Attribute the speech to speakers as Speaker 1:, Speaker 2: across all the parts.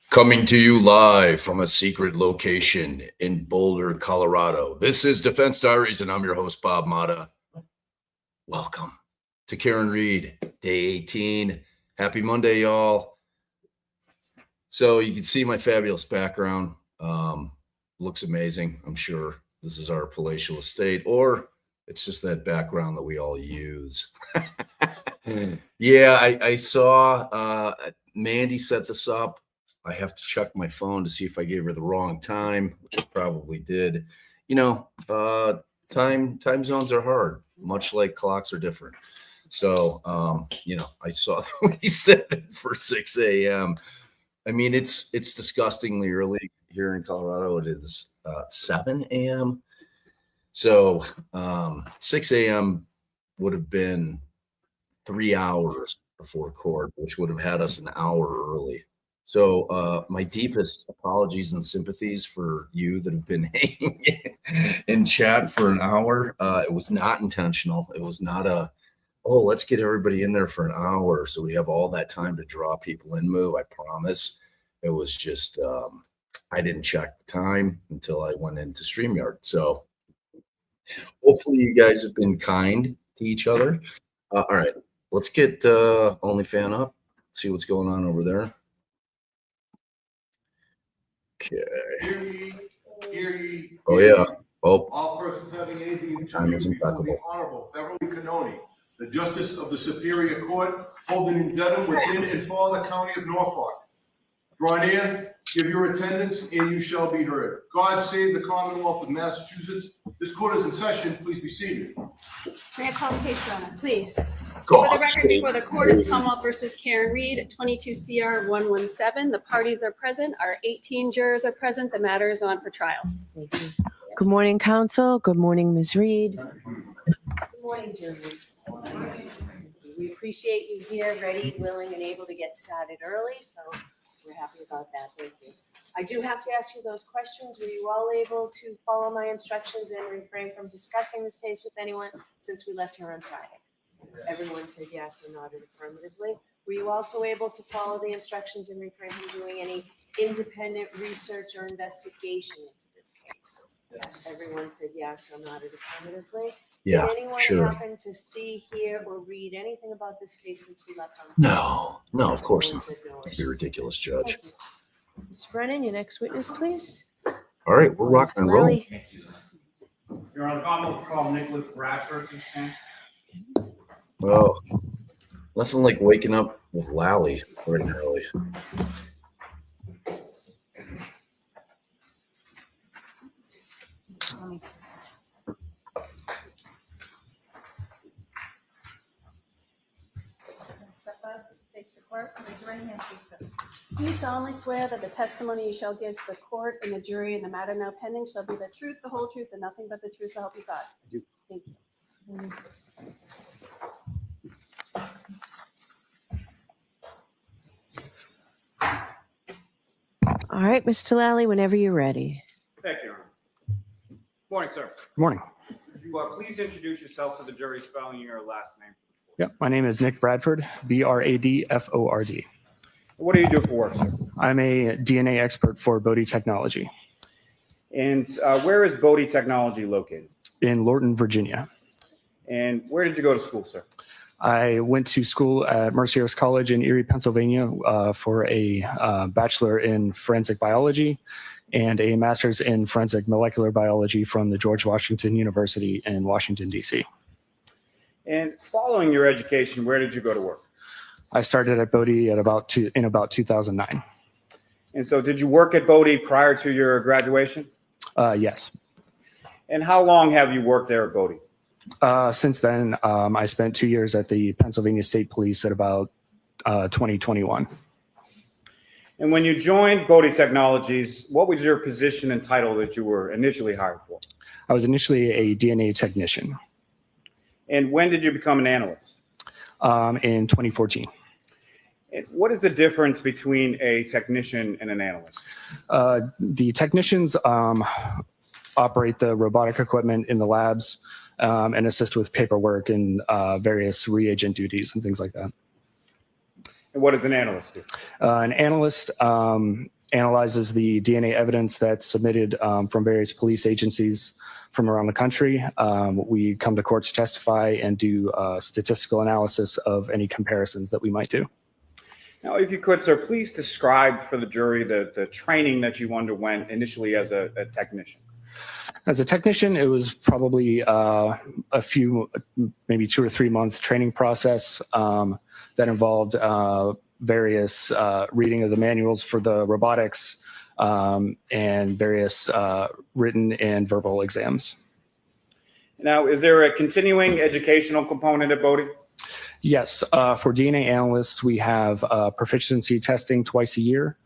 Speaker 1: Coming to you live from a secret location in Boulder, Colorado. This is Defense Diaries, and I'm your host, Bob Mata. Welcome to Karen Reed, day 18. Happy Monday, y'all. So you can see my fabulous background. Looks amazing. I'm sure this is our palatial estate, or it's just that background that we all use. Yeah, I saw Mandy set this up. I have to check my phone to see if I gave her the wrong time, which I probably did. You know, time zones are hard, much like clocks are different. So, you know, I saw that when he said it for 6 a.m. I mean, it's disgustingly early here in Colorado. It is 7 a.m. So 6 a.m. would have been 3 hours before court, which would have had us an hour early. So my deepest apologies and sympathies for you that have been hanging in chat for an hour. It was not intentional. It was not oh, let's get everybody in there for an hour so we have all that time to draw people in move. I promise. It was just, I didn't check the time until I went into StreamYard. So hopefully you guys have been kind to each other. All right, let's get OnlyFan up, see what's going on over there. Okay. Oh yeah. Oh.
Speaker 2: All persons having anything
Speaker 1: Time is impeccable.
Speaker 2: the Honorable Beverly Canoni, the Justice of the Superior Court, holding in Dedham within and for the County of Norfolk. Draw near, give your attendance, and you shall be heard. God save the Commonwealth of Massachusetts. This court is in session. Please be seated.
Speaker 3: May I call the case, Your Honor, please?
Speaker 1: God
Speaker 3: For the record, before the court is Commonwealth versus Karen Reed, 22 CR 117. The parties are present. Our 18 jurors are present. The matter is on for trial.
Speaker 4: Good morning, counsel. Good morning, Ms. Reed.
Speaker 5: Good morning, jurors. We appreciate you here, ready, willing, and able to get started early, so we're happy about that. Thank you. I do have to ask you those questions. Were you all able to follow my instructions and refrain from discussing this case with anyone since we left here on Friday? Everyone said yes or nodded affirmatively. Were you also able to follow the instructions and refrain from doing any independent research or investigation into this case? Yes. Everyone said yes or nodded affirmatively.
Speaker 1: Yeah,
Speaker 5: Did anyone
Speaker 1: sure.
Speaker 5: happen to see, hear, or read anything about this case since we left on?
Speaker 1: No, of course not.
Speaker 5: Everyone said no.
Speaker 1: That'd be ridiculous, Judge.
Speaker 5: Thank you.
Speaker 4: Mr. Brennan, your next witness, please.
Speaker 1: All right, we're rocking and rolling.
Speaker 4: Lally.
Speaker 6: Your Honor, Commonwealth call Nicholas Bradford to stand.
Speaker 1: Oh, nothing like waking up with Lally right and early.
Speaker 7: Face the court. Raise your right hand, please.
Speaker 3: Do you solemnly swear that the testimony you shall give to the court and the jury in the matter now pending shall be the truth, the whole truth, and nothing but the truth, so help you God?
Speaker 1: I do.
Speaker 3: Thank you.
Speaker 4: All right, Mr. Lally, whenever you're ready.
Speaker 6: Thank you, Your Honor. Morning, sir.
Speaker 8: Good morning.
Speaker 6: Would you please introduce yourself to the jury, spelling your last name?
Speaker 8: Yeah, my name is Nick Bradford, Bradford.
Speaker 6: What do you do for work, sir?
Speaker 8: I'm a DNA expert for Bodie Technology
Speaker 6: And where is Bodie Technology located?
Speaker 8: in Lorton, Virginia.
Speaker 6: And where did you go to school, sir?
Speaker 8: I went to school at Mercyhurst College in Erie, Pennsylvania for a bachelor in forensic biology and a master's in forensic molecular biology from the George Washington University in Washington, D.C.
Speaker 6: And following your education, where did you go to work?
Speaker 8: I started at Bodie in about 2009.
Speaker 6: And so did you work at Bodie prior to your graduation?
Speaker 8: Yes.
Speaker 6: And how long have you worked there at Bodie?
Speaker 8: Since then, I spent 2 years at the Pennsylvania State Police at about 2021.
Speaker 6: And when you joined Bodie Technologies, what was your position and title that you were initially hired for?
Speaker 8: I was initially a DNA technician
Speaker 6: And when did you become an analyst?
Speaker 8: in 2014.
Speaker 6: And what is the difference between a technician and an analyst?
Speaker 8: The technicians operate the robotic equipment in the labs and assist with paperwork and various reagent duties and things like that.
Speaker 6: And what does an analyst do?
Speaker 8: An analyst analyzes the DNA evidence that's submitted from various police agencies from around the country. We come to court to testify and do statistical analysis of any comparisons that we might do.
Speaker 6: Now, if you could, sir, please describe for the jury the training that you underwent initially as a technician.
Speaker 8: As a technician, it was probably a few, maybe 2 or 3 month training process that involved various reading of the manuals for the robotics and various written and verbal exams.
Speaker 6: Now, is there a continuing educational component at Bodie?
Speaker 8: Yes, for DNA analysts, we have proficiency testing twice a year.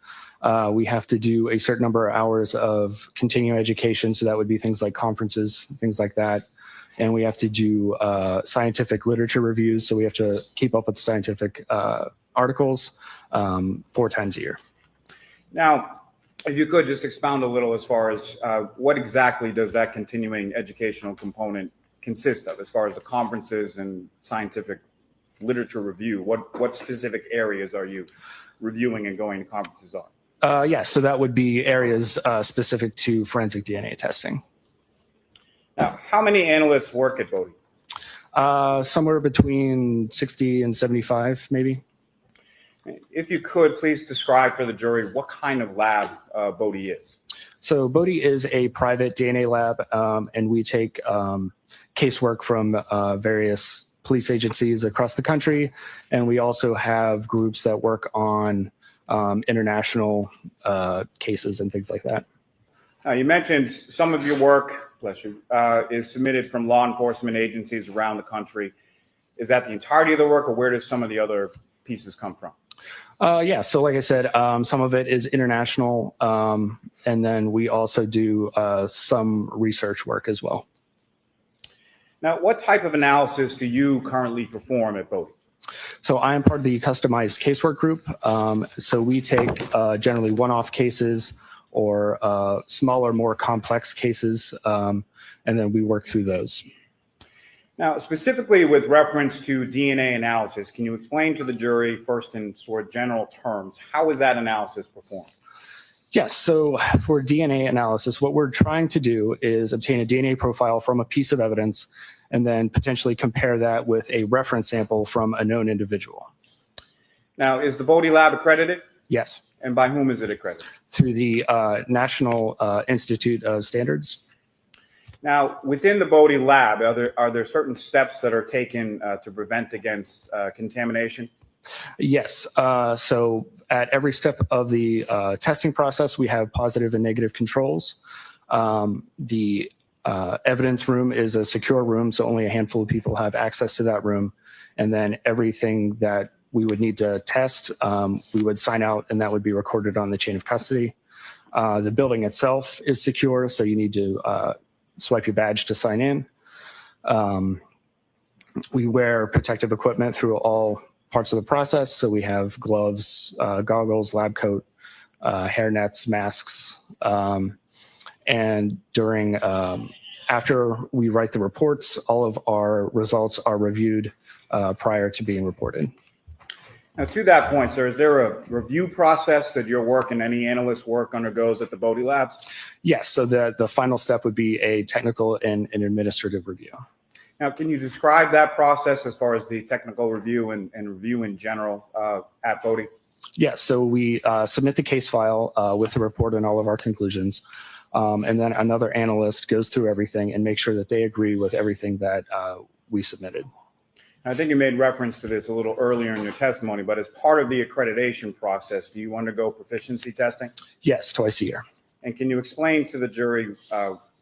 Speaker 8: We have to do a certain number of hours of continuing education. So that would be things like conferences, things like that. And we have to do scientific literature reviews. So we have to keep up with scientific articles 4 times a year.
Speaker 6: Now, if you could just expound a little as far as what exactly does that continuing educational component consist of as far as the conferences and scientific literature review? What specific areas are you reviewing and going to conferences on?
Speaker 8: Yes, so that would be areas specific to forensic DNA testing.
Speaker 6: Now, how many analysts work at Bodie?
Speaker 8: Somewhere between 60 and 75, maybe.
Speaker 6: If you could, please describe for the jury what kind of lab Bodie is.
Speaker 8: So Bodie is a private DNA lab, and we take casework from various police agencies across the country, and we also have groups that work on international cases and things like that.
Speaker 6: You mentioned some of your work, bless you, is submitted from law enforcement agencies around the country. Is that the entirety of the work, or where does some of the other pieces come from?
Speaker 8: Yeah, so like I said, some of it is international, and then we also do some research work as well.
Speaker 6: Now, what type of analysis do you currently perform at Bodie?
Speaker 8: So I am part of the customized casework group. So we take generally one-off cases or smaller, more complex cases, and then we work through those.
Speaker 6: Now, specifically with reference to DNA analysis, can you explain to the jury first in sort of general terms, how is that analysis performed?
Speaker 8: Yes, so for DNA analysis, what we're trying to do is obtain a DNA profile from a piece of evidence and then potentially compare that with a reference sample from a known individual.
Speaker 6: Now, is the Bodie lab accredited?
Speaker 8: Yes.
Speaker 6: And by whom is it accredited?
Speaker 8: Through the National Institute of Standards.
Speaker 6: Now, within the Bodie lab, are there certain steps that are taken to prevent against contamination?
Speaker 8: Yes. So at every step of the testing process, we have positive and negative controls. The evidence room is a secure room, so only a handful of people have access to that room. And then everything that we would need to test, we would sign out, and that would be recorded on the chain of custody. The building itself is secure, so you need to swipe your badge to sign in. We wear protective equipment through all parts of the process. So we have gloves, goggles, lab coat, hair nets, masks. And during, after we write the reports, all of our results are reviewed prior to being reported.
Speaker 6: Now, to that point, sir, is there a review process that your work and any analyst work undergoes at the Bodie Labs?
Speaker 8: Yes, so the final step would be a technical and an administrative review.
Speaker 6: Now, can you describe that process as far as the technical review and review in general at Bodie?
Speaker 8: Yes, so we submit the case file with a report and all of our conclusions. And then another analyst goes through everything and makes sure that they agree with everything that we submitted.
Speaker 6: I think you made reference to this a little earlier in your testimony, but as part of the accreditation process, do you undergo proficiency testing?
Speaker 8: Yes, twice a year.
Speaker 6: And can you explain to the jury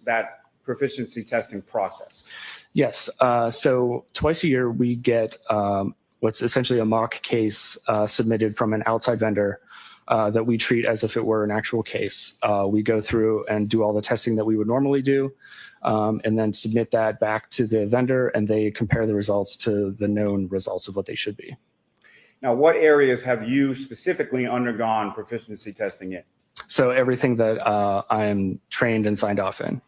Speaker 6: that proficiency testing process?
Speaker 8: Yes, so twice a year we get what's essentially a mock case submitted from an outside vendor that we treat as if it were an actual case. We go through and do all the testing that we would normally do, and then submit that back to the vendor, and they compare the results to the known results of what they should be.
Speaker 6: Now, what areas have you specifically undergone proficiency testing in?
Speaker 8: So everything that I am trained and signed off in.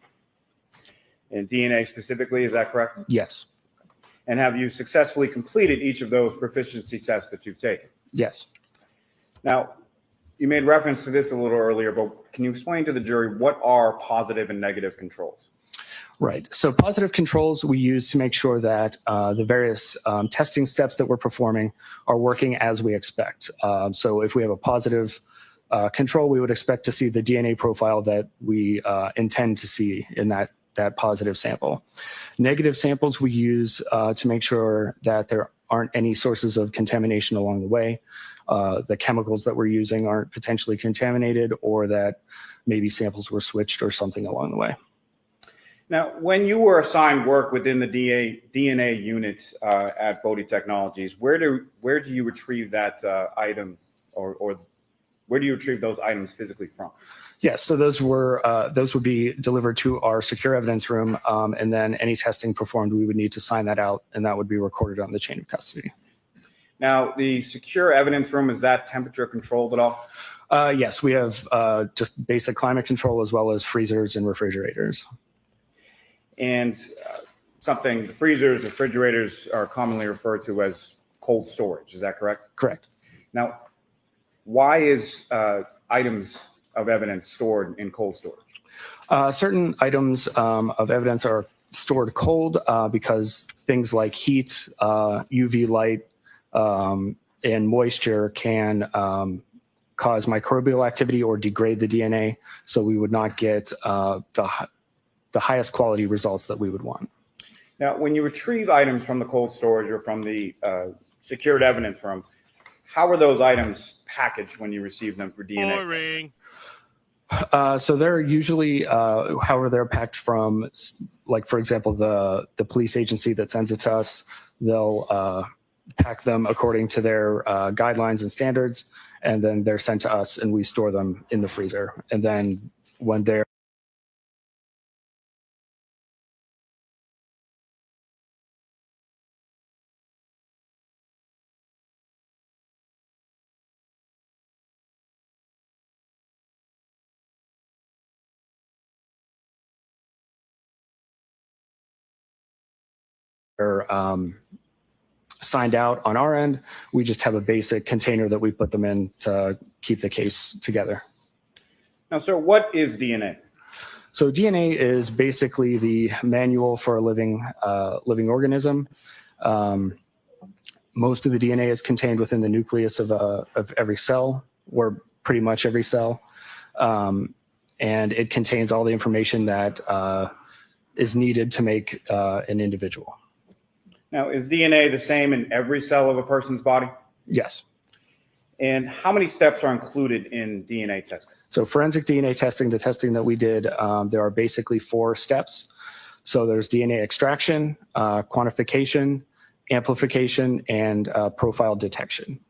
Speaker 6: In DNA specifically, is that correct?
Speaker 8: Yes.
Speaker 6: And have you successfully completed each of those proficiency tests that you've taken?
Speaker 8: Yes.
Speaker 6: Now, you made reference to this a little earlier, but can you explain to the jury what are positive and negative controls?
Speaker 8: Right. So positive controls we use to make sure that the various testing steps that we're performing are working as we expect. So if we have a positive control, we would expect to see the DNA profile that we intend to see in that positive sample. Negative samples we use to make sure that there aren't any sources of contamination along the way. The chemicals that we're using aren't potentially contaminated, or that maybe samples were switched or something along the way.
Speaker 6: Now, when you were assigned work within the DNA unit at Bodie Technologies, where do you retrieve that item, or where do you retrieve those items physically from?
Speaker 8: Yes, so those would be delivered to our secure evidence room, and then any testing performed, we would need to sign that out, and that would be recorded on the chain of custody.
Speaker 6: Now, the secure evidence room, is that temperature controlled at all?
Speaker 8: Yes, we have just basic climate control as well as freezers and refrigerators.
Speaker 6: And the freezers, refrigerators are commonly referred to as cold storage. Is that correct?
Speaker 8: Correct.
Speaker 6: Now, why is items of evidence stored in cold storage?
Speaker 8: Certain items of evidence are stored cold because things like heat, UV light, and moisture can cause microbial activity or degrade the DNA. So we would not get the highest quality results that we would want.
Speaker 6: Now, when you retrieve items from the cold storage or from the secured evidence room, how are those items packaged when you receive them for DNA?
Speaker 9: Boring.
Speaker 8: So they're usually, however, they're packed from, like, for example, the police agency that sends it to us, they'll pack them according to their guidelines and standards, and then they're sent to us and we store them in the freezer. And then when they're signed out on our end, we just have a basic container that we put them in to keep the case together.
Speaker 6: Now, sir, what is DNA?
Speaker 8: So DNA is basically the manual for a living organism. Most of the DNA is contained within the nucleus of every cell, or pretty much every cell. And it contains all the information that is needed to make an individual.
Speaker 6: Now, is DNA the same in every cell of a person's body?
Speaker 8: Yes.
Speaker 6: And how many steps are included in DNA testing?
Speaker 8: So forensic DNA testing, the testing that we did, there are basically 4 steps. So there's DNA extraction, quantification, amplification, and profile detection.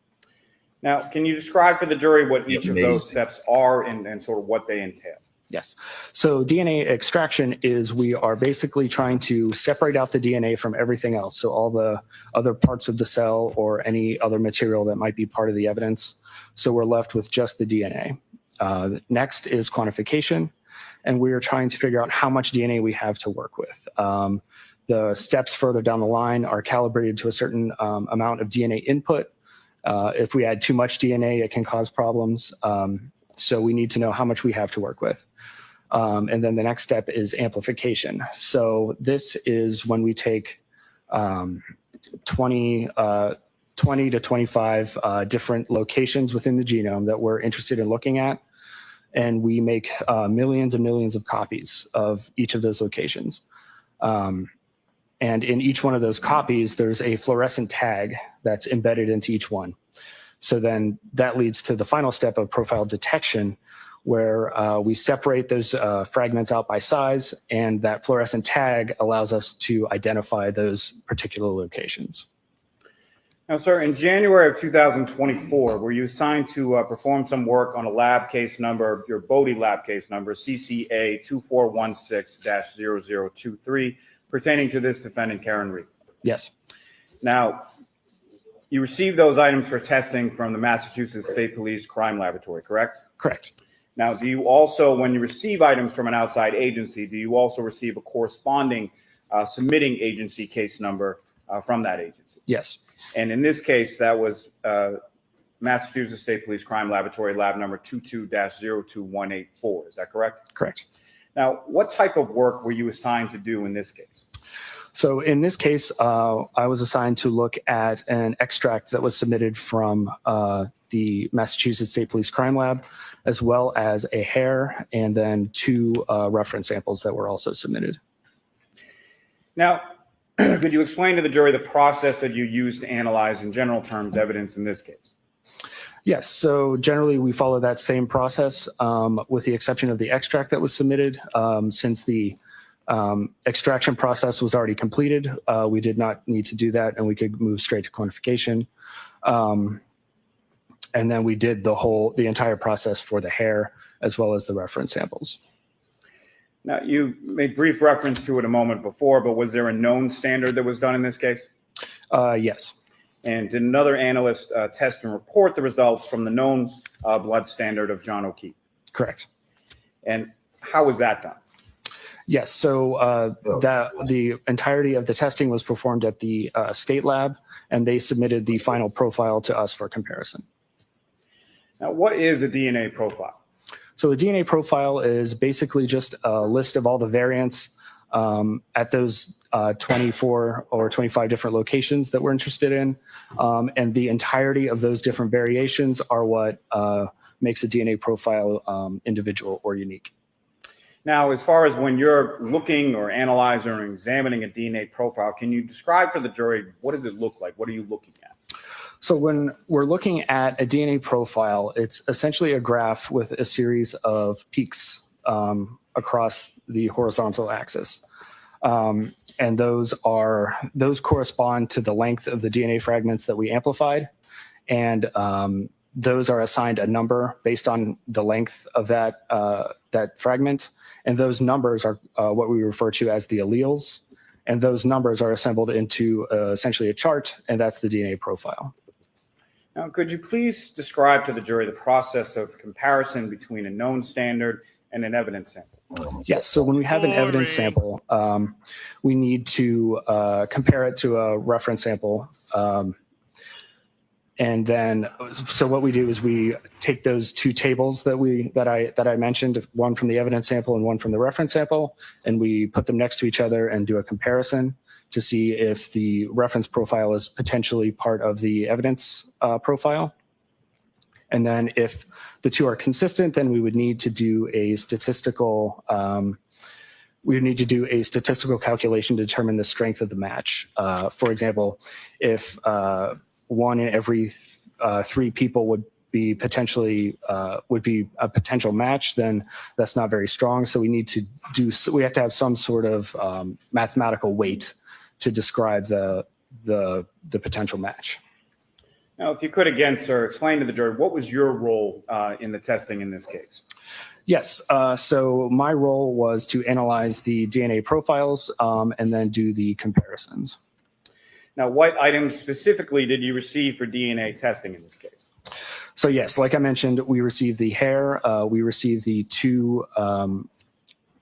Speaker 6: Now, can you describe for the jury what each of those steps are and sort of what they entail?
Speaker 8: Yes. So DNA extraction is we are basically trying to separate out the DNA from everything else. So all the other parts of the cell or any other material that might be part of the evidence. So we're left with just the DNA. Next is quantification. And we are trying to figure out how much DNA we have to work with. The steps further down the line are calibrated to a certain amount of DNA input. If we add too much DNA, it can cause problems. So we need to know how much we have to work with. And then the next step is amplification. So this is when we take 20 to 25 different locations within the genome that we're interested in looking at, and we make millions and millions of copies of each of those locations. And in each one of those copies, there's a fluorescent tag that's embedded into each one. So then that leads to the final step of profile detection, where we separate those fragments out by size, and that fluorescent tag allows us to identify those particular locations.
Speaker 6: Now, sir, in January of 2024, were you assigned to perform some work on a lab case number, your Bodie lab case number, CCA 2416-0023, pertaining to this defendant, Karen Reed?
Speaker 8: Yes.
Speaker 6: Now, you received those items for testing from the Massachusetts State Police Crime Laboratory, correct?
Speaker 8: Correct.
Speaker 6: Now, do you also, when you receive items from an outside agency, do you also receive a corresponding submitting agency case number from that agency?
Speaker 8: Yes.
Speaker 6: And in this case, that was Massachusetts State Police Crime Laboratory, lab number 22-02184. Is that correct?
Speaker 8: Correct.
Speaker 6: Now, what type of work were you assigned to do in this case?
Speaker 8: So in this case, I was assigned to look at an extract that was submitted from the Massachusetts State Police Crime Lab, as well as a hair, and then 2 reference samples that were also submitted.
Speaker 6: Now, could you explain to the jury the process that you used to analyze, in general terms, evidence in this case?
Speaker 8: Yes. So generally, we follow that same process, with the exception of the extract that was submitted. Since the extraction process was already completed, we did not need to do that, and we could move straight to quantification. And then we did the entire process for the hair as well as the reference samples.
Speaker 6: Now, you made brief reference to it a moment before, but was there a known standard that was done in this case?
Speaker 8: Yes.
Speaker 6: And did another analyst test and report the results from the known blood standard of John O'Keefe?
Speaker 8: Correct.
Speaker 6: And how was that done?
Speaker 8: Yes. So the entirety of the testing was performed at the state lab, and they submitted the final profile to us for comparison.
Speaker 6: Now, what is a DNA profile?
Speaker 8: So a DNA profile is basically just a list of all the variants at those 24 or 25 different locations that we're interested in. And the entirety of those different variations are what makes a DNA profile individual or unique.
Speaker 6: Now, as far as when you're looking or analyzing or examining a DNA profile, can you describe for the jury, what does it look like? What are you looking at?
Speaker 8: So when we're looking at a DNA profile, it's essentially a graph with a series of peaks across the horizontal axis. And those correspond to the length of the DNA fragments that we amplified. And those are assigned a number based on the length of that fragment. And those numbers are what we refer to as the alleles. And those numbers are assembled into essentially a chart, and that's the DNA profile.
Speaker 6: Now, could you please describe to the jury the process of comparison between a known standard and an evidence sample?
Speaker 8: Yes. So when we have an evidence sample, we need to compare it to a reference sample. And then, so what we do is we take those 2 tables that I mentioned, one from the evidence sample and one from the reference sample, and we put them next to each other and do a comparison to see if the reference profile is potentially part of the evidence profile. And then if the 2 are consistent, then we would need to do a statistical calculation to determine the strength of the match. For example, if 1 in every 3 people would be a potential match, then that's not very strong. So we have to have some sort of mathematical weight to describe the potential match.
Speaker 6: Now, if you could again, sir, explain to the jury, what was your role in the testing in this case?
Speaker 8: Yes. So my role was to analyze the DNA profiles and then do the comparisons.
Speaker 6: Now, what items specifically did you receive for DNA testing in this case?
Speaker 8: So yes, like I mentioned, we received the hair, we received the 2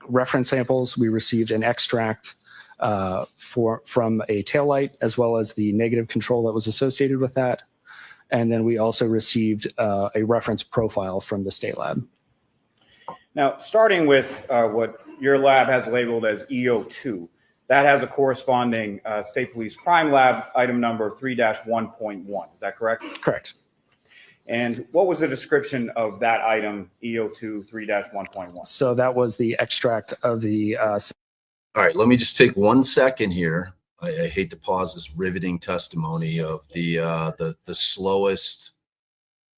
Speaker 8: reference samples, we received an extract from a taillight, as well as the negative control that was associated with that. And then we also received a reference profile from the state lab.
Speaker 6: Now, starting with what your lab has labeled as EO2, that has a corresponding State Police Crime Lab item number 3-1.1. Is that correct?
Speaker 8: Correct.
Speaker 6: And what was the description of that item, EO2 3-1.1?
Speaker 8: So that was the extract of the.
Speaker 1: All right, let me just take 1 second here. I hate to pause this riveting testimony of the slowest,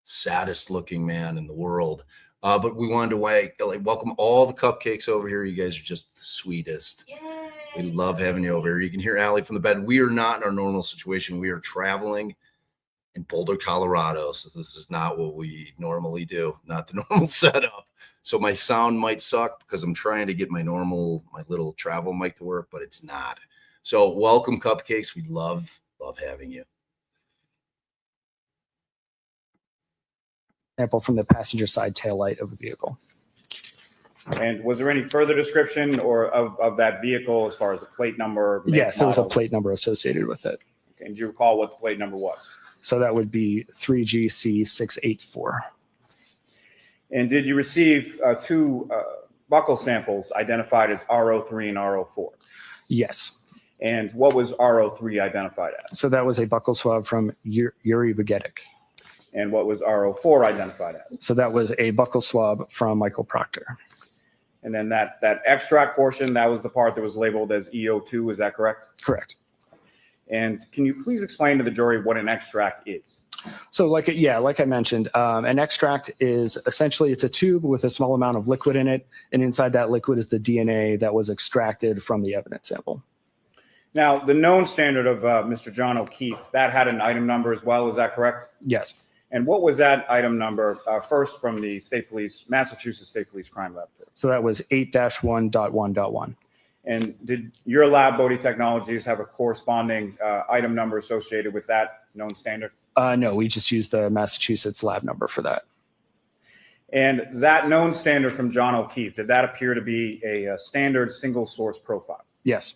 Speaker 1: saddest looking man in the world. But we wanted to welcome all the cupcakes over here. You guys are just the sweetest.
Speaker 5: Yay.
Speaker 1: We love having you over here. You can hear Allie from the bed. We are not in our normal situation. We are traveling in Boulder, Colorado. So this is not what we normally do, not the normal setup. So my sound might suck because I'm trying to get my little travel mic to work, but it's not. So welcome, cupcakes. We love having you.
Speaker 8: Sample from the passenger side taillight of the vehicle.
Speaker 6: And was there any further description of that vehicle as far as the plate number?
Speaker 8: Yes, there was a plate number associated with it.
Speaker 6: Okay, and do you recall what the plate number was?
Speaker 8: So that would be 3GC684.
Speaker 6: And did you receive two buckle samples identified as RO3 and RO4?
Speaker 8: Yes.
Speaker 6: And what was RO3 identified as?
Speaker 8: So that was a buccal swab from Yuri Bagetic.
Speaker 6: And what was RO4 identified as?
Speaker 8: So that was a buccal swab from Michael Proctor.
Speaker 6: And then that extract portion, that was the part that was labeled as EO2, is that correct?
Speaker 8: Correct.
Speaker 6: And can you please explain to the jury what an extract is?
Speaker 8: So like I mentioned, an extract is essentially, it's a tube with a small amount of liquid in it. And inside that liquid is the DNA that was extracted from the evidence sample.
Speaker 6: Now, the known standard of Mr. John O'Keefe, that had an item number as well, is that correct?
Speaker 8: Yes.
Speaker 6: And what was that item number first from the Massachusetts State Police Crime Laboratory?
Speaker 8: So that was 8-1.1.1.
Speaker 6: And did your lab, Bodie Technologies, have a corresponding item number associated with that known standard?
Speaker 8: No, we just used the Massachusetts lab number for that.
Speaker 6: And that known standard from John O'Keefe, did that appear to be a standard single source profile?
Speaker 8: Yes.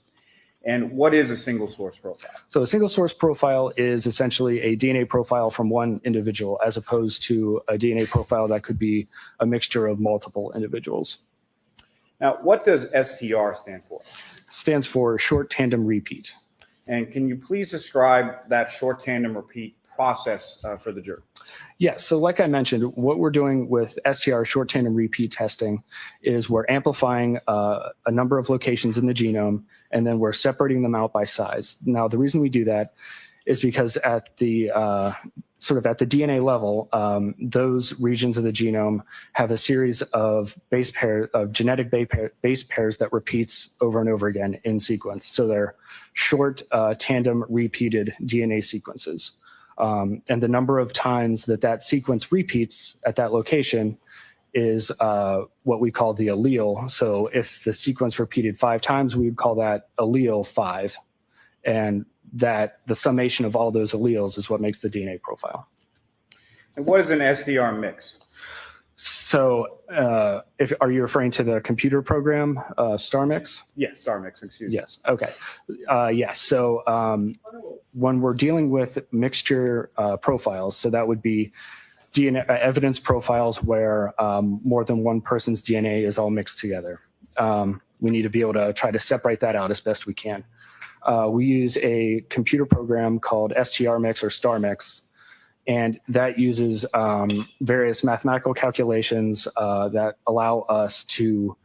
Speaker 6: And what is a single source profile?
Speaker 8: So a single source profile is essentially a DNA profile from one individual, as opposed to a DNA profile that could be a mixture of multiple individuals.
Speaker 6: Now, what does STR stand for?
Speaker 8: Stands for short tandem repeat.
Speaker 6: And can you please describe that short tandem repeat process for the jury?
Speaker 8: Yes. So like I mentioned, what we're doing with STR, short tandem repeat testing, is we're amplifying a number of locations in the genome, and then we're separating them out by size. Now, the reason we do that is because at the sort of at the DNA level, those regions of the genome have a series of genetic base pairs that repeats over and over again in sequence. So they're short tandem repeated DNA sequences. And the number of times that sequence repeats at that location is what we call the allele. So if the sequence repeated 5 times, we would call that allele 5. And that the summation of all those alleles is what makes the DNA profile.
Speaker 6: And what is an STR mix?
Speaker 8: So are you referring to the computer program, StarMix?
Speaker 6: Yes, StarMix, excuse me.
Speaker 8: Yes. Okay. Yes. So when we're dealing with mixture profiles, so that would be DNA evidence profiles where more than one person's DNA is all mixed together. We need to be able to try to separate that out as best we can. We use a computer program called STRMix or StarMix, and that uses various mathematical calculations that allow us to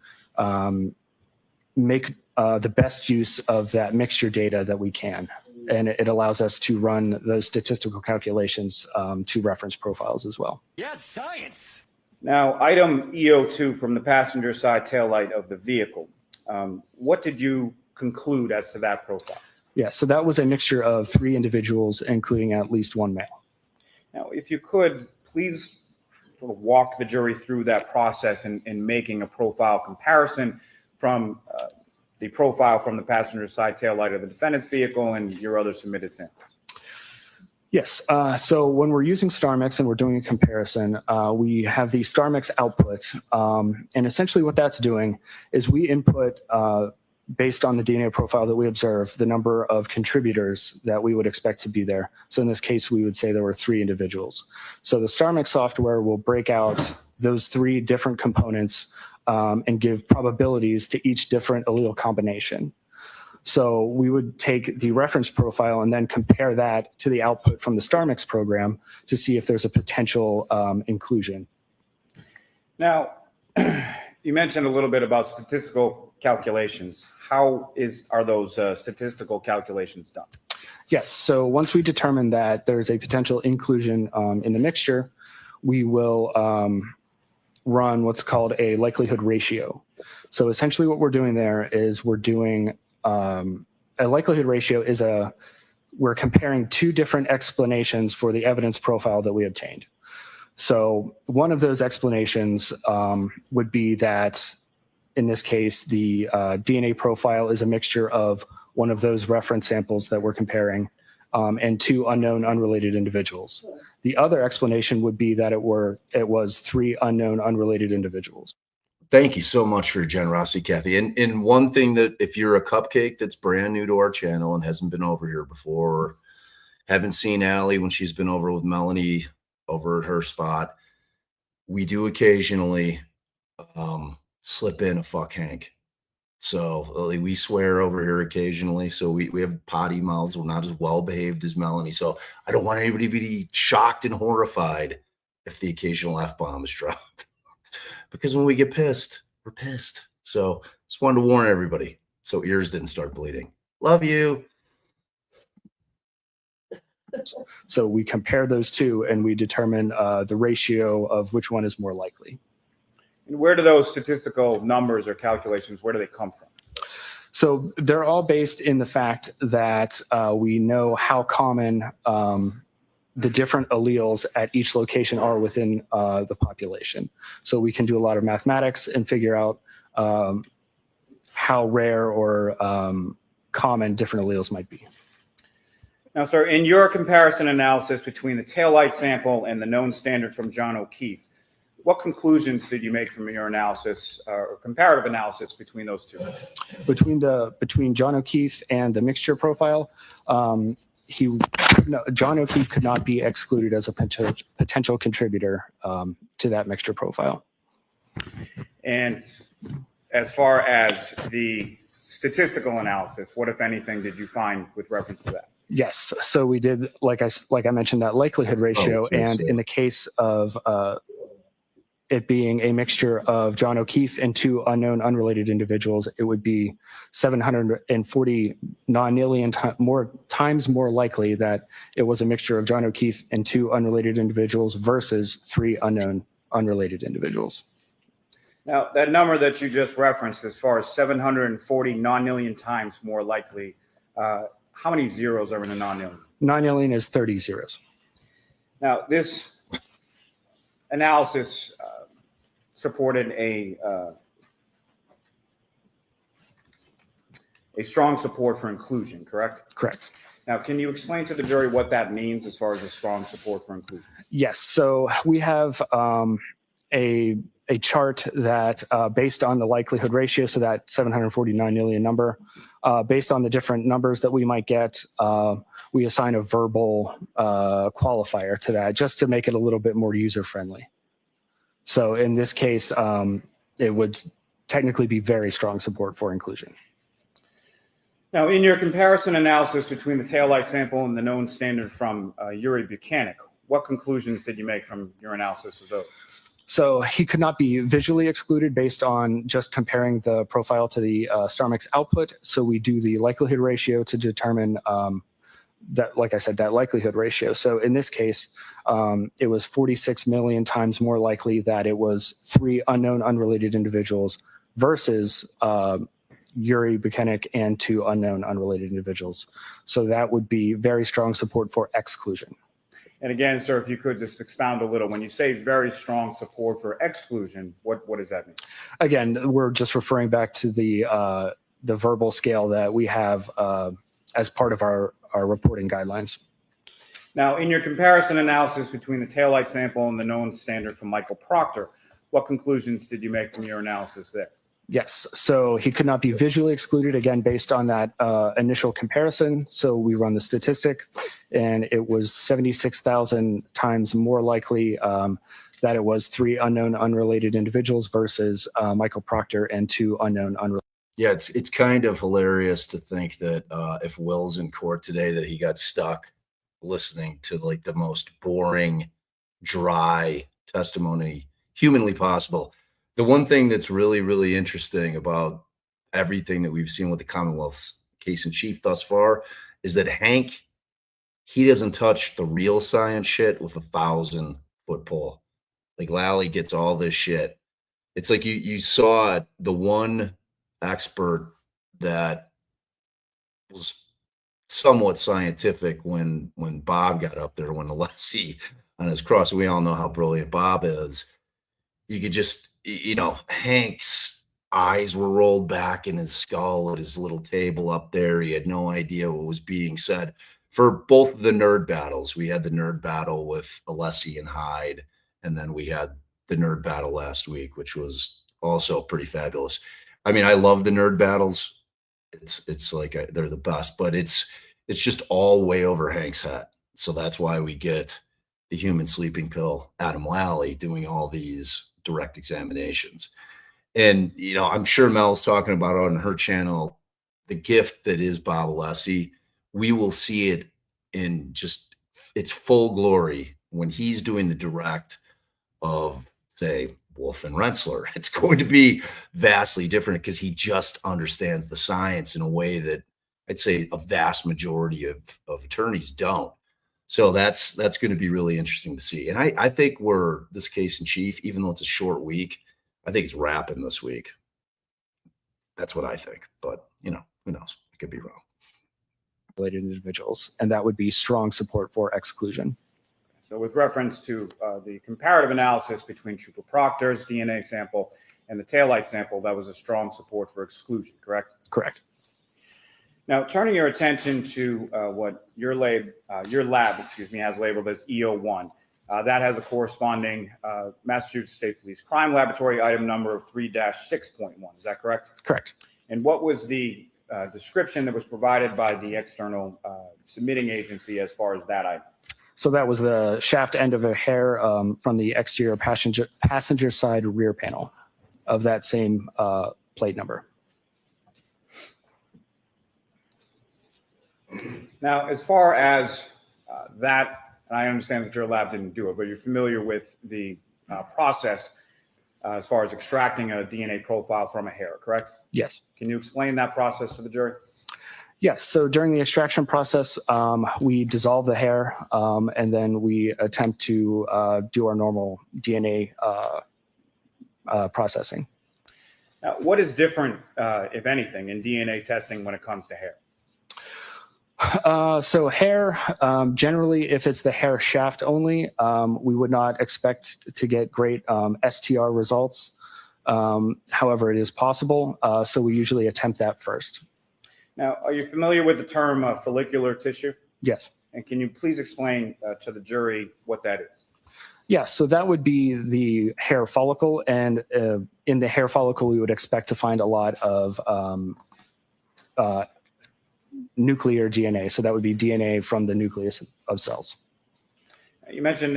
Speaker 8: make the best use of that mixture data that we can. And it allows us to run those statistical calculations to reference profiles as well.
Speaker 9: Yes, science.
Speaker 6: Now, item EO2 from the passenger side taillight of the vehicle. What did you conclude as to that profile?
Speaker 8: Yeah, so that was a mixture of 3 individuals, including at least 1 male.
Speaker 6: Now, if you could, please sort of walk the jury through that process in making a profile comparison from the profile from the passenger side taillight of the defendant's vehicle and your other submitted samples.
Speaker 8: Yes. So when we're using StarMix and we're doing a comparison, we have the StarMix output. And essentially what that's doing is we input based on the DNA profile that we observe, the number of contributors that we would expect to be there. So in this case, we would say there were 3 individuals. So the StarMix software will break out those 3 different components and give probabilities to each different allele combination. So we would take the reference profile and then compare that to the output from the StarMix program to see if there's a potential inclusion.
Speaker 6: Now, you mentioned a little bit about statistical calculations. How are those statistical calculations done?
Speaker 8: Yes. So once we determine that there's a potential inclusion in the mixture, we will run what's called a likelihood ratio. So essentially what we're doing there is we're doing a likelihood ratio is we're comparing 2 different explanations for the evidence profile that we obtained. So one of those explanations would be that in this case, the DNA profile is a mixture of one of those reference samples that we're comparing and 2 unknown unrelated individuals. The other explanation would be that it was 3 unknown unrelated individuals.
Speaker 1: Thank you so much for your generosity, Kathy. And one thing that if you're a cupcake that's brand new to our channel and hasn't been over here before, or haven't seen Allie when she's been over with Melanie over at her spot, we do occasionally slip in a fuck Hank. So we swear over here occasionally. So we have potty mouths. We're not as well behaved as Melanie. So I don't want anybody to be shocked and horrified if the occasional F-bomb is dropped. Because when we get pissed, we're pissed. So just wanted to warn everybody so ears didn't start bleeding. Love you.
Speaker 8: So we compare those 2 and we determine the ratio of which one is more likely.
Speaker 6: And where do those statistical numbers or calculations, where do they come from?
Speaker 8: So they're all based in the fact that we know how common the different alleles at each location are within the population. So we can do a lot of mathematics and figure out how rare or common different alleles might be.
Speaker 6: Now, sir, in your comparison analysis between the taillight sample and the known standard from John O'Keefe, what conclusions did you make from your analysis or comparative analysis between those 2?
Speaker 8: Between John O'Keefe and the mixture profile, John O'Keefe could not be excluded as a potential contributor to that mixture profile.
Speaker 6: And as far as the statistical analysis, what, if anything, did you find with reference to that?
Speaker 8: Yes. So we did, like I mentioned, that likelihood ratio. And in the case of it being a mixture of John O'Keefe and 2 unknown unrelated individuals, it would be 740 nonillion times more likely that it was a mixture of John O'Keefe and 2 unrelated individuals versus 3 unknown unrelated individuals.
Speaker 6: Now, that number that you just referenced, as far as 740 nonillion times more likely, how many zeros are in a nonillion?
Speaker 8: Nonillion is 30 zeros.
Speaker 6: Now, this analysis supported a strong support for inclusion, correct?
Speaker 8: Correct.
Speaker 6: Now, can you explain to the jury what that means as far as a strong support for inclusion?
Speaker 8: Yes. So we have a chart that based on the likelihood ratio, so that 749 million number, based on the different numbers that we might get, we assign a verbal qualifier to that just to make it a little bit more user-friendly. So in this case, it would technically be very strong support for inclusion.
Speaker 6: Now, in your comparison analysis between the taillight sample and the known standard from Yuri Buchanan, what conclusions did you make from your analysis of those?
Speaker 8: So he could not be visually excluded based on just comparing the profile to the StarMix output. So we do the likelihood ratio to determine that, like I said, that likelihood ratio. So in this case, it was 46 million times more likely that it was 3 unknown unrelated individuals versus Yuri Buchanan and 2 unknown unrelated individuals. So that would be very strong support for exclusion.
Speaker 6: And again, sir, if you could just expound a little, when you say very strong support for exclusion, what does that mean? Again,
Speaker 8: we're just referring back to the verbal scale that we have as part of our reporting guidelines.
Speaker 6: Now, in your comparison analysis between the taillight sample and the known standard from Michael Proctor, what conclusions did you make from your analysis there?
Speaker 8: Yes, so he could not be visually excluded, again, based on that initial comparison. So we run the statistic, and it was 76,000 times more likely that it was 3 unknown unrelated individuals versus Michael Proctor and 2 unknown unrelated.
Speaker 1: Yeah, it's kind of hilarious to think that if Will's in court today, that he got stuck listening to like the most boring, dry testimony humanly possible. The one thing that's really, really interesting about everything that we've seen with the Commonwealth's case in chief thus far is that Hank, he doesn't touch the real science shit with a 1,000-foot pole. Like Lally gets all this shit. It's like you saw the one expert that was somewhat scientific when Bob got up there, when Alessi on his cross. We all know how brilliant Bob is. You could just, Hank's eyes were rolled back in his skull at his little table up there. He had no idea what was being said. For both of the nerd battles, we had the nerd battle with Alessi and Hyde, and then we had the nerd battle last week, which was also pretty fabulous. I mean, I love the nerd battles. It's like they're the best, but it's just all way over Hank's head. So that's why we get the human sleeping pill, Adam Lally, doing all these direct examinations. And, I'm sure Mel's talking about on her channel, the gift that is Bob Alessi. We will see it in just its full glory when he's doing the direct of, say, Wolf and Rensselaer. It's going to be vastly different because he just understands the science in a way that I'd say a vast majority of attorneys don't. So that's going to be really interesting to see. And I think this case in chief, even though it's a short week, I think it's wrapping this week. That's what I think. But, who knows? I could be wrong.
Speaker 8: Related individuals, and that would be strong support for exclusion.
Speaker 6: So with reference to the comparative analysis between Trooper Proctor's DNA sample and the taillight sample, that was a strong support for exclusion, correct?
Speaker 8: Correct.
Speaker 6: Now, turning your attention to what your lab, has labeled as EO1, that has a corresponding Massachusetts State Police Crime Laboratory item number of 3-6.1. Is that correct?
Speaker 8: Correct.
Speaker 6: And what was the description that was provided by the external submitting agency as far as that item?
Speaker 8: So that was the shaft end of a hair from the exterior passenger side rear panel of that same plate number.
Speaker 6: Now, as far as that, and I understand that your lab didn't do it, but you're familiar with the process as far as extracting a DNA profile from a hair, correct?
Speaker 8: Yes.
Speaker 6: Can you explain that process to the jury?
Speaker 8: Yes. So during the extraction process, we dissolve the hair and then we attempt to do our normal DNA processing.
Speaker 6: Now, what is different, if anything, in DNA testing when it comes to hair?
Speaker 8: So hair, generally, if it's the hair shaft only, we would not expect to get great STR results. However, it is possible. So we usually attempt that first.
Speaker 6: Now, are you familiar with the term follicular tissue?
Speaker 8: Yes.
Speaker 6: And can you please explain to the jury what that is?
Speaker 8: Yes. So that would be the hair follicle. And in the hair follicle, we would expect to find a lot of nuclear DNA. So that would be DNA from the nucleus of cells.
Speaker 6: You mentioned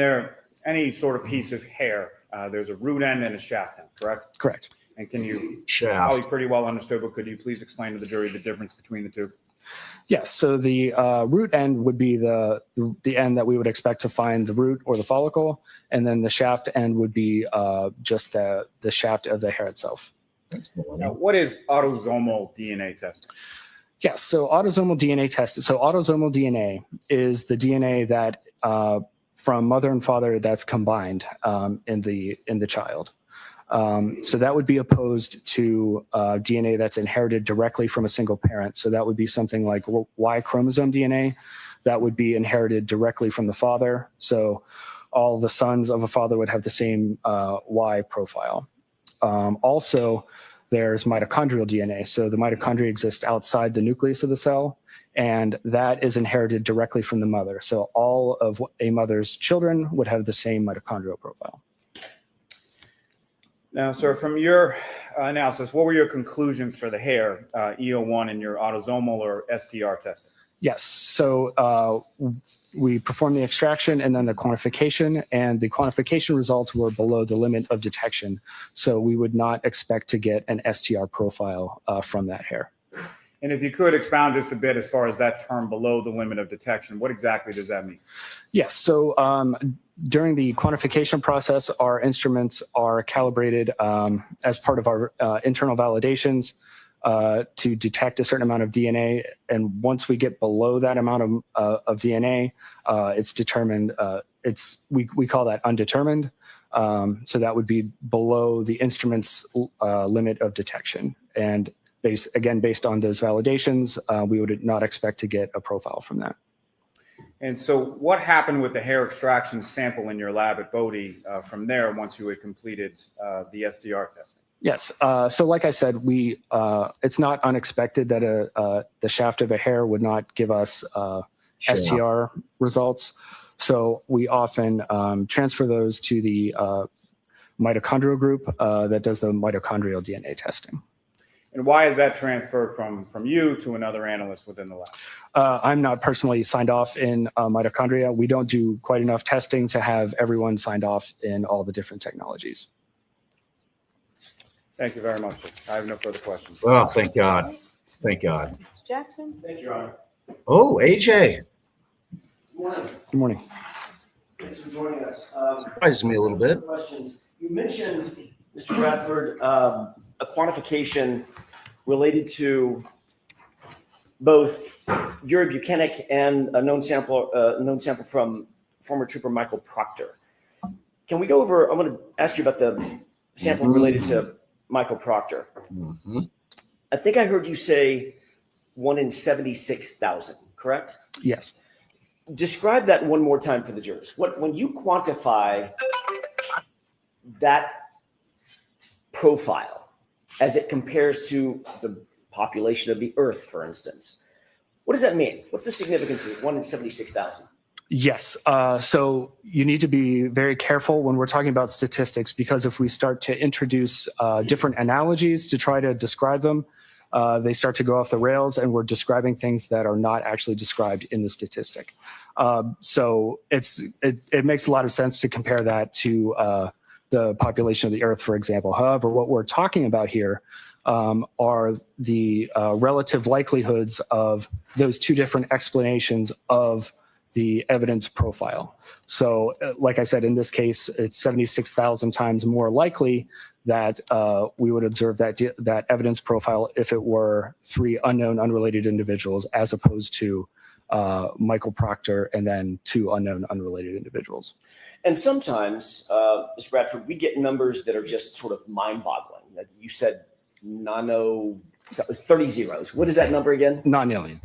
Speaker 6: any sort of piece of hair. There's a root end and a shaft end, correct?
Speaker 8: Correct.
Speaker 6: And can you,
Speaker 1: Shaft.
Speaker 6: probably pretty well understood, but could you please explain to the jury the difference between the two?
Speaker 8: Yes. So the root end would be the end that we would expect to find the root or the follicle. And then the shaft end would be just the shaft of the hair itself.
Speaker 6: Now, what is autosomal DNA testing?
Speaker 8: Yes. So autosomal DNA testing. So autosomal DNA is the DNA that from mother and father that's combined in the child. So that would be opposed to DNA that's inherited directly from a single parent. So that would be something like Y chromosome DNA that would be inherited directly from the father. So all the sons of a father would have the same Y profile. Also, there's mitochondrial DNA. So the mitochondria exist outside the nucleus of the cell, and that is inherited directly from the mother. So all of a mother's children would have the same mitochondrial profile.
Speaker 6: Now, sir, from your analysis, what were your conclusions for the hair, EO1, in your autosomal or STR testing?
Speaker 8: Yes. So we performed the extraction and then the quantification, and the quantification results were below the limit of detection. So we would not expect to get an STR profile from that hair.
Speaker 6: And if you could expound just a bit as far as that term below the limit of detection, what exactly does that mean?
Speaker 8: Yes. So during the quantification process, our instruments are calibrated as part of our internal validations to detect a certain amount of DNA. And once we get below that amount of DNA, it's determined, we call that undetermined. So that would be below the instrument's limit of detection. And based on those validations, we would not expect to get a profile from that.
Speaker 6: And so what happened with the hair extraction sample in your lab at Bodie from there once you had completed the STR testing?
Speaker 8: Yes. So like I said, it's not unexpected that the shaft of a hair would not give us STR results. So we often transfer those to the mitochondrial group that does the mitochondrial DNA testing.
Speaker 6: And why is that transferred from you to another analyst within the lab?
Speaker 8: I'm not personally signed off in mitochondria. We don't do quite enough testing to have everyone signed off in all the different technologies.
Speaker 6: Thank you very much, sir. I have no further questions.
Speaker 1: Oh, thank God. Thank God.
Speaker 5: Mr. Jackson?
Speaker 9: Thank you, Your Honor.
Speaker 1: Oh, AJ.
Speaker 9: Good morning.
Speaker 8: Good morning.
Speaker 9: Thanks for joining us.
Speaker 1: Surprises me a little bit.
Speaker 9: Questions. You mentioned, Mr. Bradford, a quantification related to both urobutynic and a known sample from former trooper Michael Proctor. Can we go over? I'm going to ask you about the sample related to Michael Proctor.
Speaker 1: Mm-hmm.
Speaker 9: I think I heard you say 1 in 76,000, correct?
Speaker 8: Yes.
Speaker 9: Describe that one more time for the jurors. When you quantify that profile as it compares to the population of the Earth, for instance, what does that mean? What's the significance of 1 in 76,000?
Speaker 8: Yes. So you need to be very careful when we're talking about statistics, because if we start to introduce different analogies to try to describe them, they start to go off the rails, and we're describing things that are not actually described in the statistic. So it makes a lot of sense to compare that to the population of the Earth, for example. However, what we're talking about here are the relative likelihoods of those two different explanations of the evidence profile. So like I said, in this case, it's 76,000 times more likely that we would observe that evidence profile if it were 3 unknown unrelated individuals, as opposed to Michael Proctor and then 2 unknown unrelated individuals.
Speaker 9: And sometimes, Mr. Bradford, we get numbers that are just sort of mind-boggling. You said 30 zeros. What is that number again?
Speaker 8: Non-alien.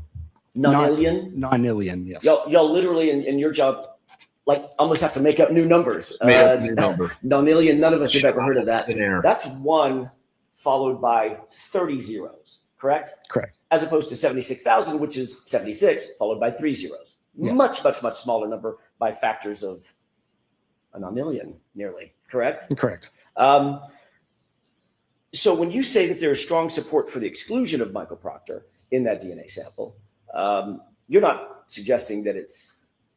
Speaker 9: Non-alien?
Speaker 8: Non-alien, yes.
Speaker 9: Y'all literally in your job, like, almost have to make up new numbers.
Speaker 1: New number.
Speaker 9: Non-alien, none of us have ever heard of that.
Speaker 1: Thin air.
Speaker 9: That's 1 followed by 30 zeros, correct?
Speaker 8: Correct.
Speaker 9: As opposed to 76,000, which is 76 followed by 3 zeros.
Speaker 8: Yes.
Speaker 9: Much smaller number by factors of a non-million, nearly, correct?
Speaker 8: Correct.
Speaker 9: So when you say that there is strong support for the exclusion of Michael Proctor in that DNA sample, you're not suggesting that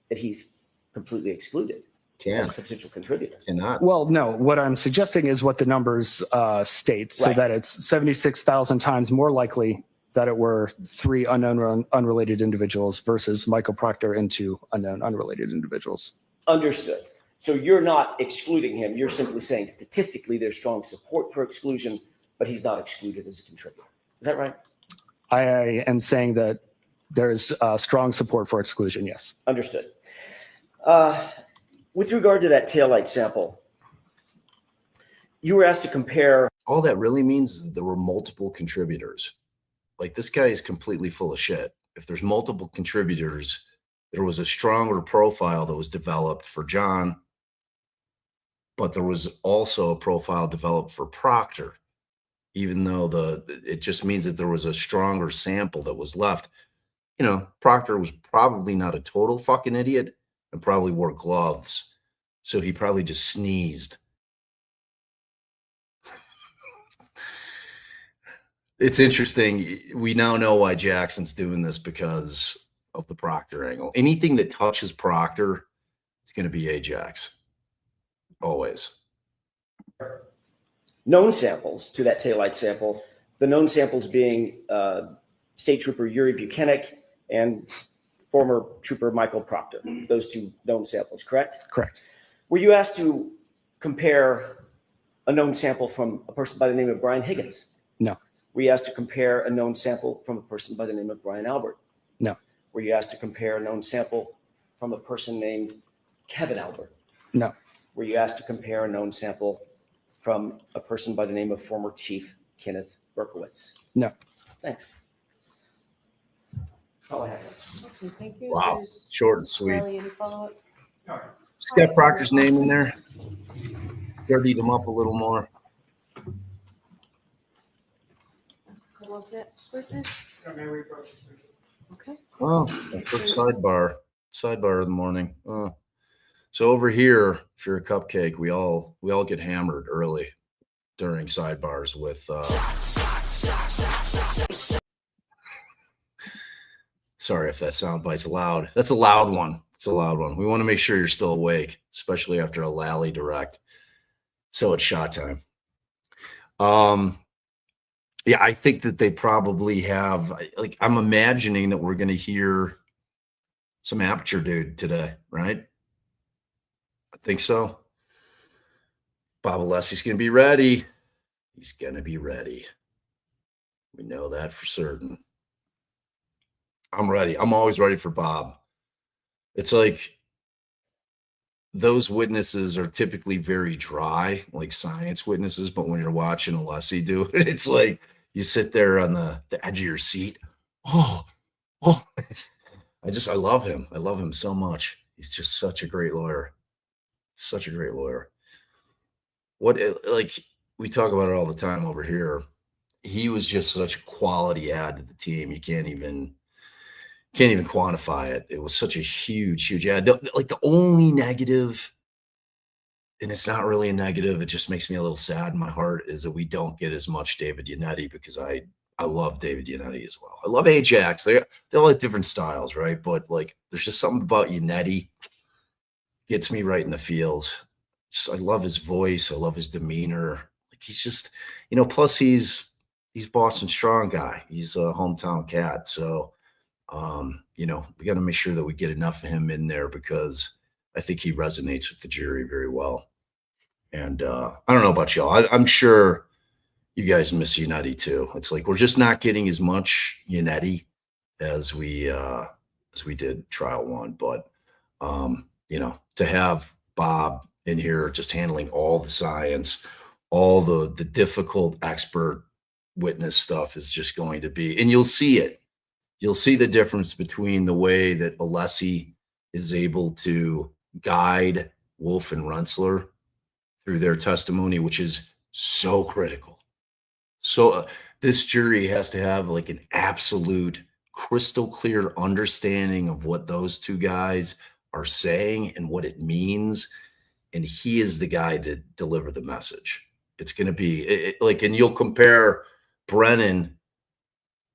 Speaker 9: he's completely excluded as a potential contributor.
Speaker 1: Cannot.
Speaker 8: Well, no. What I'm suggesting is what the numbers state, so that it's 76,000 times more likely that it were 3 unknown unrelated individuals versus Michael Proctor and 2 unknown unrelated individuals.
Speaker 9: Understood. So you're not excluding him. You're simply saying statistically there's strong support for exclusion, but he's not excluded as a contributor. Is that right?
Speaker 8: I am saying that there's strong support for exclusion, yes.
Speaker 9: Understood. With regard to that taillight sample, you were asked to compare.
Speaker 1: All that really means is there were multiple contributors. Like, this guy is completely full of shit. If there's multiple contributors, there was a stronger profile that was developed for John, but there was also a profile developed for Proctor, even though it just means that there was a stronger sample that was left. You know, Proctor was probably not a total fucking idiot and probably wore gloves. So he probably just sneezed. It's interesting. We now know why Jackson's doing this because of the Proctor angle. Anything that touches Proctor, it's going to be Ajax. Always.
Speaker 9: Known samples to that taillight sample, the known samples being State Trooper Yuri Buchanan and former Trooper Michael Proctor, those two known samples, correct?
Speaker 8: Correct.
Speaker 9: Were you asked to compare a known sample from a person by the name of Brian Higgins?
Speaker 8: No.
Speaker 9: Were you asked to compare a known sample from a person by the name of Brian Albert?
Speaker 8: No.
Speaker 9: Were you asked to compare a known sample from a person named Kevin Albert?
Speaker 8: No.
Speaker 9: Were you asked to compare a known sample from a person by the name of former Chief Kenneth Berkowitz?
Speaker 8: No.
Speaker 9: Thanks. All I have.
Speaker 5: Okay, thank you.
Speaker 1: Wow.
Speaker 5: There's
Speaker 1: Short and sweet.
Speaker 5: Riley, any follow-up?
Speaker 1: Just got Proctor's name in there. Dirtied him up a little more.
Speaker 5: All set, witness? Okay.
Speaker 1: Oh, my first sidebar of the morning. So over here, if you're a cupcake, we all get hammered early during sidebars with sorry if that sound bite's loud. That's a loud one. It's a loud one. We want to make sure you're still awake, especially after a Lally direct. So it's shot time. Yeah, I think that they probably have, like, I'm imagining that we're going to hear some Aperture dude today, right? I think so. Bob Alessi's going to be ready. He's going to be ready. We know that for certain. I'm ready. I'm always ready for Bob. It's like those witnesses are typically very dry, like science witnesses, but when you're watching Alessi do it, it's like you sit there on the edge of your seat. Oh, I love him. I love him so much. He's just such a great lawyer. Such a great lawyer. Like we talk about it all the time over here. He was just such a quality add to the team. You can't even quantify it. It was such a huge add. Like the only negative, and it's not really a negative, it just makes me a little sad in my heart, is that we don't get as much David Yannetti, because I love David Yannetti as well. I love Ajax. They all have different styles, right? But like, there's just something about Yannetti gets me right in the feels. I love his voice. I love his demeanor. Like, he's just, plus he's Boston strong guy. He's a hometown cat. So, we got to make sure that we get enough of him in there, because I think he resonates with the jury very well. And I don't know about y'all. I'm sure you guys miss Yannetti too. It's like we're just not getting as much Yannetti as we did trial one. But to have Bob in here just handling all the science, all the difficult expert witness stuff is just going to be, and you'll see it. You'll see the difference between the way that Alessi is able to guide Wolf and Rensselaer through their testimony, which is so critical. So this jury has to have like an absolute crystal clear understanding of what those two guys are saying and what it means. And he is the guy to deliver the message. It's going to be and you'll compare Brennan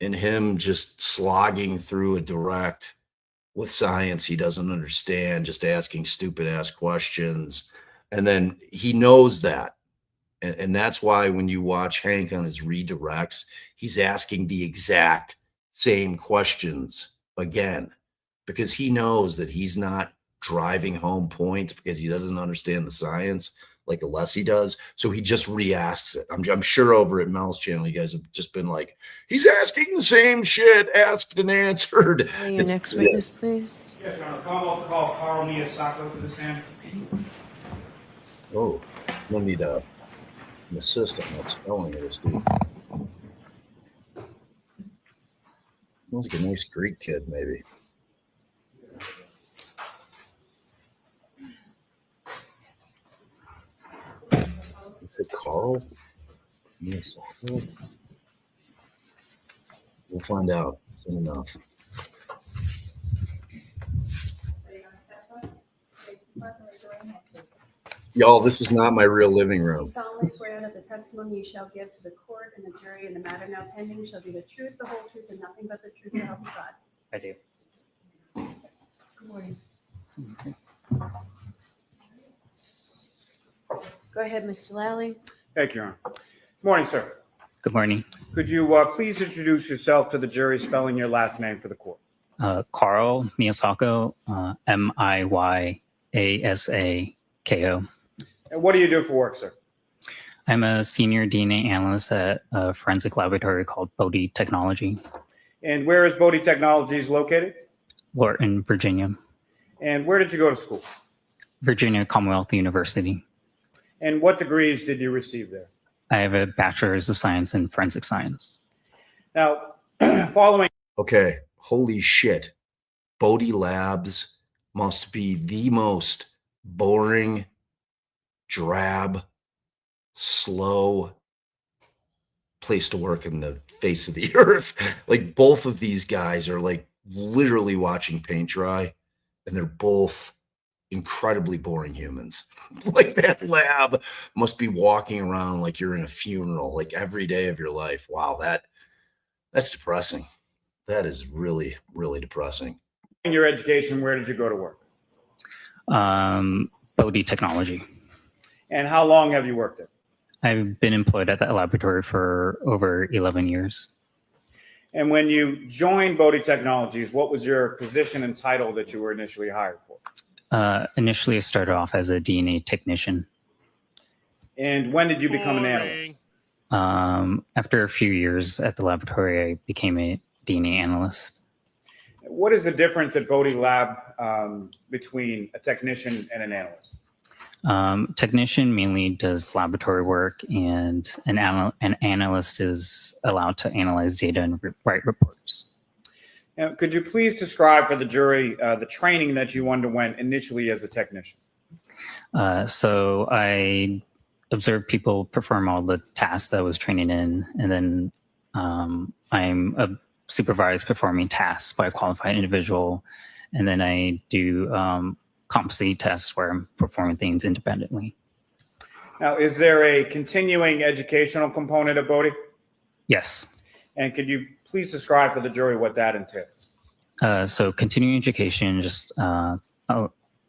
Speaker 1: and him just slogging through a direct with science he doesn't understand, just asking stupid ass questions. And then he knows that. And that's why when you watch Hank on his redirects, he's asking the exact same questions again, because he knows that he's not driving home points because he doesn't understand the science like Alessi does. So he just re-asks it. I'm sure over at Mel's channel, you guys have just been like, he's asking the same shit, asked and answered.
Speaker 4: Your next witness, please.
Speaker 6: Yes, Your Honor. Commonwealth call Carl Miyasako to the stand.
Speaker 1: Oh, we'll need an assistant that's spelling of this dude. Sounds like a nice Greek kid, maybe. Is it Carl? Yes. We'll find out soon enough. Y'all, this is not my real living room.
Speaker 3: solemnly swear that the testimony you shall give to the court and the jury in the matter now pending shall be the truth, the whole truth, and nothing but the truth, so help you God.
Speaker 8: I do.
Speaker 5: Good morning. Go ahead, Mr. Lally.
Speaker 6: Thank you, Your Honor. Good morning, sir.
Speaker 10: Good morning.
Speaker 6: Could you please introduce yourself to the jury, spelling your last name for the court?
Speaker 10: Carl Miyasako, Miyasako.
Speaker 6: And what do you do for work, sir?
Speaker 10: I'm a senior DNA analyst at a forensic laboratory called Bodhi Technology,
Speaker 6: And where is Bodhi Technologies located?
Speaker 10: Lorton, Virginia.
Speaker 6: And where did you go to school?
Speaker 10: Virginia Commonwealth University.
Speaker 6: And what degrees did you receive there?
Speaker 10: I have a bachelor's of science in forensic science.
Speaker 6: Now, following
Speaker 1: Okay, holy shit. Bodhi Labs must be the most boring, drab, slow place to work in the face of the earth. Like both of these guys are like literally watching paint dry, and they're both incredibly boring humans. Like that lab must be walking around like you're in a funeral, like every day of your life. Wow, that's depressing. That is really, really depressing.
Speaker 6: your education, where did you go to work?
Speaker 10: Bodhi Technology.
Speaker 6: And how long have you worked there?
Speaker 10: I've been employed at that laboratory for over 11 years.
Speaker 6: And when you joined Bodhi Technologies, what was your position and title that you were initially hired for?
Speaker 10: Initially, I started off as a DNA technician.
Speaker 6: And when did you become an analyst?
Speaker 10: After a few years at the laboratory, I became a DNA analyst.
Speaker 6: What is the difference at Bodhi Lab between a technician and an analyst?
Speaker 10: Technician mainly does laboratory work, and an analyst is allowed to analyze data and write reports.
Speaker 6: Now, could you please describe for the jury the training that you underwent initially as a technician?
Speaker 10: So I observed people perform all the tasks that I was training in, and then I'm supervised performing tasks by a qualified individual, and then I do competency tests where I'm performing things independently.
Speaker 6: Now, is there a continuing educational component of Bodhi?
Speaker 10: Yes.
Speaker 6: And could you please describe for the jury what that entails?
Speaker 10: So continuing education just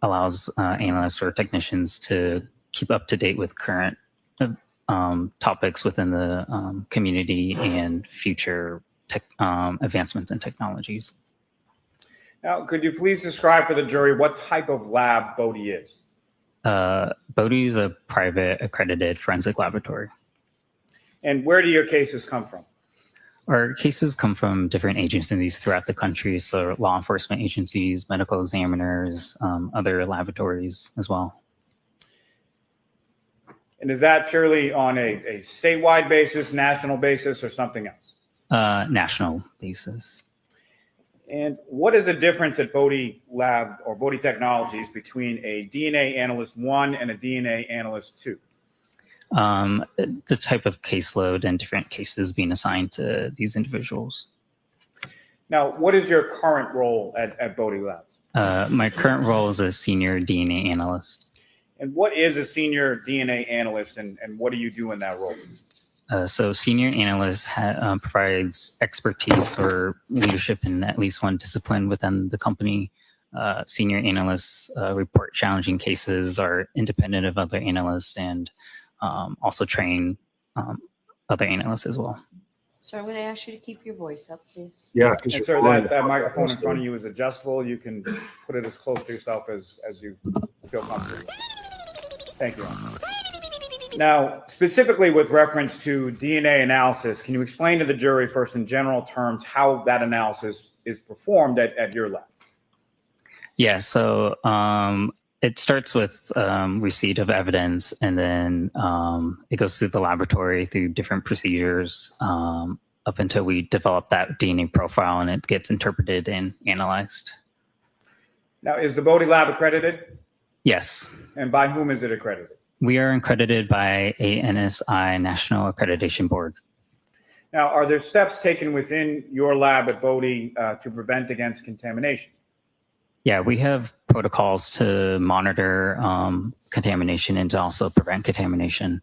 Speaker 10: allows analysts or technicians to keep up to date with current topics within the community and future advancements in technologies.
Speaker 6: Now, could you please describe for the jury what type of lab Bodhi is?
Speaker 10: Bodhi is a private accredited forensic laboratory.
Speaker 6: And where do your cases come from?
Speaker 10: Our cases come from different agencies throughout the country, so law enforcement agencies, medical examiners, other laboratories as well.
Speaker 6: And is that purely on a statewide basis, national basis, or something else?
Speaker 10: National basis.
Speaker 6: And what is the difference at Bodhi Lab or Bodhi Technologies between a DNA Analyst 1 and a DNA Analyst 2?
Speaker 10: The type of caseload and different cases being assigned to these individuals.
Speaker 6: Now, what is your current role at Bodhi Labs?
Speaker 10: My current role is a senior DNA analyst.
Speaker 6: And what is a senior DNA analyst, and what do you do in that role?
Speaker 10: So senior analyst provides expertise or leadership in at least one discipline within the company. Senior analysts report challenging cases, are independent of other analysts, and also train other analysts as well.
Speaker 5: So I'm going to ask you to keep your voice up, please.
Speaker 1: Yeah, because
Speaker 6: And sir, that microphone in front of you is adjustable. You can put it as close to yourself as you feel comfortable with. Thank you. Now, specifically with reference to DNA analysis, can you explain to the jury first in general terms how that analysis is performed at your lab?
Speaker 10: Yeah, so it starts with receipt of evidence, and then it goes through the laboratory through different procedures up until we develop that DNA profile and it gets interpreted and analyzed.
Speaker 6: Now, is the Bodhi Lab accredited?
Speaker 10: Yes.
Speaker 6: And by whom is it accredited?
Speaker 10: We are accredited by a NSI National Accreditation Board.
Speaker 6: Now, are there steps taken within your lab at Bodhi to prevent against contamination?
Speaker 10: Yeah, we have protocols to monitor contamination and to also prevent contamination.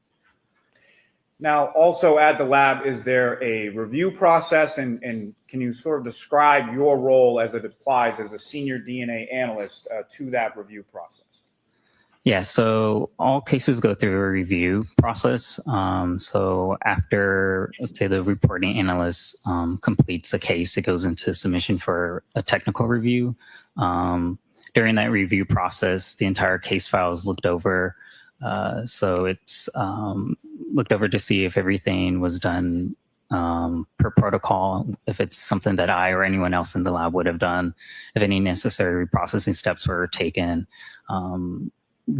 Speaker 6: Now, also at the lab, is there a review process, and can you sort of describe your role as it applies as a senior DNA analyst to that review process?
Speaker 10: Yeah, so all cases go through a review process. So after, let's say, the reporting analyst completes a case, it goes into submission for a technical review. During that review process, the entire case file is looked over. So it's looked over to see if everything was done per protocol, if it's something that I or anyone else in the lab would have done, if any necessary processing steps were taken.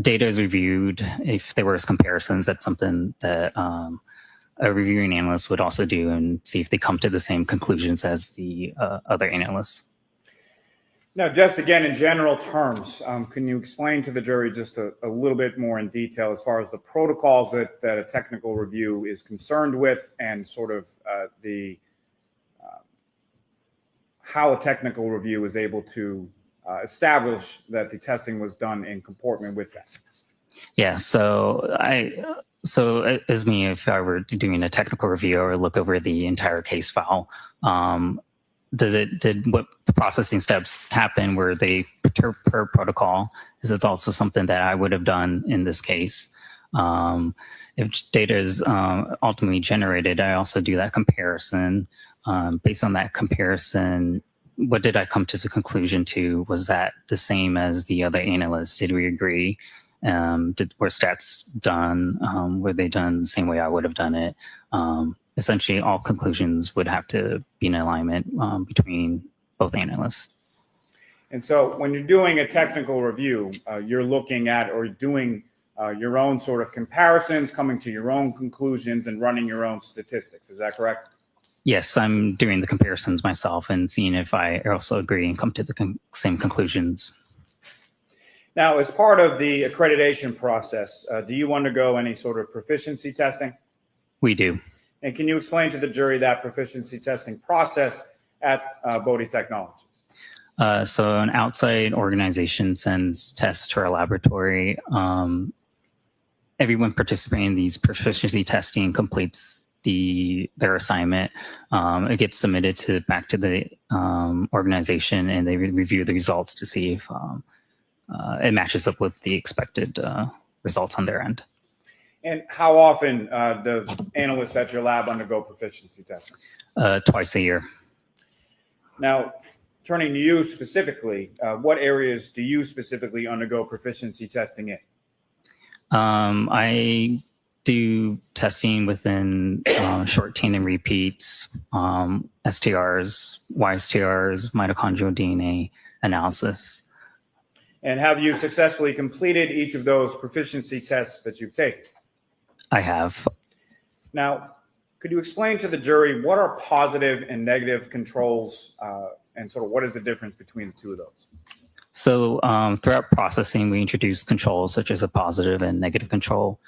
Speaker 10: Data is reviewed. If there was comparisons, that's something that a reviewing analyst would also do and see if they come to the same conclusions as the other analysts.
Speaker 6: Now, just again, in general terms, can you explain to the jury just a little bit more in detail as far as the protocols that a technical review is concerned with, and sort of how a technical review is able to establish that the testing was done in comportment with that?
Speaker 10: Yeah, so as me, if I were doing a technical review or look over the entire case file, did what processing steps happen? Were they per protocol? Is it also something that I would have done in this case? If data is ultimately generated, I also do that comparison. Based on that comparison, what did I come to the conclusion to? Was that the same as the other analysts? Did we agree? Were stats done? Were they done the same way I would have done it? Essentially, all conclusions would have to be in alignment between both analysts.
Speaker 6: And so when you're doing a technical review, you're looking at or doing your own sort of comparisons, coming to your own conclusions and running your own statistics. Is that correct?
Speaker 10: Yes, I'm doing the comparisons myself and seeing if I also agree and come to the same conclusions.
Speaker 6: Now, as part of the accreditation process, do you undergo any sort of proficiency testing?
Speaker 10: We do.
Speaker 6: And can you explain to the jury that proficiency testing process at Bodie Technologies?
Speaker 10: So an outside organization sends tests to our laboratory. Everyone participating in these proficiency testing completes their assignment. It gets submitted back to the organization, and they review the results to see if it matches up with the expected results on their end.
Speaker 6: And how often do analysts at your lab undergo proficiency testing?
Speaker 10: Twice a year.
Speaker 6: Now, turning to you specifically, what areas do you specifically undergo proficiency testing in?
Speaker 10: I do testing within short chain and repeats, STRs, YSTRs, mitochondrial DNA analysis.
Speaker 6: And have you successfully completed each of those proficiency tests that you've taken?
Speaker 10: I have.
Speaker 6: Now, could you explain to the jury what are positive and negative controls, and sort of what is the difference between the two of those?
Speaker 10: So throughout processing, we introduce controls such as a positive and negative control.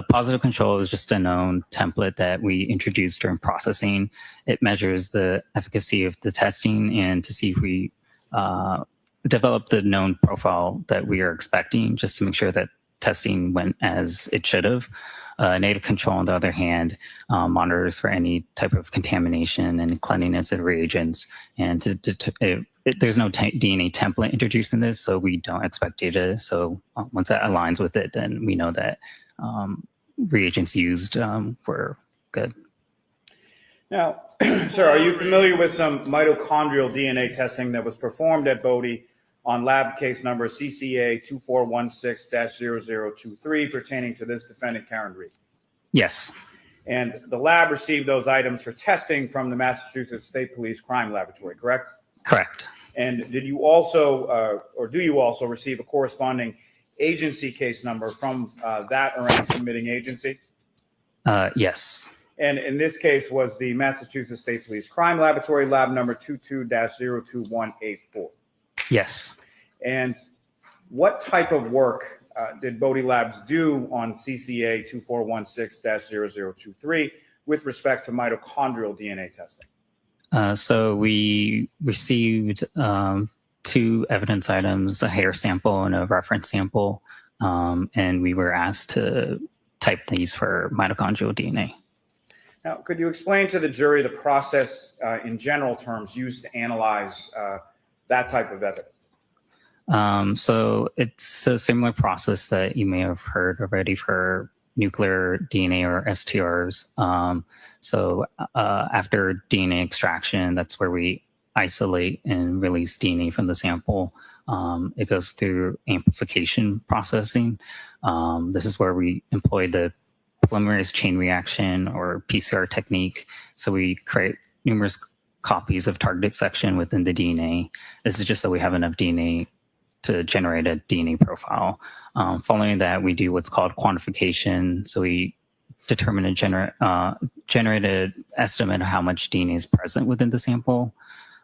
Speaker 10: Positive control is just a known template that we introduce during processing. It measures the efficacy of the testing and to see if we develop the known profile that we are expecting, just to make sure that testing went as it should have. Negative control, on the other hand, monitors for any type of contamination and cleanliness of reagents. And there's no DNA template introduced in this, so we don't expect data. So once that aligns with it, then we know that reagents used were good.
Speaker 6: Now, sir, are you familiar with some mitochondrial DNA testing that was performed at Bodie on lab case number CCA 2416-0023 pertaining to this defendant, Karen Reed?
Speaker 10: Yes.
Speaker 6: And the lab received those items for testing from the Massachusetts State Police Crime Laboratory, correct?
Speaker 10: Correct.
Speaker 6: And did you also, or do you also receive a corresponding agency case number from that or any submitting agency?
Speaker 10: Yes.
Speaker 6: And in this case was the Massachusetts State Police Crime Laboratory, lab number 22-02184.
Speaker 10: Yes.
Speaker 6: And what type of work did Bodie Labs do on CCA 2416-0023 with respect to mitochondrial DNA testing?
Speaker 10: So we received two evidence items, a hair sample and a reference sample. And we were asked to type these for mitochondrial DNA.
Speaker 6: Now, could you explain to the jury the process in general terms used to analyze that type of evidence?
Speaker 10: So it's a similar process that you may have heard already for nuclear DNA or STRs. So after DNA extraction, that's where we isolate and release DNA from the sample. It goes through amplification processing. This is where we employ the polymerase chain reaction or PCR technique. So we create numerous copies of targeted section within the DNA. This is just so we have enough DNA to generate a DNA profile. Following that, we do what's called quantification. So we determine a generated estimate of how much DNA is present within the sample.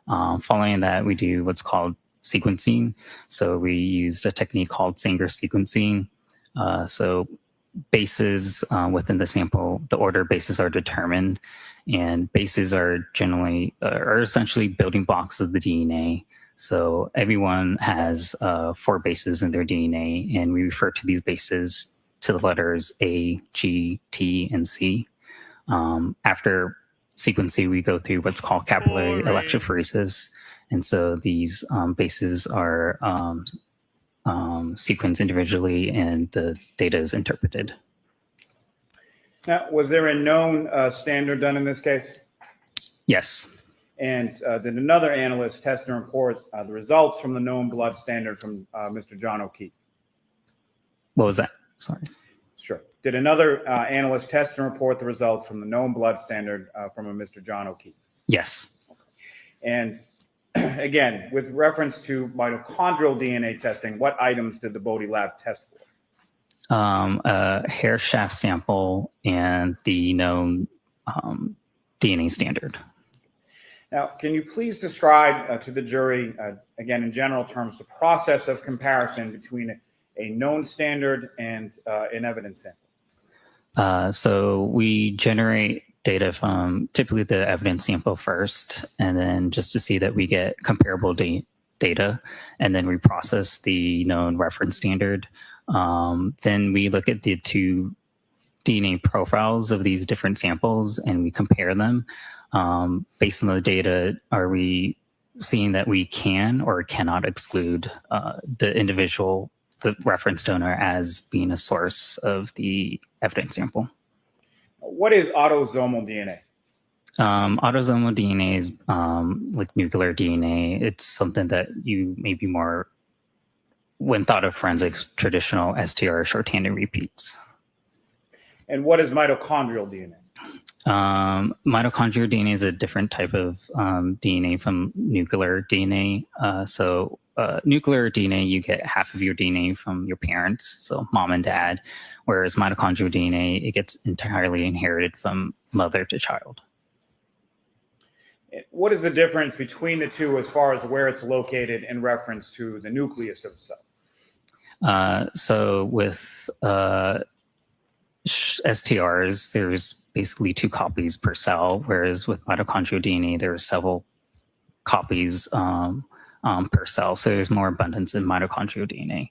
Speaker 10: Following that, we do what's called sequencing. So we used a technique called Sanger sequencing. So bases within the sample, the order bases are determined, and bases are essentially building blocks of the DNA. So everyone has 4 bases in their DNA, and we refer to these bases to the letters A, G, T, and C. After sequencing, we go through what's called capillary electrophoresis. And so these bases are sequenced individually, and the data is interpreted.
Speaker 6: Now, was there a known standard done in this case?
Speaker 10: Yes.
Speaker 6: And did another analyst test and report the results from the known blood standard from Mr. John O'Keefe?
Speaker 10: What was that? Sorry.
Speaker 6: Sure. Did another analyst test and report the results from the known blood standard from a Mr. John O'Keefe?
Speaker 10: Yes.
Speaker 6: And again, with reference to mitochondrial DNA testing, what items did the Bodie lab test for?
Speaker 10: A hair shaft sample and the known DNA standard.
Speaker 6: Now, can you please describe to the jury, again, in general terms, the process of comparison between a known standard and an evidence sample?
Speaker 10: So we generate data from typically the evidence sample first, and then just to see that we get comparable data, and then we process the known reference standard. Then we look at the 2 DNA profiles of these different samples and we compare them. Based on the data, are we seeing that we can or cannot exclude the reference donor as being a source of the evidence sample?
Speaker 6: What is autosomal DNA?
Speaker 10: Autosomal DNA is like nuclear DNA. It's something that you maybe more, when thought of forensics, traditional STR shorthanded repeats.
Speaker 6: And what is mitochondrial DNA?
Speaker 10: Mitochondrial DNA is a different type of DNA from nuclear DNA. So nuclear DNA, you get half of your DNA from your parents, so mom and dad, whereas mitochondrial DNA, it gets entirely inherited from mother to child.
Speaker 6: What is the difference between the two as far as where it's located in reference to the nucleus of the cell?
Speaker 10: So with STRs, there's basically 2 copies per cell, whereas with mitochondrial DNA, there are several copies per cell. So there's more abundance in mitochondrial DNA.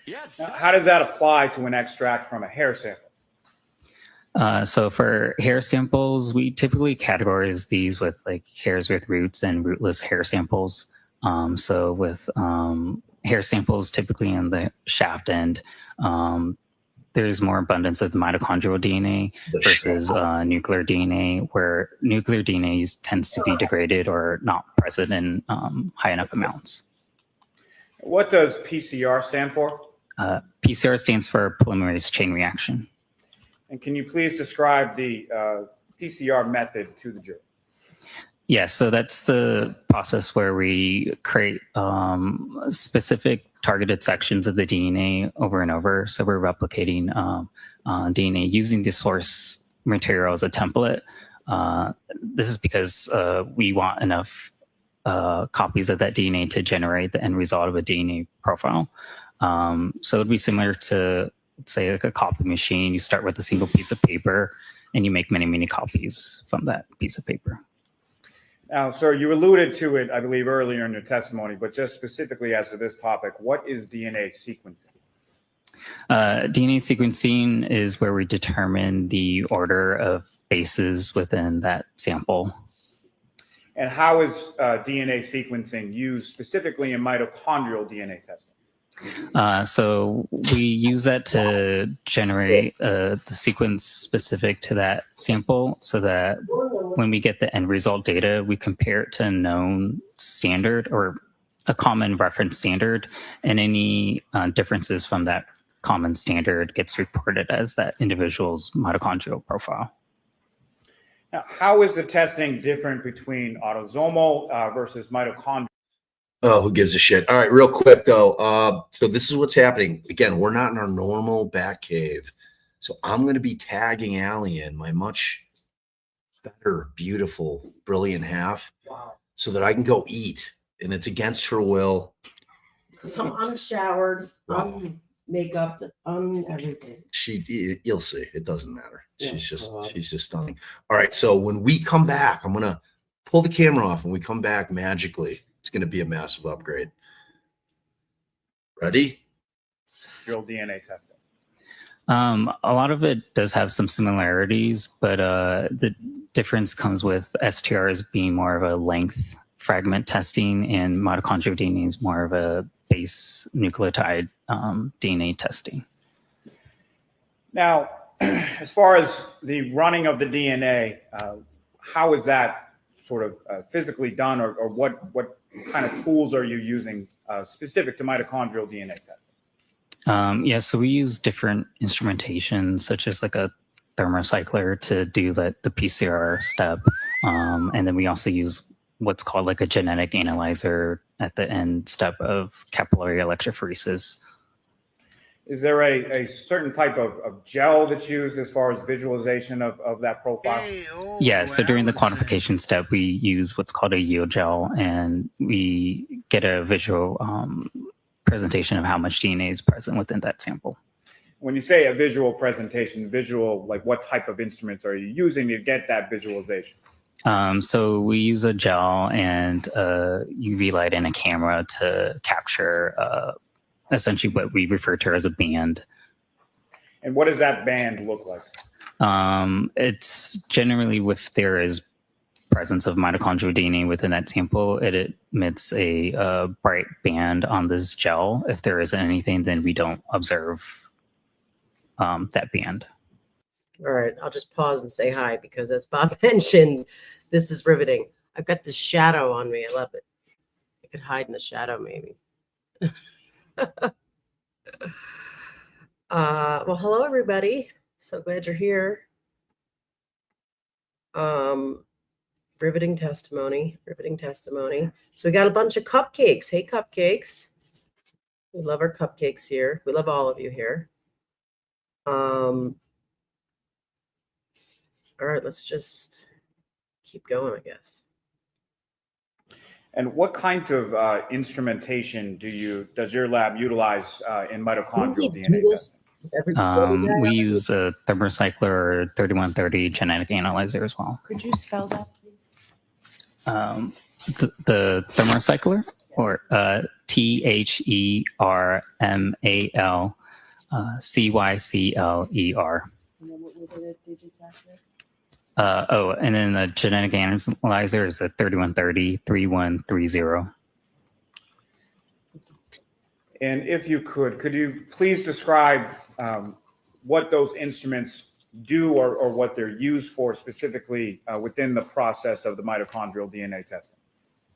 Speaker 6: Yes. Now, how does that apply to an extract from a hair sample?
Speaker 10: So for hair samples, we typically categorize these with like hairs with roots and rootless hair samples. So with hair samples, typically in the shaft end, there's more abundance of the mitochondrial DNA versus nuclear DNA, where nuclear DNA tends to be degraded or not present in high enough amounts.
Speaker 6: What does PCR stand for?
Speaker 10: PCR stands for polymerase chain reaction.
Speaker 6: And can you please describe the PCR method to the jury?
Speaker 10: Yes, so that's the process where we create specific targeted sections of the DNA over and over. So we're replicating DNA using the source material as a template. This is because we want enough copies of that DNA to generate the end result of a DNA profile. So it'd be similar to, say, like a copy machine. You start with a single piece of paper and you make many, many copies from that piece of paper.
Speaker 6: Now, sir, you alluded to it, I believe, earlier in your testimony, but just specifically as to this topic, what is DNA sequencing?
Speaker 10: DNA sequencing is where we determine the order of bases within that sample.
Speaker 6: And how is DNA sequencing used specifically in mitochondrial DNA testing?
Speaker 10: So we use that to generate the sequence specific to that sample so that when we get the end result data, we compare it to a known standard or a common reference standard, and any differences from that common standard gets reported as that individual's mitochondrial profile.
Speaker 6: Now, how is the testing different between autosomal versus mitochondrial?
Speaker 1: Oh, who gives a shit? All right, real quick though. So this is what's happening. Again, we're not in our normal bat cave. So I'm going to be tagging Allie in, my much better, beautiful, brilliant half, so that I can go eat. And it's against her will.
Speaker 11: Because I'm unshowered,
Speaker 1: Wow.
Speaker 11: makeup, everything.
Speaker 1: You'll see. It doesn't matter. She's just stunning. All right. So when we come back, I'm going to pull the camera off and we come back magically. It's going to be a massive upgrade. Ready?
Speaker 6: Real DNA testing.
Speaker 10: A lot of it does have some similarities, but the difference comes with STRs being more of a length fragment testing, and mitochondrial DNA is more of a base nucleotide DNA testing.
Speaker 6: Now, as far as the running of the DNA, how is that sort of physically done, or what kind of tools are you using specific to mitochondrial DNA testing?
Speaker 10: Yeah, so we use different instrumentation, such as like a thermocycler to do the PCR step. And then we also use what's called like a genetic analyzer at the end step of capillary electrophoresis.
Speaker 6: Is there a certain type of gel that's used as far as visualization of that profile?
Speaker 10: Yeah, so during the quantification step, we use what's called a yield gel, and we get a visual presentation of how much DNA is present within that sample.
Speaker 6: When you say a visual presentation, visual, like what type of instruments are you using to get that visualization?
Speaker 10: So we use a gel and a UV light and a camera to capture essentially what we refer to as a band.
Speaker 6: And what does that band look like?
Speaker 10: It's generally, if there is presence of mitochondrial DNA within that sample, it emits a bright band on this gel. If there isn't anything, then we don't observe that band.
Speaker 11: All right, I'll just pause and say hi because as Bob mentioned, this is riveting. I've got this shadow on me. I love it. I could hide in the shadow maybe. Well, hello everybody. So glad you're here. Riveting testimony. So we got a bunch of cupcakes. Hey, cupcakes. We love our cupcakes here. We love all of you here. All right, let's just keep going, I guess.
Speaker 6: And what kind of instrumentation does your lab utilize in mitochondrial DNA testing?
Speaker 10: We use a thermocycler or 3130 genetic analyzer as well.
Speaker 4: Could you spell that, please?
Speaker 10: The thermocycler, or THERMALCYCLER.
Speaker 11: And then what were the digits after?
Speaker 10: And then the genetic analyzer is a 3130 3130.
Speaker 6: And if you could you please describe what those instruments do or what they're used for specifically within the process of the mitochondrial DNA testing?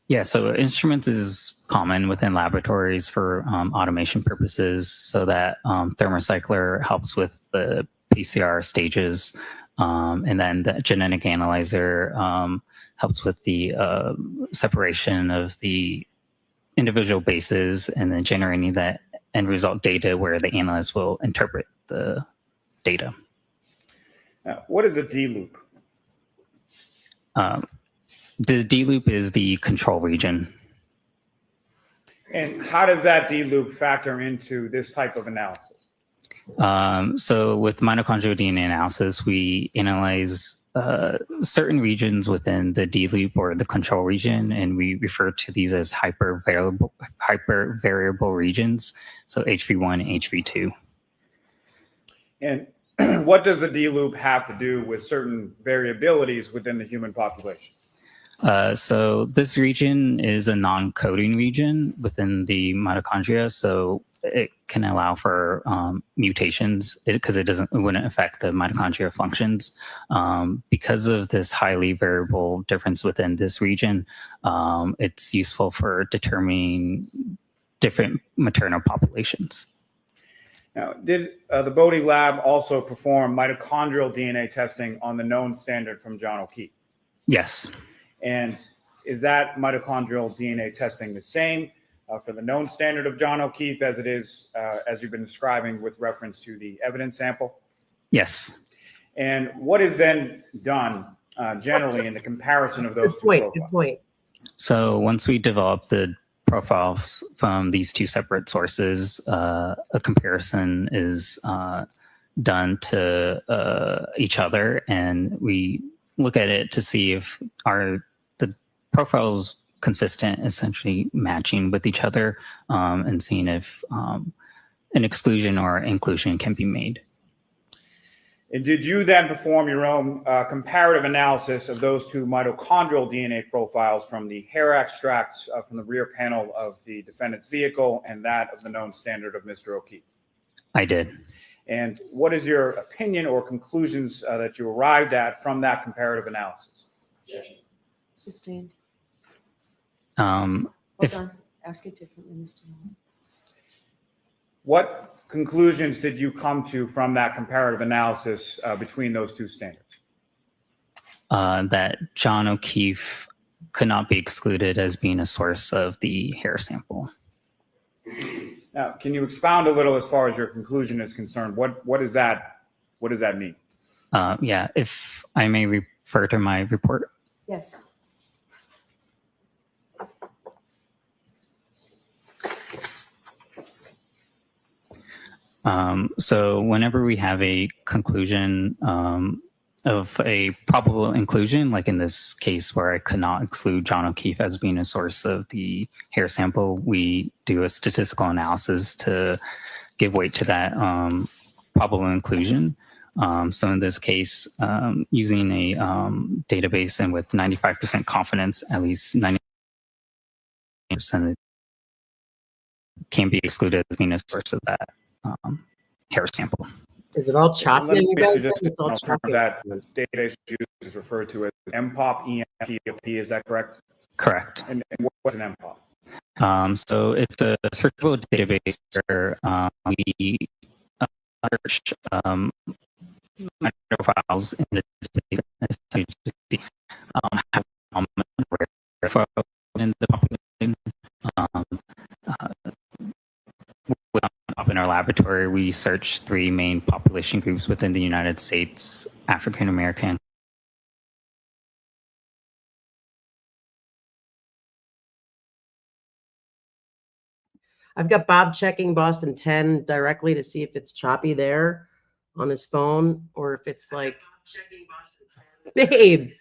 Speaker 10: Yeah, so instruments is common within laboratories for automation purposes, so that thermocycler helps with the PCR stages. And then the genetic analyzer helps with the separation of the individual bases and then generating that end result data where the analyst will interpret the data.
Speaker 6: Now, what is a D loop?
Speaker 10: The D loop is the control region.
Speaker 6: And how does that D loop factor into this type of analysis?
Speaker 10: So with mitochondrial DNA analysis, we analyze certain regions within the D loop or the control region, and we refer to these as hyper variable regions. So HV1 and HV2.
Speaker 6: And what does the D loop have to do with certain variabilities within the human population?
Speaker 10: So this region is a non-coding region within the mitochondria, so it can allow for mutations because it wouldn't affect the mitochondria functions. Because of this highly variable difference within this region, it's useful for determining different maternal populations.
Speaker 6: Now, did the Bodie lab also perform mitochondrial DNA testing on the known standard from John O'Keefe?
Speaker 10: Yes.
Speaker 6: And is that mitochondrial DNA testing the same for the known standard of John O'Keefe as it is, as you've been describing with reference to the evidence sample?
Speaker 10: Yes.
Speaker 6: And what is then done generally in the comparison of those two profiles?
Speaker 11: Good point.
Speaker 10: So once we develop the profiles from these two separate sources, a comparison is done to each other, and we look at it to see if the profiles consistent, essentially matching with each other, and seeing if an exclusion or inclusion can be made.
Speaker 6: And did you then perform your own comparative analysis of those two mitochondrial DNA profiles from the hair extracts from the rear panel of the defendant's vehicle and that of the known standard of Mr. O'Keefe?
Speaker 10: I did.
Speaker 6: And what is your opinion or conclusions that you arrived at from that comparative analysis?
Speaker 5: Sustained.
Speaker 10: Hold
Speaker 5: on. Ask it differently, Mr. Muller.
Speaker 6: What conclusions did you come to from that comparative analysis between those two standards?
Speaker 10: That John O'Keefe could not be excluded as being a source of the hair sample.
Speaker 6: Now, can you expound a little as far as your conclusion is concerned? What does that mean?
Speaker 10: Yeah, if I may refer to my report.
Speaker 5: Yes.
Speaker 10: So whenever we have a conclusion of a probable inclusion, like in this case where I could not exclude John O'Keefe as being a source of the hair sample, we do a statistical analysis to give weight to that probable inclusion. So in this case, using a database and with 95% confidence, at least 90% can be excluded as being a source of that hair sample.
Speaker 11: Is it all choppy? You guys
Speaker 6: Just
Speaker 11: it's all choppy.
Speaker 6: that database used is referred to as MPOP, EMPOP, is that correct?
Speaker 10: Correct.
Speaker 6: And what's an MPOP?
Speaker 10: So it's a searchable database where we search profiles in the database to see how rare in the population. In our laboratory, we search 3 main population groups within the United States: African American,
Speaker 11: I've got Bob checking Boston 10 directly to see if it's choppy there on his phone or if it's like, babe.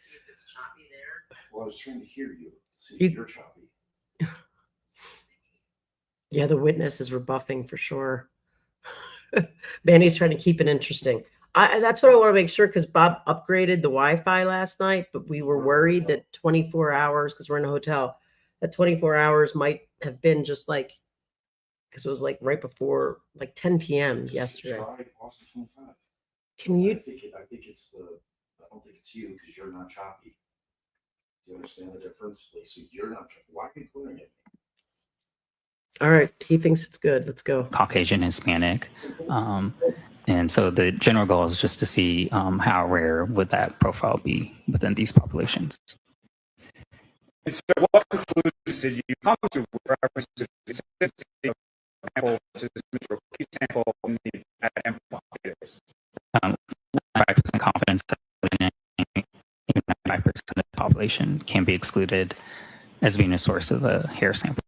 Speaker 1: Well, I was trying to hear you. See if you're choppy.
Speaker 11: Yeah, the witness is rebuffing for sure. Manny's trying to keep it interesting. That's what I want to make sure, because Bob upgraded the Wi-Fi last night, but we were worried that 24 hours, because we're in a hotel, that 24 hours might have been just like, because it was like right before like 10 p.m. yesterday. Can you?
Speaker 1: I don't think it's you because you're not choppy. Do you understand the difference? Lisa, you're not choppy. Why are you pointing at me?
Speaker 11: All right, he thinks it's good. Let's go.
Speaker 10: Caucasian, Hispanic. And so the general goal is just to see how rare would that profile be within these populations.
Speaker 6: And so what conclusions did you come to with reference to the statistic sample versus Mr. O'Keefe's sample in the MPOP database?
Speaker 10: 5% confidence that 95% of the population can be excluded as being a source of a hair sample.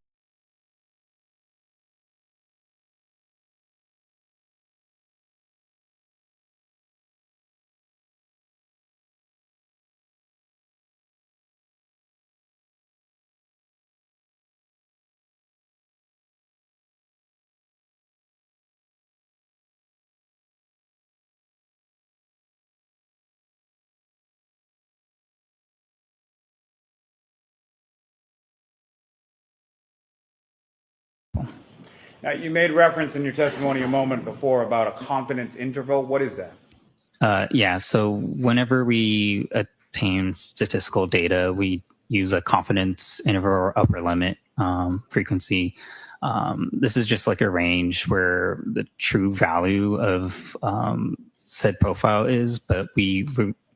Speaker 6: Now, you made reference in your testimony a moment before about a confidence interval. What is that?
Speaker 10: Yeah, so whenever we obtain statistical data, we use a confidence interval or upper limit frequency. This is just like a range where the true value of said profile is, but we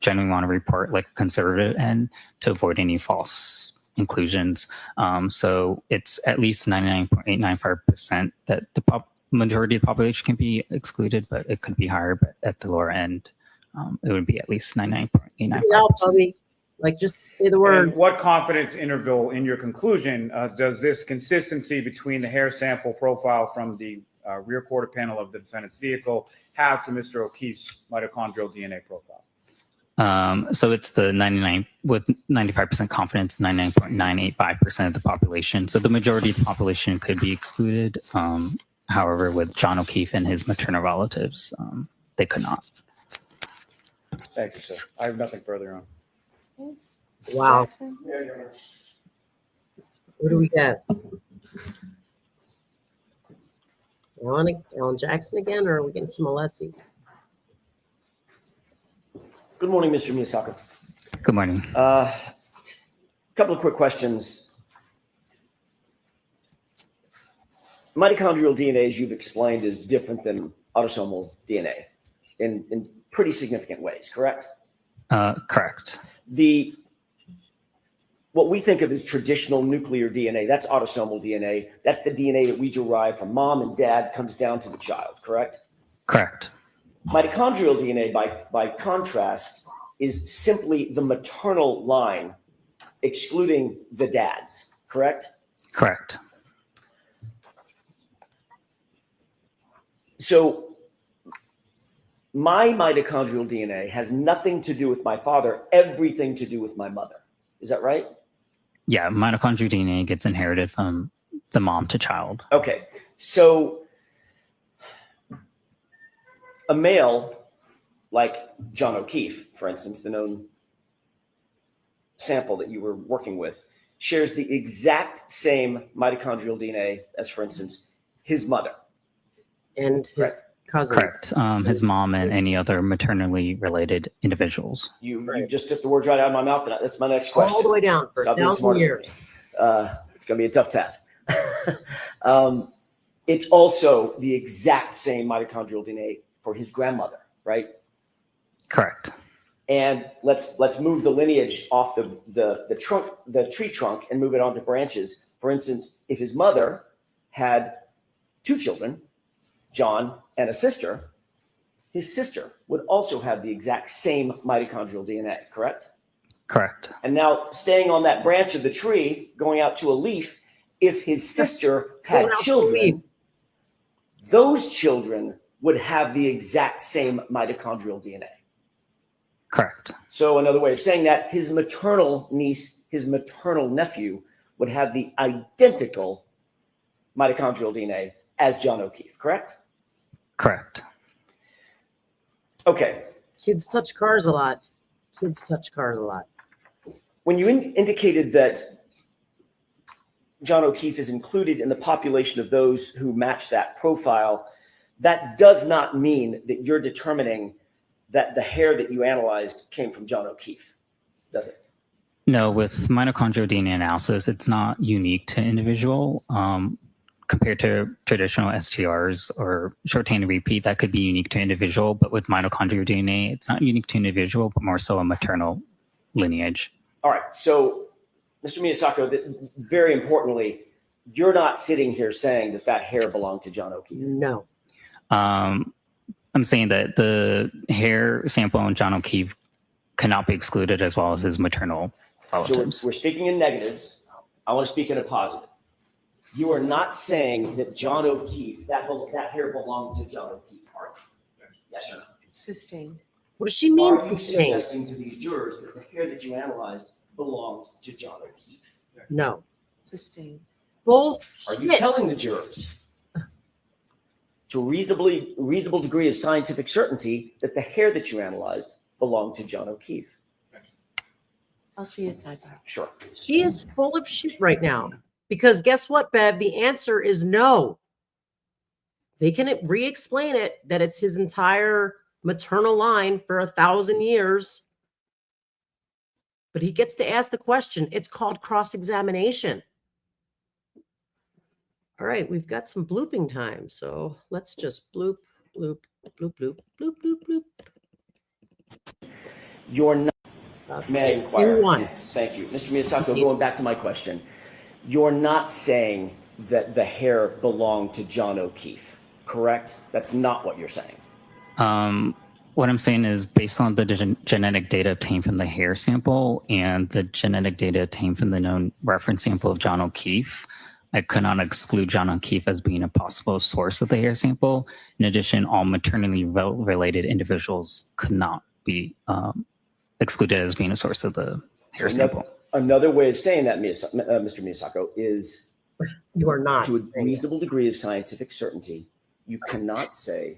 Speaker 10: generally want to report like a conservative end to avoid any false inclusions. So it's at least 99.895% that the majority of the population can be excluded, but it could be higher. But at the lower end, it would be at least 99.895%.
Speaker 11: Bobby. Like, just say the word.
Speaker 6: And what confidence interval in your conclusion does this consistency between the hair sample profile from the rear quarter panel of the defendant's vehicle have to Mr. O'Keefe's mitochondrial DNA profile?
Speaker 10: So it's the 95% confidence, 99.985% of the population. So the majority of the population could be excluded. However, with John O'Keefe and his maternal relatives, they could not.
Speaker 6: Thank you, sir. I have nothing further on.
Speaker 11: Wow. What do we got? Alan Jackson again, or are we getting some Alessi?
Speaker 9: Good morning, Mr. Miyasaka.
Speaker 10: Good morning.
Speaker 9: Couple of quick questions. Mitochondrial DNA, as you've explained, is different than autosomal DNA in pretty significant ways, correct?
Speaker 10: Correct.
Speaker 9: What we think of as traditional nuclear DNA, that's autosomal DNA. That's the DNA that we derive from mom and dad, comes down to the child, correct?
Speaker 10: Correct.
Speaker 9: Mitochondrial DNA, by contrast, is simply the maternal line, excluding the dads, correct?
Speaker 10: Correct.
Speaker 9: So my mitochondrial DNA has nothing to do with my father, everything to do with my mother. Is that right?
Speaker 10: Yeah, mitochondrial DNA gets inherited from the mom to child.
Speaker 9: Okay, so a male like John O'Keefe, for instance, the known sample that you were working with, shares the exact same mitochondrial DNA as, for instance, his mother.
Speaker 11: And his cousin.
Speaker 10: Correct. His mom and any other maternally related individuals.
Speaker 9: You just took the words right out of my mouth, and that's my next question.
Speaker 11: All the way down for
Speaker 9: Stop being
Speaker 11: 1,000
Speaker 9: smart.
Speaker 11: years.
Speaker 9: It's going to be a tough task. It's also the exact same mitochondrial DNA for his grandmother, right?
Speaker 10: Correct.
Speaker 9: And let's move the lineage off the tree trunk and move it onto branches. For instance, if his mother had 2 children, John and a sister, his sister would also have the exact same mitochondrial DNA, correct?
Speaker 10: Correct.
Speaker 9: And now staying on that branch of the tree, going out to a leaf, if his sister had children, those children would have the exact same mitochondrial DNA.
Speaker 10: Correct.
Speaker 9: So another way of saying that, his maternal niece, his maternal nephew would have the identical mitochondrial DNA as John O'Keefe, correct?
Speaker 10: Correct.
Speaker 9: Okay.
Speaker 11: Kids touch cars a lot.
Speaker 9: When you indicated that John O'Keefe is included in the population of those who match that profile, that does not mean that you're determining that the hair that you analyzed came from John O'Keefe, does it?
Speaker 10: No, with mitochondrial DNA analysis, it's not unique to individual. Compared to traditional STRs or short-handed repeat, that could be unique to individual. But with mitochondrial DNA, it's not unique to individual, but more so a maternal lineage.
Speaker 9: All right. So, Mr. Miyasako, very importantly, you're not sitting here saying that that hair belonged to John O'Keefe.
Speaker 11: No.
Speaker 10: I'm saying that the hair sample on John O'Keefe cannot be excluded, as well as his maternal relatives.
Speaker 9: So we're speaking in negatives. I want to speak in a positive. You are not saying that John O'Keefe, that hair belonged to John O'Keefe, are you? Yes or no?
Speaker 5: Sustained.
Speaker 11: What does she mean,
Speaker 9: Are you
Speaker 11: sustained?
Speaker 9: suggesting to these jurors that the hair that you analyzed belonged to John O'Keefe?
Speaker 11: No.
Speaker 5: Sustained.
Speaker 11: Bullshit.
Speaker 9: Are you telling the jurors to a reasonable degree of scientific certainty that the hair that you analyzed belonged to John O'Keefe?
Speaker 5: I'll see you type out.
Speaker 9: Sure.
Speaker 11: She is full of shit right now. Because guess what, Bev? The answer is no. They can re-explain it that it's his entire maternal line for 1,000 years. But he gets to ask the question. It's called cross-examination. All right, we've got some blooping time. So let's just bloop, bloop, bloop, bloop, bloop, bloop, bloop.
Speaker 9: You're not, may I inquire?
Speaker 11: Once.
Speaker 9: Thank you. Mr. Miyasako, going back to my question. You're not saying that the hair belonged to John O'Keefe, correct? That's not what you're saying.
Speaker 10: What I'm saying is based on the genetic data obtained from the hair sample and the genetic data obtained from the known reference sample of John O'Keefe, I could not exclude John O'Keefe as being a possible source of the hair sample. In addition, all maternally related individuals could not be excluded as being a source of the hair sample.
Speaker 9: Another way of saying that, Mr. Miyasako, is
Speaker 11: you are not
Speaker 9: to a reasonable degree of scientific certainty, you cannot say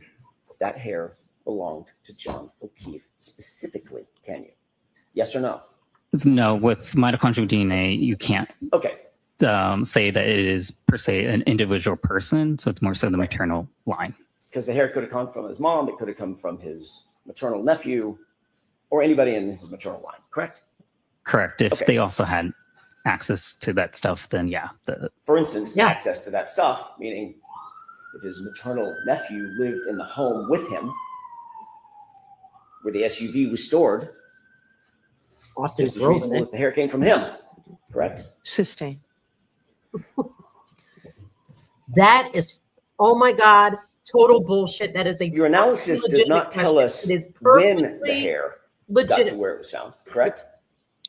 Speaker 9: that hair belonged to John O'Keefe specifically, can you? Yes or no?
Speaker 10: No, with mitochondrial DNA, you can't say that it is per se an individual person. So it's more so the maternal line.
Speaker 9: Because the hair could have come from his mom, it could have come from his maternal nephew, or anybody in his maternal line, correct?
Speaker 10: Correct. If they also had access to that stuff, then yeah.
Speaker 9: For instance, access to that stuff, meaning if his maternal nephew lived in the home with him, where the SUV was stored, just as reasonable if the hair came from him, correct?
Speaker 11: Sustain. That is, oh my God, total bullshit. That is
Speaker 9: your analysis does not tell us when the hair got to where it was found, correct?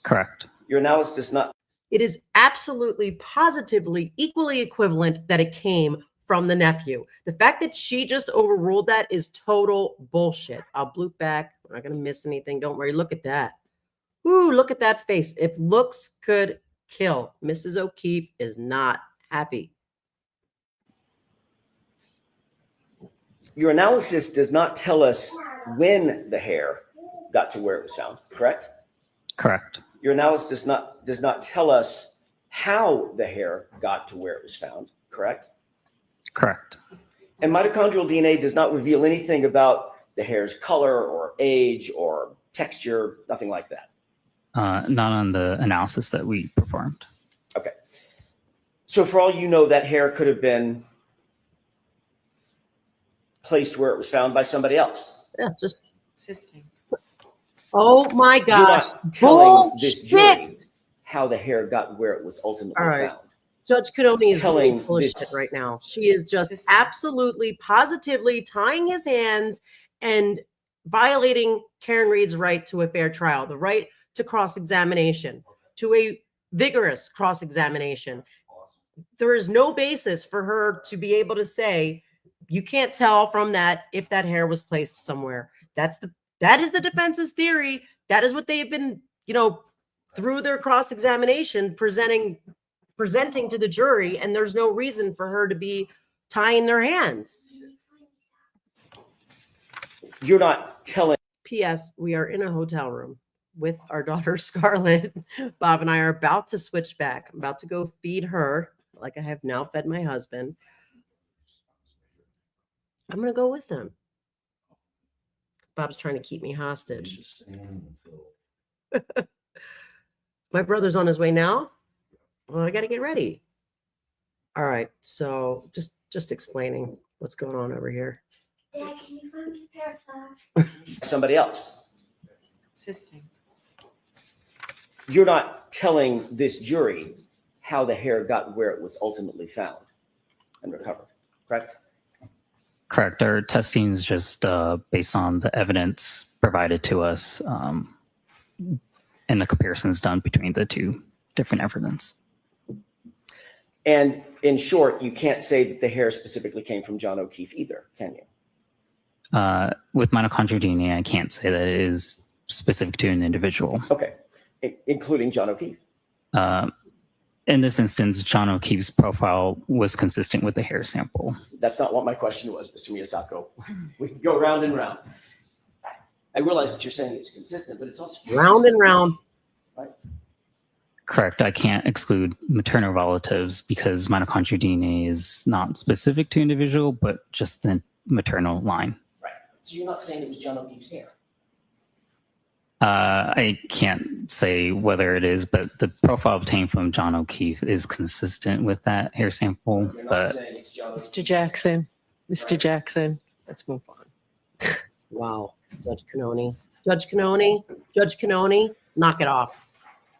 Speaker 10: Correct.
Speaker 9: Your analysis does not.
Speaker 11: It is absolutely, positively, equally equivalent that it came from the nephew. The fact that she just overruled that is total bullshit. I'll bloop back. We're not going to miss anything. Don't worry. Look at that. Ooh, look at that face. If looks could kill, Mrs. O'Keefe is not happy.
Speaker 9: Your analysis does not tell us when the hair got to where it was found, correct?
Speaker 10: Correct.
Speaker 9: Your analysis does not tell us how the hair got to where it was found, correct?
Speaker 10: Correct.
Speaker 9: And mitochondrial DNA does not reveal anything about the hair's color or age or texture, nothing like that.
Speaker 10: Not on the analysis that we performed.
Speaker 9: Okay. So for all you know, that hair could have been placed where it was found by somebody else.
Speaker 11: Yeah, just existing. Oh my gosh.
Speaker 9: You're not telling this jury how the hair got where it was ultimately found.
Speaker 11: Judge Cononi is
Speaker 9: telling
Speaker 11: full of shit right now. She is just absolutely, positively tying his hands and violating Karen Reed's right to a fair trial, the right to cross-examination, to a vigorous cross-examination. There is no basis for her to be able to say, you can't tell from that if that hair was placed somewhere. That is the defense's theory. That is what they've been, through their cross-examination presenting to the jury, and there's no reason for her to be tying their hands.
Speaker 9: You're not telling.
Speaker 11: P.S. We are in a hotel room with our daughter Scarlett. Bob and I are about to switch back. I'm about to go feed her like I have now fed my husband. I'm going to go with them. Bob's trying to keep me hostage. My brother's on his way now. Well, I got to get ready. All right. So just explaining what's going on over here.
Speaker 7: Dad, can you find me a pair of socks?
Speaker 9: Somebody else.
Speaker 11: Assisting.
Speaker 9: You're not telling this jury how the hair got where it was ultimately found and recovered, correct?
Speaker 10: Correct. Our testing is just based on the evidence provided to us and the comparisons done between the two different evidence.
Speaker 9: And in short, you can't say that the hair specifically came from John O'Keefe either, can you?
Speaker 10: With mitochondrial DNA, I can't say that it is specific to an individual.
Speaker 9: Okay, including John O'Keefe.
Speaker 10: In this instance, John O'Keefe's profile was consistent with the hair sample.
Speaker 9: That's not what my question was, Mr. Miyasako. We can go round and round. I realize that you're saying it's consistent, but it's also
Speaker 11: round and round.
Speaker 9: Right.
Speaker 10: Correct. I can't exclude maternal relatives because mitochondrial DNA is not specific to individual, but just the maternal line.
Speaker 9: Right. So you're not saying it was John O'Keefe's hair?
Speaker 10: I can't say whether it is, but the profile obtained from John O'Keefe is consistent with that hair sample.
Speaker 9: You're not
Speaker 10: But
Speaker 9: saying it's John
Speaker 11: Mr.
Speaker 9: O'Keefe.
Speaker 11: Jackson, Mr.
Speaker 9: Right.
Speaker 11: Jackson, let's move on. Wow, Judge Canoni. Judge Canoni, Judge Canoni, knock it off.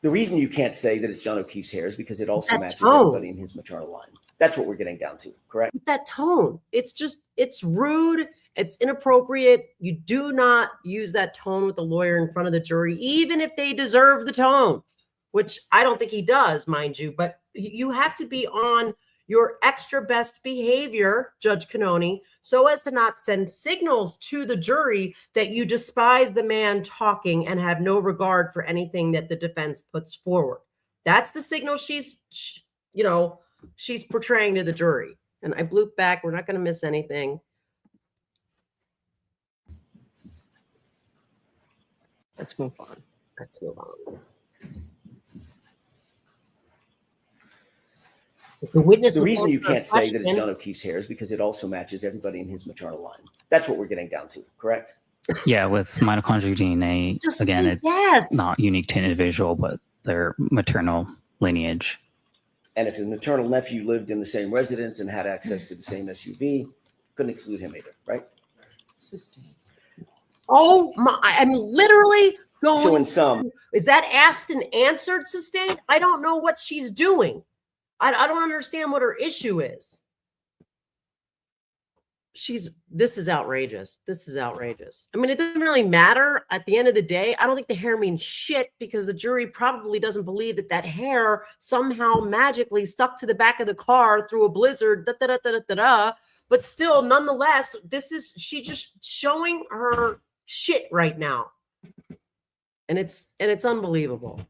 Speaker 9: The reason you can't say that it's John O'Keefe's hair is because it also
Speaker 11: That
Speaker 9: matches
Speaker 11: tone.
Speaker 9: everybody in his maternal line. That's what we're getting down to, correct?
Speaker 11: That tone, it's rude, it's inappropriate. You do not use that tone with the lawyer in front of the jury, even if they deserve the tone, which I don't think he does, mind you, but you have to be on your extra best behavior, Judge Canoni, so as to not send signals to the jury that you despise the man talking and have no regard for anything that the defense puts forward. That's the signal she's portraying to the jury. And I bloop back. We're not going to miss anything. Let's move on. Let's move on. If the witness
Speaker 9: The
Speaker 11: would
Speaker 9: reason you
Speaker 11: answer a
Speaker 9: can't say that it's
Speaker 11: question-
Speaker 9: John O'Keefe's hair is because it also matches everybody in his maternal line. That's what we're getting down to, correct?
Speaker 10: yeah, with mitochondrial DNA,
Speaker 11: Just
Speaker 10: again,
Speaker 11: say
Speaker 10: it's
Speaker 11: yes.
Speaker 10: not unique to an individual, but their maternal lineage.
Speaker 9: And if his maternal nephew lived in the same residence and had access to the same SUV, couldn't exclude him either, right?
Speaker 11: Sustained. Oh my! I'm literally going.
Speaker 9: So in sum,
Speaker 11: Is that asked and answered, sustained? I don't know what she's doing. I don't understand what her issue is. This is outrageous. This is outrageous. I mean, it doesn't really matter at the end of the day. I don't think the hair means shit because the jury probably doesn't believe that hair somehow magically stuck to the back of the car through a blizzard. But still, nonetheless, she just showing her shit right now. And it's unbelievable.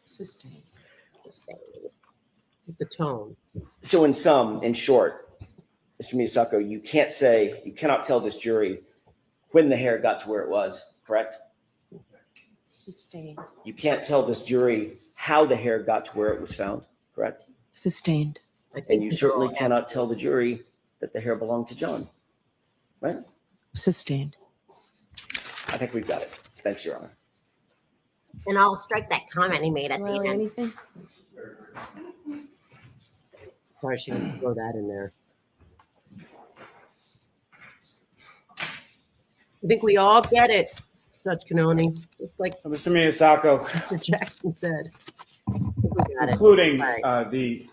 Speaker 11: Sustained. With the tone.
Speaker 9: so in sum, in short, Mr. Miyasako, you cannot tell this jury when the hair got to where it was, correct?
Speaker 11: Sustained.
Speaker 9: You can't tell this jury how the hair got to where it was found, correct?
Speaker 4: Sustained.
Speaker 9: And you certainly cannot tell the jury that the hair belonged to John, right?
Speaker 4: Sustained.
Speaker 9: I think we've got it. Thanks, Your Honor.
Speaker 7: And I'll strike that comment he made at the
Speaker 11: Really,
Speaker 7: end.
Speaker 11: anything? Sorry, she didn't throw that in there. I think we all get it, Judge Canoni, just like
Speaker 6: So, Mr. Miyasako,
Speaker 11: Mr. Jackson said. I think we got it.
Speaker 6: including
Speaker 11: Right.
Speaker 6: the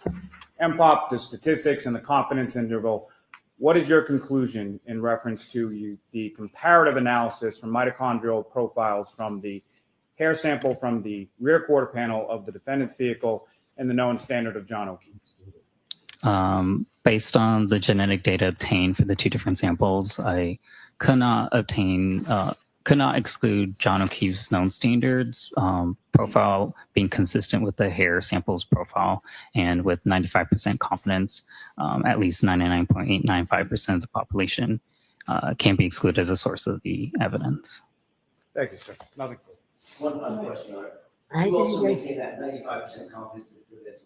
Speaker 6: MPOP, the statistics, and the confidence interval, what is your conclusion in reference to the comparative analysis from mitochondrial profiles from the hair sample from the rear quarter panel of the defendant's vehicle and the known standard of John O'Keefe?
Speaker 10: Based on the genetic data obtained for the two different samples, I could not exclude John O'Keefe's known standards profile being consistent with the hair samples profile, and with 95% confidence, at least 99.895% of the population can be excluded as a source of the evidence.
Speaker 6: Thank you, sir. Nothing further.
Speaker 9: One final question, Your
Speaker 11: I
Speaker 9: Honor. You also
Speaker 11: think-
Speaker 9: maintain that 95% confidence that it is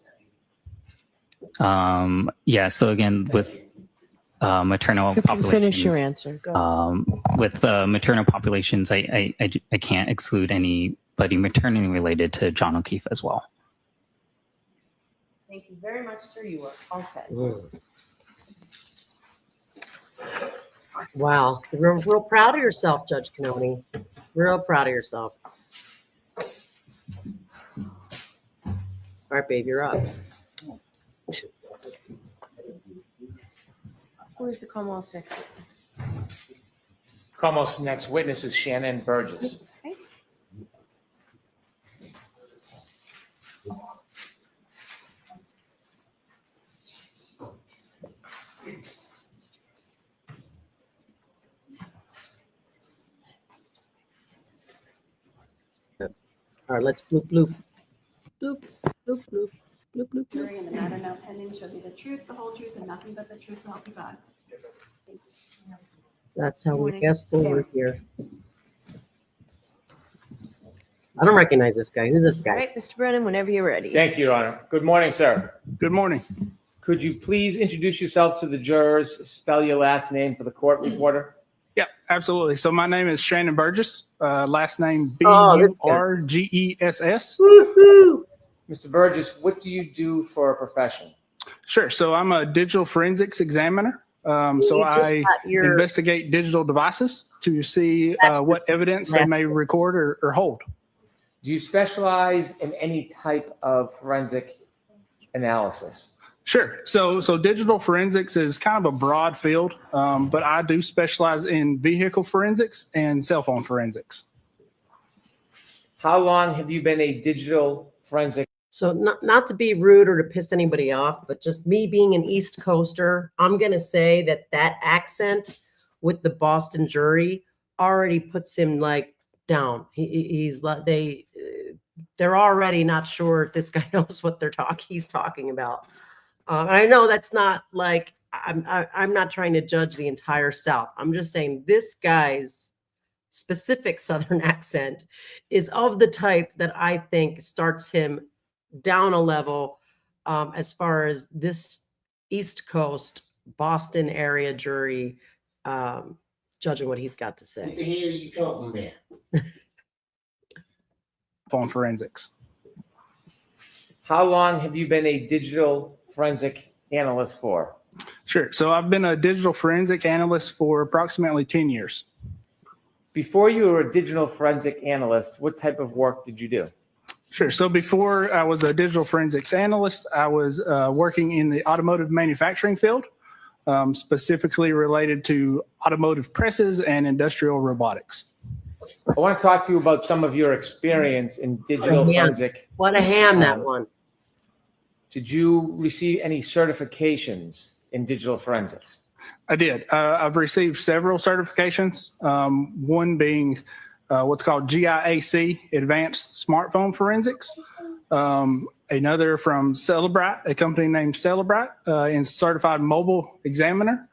Speaker 9: nephew.
Speaker 10: Yeah, so again, with maternal
Speaker 4: You can
Speaker 10: populations.
Speaker 4: finish your answer. Go.
Speaker 10: With maternal populations, I can't exclude anybody maternally related to John O'Keefe as well.
Speaker 5: Thank you very much, sir. You are all set.
Speaker 11: Wow. You're real proud of yourself, Judge Canoni. Real proud of yourself. All right, babe, you're up.
Speaker 5: Where's the Commonwealth's next witness?
Speaker 12: Commonwealth's next witness is Shannon Burgess.
Speaker 5: Okay.
Speaker 11: All right, let's bloop, bloop. Bloop, bloop, bloop, bloop, bloop, bloop.
Speaker 3: Jury in the matter now pending shall be the truth, the whole truth, and nothing but the truth, so help you God. Thank you.
Speaker 11: That's how we guess forward here. I don't recognize this guy. Who's this
Speaker 5: All
Speaker 11: guy?
Speaker 5: right, Mr. Brennan, whenever you're ready.
Speaker 12: Thank you, Your Honor. Good morning, sir.
Speaker 8: Good morning.
Speaker 12: Could you please introduce yourself to the jurors, spell your last name for the court reporter?
Speaker 8: Yeah, absolutely. So my name is Shannon Burgess. Last name
Speaker 11: Oh, this guy.
Speaker 8: Burgess.
Speaker 11: Woohoo!
Speaker 12: Mr. Burgess, what do you do for a profession?
Speaker 8: Sure. So I'm a digital forensics examiner. So
Speaker 11: You just
Speaker 8: I
Speaker 11: got your-
Speaker 8: investigate digital devices to see
Speaker 11: That's
Speaker 8: what evidence they may record or hold.
Speaker 12: Do you specialize in any type of forensic analysis?
Speaker 8: Sure. So digital forensics is kind of a broad field, but I do specialize in vehicle forensics and cell phone forensics.
Speaker 12: How long have you been a digital forensic?
Speaker 11: So not to be rude or to piss anybody off, but just me being an East Coaster, I'm going to say that accent with the Boston jury already puts him like down. He's like, they're already not sure if this guy knows what he's talking about. I know that's not like, I'm not trying to judge the entire South. I'm just saying this guy's specific Southern accent is of the type that I think starts him down a level as far as this East Coast Boston area jury judging what he's got to say.
Speaker 13: What the hell are you talking about?
Speaker 8: Phone forensics.
Speaker 12: How long have you been a digital forensic analyst for?
Speaker 8: Sure. So I've been a digital forensic analyst for approximately 10 years.
Speaker 12: Before you were a digital forensic analyst, what type of work did you do?
Speaker 8: Sure. So before I was a digital forensics analyst, I was working in the automotive manufacturing field, specifically related to automotive presses and industrial robotics.
Speaker 12: I want to talk to you about some of your experience in digital forensic.
Speaker 11: What a ham that one.
Speaker 12: Did you receive any certifications in digital forensics?
Speaker 8: I did. I've received several certifications, one being what's called GIAC, Advanced Smartphone Forensics, another from Celebrite, a company named Celebrite, and Certified Mobile Examiner,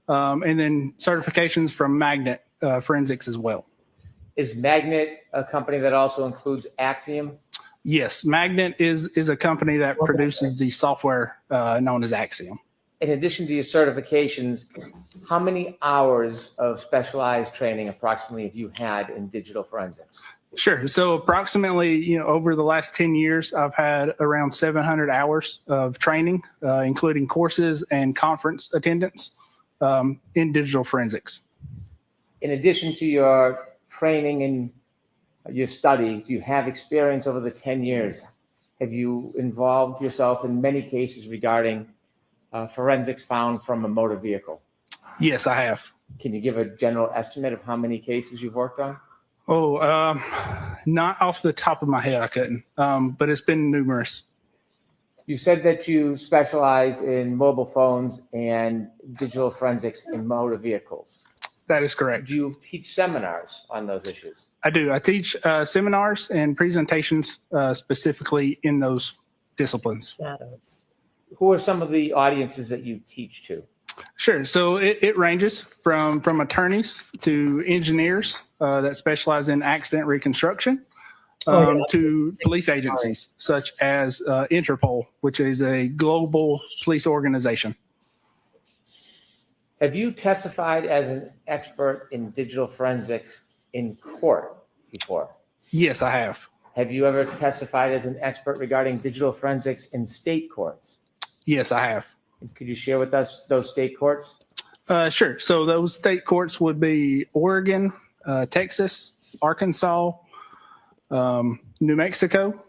Speaker 8: and then certifications from Magnet Forensics as well.
Speaker 12: Is Magnet a company that also includes Axiom?
Speaker 8: Yes, Magnet is a company that produces the software known as Axiom.
Speaker 12: In addition to your certifications, how many hours of specialized training approximately have you had in digital forensics?
Speaker 8: Sure. So approximately, over the last 10 years, I've had around 700 hours of training, including courses and conference attendance in digital forensics.
Speaker 12: In addition to your training and your study, do you have experience over the 10 years? Have you involved yourself in many cases regarding forensics found from a motor vehicle?
Speaker 8: Yes, I have.
Speaker 12: Can you give a general estimate of how many cases you've worked on?
Speaker 8: Oh, not off the top of my head, I couldn't, but it's been numerous.
Speaker 12: You said that you specialize in mobile phones and digital forensics in motor vehicles.
Speaker 8: That is correct.
Speaker 12: Do you teach seminars on those issues?
Speaker 8: I do. I teach seminars and presentations specifically in those disciplines.
Speaker 11: Shadows.
Speaker 12: Who are some of the audiences that you teach to?
Speaker 8: Sure. So it ranges from attorneys to engineers that specialize in accident reconstruction to police agencies such as Interpol, which is a global police organization.
Speaker 12: Have you testified as an expert in digital forensics in court before?
Speaker 8: Yes, I have.
Speaker 12: Have you ever testified as an expert regarding digital forensics in state courts?
Speaker 8: Yes, I have.
Speaker 12: Could you share with us those state courts?
Speaker 8: Sure. So those state courts would be Oregon, Texas, Arkansas, New Mexico,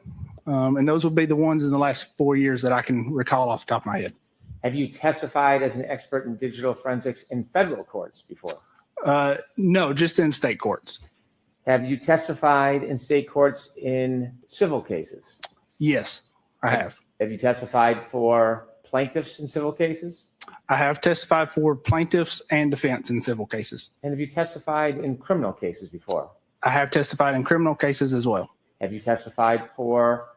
Speaker 8: and those would be the ones in the last 4 years that I can recall off the top of my head.
Speaker 12: Have you testified as an expert in digital forensics in federal courts before?
Speaker 8: No, just in state courts.
Speaker 12: Have you testified in state courts in civil cases?
Speaker 8: Yes, I have.
Speaker 12: Have you testified for plaintiffs in civil cases?
Speaker 8: I have testified for plaintiffs and defense in civil cases.
Speaker 12: And have you testified in criminal cases before?
Speaker 8: I have testified in criminal cases as well.
Speaker 12: Have you testified for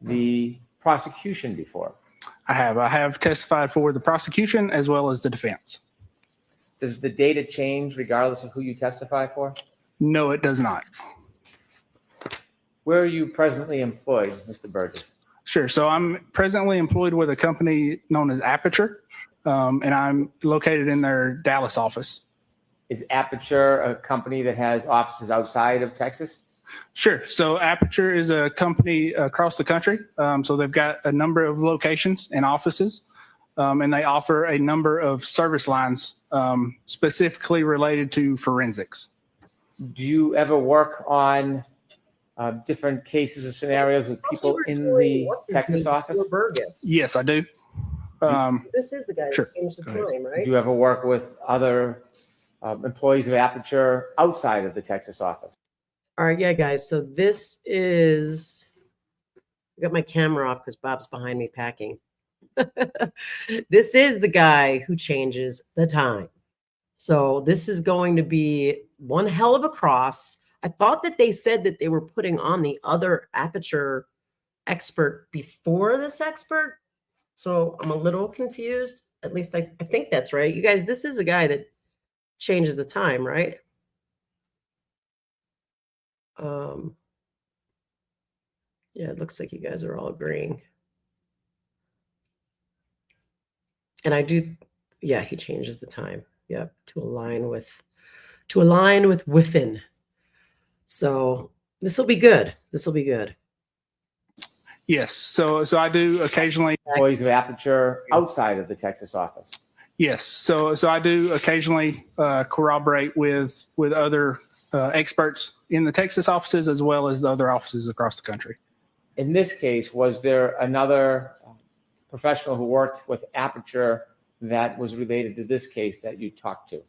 Speaker 12: the prosecution before?
Speaker 8: I have testified for the prosecution as well as the defense.
Speaker 12: Does the data change regardless of who you testify for?
Speaker 8: No, it does not.
Speaker 12: Where are you presently employed, Mr. Burgess?
Speaker 8: Sure. So I'm presently employed with a company known as Aperture, and I'm located in their Dallas office.
Speaker 12: Is Aperture a company that has offices outside of Texas?
Speaker 8: Sure. So Aperture is a company across the country. So they've got a number of locations and offices, and they offer a number of service lines specifically related to forensics.
Speaker 12: Do you ever work on different cases or scenarios with people in the Texas office?
Speaker 8: Yes, I do.
Speaker 11: This is the guy
Speaker 8: Sure.
Speaker 11: that changed the time, right?
Speaker 12: Do you ever work with other employees of Aperture outside of the Texas office?
Speaker 11: All right, yeah, guys. So this is, I got my camera off because Bob's behind me packing. This is the guy who changes the time. So this is going to be one hell of a cross. I thought that they said that they were putting on the other Aperture expert before this expert. So I'm a little confused. At least I think that's right. You guys, this is a guy that changes the time, right? Yeah, it looks like you guys are all agreeing. And I do, yeah, he changes the time. Yep, to align with Whiffen. So this will be good. This will be good.
Speaker 8: Yes. So I do occasionally.
Speaker 12: Employees of Aperture outside of the Texas office?
Speaker 8: Yes. So I do occasionally corroborate with other experts in the Texas offices as well as the other offices across the country.
Speaker 12: In this case, was there another professional who worked with Aperture that was related to this case that you talked to?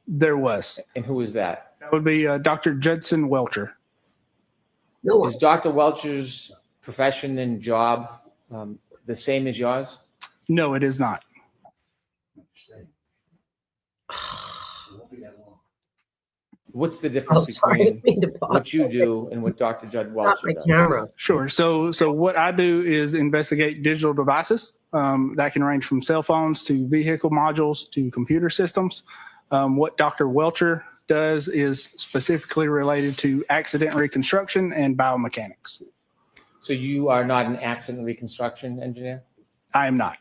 Speaker 8: There was.
Speaker 12: And who was that?
Speaker 8: That would be Dr. Judson Welcher.
Speaker 12: Is Dr. Welcher's profession and job the same as yours?
Speaker 8: No, it is not.
Speaker 12: What's the difference between what you do and what Dr. Judd Welcher does?
Speaker 8: Sure. So what I do is investigate digital devices that can range from cell phones to vehicle modules to computer systems. What Dr. Welcher does is specifically related to accident reconstruction and biomechanics.
Speaker 12: So you are not an accident reconstruction engineer?
Speaker 8: I am not.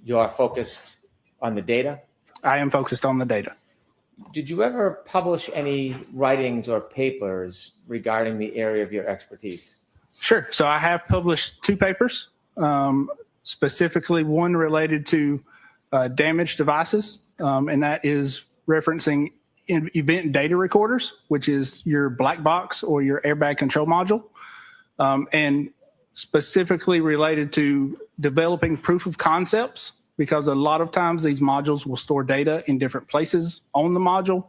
Speaker 12: You are focused on the data?
Speaker 8: I am focused on the data.
Speaker 12: Did you ever publish any writings or papers regarding the area of your expertise?
Speaker 8: Sure. So I have published 2 papers, specifically one related to damaged devices, and that is referencing event data recorders, which is your black box or your airbag control module, and specifically related to developing proof of concepts, because a lot of times these modules will store data in different places on the module.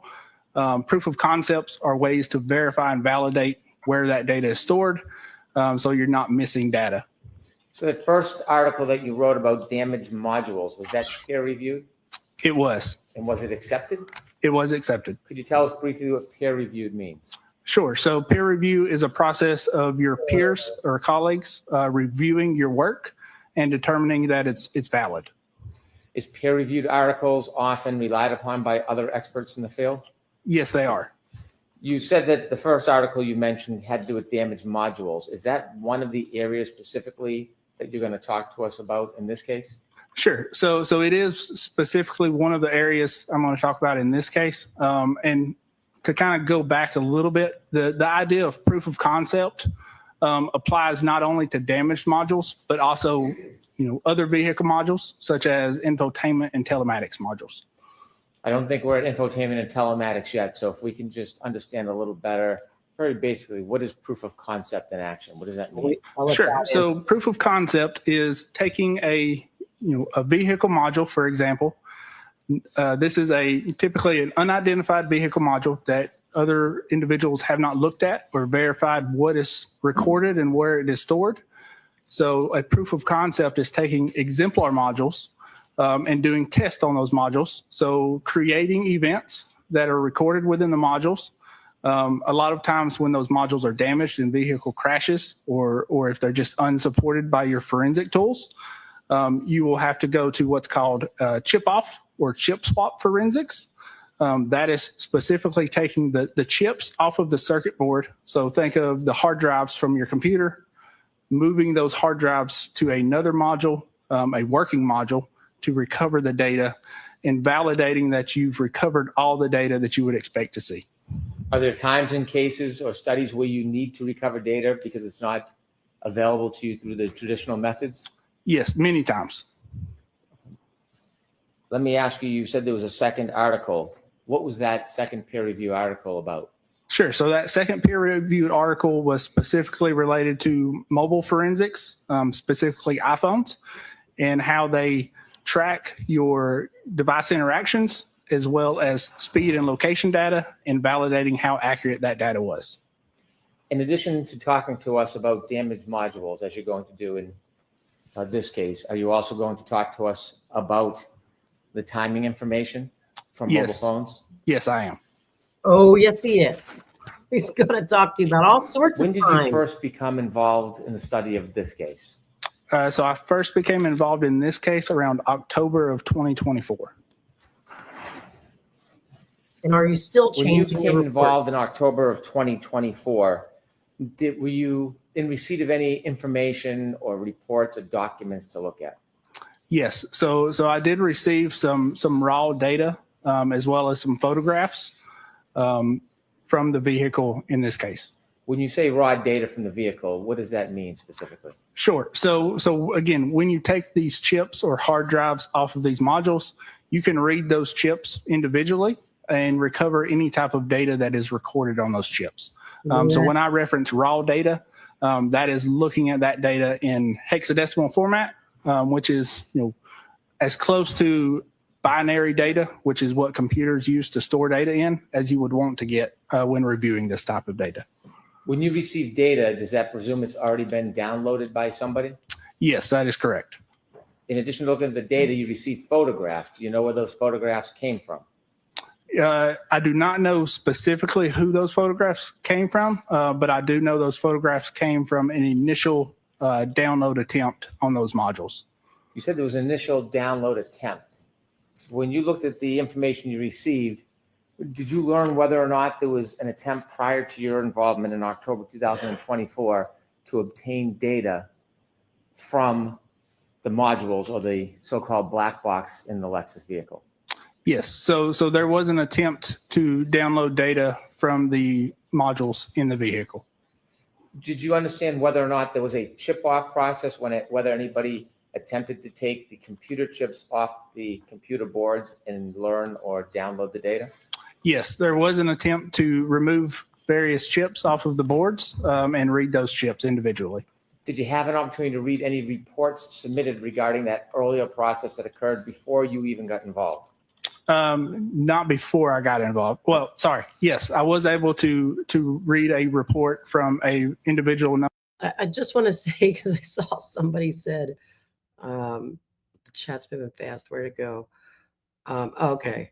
Speaker 8: Proof of concepts are ways to verify and validate where that data is stored, so you're not missing data.
Speaker 12: So the first article that you wrote about damaged modules, was that peer reviewed?
Speaker 8: It was.
Speaker 12: And was it accepted?
Speaker 8: It was accepted.
Speaker 12: Could you tell us briefly what peer reviewed means?
Speaker 8: Sure. So peer review is a process of your peers or colleagues reviewing your work and determining that it's valid.
Speaker 12: Is peer-reviewed articles often relied upon by other experts in the field?
Speaker 8: Yes, they are.
Speaker 12: You said that the first article you mentioned had to do with damaged modules. Is that one of the areas specifically that you're going to talk to us about in this case?
Speaker 8: Sure. So it is specifically one of the areas I'm going to talk about in this case. And to kind of go back a little bit, the idea of proof of concept applies not only to damaged modules, but also other vehicle modules such as infotainment and telematics modules.
Speaker 12: I don't think we're at infotainment and telematics yet. So if we can just understand a little better, very basically, what is proof of concept in action? What does that mean?
Speaker 8: Sure. So proof of concept is taking a vehicle module, for example. This is typically an unidentified vehicle module that other individuals have not looked at or verified what is recorded and where it is stored. So a proof of concept is taking exemplar modules and doing tests on those modules. So creating events that are recorded within the modules. A lot of times when those modules are damaged in vehicle crashes or if they're just unsupported by your forensic tools, you will have to go to what's called chip off or chip swap forensics. That is specifically taking the chips off of the circuit board. So think of the hard drives from your computer, moving those hard drives to another module, a working module, to recover the data and validating that you've recovered all the data that you would expect to see.
Speaker 12: Are there times and cases or studies where you need to recover data because it's not available to you through the traditional methods?
Speaker 8: Yes, many times.
Speaker 12: Let me ask you, you said there was a second article. What was that second peer review article about?
Speaker 8: Sure. So that second peer-reviewed article was specifically related to mobile forensics, specifically iPhones, and how they track your device interactions as well as speed and location data and validating how accurate that data was.
Speaker 12: In addition to talking to us about damaged modules, as you're going to do in this case, are you also going to talk to us about the timing information from mobile phones?
Speaker 8: Yes, I am.
Speaker 11: Oh, yes, he is. He's going to talk to you about all sorts
Speaker 12: When
Speaker 11: of
Speaker 12: did
Speaker 11: times.
Speaker 12: you first become involved in the study of this case?
Speaker 8: So I first became involved in this case around October of 2024.
Speaker 11: And are you still
Speaker 12: When you
Speaker 11: changing
Speaker 12: became
Speaker 11: your report?
Speaker 12: involved in October of 2024, were you in receipt of any information or reports or documents to look at?
Speaker 8: Yes. So I did receive some raw data as well as some photographs from the vehicle in this case.
Speaker 12: When you say raw data from the vehicle, what does that mean specifically?
Speaker 8: Sure. So again, when you take these chips or hard drives off of these modules, you can read those chips individually and recover any type of data that is recorded on those chips. So when I reference raw data, that is looking at that data in hexadecimal format, which is as close to binary data, which is what computers use to store data in, as you would want to get when reviewing this type of data.
Speaker 12: When you receive data, does that presume it's already been downloaded by somebody?
Speaker 8: Yes, that is correct.
Speaker 12: In addition to looking at the data, you receive photographs. Do you know where those photographs came from?
Speaker 8: I do not know specifically who those photographs came from, but I do know those photographs came from an initial download attempt on those modules.
Speaker 12: You said there was an initial download attempt. When you looked at the information you received, did you learn whether or not there was an attempt prior to your involvement in October 2024 to obtain data from the modules or the so-called black box in the Lexus vehicle?
Speaker 8: Yes. So there was an attempt to download data from the modules in the vehicle.
Speaker 12: Did you understand whether or not there was a chip-off process whether anybody attempted to take the computer chips off the computer boards and learn or download the data?
Speaker 8: Yes, there was an attempt to remove various chips off of the boards and read those chips individually.
Speaker 12: Did you have an opportunity to read any reports submitted regarding that earlier process that occurred before you even got involved?
Speaker 8: Not before I got involved. Well, sorry. Yes, I was able to read a report from a individual.
Speaker 11: I just want to say, because I saw somebody said, the chat's moving fast. Where'd it go? Okay.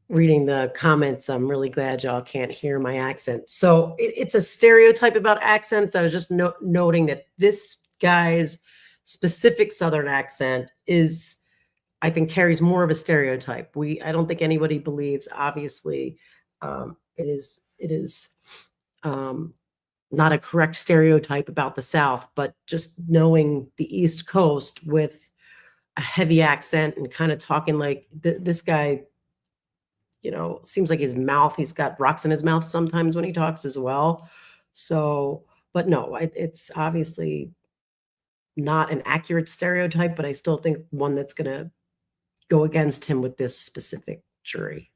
Speaker 11: Reading the comments, I'm really glad y'all can't hear my accent. So it's a stereotype about accents. I was just noting that this guy's specific Southern accent is, I think, carries more of a stereotype. I don't think anybody believes, obviously, it is not a correct stereotype about the South, but just knowing the East Coast with a heavy accent and kind of talking like this guy, seems like he's got rocks in his mouth sometimes when he talks as well. So, but no, it's obviously not an accurate stereotype, but I still think one that's going to go against him with this specific jury.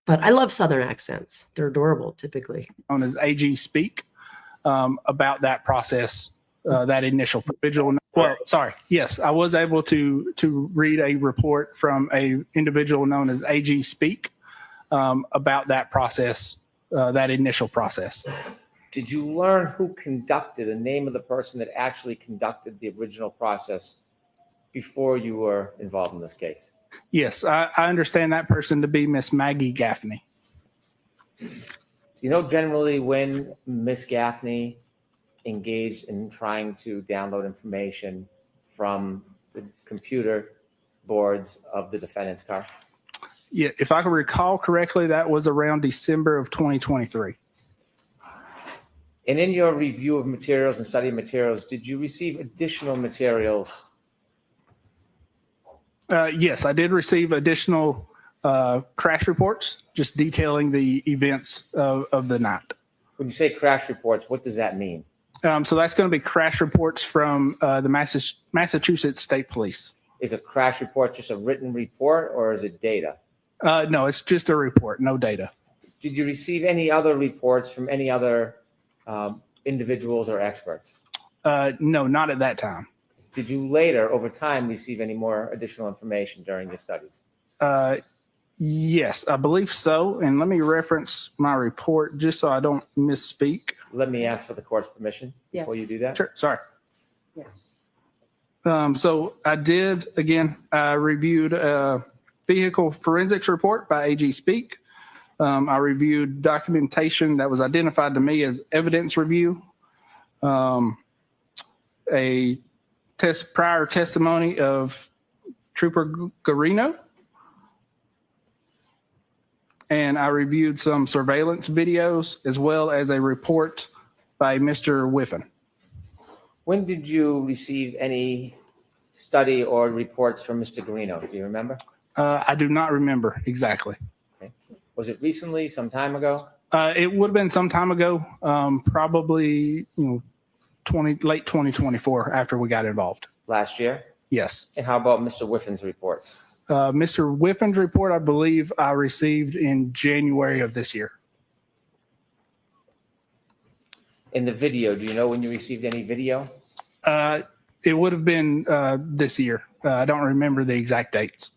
Speaker 11: But I love Southern accents. They're adorable, typically.
Speaker 8: Known as AG Speak, about that process, that initial individual. Well, sorry. Yes, I was able to read a report from a individual known as AG Speak about that process, that initial process.
Speaker 12: Did you learn who conducted, the name of the person that actually conducted the original process before you were involved in this case?
Speaker 8: Yes, I understand that person to be Miss Maggie Gaffney.
Speaker 12: Do you know generally when Miss Gaffney engaged in trying to download information from the computer boards of the defendant's car?
Speaker 14: Yeah, if I can recall correctly, that was around December of 2023.
Speaker 12: And in your review of materials and study materials, did you receive additional materials?
Speaker 14: Yes, I did receive additional crash reports, just detailing the events of the night.
Speaker 12: When you say crash reports, what does that mean?
Speaker 14: So that's going to be crash reports from the Massachusetts State Police.
Speaker 12: Is a crash report just a written report or is it data?
Speaker 14: No, it's just a report, no data.
Speaker 12: Did you receive any other reports from any other individuals or experts?
Speaker 14: No, not at that time.
Speaker 12: Did you later, over time, receive any more additional information during your studies?
Speaker 14: Yes, I believe so. And let me reference my report just so I don't misspeak.
Speaker 12: Let me ask for the court's permission before you do that.
Speaker 14: Sure, sorry.
Speaker 5: Yes.
Speaker 14: So I did, again, I reviewed a vehicle forensics report by AG Speak. I reviewed documentation that was identified to me as evidence review. A prior testimony of Trooper Garino. And I reviewed some surveillance videos as well as a report by Mr. Whiffen.
Speaker 12: When did you receive any study or reports from Mr. Garino? Do you remember?
Speaker 14: I do not remember exactly.
Speaker 12: Okay. Was it recently, some time ago?
Speaker 14: It would have been some time ago, probably late 2024 after we got involved.
Speaker 12: Last year?
Speaker 14: Yes.
Speaker 12: And how about Mr. Whiffen's reports?
Speaker 14: Mr. Whiffen's report, I believe I received in January of this year.
Speaker 12: In the video, do you know when you received any video?
Speaker 14: It would have been this year. I don't remember the exact dates.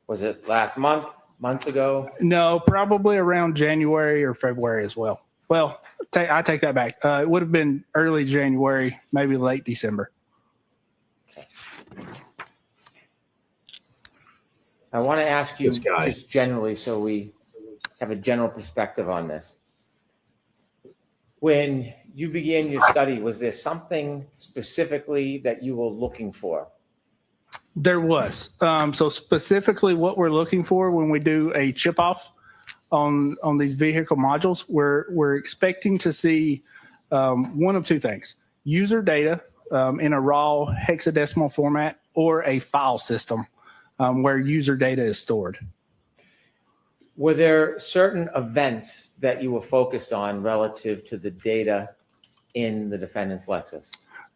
Speaker 12: Was it last month, months ago?
Speaker 14: No, probably around January or February as well. Well, I take that back. It would have been early January, maybe late December.
Speaker 12: I want to ask you
Speaker 1: This guy.
Speaker 12: just generally so we have a general perspective on this. When you began your study, was there something specifically that you were looking for?
Speaker 14: There was. So specifically what we're looking for when we do a chip off on these vehicle modules, we're expecting to see one of two things: user data in a raw hexadecimal format or a file system where user data is stored.
Speaker 12: Were there certain events that you were focused on relative to the data in the defendant's Lexus?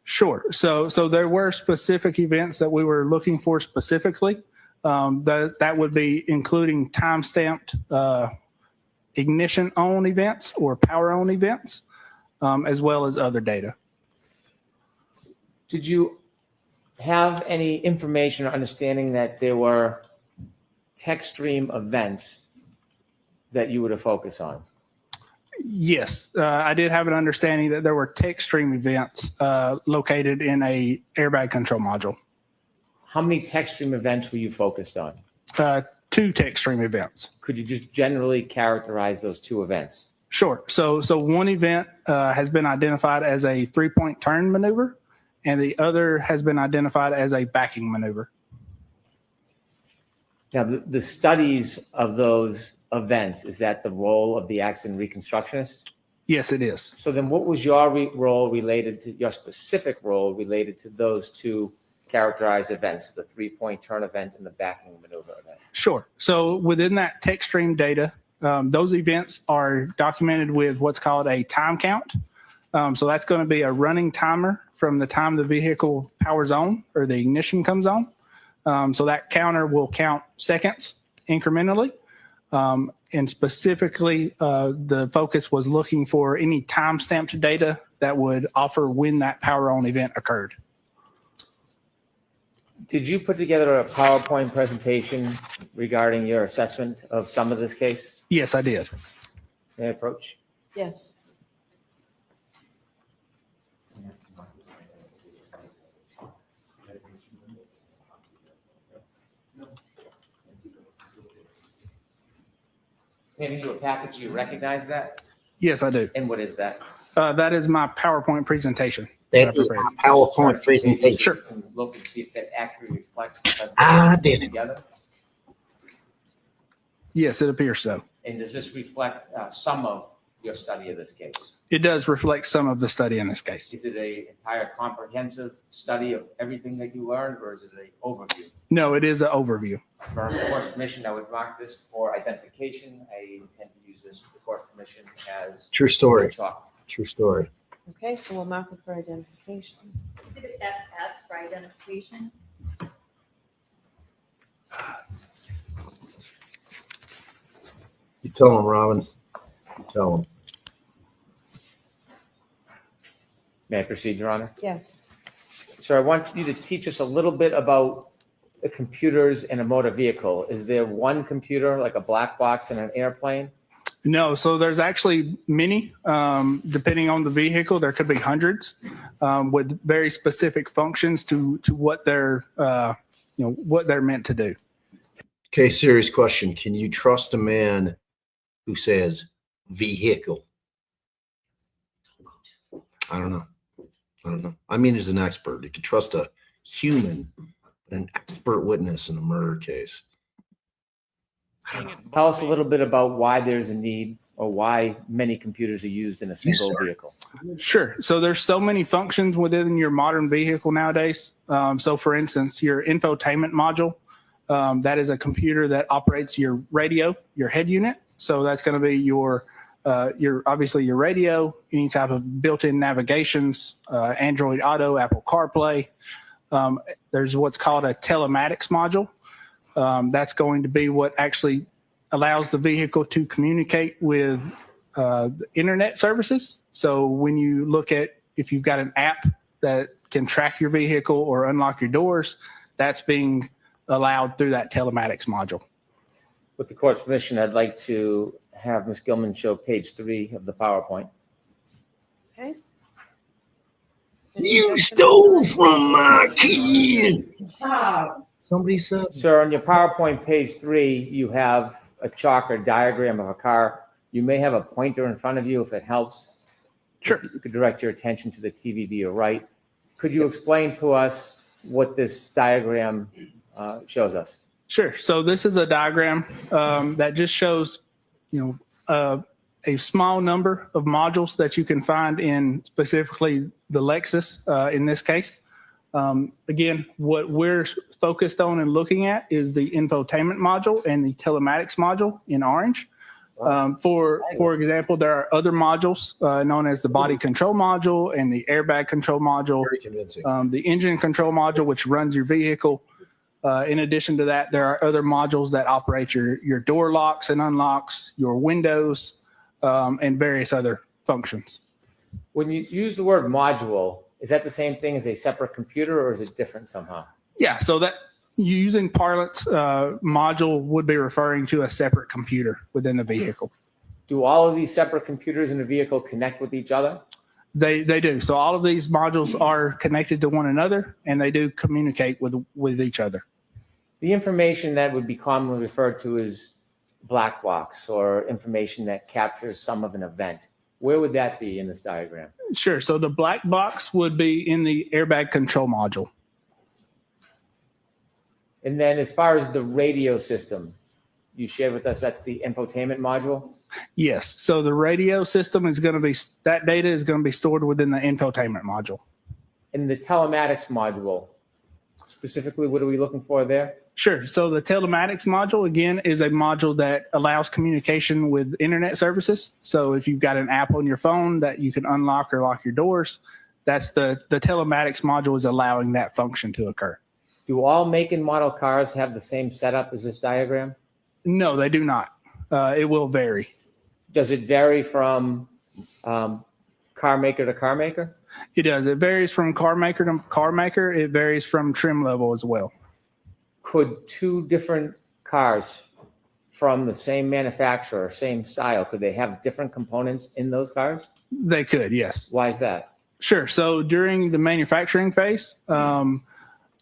Speaker 14: Sure. So there were specific events that we were looking for specifically. That would be including time-stamped ignition on events or power on events, as well as other data.
Speaker 12: Did you have any information or understanding that there were text stream events that you were to focus on?
Speaker 14: Yes, I did have an understanding that there were text stream events located in a airbag control module.
Speaker 12: How many text stream events were you focused on?
Speaker 14: 2 text stream events.
Speaker 12: Could you just generally characterize those 2 events?
Speaker 14: Sure. So one event has been identified as a 3-point turn maneuver, and the other has been identified as a backing maneuver.
Speaker 12: Now, the studies of those events, is that the role of the accident reconstructionist?
Speaker 14: Yes, it is.
Speaker 12: So then what was your role related to, your specific role related to those 2 characterized events, the 3-point turn event and the backing maneuver event?
Speaker 14: Sure. So within that text stream data, those events are documented with what's called a time count. So that's going to be a running timer from the time the vehicle powers on or the ignition comes on. So that counter will count seconds incrementally. And specifically, the focus was looking for any time-stamped data that would offer when that power on event occurred.
Speaker 12: Did you put together a PowerPoint presentation regarding your assessment of some of this case?
Speaker 14: Yes, I did.
Speaker 12: May I approach?
Speaker 5: Yes.
Speaker 12: Handing you a package, you recognize that?
Speaker 14: Yes, I do.
Speaker 12: And what is that?
Speaker 14: That is my PowerPoint presentation.
Speaker 13: That is my PowerPoint presentation.
Speaker 14: Sure.
Speaker 12: Look and see if that accurately reflects the
Speaker 13: I
Speaker 12: presentation
Speaker 13: did it.
Speaker 12: together.
Speaker 14: Yes, it appears so.
Speaker 12: And does this reflect some of your study of this case?
Speaker 14: It does reflect some of the study in this case.
Speaker 12: Is it an entire comprehensive study of everything that you learned, or is it an overview?
Speaker 14: No, it is an overview.
Speaker 12: For the court's permission, I would mark this for identification. I intend to use this with the court permission as
Speaker 1: True story.
Speaker 12: chalk.
Speaker 1: True story.
Speaker 5: Okay, so we'll mark it for identification.
Speaker 7: Exhibit SS for identification.
Speaker 1: You tell him, Robin. You tell him.
Speaker 12: May I proceed, Your Honor?
Speaker 5: Yes.
Speaker 12: Sir, I want you to teach us a little bit about the computers in a motor vehicle. Is there one computer, like a black box in an airplane?
Speaker 14: No, so there's actually many. Depending on the vehicle, there could be hundreds with very specific functions to what they're what they're meant to do.
Speaker 1: Okay, serious question. Can you trust a man who says vehicle? I don't know. I mean, as an expert, you could trust a human, but an expert witness in a murder case.
Speaker 12: Tell us a little bit about why there's a need or why many computers are used in a single vehicle.
Speaker 14: Sure. So there's so many functions within your modern vehicle nowadays. So for instance, your infotainment module, that is a computer that operates your radio, your head unit. So that's going to be your obviously your radio, any type of built-in navigations, Android Auto, Apple CarPlay. There's what's called a telematics module. That's going to be what actually allows the vehicle to communicate with the internet services. So when you look at, if you've got an app that can track your vehicle or unlock your doors, that's being allowed through that telematics module.
Speaker 12: With the court's permission, I'd like to have Ms. Gilman show page 3 of the PowerPoint.
Speaker 5: Okay.
Speaker 1: You stole from my kid. Somebody said.
Speaker 12: Sir, on your PowerPoint page 3, you have a chalk or diagram of a car. You may have a pointer in front of you if it helps.
Speaker 14: Sure.
Speaker 12: If you could direct your attention to the TV to your right. Could you explain to us what this diagram shows us?
Speaker 14: Sure. So this is a diagram that just shows, a small number of modules that you can find in specifically the Lexus in this case. Again, what we're focused on and looking at is the infotainment module and the telematics module in orange. For example, there are other modules known as the body control module and the airbag control module.
Speaker 1: Very convincing.
Speaker 14: The engine control module, which runs your vehicle. In addition to that, there are other modules that operate your door locks and unlocks, your windows, and various other functions.
Speaker 12: When you use the word module, is that the same thing as a separate computer, or is it different somehow?
Speaker 14: Yeah, so that using parlance, module would be referring to a separate computer within the vehicle.
Speaker 12: Do all of these separate computers in a vehicle connect with each other?
Speaker 14: They do. So all of these modules are connected to one another, and they do communicate with each other.
Speaker 12: The information that would be commonly referred to as black box, or information that captures some of an event, where would that be in this diagram?
Speaker 14: Sure. So the black box would be in the airbag control module.
Speaker 12: And then as far as the radio system, you shared with us, that's the infotainment module?
Speaker 14: Yes. So the radio system is going to be, that data is going to be stored within the infotainment module.
Speaker 12: In the telematics module, specifically, what are we looking for there?
Speaker 14: Sure. So the telematics module, again, is a module that allows communication with internet services. So if you've got an app on your phone that you can unlock or lock your doors, that's the telematics module is allowing that function to occur.
Speaker 12: Do all make and model cars have the same setup as this diagram?
Speaker 14: No, they do not. It will vary.
Speaker 12: Does it vary from car maker to car maker?
Speaker 14: It does. It varies from car maker to car maker. It varies from trim level as well.
Speaker 12: Could two different cars from the same manufacturer, same style, could they have different components in those cars?
Speaker 14: They could, yes.
Speaker 12: Why is that?
Speaker 14: Sure. So during the manufacturing phase,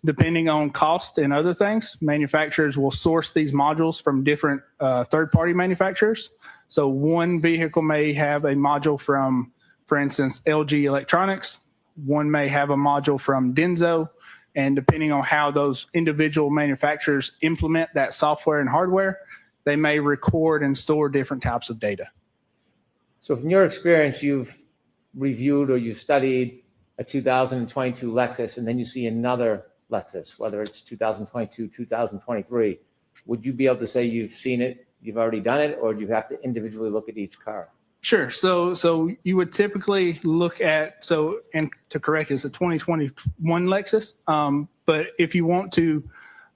Speaker 14: depending on cost and other things, manufacturers will source these modules from different third-party manufacturers. So one vehicle may have a module from, for instance, LG Electronics. One may have a module from Denso. And depending on how those individual manufacturers implement that software and hardware, they may record and store different types of data.
Speaker 12: So from your experience, you've reviewed or you studied a 2022 Lexus, and then you see another Lexus, whether it's 2022, 2023. Would you be able to say you've seen it, you've already done it, or do you have to individually look at each car?
Speaker 14: Sure. So you would typically look at, and to correct, it's a 2021 Lexus. But if you want to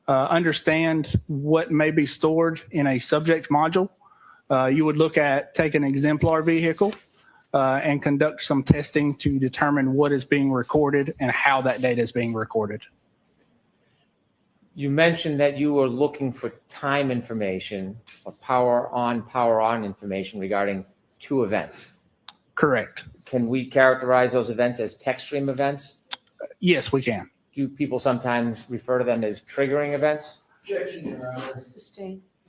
Speaker 14: understand what may be stored in a subject module, you would look at, take an exemplar vehicle and conduct some testing to determine what is being recorded and how that data is being recorded.
Speaker 12: You mentioned that you were looking for time information or power on information regarding 2 events.
Speaker 14: Correct.
Speaker 12: Can we characterize those events as text stream events?
Speaker 14: Yes, we can.
Speaker 12: Do people sometimes refer to them as triggering events?
Speaker 11: Objection, Your Honor.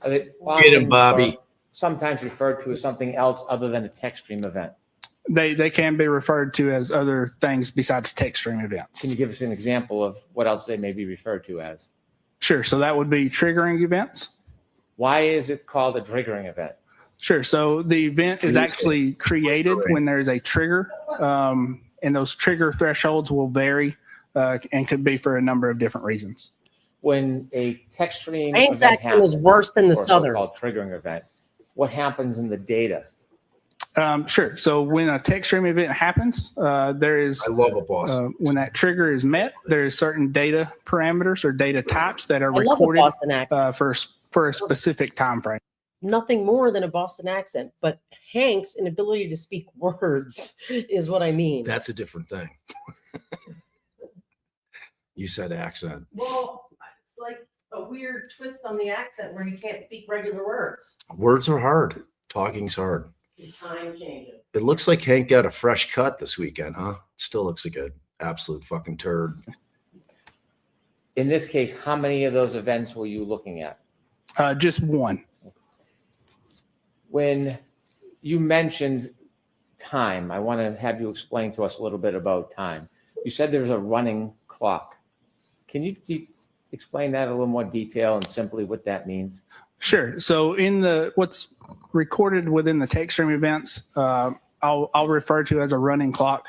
Speaker 12: Are they
Speaker 1: Get him,
Speaker 12: often
Speaker 1: Bobby.
Speaker 12: or sometimes referred to as something else other than a text stream event?
Speaker 14: They can be referred to as other things besides text stream events.
Speaker 12: Can you give us an example of what else they may be referred to as?
Speaker 14: Sure. So that would be triggering events.
Speaker 12: Why is it called a triggering event?
Speaker 14: Sure. So the event is actually created when there's a trigger, and those trigger thresholds will vary and could be for a number of different reasons.
Speaker 12: When a text stream
Speaker 11: Hank's
Speaker 12: event
Speaker 11: accent is worse than the
Speaker 12: or a
Speaker 11: Southern.
Speaker 12: so-called triggering event, what happens in the data?
Speaker 14: Sure. So when a text stream event happens, there is,
Speaker 1: I love a boss.
Speaker 14: when that trigger is met, there is certain data parameters or data types that are
Speaker 11: I love a
Speaker 14: recorded
Speaker 11: Boston accent.
Speaker 14: for a specific time frame.
Speaker 11: Nothing more than a Boston accent, but Hank's inability to speak words is what I mean.
Speaker 1: That's a different thing. You said accent.
Speaker 11: Well, it's like a weird twist on the accent where you can't speak regular words.
Speaker 1: Words are hard. Talking's hard.
Speaker 11: Time changes.
Speaker 1: It looks like Hank got a fresh cut this weekend, huh? Still looks like an absolute fucking turd.
Speaker 12: In this case, how many of those events were you looking at?
Speaker 14: Just one.
Speaker 12: When you mentioned time, I want to have you explain to us a little bit about time. You said there's a running clock. Can you explain that in a little more detail and simply what that means?
Speaker 14: Sure. So in what's recorded within the text stream events, I'll refer to as a running clock.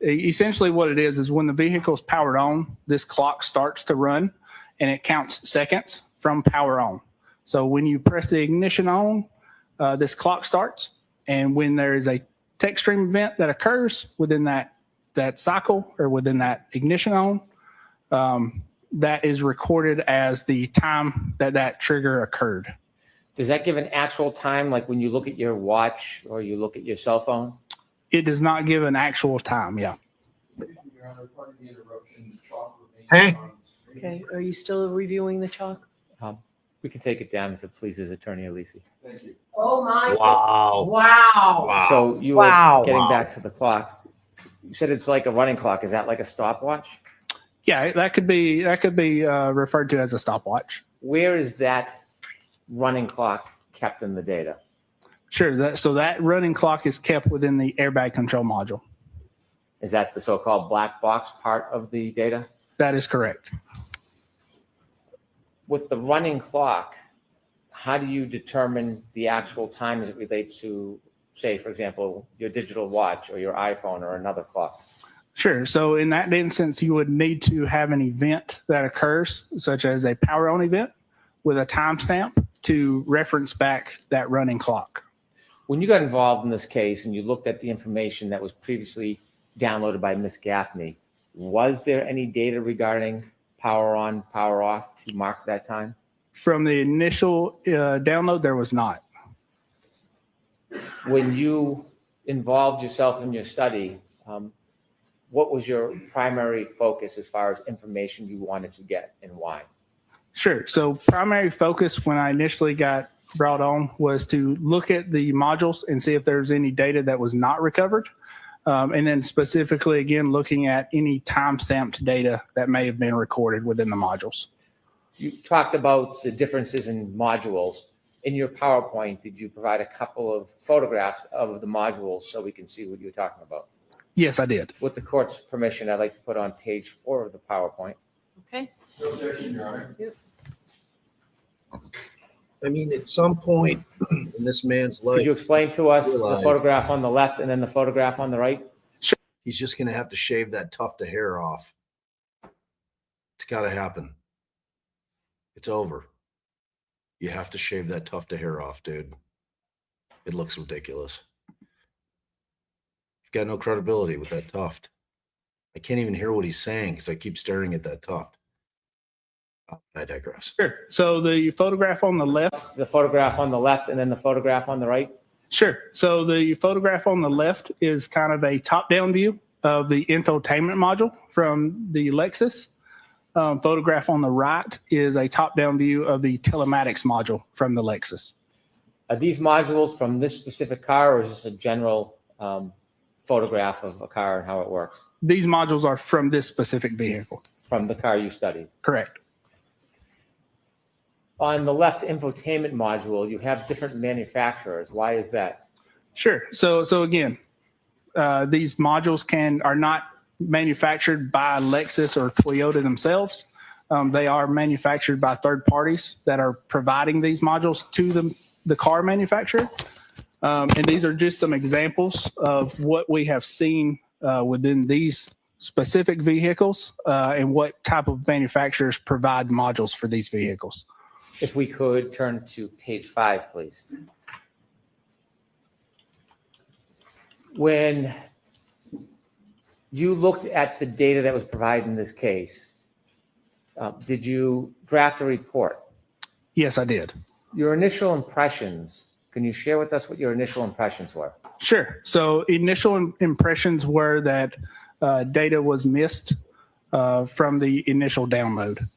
Speaker 14: Essentially what it is when the vehicle is powered on, this clock starts to run and it counts seconds from power on. So when you press the ignition on, this clock starts. And when there is a text stream event that occurs within that cycle or within that ignition on, that is recorded as the time that trigger occurred.
Speaker 12: Does that give an actual time, like when you look at your watch or you look at your cell phone?
Speaker 14: It does not give an actual time, yeah.
Speaker 1: Hey.
Speaker 11: Okay, are you still reviewing the chalk?
Speaker 12: We can take it down if it pleases Attorney Alisi.
Speaker 2: Thank you.
Speaker 11: Oh my.
Speaker 1: Wow.
Speaker 11: Wow.
Speaker 12: So you
Speaker 11: Wow.
Speaker 12: were getting
Speaker 1: Wow.
Speaker 12: back to the clock. You said it's like a running clock. Is that like a stopwatch?
Speaker 14: Yeah, that could be referred to as a stopwatch.
Speaker 12: Where is that running clock kept in the data?
Speaker 14: Sure. So that running clock is kept within the airbag control module.
Speaker 12: Is that the so-called black box part of the data?
Speaker 14: That is correct.
Speaker 12: With the running clock, how do you determine the actual time as it relates to, say, for example, your digital watch or your iPhone or another clock?
Speaker 14: Sure. So in that instance, you would need to have an event that occurs, such as a power on event with a timestamp to reference back that running clock.
Speaker 12: When you got involved in this case and you looked at the information that was previously downloaded by Ms. Gaffney, was there any data regarding power on, power off to mark that time?
Speaker 14: From the initial download, there was not.
Speaker 12: When you involved yourself in your study, what was your primary focus as far as information you wanted to get and why?
Speaker 14: Sure. So primary focus when I initially got brought on was to look at the modules and see if there's any data that was not recovered. And then specifically, again, looking at any time-stamped data that may have been recorded within the modules.
Speaker 12: You talked about the differences in modules. In your PowerPoint, did you provide a couple of photographs of the modules so we can see what you're talking about?
Speaker 14: Yes, I did.
Speaker 12: With the court's permission, I'd like to put on page 4 of the PowerPoint.
Speaker 11: Okay.
Speaker 2: No objection, Your Honor.
Speaker 1: I mean, at some point in this man's life,
Speaker 12: Could you explain to us the
Speaker 1: realize
Speaker 12: photograph on the left and then the photograph on the right?
Speaker 1: he's just going to have to shave that tuft of hair off. It's got to happen. It's over. You have to shave that tuft of hair off, dude. It looks ridiculous. You've got no credibility with that tuft. I can't even hear what he's saying because I keep staring at that tuft. I digress.
Speaker 14: Sure. So the photograph on the left.
Speaker 12: The photograph on the left and then the photograph on the right?
Speaker 14: Sure. So the photograph on the left is kind of a top-down view of the infotainment module from the Lexus. Photograph on the right is a top-down view of the telematics module from the Lexus.
Speaker 12: Are these modules from this specific car, or is this a general photograph of a car and how it works?
Speaker 14: These modules are from this specific vehicle.
Speaker 12: From the car you studied?
Speaker 14: Correct.
Speaker 12: On the left infotainment module, you have different manufacturers. Why is that?
Speaker 14: Sure. So again, these modules are not manufactured by Lexus or Toyota themselves. They are manufactured by third parties that are providing these modules to the car manufacturer. And these are just some examples of what we have seen within these specific vehicles and what type of manufacturers provide modules for these vehicles.
Speaker 12: If we could turn to page 5, please. When you looked at the data that was provided in this case, did you draft a report?
Speaker 14: Yes, I did.
Speaker 12: Your initial impressions, can you share with us what your initial impressions were?
Speaker 14: Sure. So initial impressions were that data was missed from the initial download.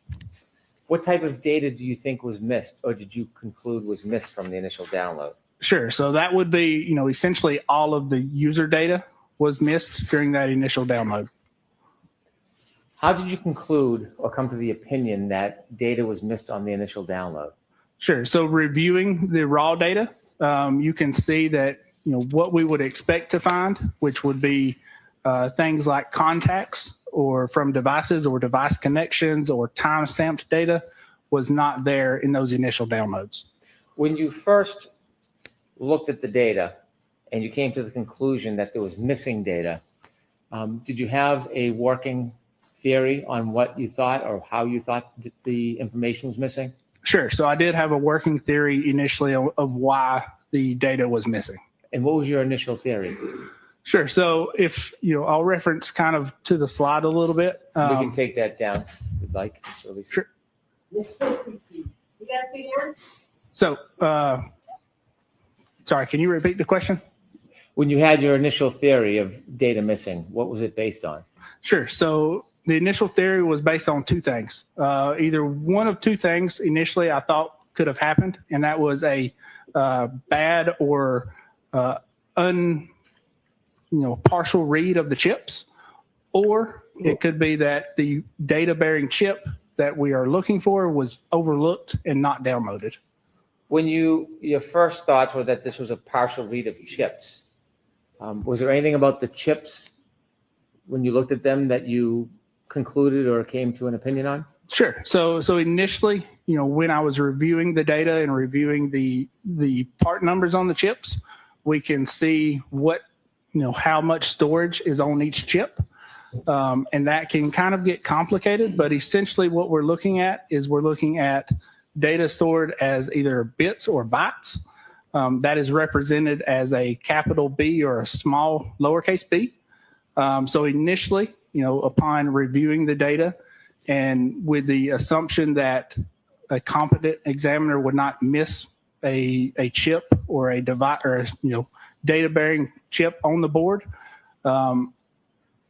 Speaker 12: What type of data do you think was missed, or did you conclude was missed from the initial download?
Speaker 14: Sure. So that would be, essentially all of the user data was missed during that initial download.
Speaker 12: How did you conclude or come to the opinion that data was missed on the initial download?
Speaker 14: Sure. So reviewing the raw data, you can see that, what we would expect to find, which would be things like contacts or from devices or device connections or time-stamped data was not there in those initial downloads.
Speaker 12: When you first looked at the data and you came to the conclusion that there was missing data, did you have a working theory on what you thought or how you thought the information was missing?
Speaker 14: Sure. So I did have a working theory initially of why the data was missing.
Speaker 12: And what was your initial theory?
Speaker 14: Sure. So if, I'll reference kind of to the slide a little bit.
Speaker 12: We can take that down if you'd like.
Speaker 14: Sure.
Speaker 5: You guys be here?
Speaker 14: So, sorry, can you repeat the question?
Speaker 12: When you had your initial theory of data missing, what was it based on?
Speaker 14: Sure. So the initial theory was based on two things. Either one of two things initially I thought could have happened, and that was a bad or partial read of the chips, or it could be that the data-bearing chip that we are looking for was overlooked and not downloaded.
Speaker 12: When your first thoughts were that this was a partial read of chips, was there anything about the chips when you looked at them that you concluded or came to an opinion on?
Speaker 14: Sure. So initially, when I was reviewing the data and reviewing the part numbers on the chips, we can see what, how much storage is on each chip. And that can kind of get complicated, but essentially what we're looking at is data stored as either bits or bytes. That is represented as a capital B or a small lowercase b. So initially, upon reviewing the data and with the assumption that a competent examiner would not miss a chip or a device or data bearing chip on the board,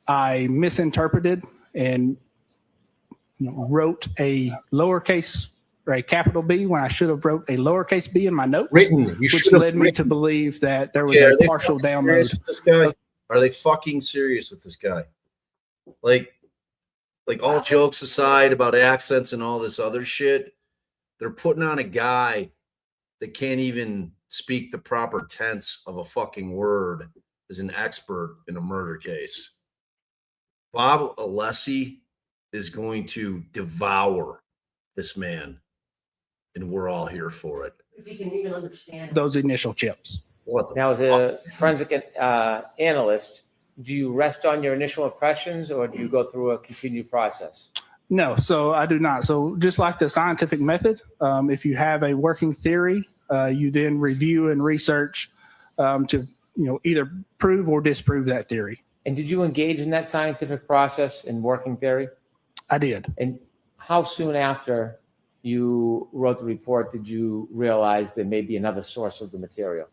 Speaker 14: I misinterpreted and wrote a lowercase or a capital B when I should have wrote a lowercase b in my notes, which led me to believe that there was a partial download.
Speaker 1: This guy? Are they fucking serious with this guy? Like all jokes aside about accents and all this other shit, they're putting on a guy that can't even speak the proper tense of a fucking word as an expert in a murder case. Bob Alessi is going to devour this man, and we're all here for it.
Speaker 11: If you can even understand.
Speaker 14: those initial chips.
Speaker 12: Now, as a forensic analyst, do you rest on your initial impressions or do you go through a continued process?
Speaker 14: No, so I do not. So just like the scientific method, if you have a working theory, you then review and research to either prove or disprove that theory.
Speaker 12: And did you engage in that scientific process in working theory?
Speaker 14: I did.
Speaker 12: And how soon after you wrote the report did you realize there may be another source of the material?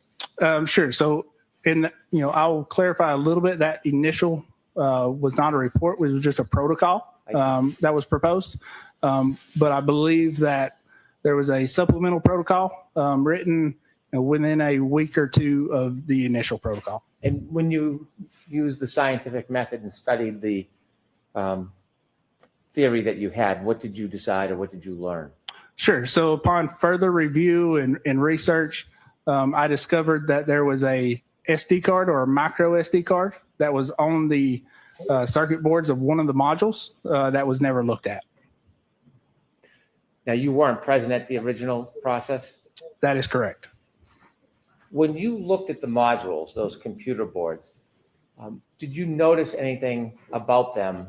Speaker 14: Sure. So, I'll clarify a little bit. That initial was not a report; it was just a protocol that was proposed. But I believe that there was a supplemental protocol written within a week or two of the initial protocol.
Speaker 12: And when you used the scientific method and studied the theory that you had, what did you decide or what did you learn?
Speaker 14: Sure. So upon further review and research, I discovered that there was a SD card or a micro SD card that was on the circuit boards of one of the modules that was never looked at.
Speaker 12: Now, you weren't present at the original process?
Speaker 14: That is correct.
Speaker 12: When you looked at the modules, those computer boards, did you notice anything about them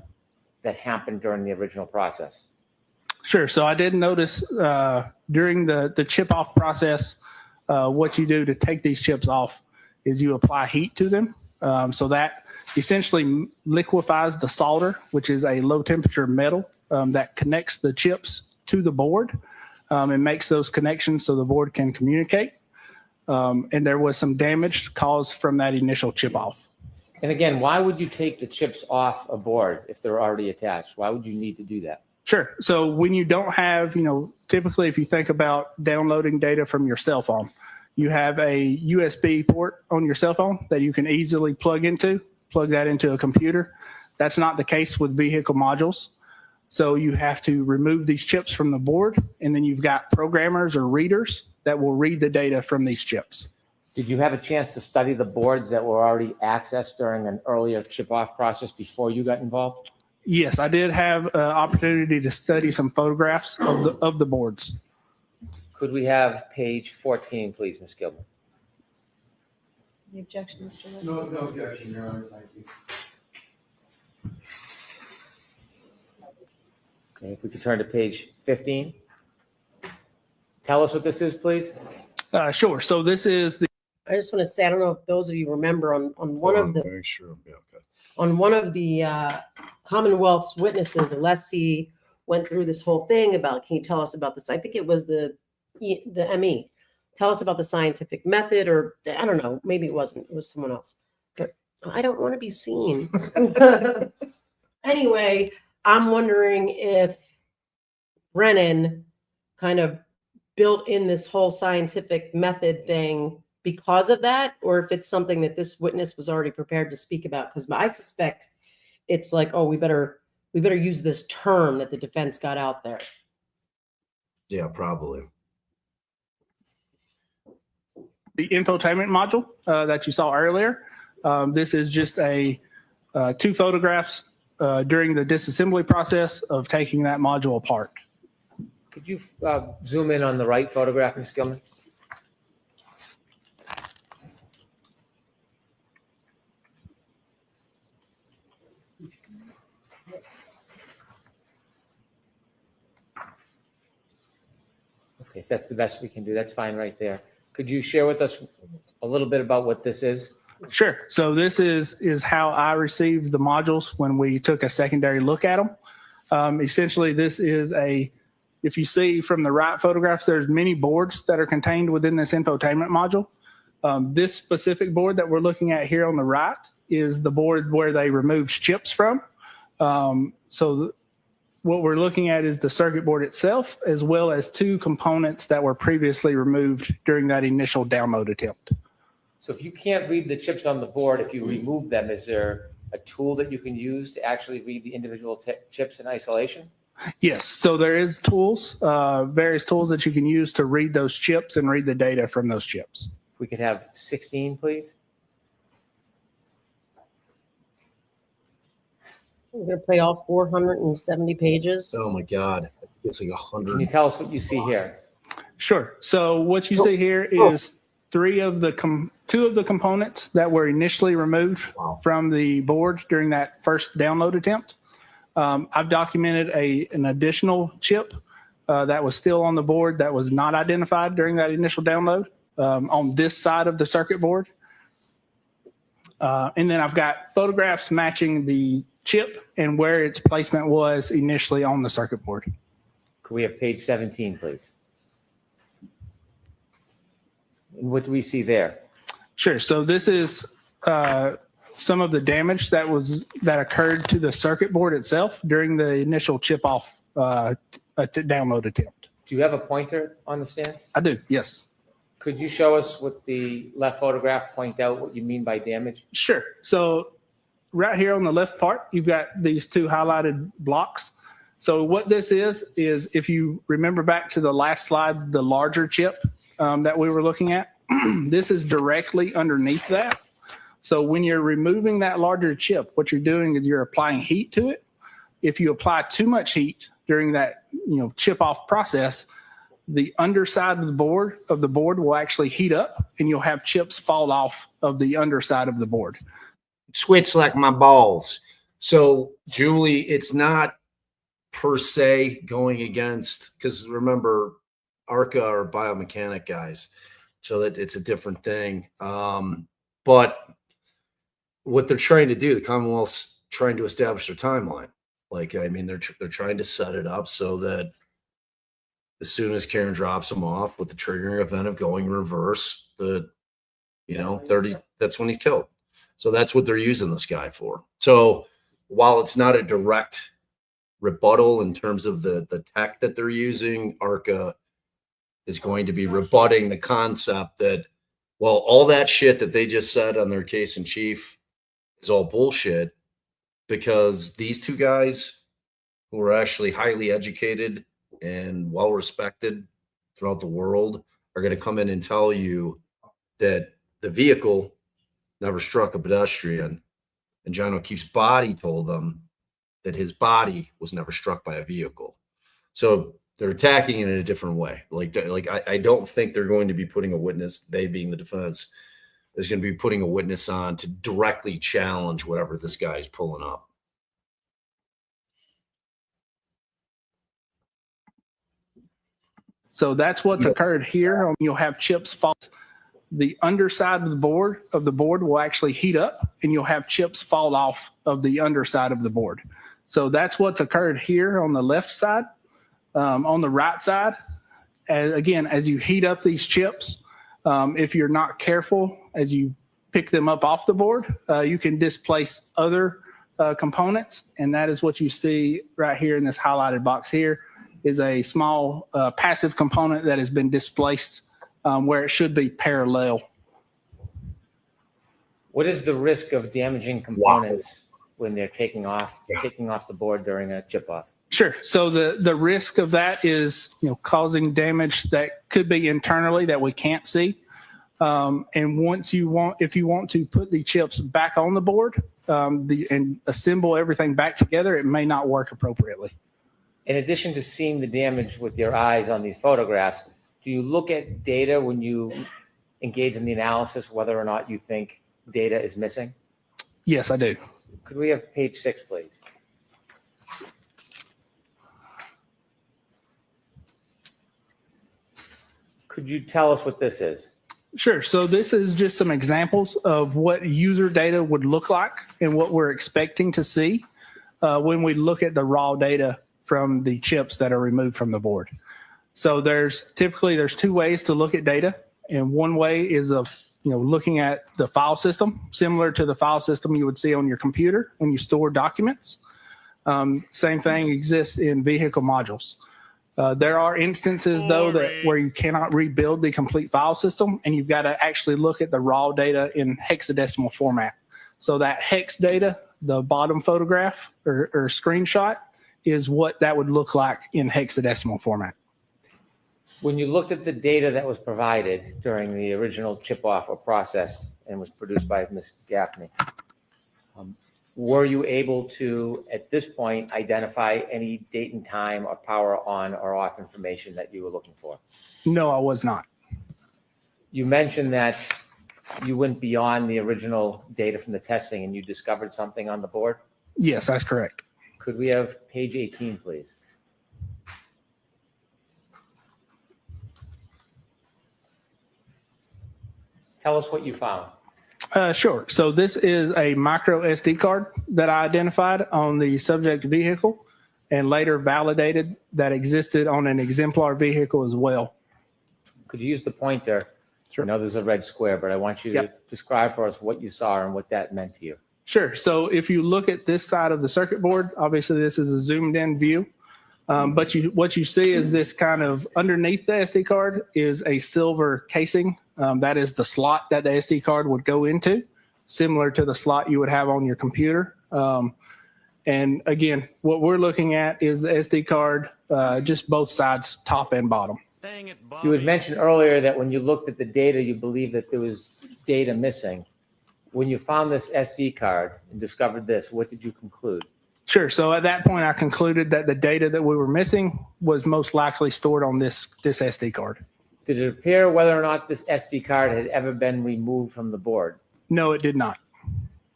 Speaker 12: that happened during the original process?
Speaker 14: Sure. So I did notice during the chip off process, what you do to take these chips off is you apply heat to them. So that essentially liquefies the solder, which is a low temperature metal that connects the chips to the board and makes those connections so the board can communicate. And there was some damage caused from that initial chip off.
Speaker 12: And again, why would you take the chips off a board if they're already attached? Why would you need to do that?
Speaker 14: Sure. So when you don't have, typically if you think about downloading data from your cell phone, you have a USB port on your cell phone that you can easily plug that into a computer. That's not the case with vehicle modules. So you have to remove these chips from the board, and then you've got programmers or readers that will read the data from these chips.
Speaker 12: Did you have a chance to study the boards that were already accessed during an earlier chip-off process before you got involved?
Speaker 14: Yes, I did have an opportunity to study some photographs of the boards.
Speaker 12: Could we have page 14, please, Ms. Gilman?
Speaker 3: Any objection, Mr. Liston?
Speaker 15: No objection, Your Honor. Thank you.
Speaker 12: Okay, if we could turn to page 15. Tell us what this is, please.
Speaker 14: Sure. So this is the.
Speaker 11: I just want to say, I don't know if those of you remember on one of the
Speaker 1: Very sure. Yeah, okay.
Speaker 11: on one of the Commonwealth's witnesses, the lessee went through this whole thing about, can you tell us about this? I think it was the ME. Tell us about the scientific method, or I don't know, maybe it wasn't, it was someone else. But I don't want to be seen. Anyway, I'm wondering if Brennan kind of built in this whole scientific method thing because of that, or if it's something that this witness was already prepared to speak about. Because I suspect it's like, oh, we better use this term that the defense got out there.
Speaker 1: Yeah, probably.
Speaker 14: The infotainment module that you saw earlier. This is just two photographs during the disassembly process of taking that module apart.
Speaker 12: Could you zoom in on the right photograph, Ms. Gilman? Okay, if that's the best we can do, that's fine right there. Could you share with us a little bit about what this is?
Speaker 14: Sure. So this is how I received the modules when we took a secondary look at them. Essentially, this is if you see from the right photographs, there's many boards that are contained within this infotainment module. This specific board that we're looking at here on the right is the board where they removed chips from. What we're looking at is the circuit board itself, as well as two components that were previously removed during that initial download attempt.
Speaker 12: So if you can't read the chips on the board, if you remove them, is there a tool that you can use to actually read the individual chips in isolation?
Speaker 14: Yes. So there is tools, various tools that you can use to read those chips and read the data from those chips.
Speaker 12: If we could have 16, please.
Speaker 11: We're going to play all 470 pages.
Speaker 1: Oh my God. It's like 100.
Speaker 12: Can you tell us what you see here?
Speaker 14: Sure. So what you see here is two of the components that were initially removed from the board during that first download attempt. I've documented an additional chip that was still on the board that was not identified during that initial download on this side of the circuit board. And then I've got photographs matching the chip and where its placement was initially on the circuit board.
Speaker 12: Could we have page 17, please? And what do we see there?
Speaker 14: Sure. So this is some of the damage that occurred to the circuit board itself during the initial chip off download attempt.
Speaker 12: Do you have a pointer on the stand?
Speaker 14: I do. Yes.
Speaker 12: Could you show us with the left photograph, point out what you mean by damage?
Speaker 14: Sure. So right here on the left part, you've got these two highlighted blocks. So what this is if you remember back to the last slide, the larger chip that we were looking at, this is directly underneath that. So when you're removing that larger chip, what you're doing is you're applying heat to it. If you apply too much heat during that, chip off process, the underside of the board will actually heat up and you'll have chips fall off of the underside of the board.
Speaker 1: Switch like my balls. So Julie, it's not per se going against, because remember, ARCA are biomechanic guys, so that it's a different thing. But what they're trying to do, the Commonwealth's trying to establish their timeline. Like, I mean, they're trying to set it up so that as soon as Karen drops him off with the triggering event of going reverse, 30, that's when he's killed. So that's what they're using this guy for. So while it's not a direct rebuttal in terms of the tech that they're using, ARCA is going to be rebutting the concept that, well, all that shit that they just said on their case in chief is all bullshit, because these two guys who are actually highly educated and well respected throughout the world are going to come in and tell you that the vehicle never struck a pedestrian, and John O'Keefe's body told them that his body was never struck by a vehicle. So they're attacking it in a different way. I don't think they're going to be putting a witness, they being the defense, is going to be putting a witness on to directly challenge whatever this guy is pulling up.
Speaker 14: So that's what's occurred here. You'll have chips fall. The underside of the board will actually heat up and you'll have chips fall off of the underside of the board. So that's what's occurred here on the left side. On the right side, as you heat up these chips, if you're not careful as you pick them up off the board, you can displace other components. And that is what you see right here in this highlighted box here, is a small passive component that has been displaced where it should be parallel.
Speaker 12: What is the risk of damaging components when they're taking off the board during a chip off?
Speaker 14: Sure. So the risk of that is, causing damage that could be internally that we can't see. And if you want to put the chips back on the board and assemble everything back together, it may not work appropriately.
Speaker 12: In addition to seeing the damage with your eyes on these photographs, do you look at data when you engage in the analysis, whether or not you think data is missing?
Speaker 14: Yes, I do.
Speaker 12: Could we have page 6, please? Could you tell us what this is?
Speaker 14: Sure. So this is just some examples of what user data would look like and what we're expecting to see when we look at the raw data from the chips that are removed from the board. So there's two ways to look at data. And one way is looking at the file system, similar to the file system you would see on your computer when you store documents. Same thing exists in vehicle modules. There are instances, though, where you cannot rebuild the complete file system, and you've got to actually look at the raw data in hexadecimal format. So that hex data, the bottom photograph or screenshot, is what that would look like in hexadecimal format.
Speaker 12: When you looked at the data that was provided during the original chip off or process and was produced by Ms. Gaffney, Were you able to, at this point, identify any date and time or power on or off information that you were looking for?
Speaker 14: No, I was not.
Speaker 12: You mentioned that you went beyond the original data from the testing and you discovered something on the board.
Speaker 14: Yes, that's correct.
Speaker 12: Could we have page 18, please? Tell us what you found.
Speaker 14: Sure. So this is a micro SD card that I identified on the subject vehicle and later validated that existed on an exemplar vehicle as well.
Speaker 12: Could you use the pointer?
Speaker 14: Sure.
Speaker 12: I know there's a red square, but I want you to describe for us what you saw and what that meant to you.
Speaker 14: Sure. So if you look at this side of the circuit board, obviously this is a zoomed in view. But what you see is this kind of underneath the SD card is a silver casing. That is the slot that the SD card would go into, similar to the slot you would have on your computer. And again, what we're looking at is the SD card, just both sides, top and bottom.
Speaker 12: You had mentioned earlier that when you looked at the data, you believed that there was data missing. When you found this SD card and discovered this, what did you conclude?
Speaker 14: Sure. So at that point, I concluded that the data that we were missing was most likely stored on this SD card.
Speaker 12: Did it appear whether or not this SD card had ever been removed from the board?
Speaker 14: No, it did not.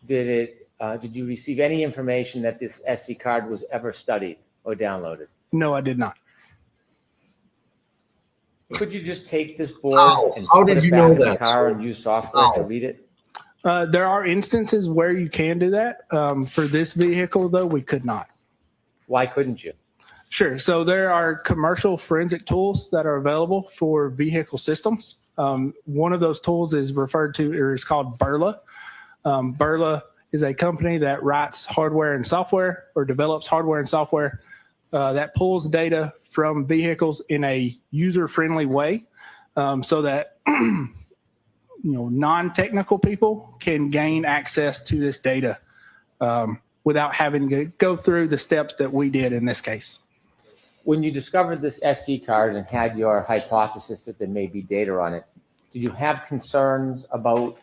Speaker 12: Did you receive any information that this SD card was ever studied or downloaded?
Speaker 14: No, I did not.
Speaker 12: Could you just take this board and
Speaker 1: How
Speaker 12: put
Speaker 1: did
Speaker 12: it
Speaker 1: you
Speaker 12: back
Speaker 1: know
Speaker 12: in the
Speaker 1: that,
Speaker 12: car
Speaker 1: sir?
Speaker 12: and use software to read it?
Speaker 14: There are instances where you can do that. For this vehicle, though, we could not.
Speaker 12: Why couldn't you?
Speaker 14: Sure. So there are commercial forensic tools that are available for vehicle systems. One of those tools is referred to, or is called Burla. Burla is a company that writes hardware and software, or develops hardware and software that pulls data from vehicles in a user-friendly way, so that non-technical people can gain access to this data without having to go through the steps that we did in this case.
Speaker 12: When you discovered this SD card and had your hypothesis that there may be data on it, did you have concerns about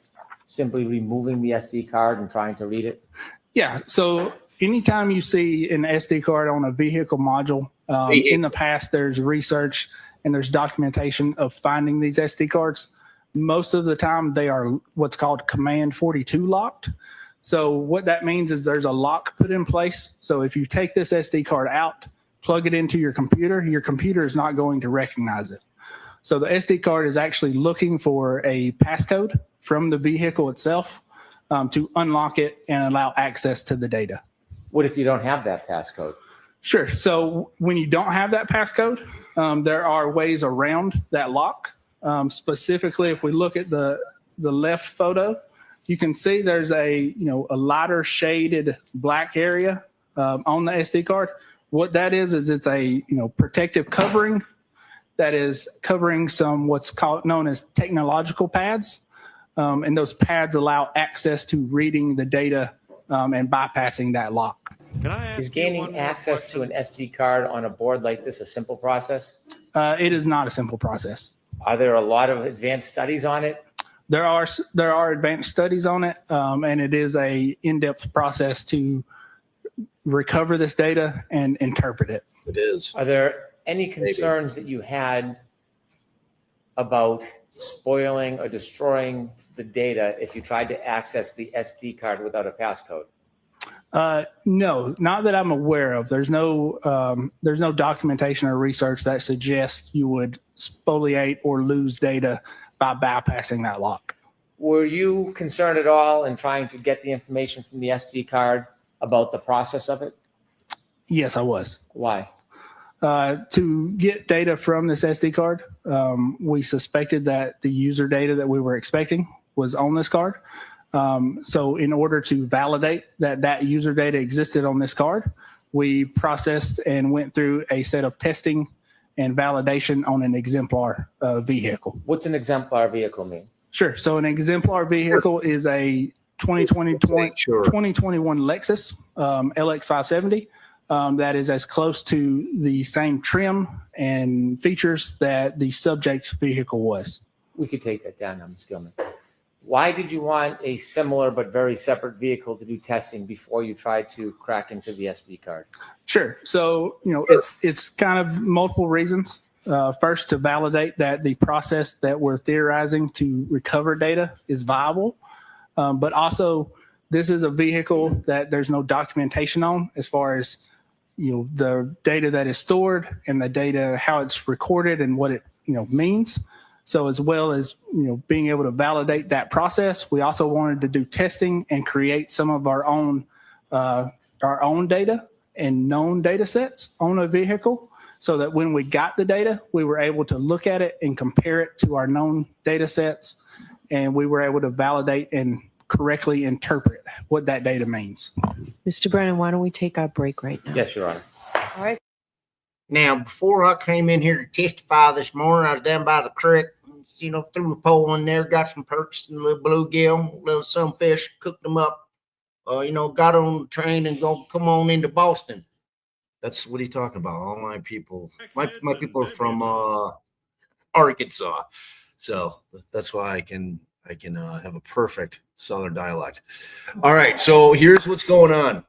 Speaker 12: simply removing the SD card and trying to read it?
Speaker 14: Yeah. So anytime you see an SD card on a vehicle module, in the past, there's research and there's documentation of finding these SD cards. Most of the time, they are what's called Command 42 locked. So what that means is there's a lock put in place. So if you take this SD card out, plug it into your computer is not going to recognize it. So the SD card is actually looking for a passcode from the vehicle itself to unlock it and allow access to the data.
Speaker 12: What if you don't have that passcode?
Speaker 14: Sure. So when you don't have that passcode, there are ways around that lock. Specifically, if we look at the left photo, you can see there's a lighter shaded black area on the SD card. What that is it's a protective covering that is covering some what's known as technological pads, and those pads allow access to reading the data and bypassing that lock.
Speaker 12: Is gaining access to an SD card on a board like this a simple process?
Speaker 14: It is not a simple process.
Speaker 12: Are there a lot of advanced studies on it?
Speaker 14: There are advanced studies on it, and it is a in-depth process to recover this data and interpret it.
Speaker 1: It is.
Speaker 12: Are there any concerns that you had about spoiling or destroying the data if you tried to access the SD card without a passcode?
Speaker 14: No, not that I'm aware of. There's no documentation or research that suggests you would spoliate or lose data by bypassing that lock.
Speaker 12: Were you concerned at all in trying to get the information from the SD card about the process of it?
Speaker 14: Yes, I was.
Speaker 12: Why?
Speaker 14: To get data from this SD card, we suspected that the user data that we were expecting was on this card. So in order to validate that user data existed on this card, we processed and went through a set of testing and validation on an exemplar vehicle.
Speaker 12: What's an exemplar vehicle mean?
Speaker 14: Sure. So an exemplar vehicle is a 2021 Lexus LX570 that is as close to the same trim and features that the subject vehicle was.
Speaker 12: We could take that down, Mr. Gilman. Why did you want a similar but very separate vehicle to do testing before you tried to crack into the SD card?
Speaker 14: Sure. So, it's kind of multiple reasons. First, to validate that the process that we're theorizing to recover data is viable. But also, this is a vehicle that there's no documentation on as far as, the data that is stored and the data, how it's recorded and what it, means. So as well as, being able to validate that process, we also wanted to do testing and create some of our own data and known data sets on a vehicle so that when we got the data, we were able to look at it and compare it to our known data sets. And we were able to validate and correctly interpret what that data means.
Speaker 4: Mr. Brennan, why don't we take our break right now?
Speaker 12: Yes, Your Honor.
Speaker 11: All right.
Speaker 13: Now, before I came in here to testify this morning, I was down by the creek, threw a pole in there, got some perch, and a little bluegill, little sunfish, cooked them up, got on the train and come on into Boston.
Speaker 1: That's what are you talking about? All my people, my people are from Arkansas, so that's why I can have a perfect Southern dialect. All right, so here's what's going on.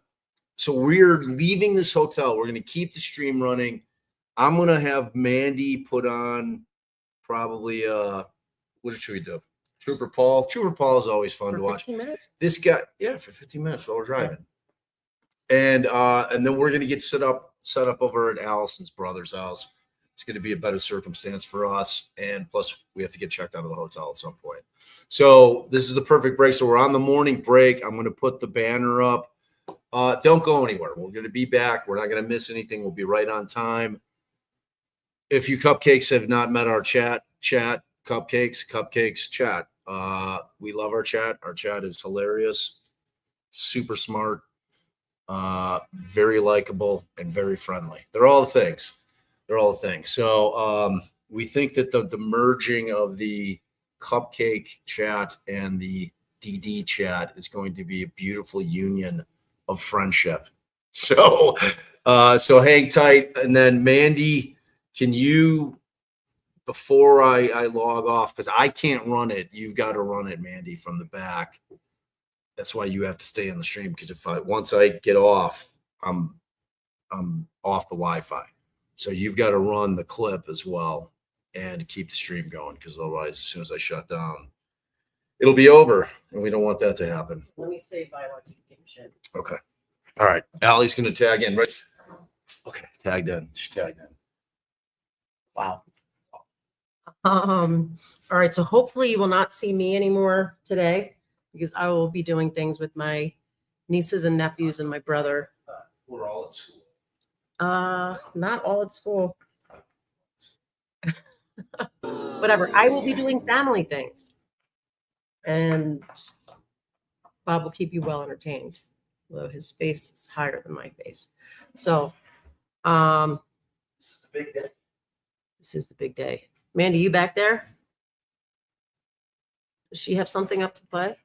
Speaker 1: So we're leaving this hotel. We're going to keep the stream running. I'm going to have Mandy put on probably what should we do? Trooper Paul. Trooper Paul is always fun to watch.
Speaker 11: 15 minutes?
Speaker 1: This guy, yeah, for 15 minutes while we're driving. And then we're going to get set up over at Allison's brother's house. It's going to be a better circumstance for us. And plus, we have to get checked out of the hotel at some point. So this is the perfect break. So we're on the morning break. I'm going to put the banner up. Don't go anywhere. We're going to be back. We're not going to miss anything. We'll be right on time. If you cupcakes have not met our chat, cupcakes, chat. We love our chat. Our chat is hilarious, super smart, very likable, and very friendly. They're all the things. So we think that the merging of the cupcake chat and the DD chat is going to be a beautiful union of friendship. So hang tight. And then Mandy, can you, before I log off, because I can't run it, you've got to run it, Mandy, from the back. That's why you have to stay on the stream, because once I get off, I'm off the Wi-Fi. So you've got to run the clip as well and keep the stream going, because otherwise, as soon as I shut down, it'll be over, and we don't want that to happen.
Speaker 11: Let me say bye while you give shit.
Speaker 1: Okay. All right. Allie's going to tag in, right? Okay. Tagged in. She tagged in.
Speaker 11: Wow. All right. So hopefully you will not see me anymore today, because I will be doing things with my nieces and nephews and my brother.
Speaker 1: We're all at school.
Speaker 11: Not all at school. Whatever. I will be doing family things. And Bob will keep you well entertained, although his face is higher than my face. So,
Speaker 1: this is the big day.
Speaker 11: This is the big day. Mandy, you back there? Does she have something up to play?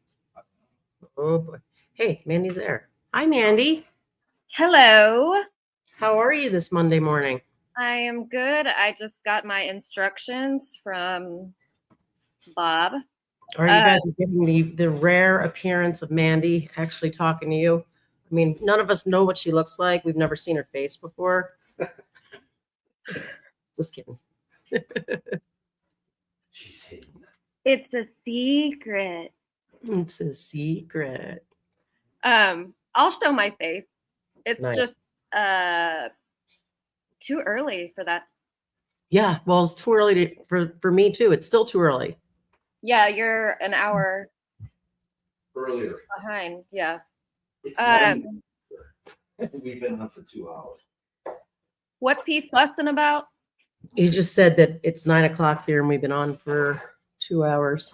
Speaker 11: Oh boy. Hey, Mandy's there. Hi, Mandy.
Speaker 16: Hello.
Speaker 11: How are you this Monday morning?
Speaker 16: I am good. I just got my instructions from Bob.
Speaker 11: Are you guys getting the rare appearance of Mandy actually talking to you? I mean, none of us know what she looks like. We've never seen her face before. Just kidding.
Speaker 1: She's hidden.
Speaker 16: It's a secret.
Speaker 11: It's a secret.
Speaker 16: I'll show my face. It's
Speaker 11: Nice.
Speaker 16: just too early for that.
Speaker 11: Yeah, well, it's too early for me too. It's still too early.
Speaker 16: Yeah, you're an hour
Speaker 1: Earlier.
Speaker 16: behind. Yeah.
Speaker 1: It's we've been on for 2 hours.
Speaker 16: What's he fussing about?
Speaker 11: You just said that it's 9 o'clock here and we've been on for 2 hours.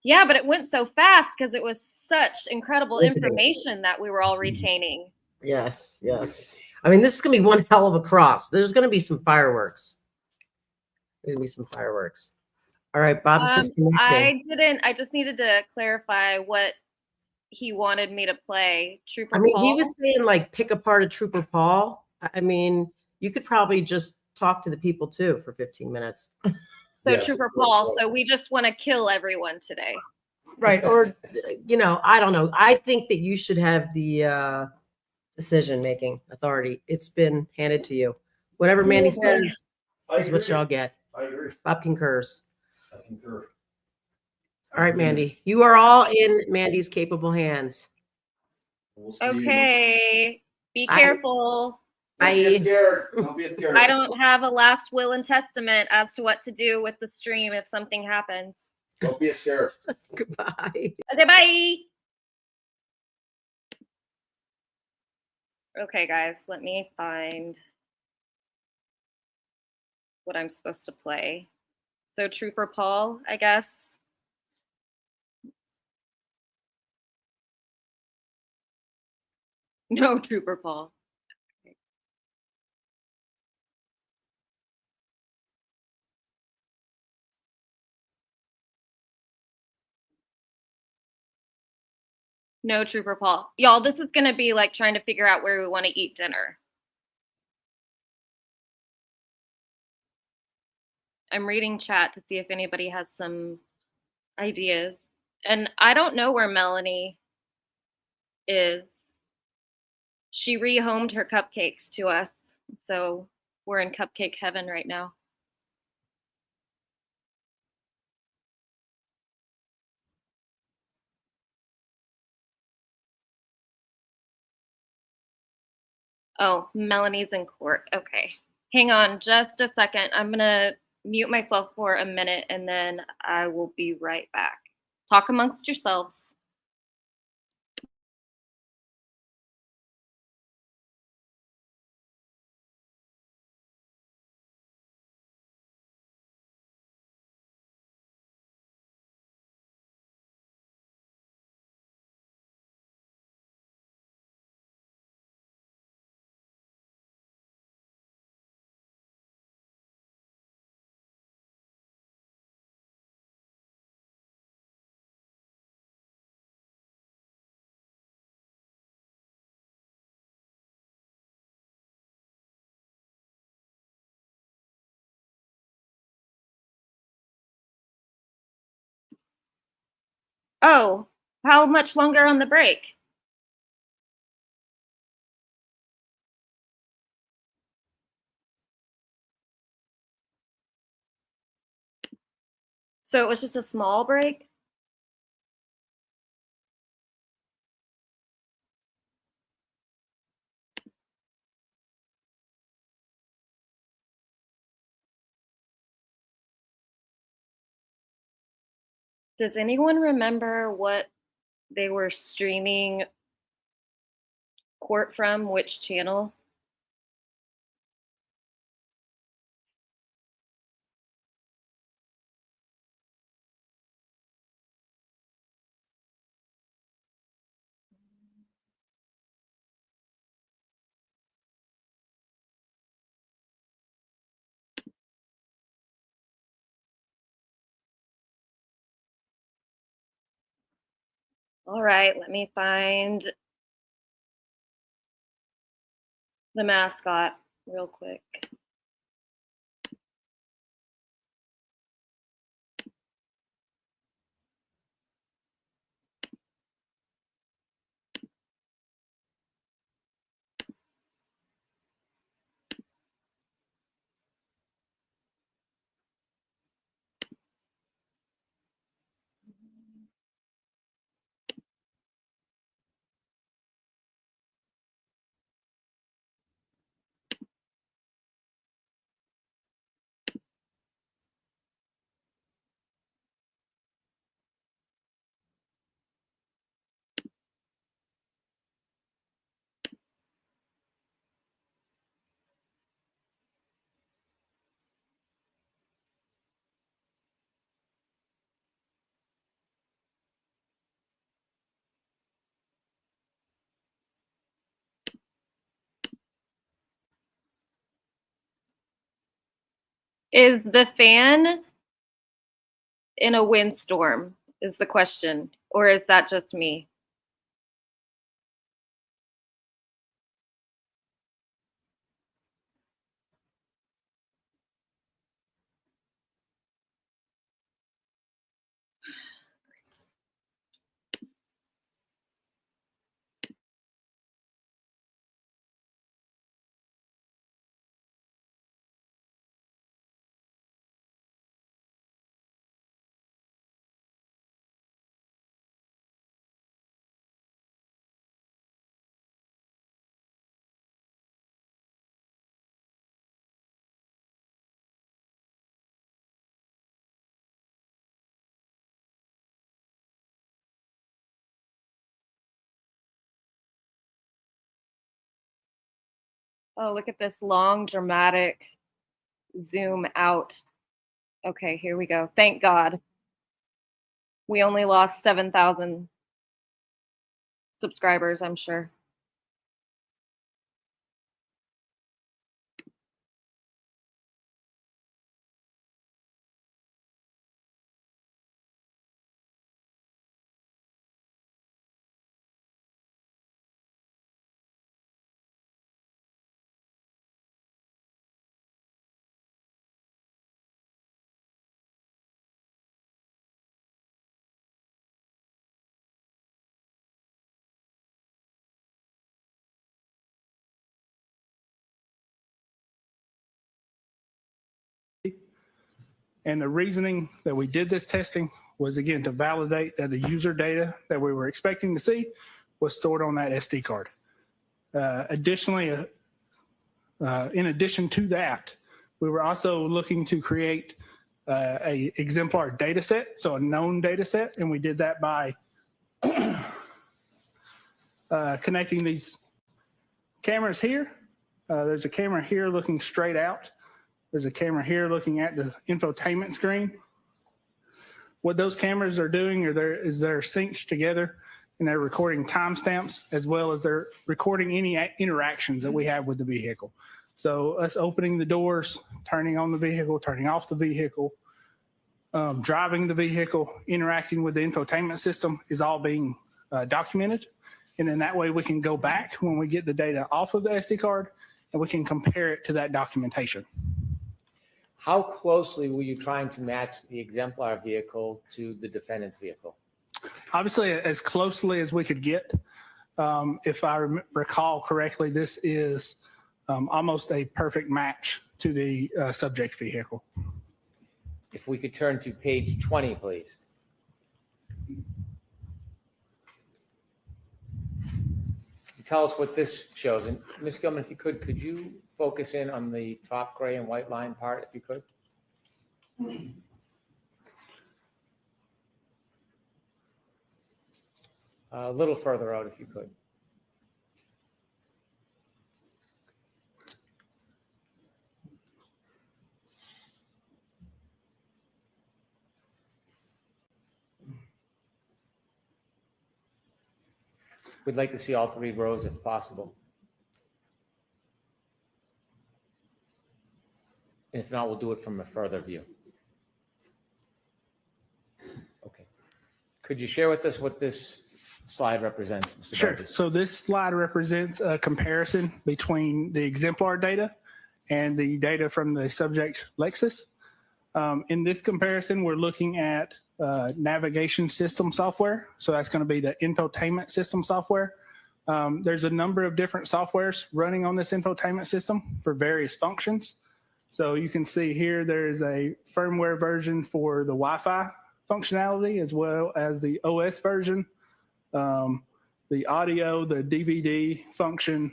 Speaker 16: Yeah, but it went so fast because it was such incredible
Speaker 11: Look at it.
Speaker 16: information that we were all retaining.
Speaker 11: Yes, yes. I mean, this is going to be one hell of a cross. There's going to be some fireworks. There's going to be some fireworks. All right, Bob is disconnecting.
Speaker 16: I just needed to clarify what he wanted me to play. Trooper
Speaker 11: I mean,
Speaker 16: Paul.
Speaker 11: he was saying like pick apart a Trooper Paul. I mean, you could probably just talk to the people too for 15 minutes.
Speaker 16: So Trooper Paul. So we just want to kill everyone today.
Speaker 11: Right. Or, I don't know. I think that you should have the decision-making authority. It's been handed to you. Whatever Mandy says
Speaker 1: I
Speaker 11: is what
Speaker 1: agree.
Speaker 11: y'all get.
Speaker 1: I agree.
Speaker 11: Bob concurs.
Speaker 1: I concur.
Speaker 11: All right, Mandy. You are all in Mandy's capable hands.
Speaker 1: We'll see.
Speaker 16: Okay, be
Speaker 11: Bye.
Speaker 16: careful.
Speaker 1: Don't be
Speaker 11: Bye.
Speaker 1: scared. Don't be scared.
Speaker 16: I don't have a last will and testament as to what to do with the stream if something happens.
Speaker 1: Don't be scared.
Speaker 11: Goodbye.
Speaker 16: Okay, bye. Okay, guys, let me find what I'm supposed to play. So Trooper Paul, I guess. No, Trooper Paul. No, Trooper Paul. Y'all, this is going to be like trying to figure out where we want to eat dinner. I'm reading chat to see if anybody has some ideas. And I don't know where Melanie is. She rehomed her cupcakes to us. So we're in cupcake heaven right now. Oh, Melanie's in court. Okay. Hang on just a second. I'm going to mute myself for a minute and then I will be right back. Talk amongst yourselves. Oh, how much longer on the break? So it was just a small break? Does anyone remember what they were streaming court from? Which channel? All right, let me find the mascot real quick. Is the fan in a windstorm is the question, or is that just me? Oh, look at this long, dramatic zoom out. Okay, here we go. Thank God. We only lost 7,000 subscribers, I'm sure.
Speaker 14: And the reasoning that we did this testing was, again, to validate that the user data that we were expecting to see was stored on that SD card. Additionally, in addition to that, we were also looking to create a exemplar data set, so a known data set, and we did that by connecting these cameras here. There's a camera here looking straight out. There's a camera here looking at the infotainment screen. What those cameras are doing is they're synced together, and they're recording timestamps as well as they're recording any interactions that we have with the vehicle. So us opening the doors, turning on the vehicle, turning off the vehicle, driving the vehicle, interacting with the infotainment system is all being documented. And then that way we can go back when we get the data off of the SD card and we can compare it to that documentation.
Speaker 12: How closely were you trying to match the exemplar vehicle to the defendant's vehicle?
Speaker 14: Obviously, as closely as we could get. If I recall correctly, this is almost a perfect match to the subject vehicle.
Speaker 12: If we could turn to page 20, please. Tell us what this shows. And Ms. Gilman, if you could you focus in on the top gray and white line part, if you could? A little further out, if you could. We'd like to see all three rows if possible. And if not, we'll do it from a further view. Okay. Could you share with us what this slide represents, Mr.
Speaker 14: Sure.
Speaker 12: Burgess?
Speaker 14: So this slide represents a comparison between the exemplar data and the data from the subject Lexus. In this comparison, we're looking at navigation system software. So that's going to be the infotainment system software. There's a number of different softwares running on this infotainment system for various functions. So you can see here there's a firmware version for the Wi-Fi functionality as well as the OS version, the audio, the DVD function,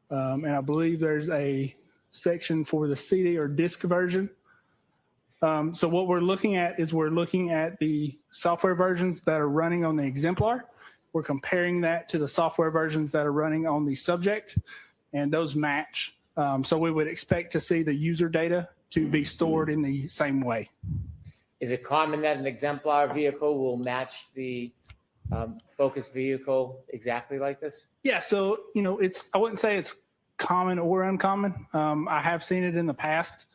Speaker 14: and I believe there's a section for the CD or disc version. So what we're looking at is we're looking at the software versions that are running on the exemplar. We're comparing that to the software versions that are running on the subject, and those match. So we would expect to see the user data to be stored in the same way.
Speaker 12: Is it common that an exemplar vehicle will match the Focus vehicle exactly like this?
Speaker 14: Yeah, so, I wouldn't say it's common or uncommon. I have seen it in the past.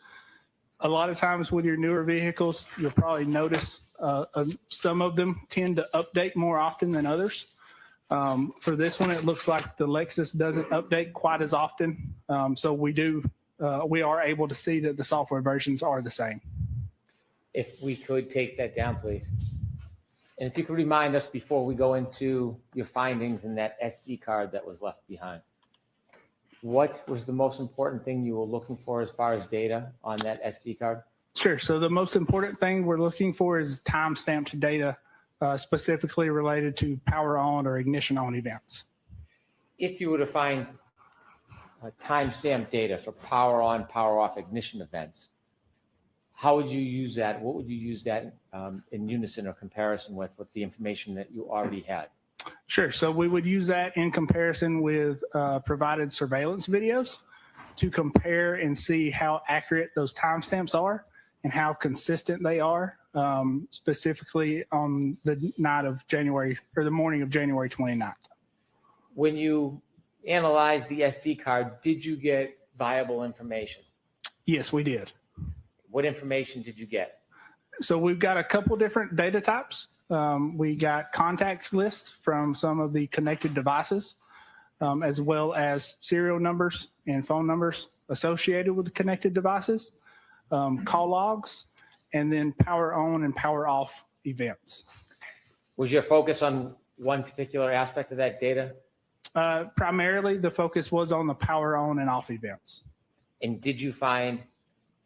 Speaker 14: A lot of times with your newer vehicles, you'll probably notice some of them tend to update more often than others. For this one, it looks like the Lexus doesn't update quite as often. So we are able to see that the software versions are the same.
Speaker 12: If we could take that down, please. And if you could remind us before we go into your findings in that SD card that was left behind. What was the most important thing you were looking for as far as data on that SD card?
Speaker 14: Sure. So the most important thing we're looking for is time-stamped data, specifically related to power on or ignition on events.
Speaker 12: If you were to find time-stamped data for power on, power off ignition events, how would you use that? What would you use that in unison or comparison with the information that you already had?
Speaker 14: Sure. So we would use that in comparison with provided surveillance videos. to compare and see how accurate those timestamps are and how consistent they are, specifically on the night of January or the morning of January 29th.
Speaker 12: When you analyzed the SD card, did you get viable information?
Speaker 14: Yes, we did.
Speaker 12: What information did you get?
Speaker 14: So we've got a couple different data types. We got contact lists from some of the connected devices, as well as serial numbers and phone numbers associated with the connected devices, call logs, and then power on and power off events.
Speaker 12: Was your focus on one particular aspect of that data?
Speaker 14: Primarily, the focus was on the power on and off events.
Speaker 12: And did you find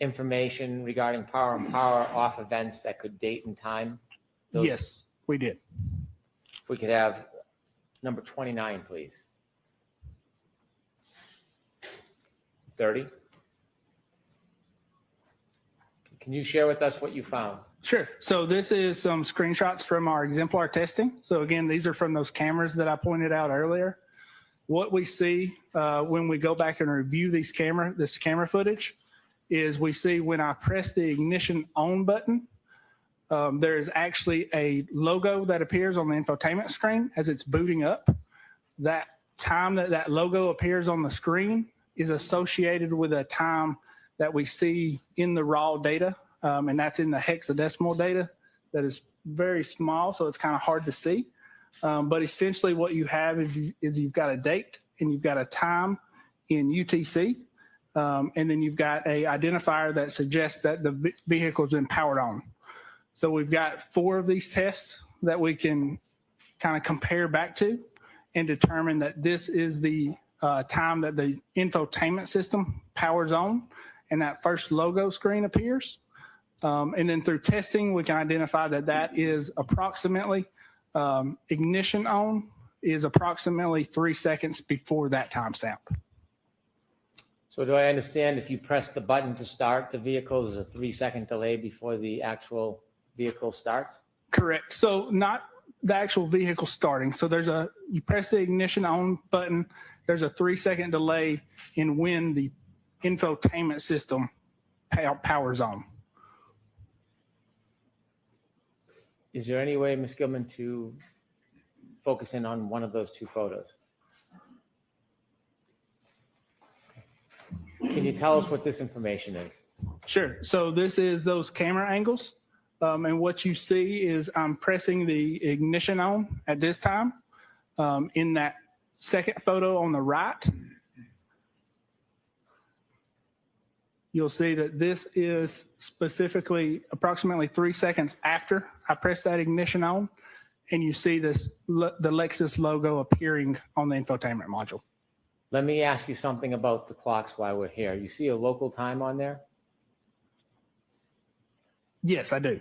Speaker 12: information regarding power and power off events that could date and time?
Speaker 14: Yes, we did.
Speaker 12: If we could have number 29, please. 30. Can you share with us what you found?
Speaker 14: Sure. So this is some screenshots from our exemplar testing. So again, these are from those cameras that I pointed out earlier. What we see when we go back and review this camera footage is we see when I press the ignition on button, there is actually a logo that appears on the infotainment screen as it's booting up. That time that logo appears on the screen is associated with a time that we see in the raw data, and that's in the hexadecimal data that is very small, so it's kind of hard to see. But essentially what you have is you've got a date and you've got a time in UTC, and then you've got a identifier that suggests that the vehicle has been powered on. So we've got 4 of these tests that we can kind of compare back to and determine that this is the time that the infotainment system powers on and that first logo screen appears. And then through testing, we can identify that that is approximately ignition on is approximately 3 seconds before that timestamp.
Speaker 12: So do I understand if you press the button to start the vehicle, there's a 3-second delay before the actual vehicle starts?
Speaker 14: Correct. So not the actual vehicle starting. So you press the ignition on button, there's a 3-second delay in when the infotainment system powers on.
Speaker 12: Is there any way, Ms. Gilman, to focus in on one of those 2 photos? Can you tell us what this information is?
Speaker 14: Sure. So this is those camera angles. And what you see is I'm pressing the ignition on at this time. In that second photo on the right, you'll see that this is specifically approximately 3 seconds after I press that ignition on, and you see the Lexus logo appearing on the infotainment module.
Speaker 12: Let me ask you something about the clocks while we're here. You see a local time on there?
Speaker 14: Yes, I do.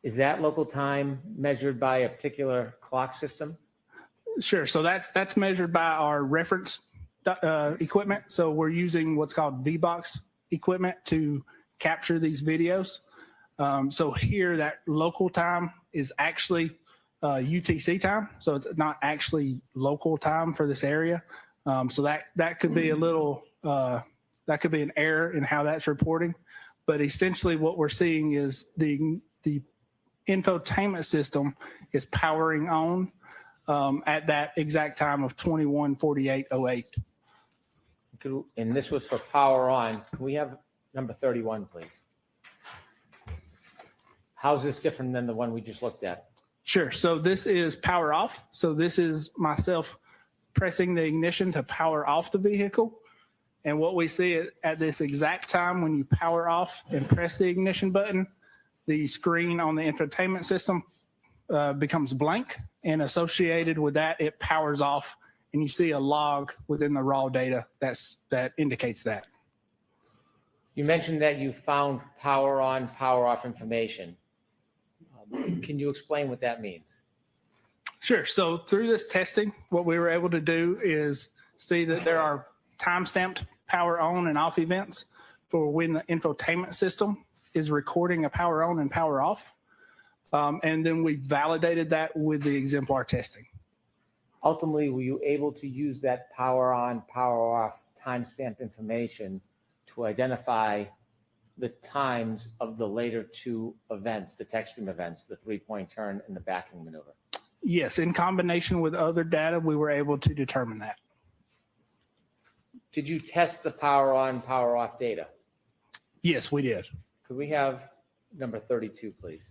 Speaker 12: Is that local time measured by a particular clock system?
Speaker 14: Sure. So that's measured by our reference equipment. So we're using what's called VBox equipment to capture these videos. So here, that local time is actually UTC time. So it's not actually local time for this area. So that could be a little, that could be an error in how that's reporting. But essentially what we're seeing is the infotainment system is powering on at that exact time of 21:48:08.
Speaker 12: And this was for power on. Can we have number 31, please? How's this different than the one we just looked at?
Speaker 14: Sure. So this is power off. So this is myself pressing the ignition to power off the vehicle. And what we see at this exact time when you power off and press the ignition button, the screen on the infotainment system becomes blank, and associated with that, it powers off, and you see a log within the raw data that indicates that.
Speaker 12: You mentioned that you found power on, power off information. Can you explain what that means?
Speaker 14: Sure. So through this testing, what we were able to do is see that there are time-stamped power on and off events for when the infotainment system is recording a power on and power off. And then we validated that with the exemplar testing.
Speaker 12: Ultimately, were you able to use that power on, power off timestamp information to identify the times of the later two events, the text stream events, the 3-point turn and the backing maneuver?
Speaker 14: Yes, in combination with other data, we were able to determine that.
Speaker 12: Did you test the power on, power off data?
Speaker 14: Yes, we did.
Speaker 12: Could we have number 32, please?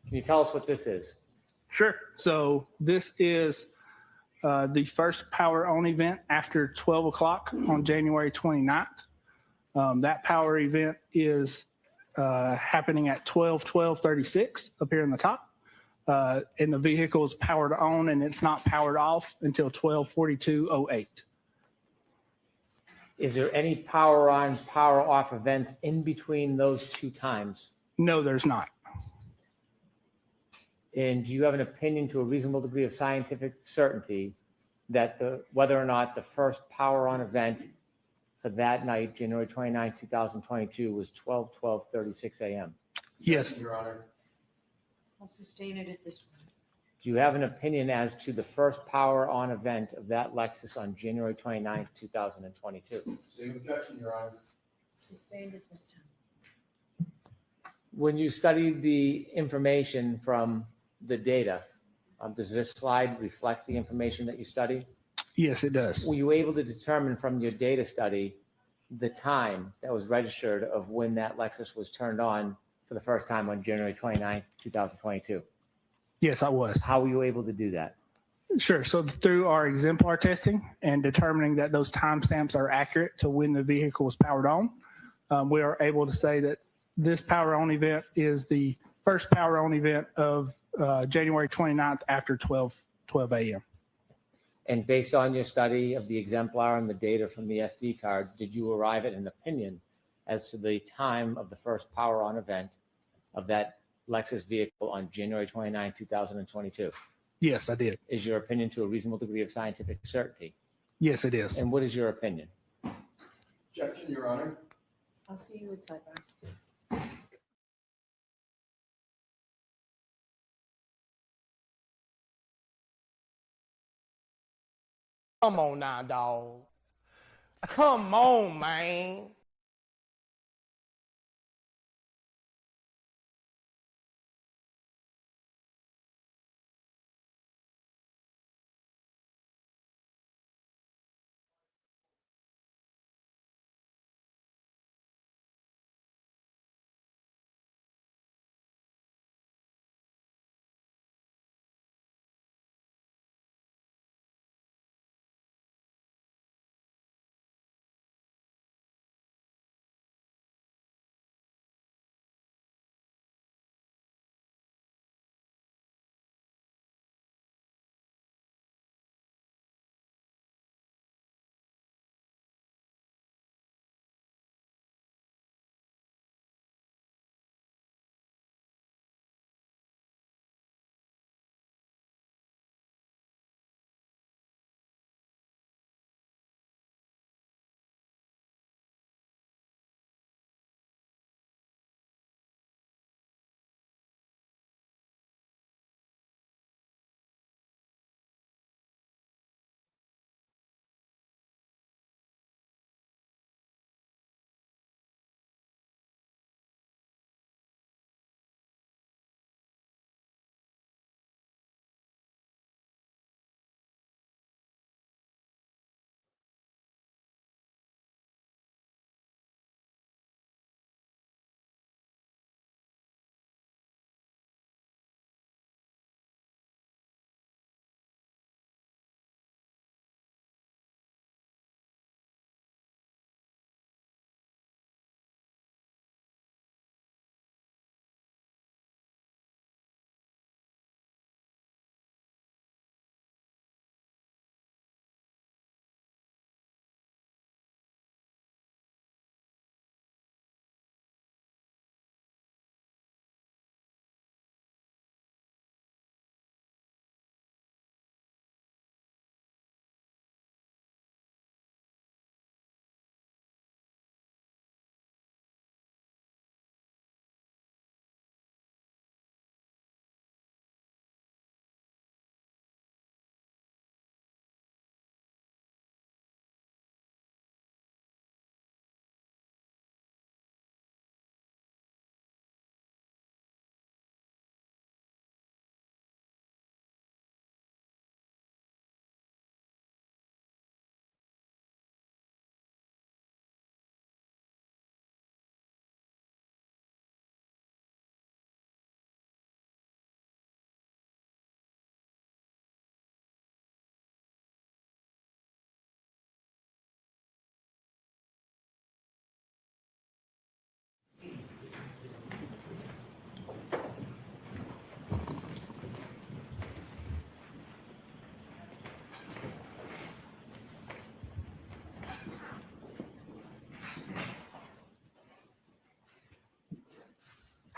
Speaker 12: Can you tell us what this is?
Speaker 14: Sure. So this is the first power on event after 12 o'clock on January 29th. That power event is happening at 12:36 up here in the top. And the vehicle is powered on and it's not powered off until 12:42:08.
Speaker 12: Is there any power on, power off events in between those two times?
Speaker 14: No, there's not.
Speaker 12: And do you have an opinion to a reasonable degree of scientific certainty that whether or not the first power on event for that night, January 29, 2022, was 12:36 a.m.?
Speaker 14: Yes.
Speaker 15: Your Honor.
Speaker 5: I'll sustain it at this point.
Speaker 12: Do you have an opinion as to the first power on event of that Lexus on January 29, 2022?
Speaker 15: Same objection, Your Honor.
Speaker 5: Sustained at this time.
Speaker 12: When you studied the information from the data, does this slide reflect the information that you studied?
Speaker 14: Yes, it does.
Speaker 12: Were you able to determine from your data study the time that was registered of when that Lexus was turned on for the first time on January 29, 2022?
Speaker 14: Yes, I was.
Speaker 12: How were you able to do that?
Speaker 14: Sure. So through our exemplar testing and determining that those timestamps are accurate to when the vehicle was powered on, we are able to say that this power on event is the first power on event of January 29th after 12 a.m.
Speaker 12: And based on your study of the exemplar and the data from the SD card, did you arrive at an opinion as to the time of the first power on event of that Lexus vehicle on January 29, 2022?
Speaker 14: Yes, I did.
Speaker 12: Is your opinion to a reasonable degree of scientific certainty?
Speaker 14: Yes, it is.
Speaker 12: And what is your opinion?
Speaker 15: Objection, Your Honor.
Speaker 5: I'll see you at sidebar.
Speaker 17: Come on now, dog. Come on, man.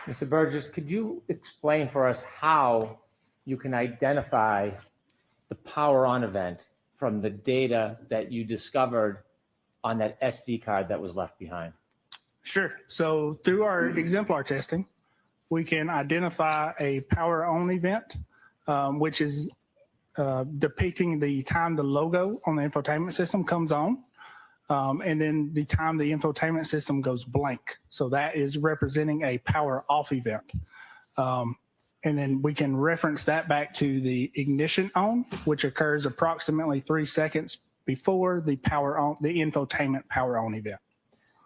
Speaker 12: Mr. Burgess, could you explain for us how you can identify the power on event from the data that you discovered on that SD card that was left behind?
Speaker 14: Sure. So through our exemplar testing, we can identify a power on event, which is depicting the time the logo on the infotainment system comes on, and then the time the infotainment system goes blank. So that is representing a power off event. And then we can reference that back to the ignition on, which occurs approximately 3 seconds before the power on, the infotainment power on event.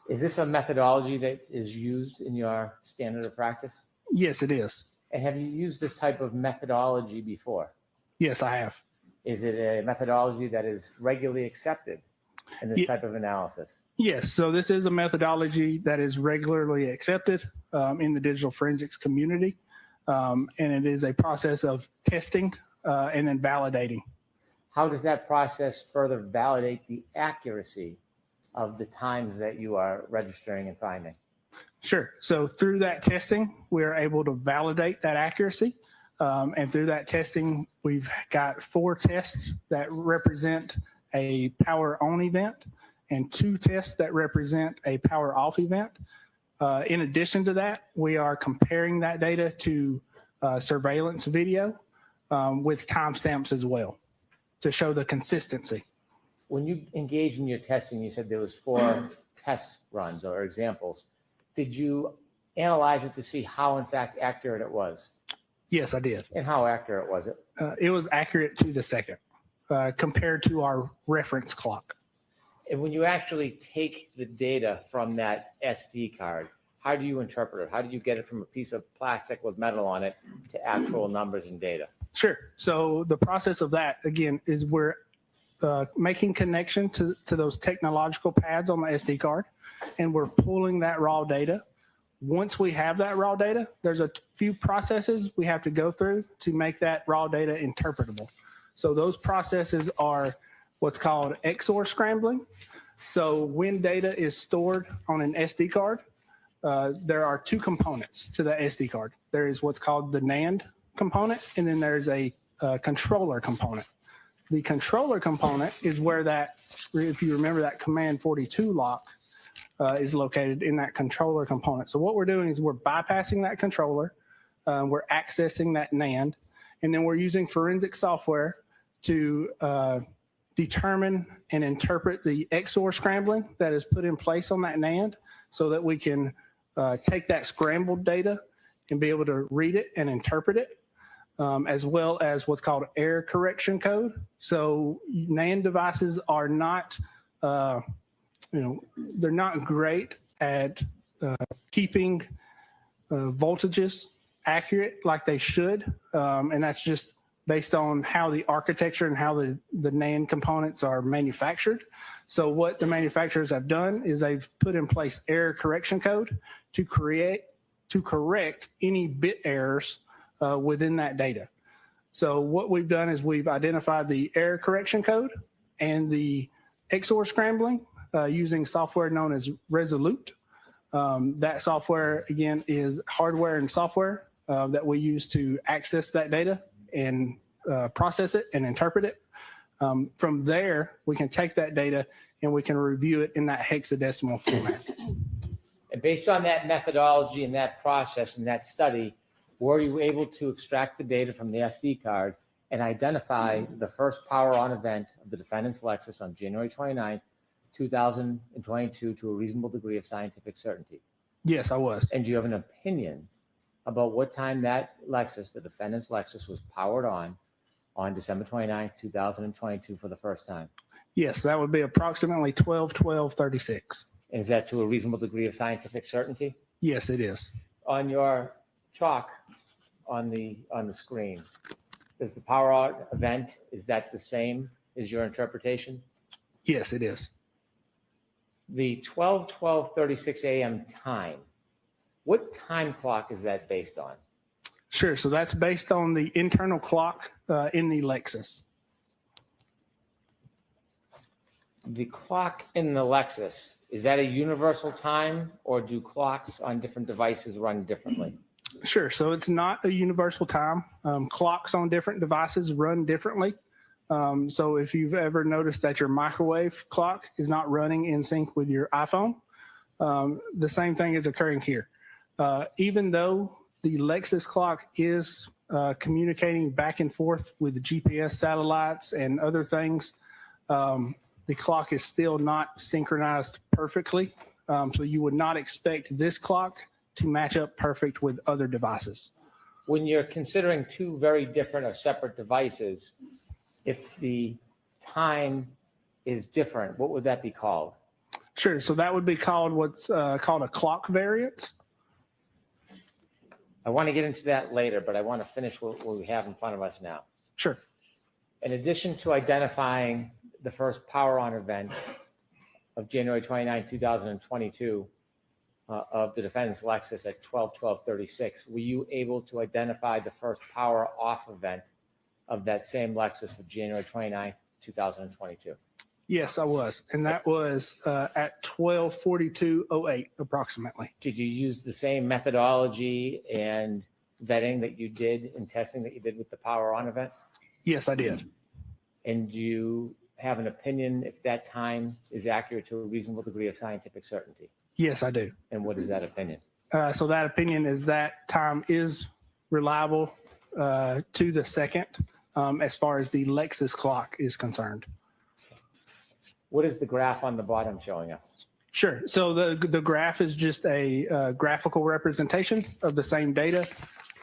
Speaker 12: Is this a methodology that is used in your standard of practice?
Speaker 14: Yes, it is.
Speaker 12: And have you used this type of methodology before?
Speaker 14: Yes, I have.
Speaker 12: Is it a methodology that is regularly accepted in this type of analysis?
Speaker 14: Yes. So this is a methodology that is regularly accepted in the digital forensics community. And it is a process of testing and then validating.
Speaker 12: How does that process further validate the accuracy of the times that you are registering and finding?
Speaker 14: Sure. So through that testing, we're able to validate that accuracy. And through that testing, we've got 4 tests that represent a power on event and 2 tests that represent a power off event. In addition to that, we are comparing that data to surveillance video with timestamps as well to show the consistency.
Speaker 12: When you engage in your testing, you said there was 4 test runs or examples. Did you analyze it to see how, in fact, accurate it was?
Speaker 14: Yes, I did.
Speaker 12: And how accurate was it?
Speaker 14: It was accurate to the second compared to our reference clock.
Speaker 12: And when you actually take the data from that SD card, how do you interpret it? How do you get it from a piece of plastic with metal on it to actual numbers and data?
Speaker 14: Sure. So the process of that, again, is we're making connection to those technological pads on the SD card, and we're pulling that raw data. Once we have that raw data, there's a few processes we have to go through to make that raw data interpretable. So those processes are what's called XOR scrambling. So when data is stored on an SD card, there are 2 components to the SD card. There is what's called the NAND component, and then there's a controller component. The controller component is where that, if you remember that command 42 lock, is located in that controller component. So what we're doing is we're bypassing that controller, we're accessing that NAND, and then we're using forensic software to determine and interpret the XOR scrambling that is put in place on that NAND so that we can take that scrambled data and be able to read it and interpret it, as well as what's called error correction code. So NAND devices are not, they're not great at keeping voltages accurate like they should. And that's just based on how the architecture and how the NAND components are manufactured. So what the manufacturers have done is they've put in place error correction code to correct any bit errors within that data. So what we've done is we've identified the error correction code and the XOR scrambling using software known as Resolute. That software, again, is hardware and software that we use to access that data and process it and interpret it. From there, we can take that data and we can review it in that hexadecimal format.
Speaker 12: And based on that methodology and that process and that study, were you able to extract the data from the SD card and identify the first power on event of the defendant's Lexus on January 29th, 2022 to a reasonable degree of scientific certainty?
Speaker 14: Yes, I was.
Speaker 12: And do you have an opinion about what time that Lexus, the defendant's Lexus, was powered on December 29th, 2022 for the first time?
Speaker 14: Yes, that would be approximately 12/12/36.
Speaker 12: Is that to a reasonable degree of scientific certainty?
Speaker 14: Yes, it is.
Speaker 12: On your chalk on the screen, does the power out event, is that the same as your interpretation?
Speaker 14: Yes, it is.
Speaker 12: The 12/12/36 a.m. time, what time clock is that based on?
Speaker 14: Sure. So that's based on the internal clock in the Lexus.
Speaker 12: The clock in the Lexus, is that a universal time, or do clocks on different devices run differently?
Speaker 14: Sure. So it's not a universal time. Clocks on different devices run differently. So if you've ever noticed that your microwave clock is not running in sync with your iPhone, the same thing is occurring here. Even though the Lexus clock is communicating back and forth with the GPS satellites and other things, the clock is still not synchronized perfectly. So you would not expect this clock to match up perfect with other devices.
Speaker 12: When you're considering two very different or separate devices, if the time is different, what would that be called?
Speaker 14: Sure. So that would be called what's called a clock variance.
Speaker 12: I want to get into that later, but I want to finish what we have in front of us now.
Speaker 14: Sure.
Speaker 12: In addition to identifying the first power on event of January 29, 2022, of the defendant's Lexus at 12/12/36, were you able to identify the first power off event of that same Lexus for January 29, 2022?
Speaker 14: Yes, I was. And that was at 12:42:08 approximately.
Speaker 12: Did you use the same methodology and vetting that you did and testing that you did with the power on event?
Speaker 14: Yes, I did.
Speaker 12: And do you have an opinion if that time is accurate to a reasonable degree of scientific certainty?
Speaker 14: Yes, I do.
Speaker 12: And what is that opinion?
Speaker 14: So that opinion is that time is reliable to the second as far as the Lexus clock is concerned.
Speaker 12: What is the graph on the bottom showing us?
Speaker 14: Sure. So the graph is just a graphical representation of the same data,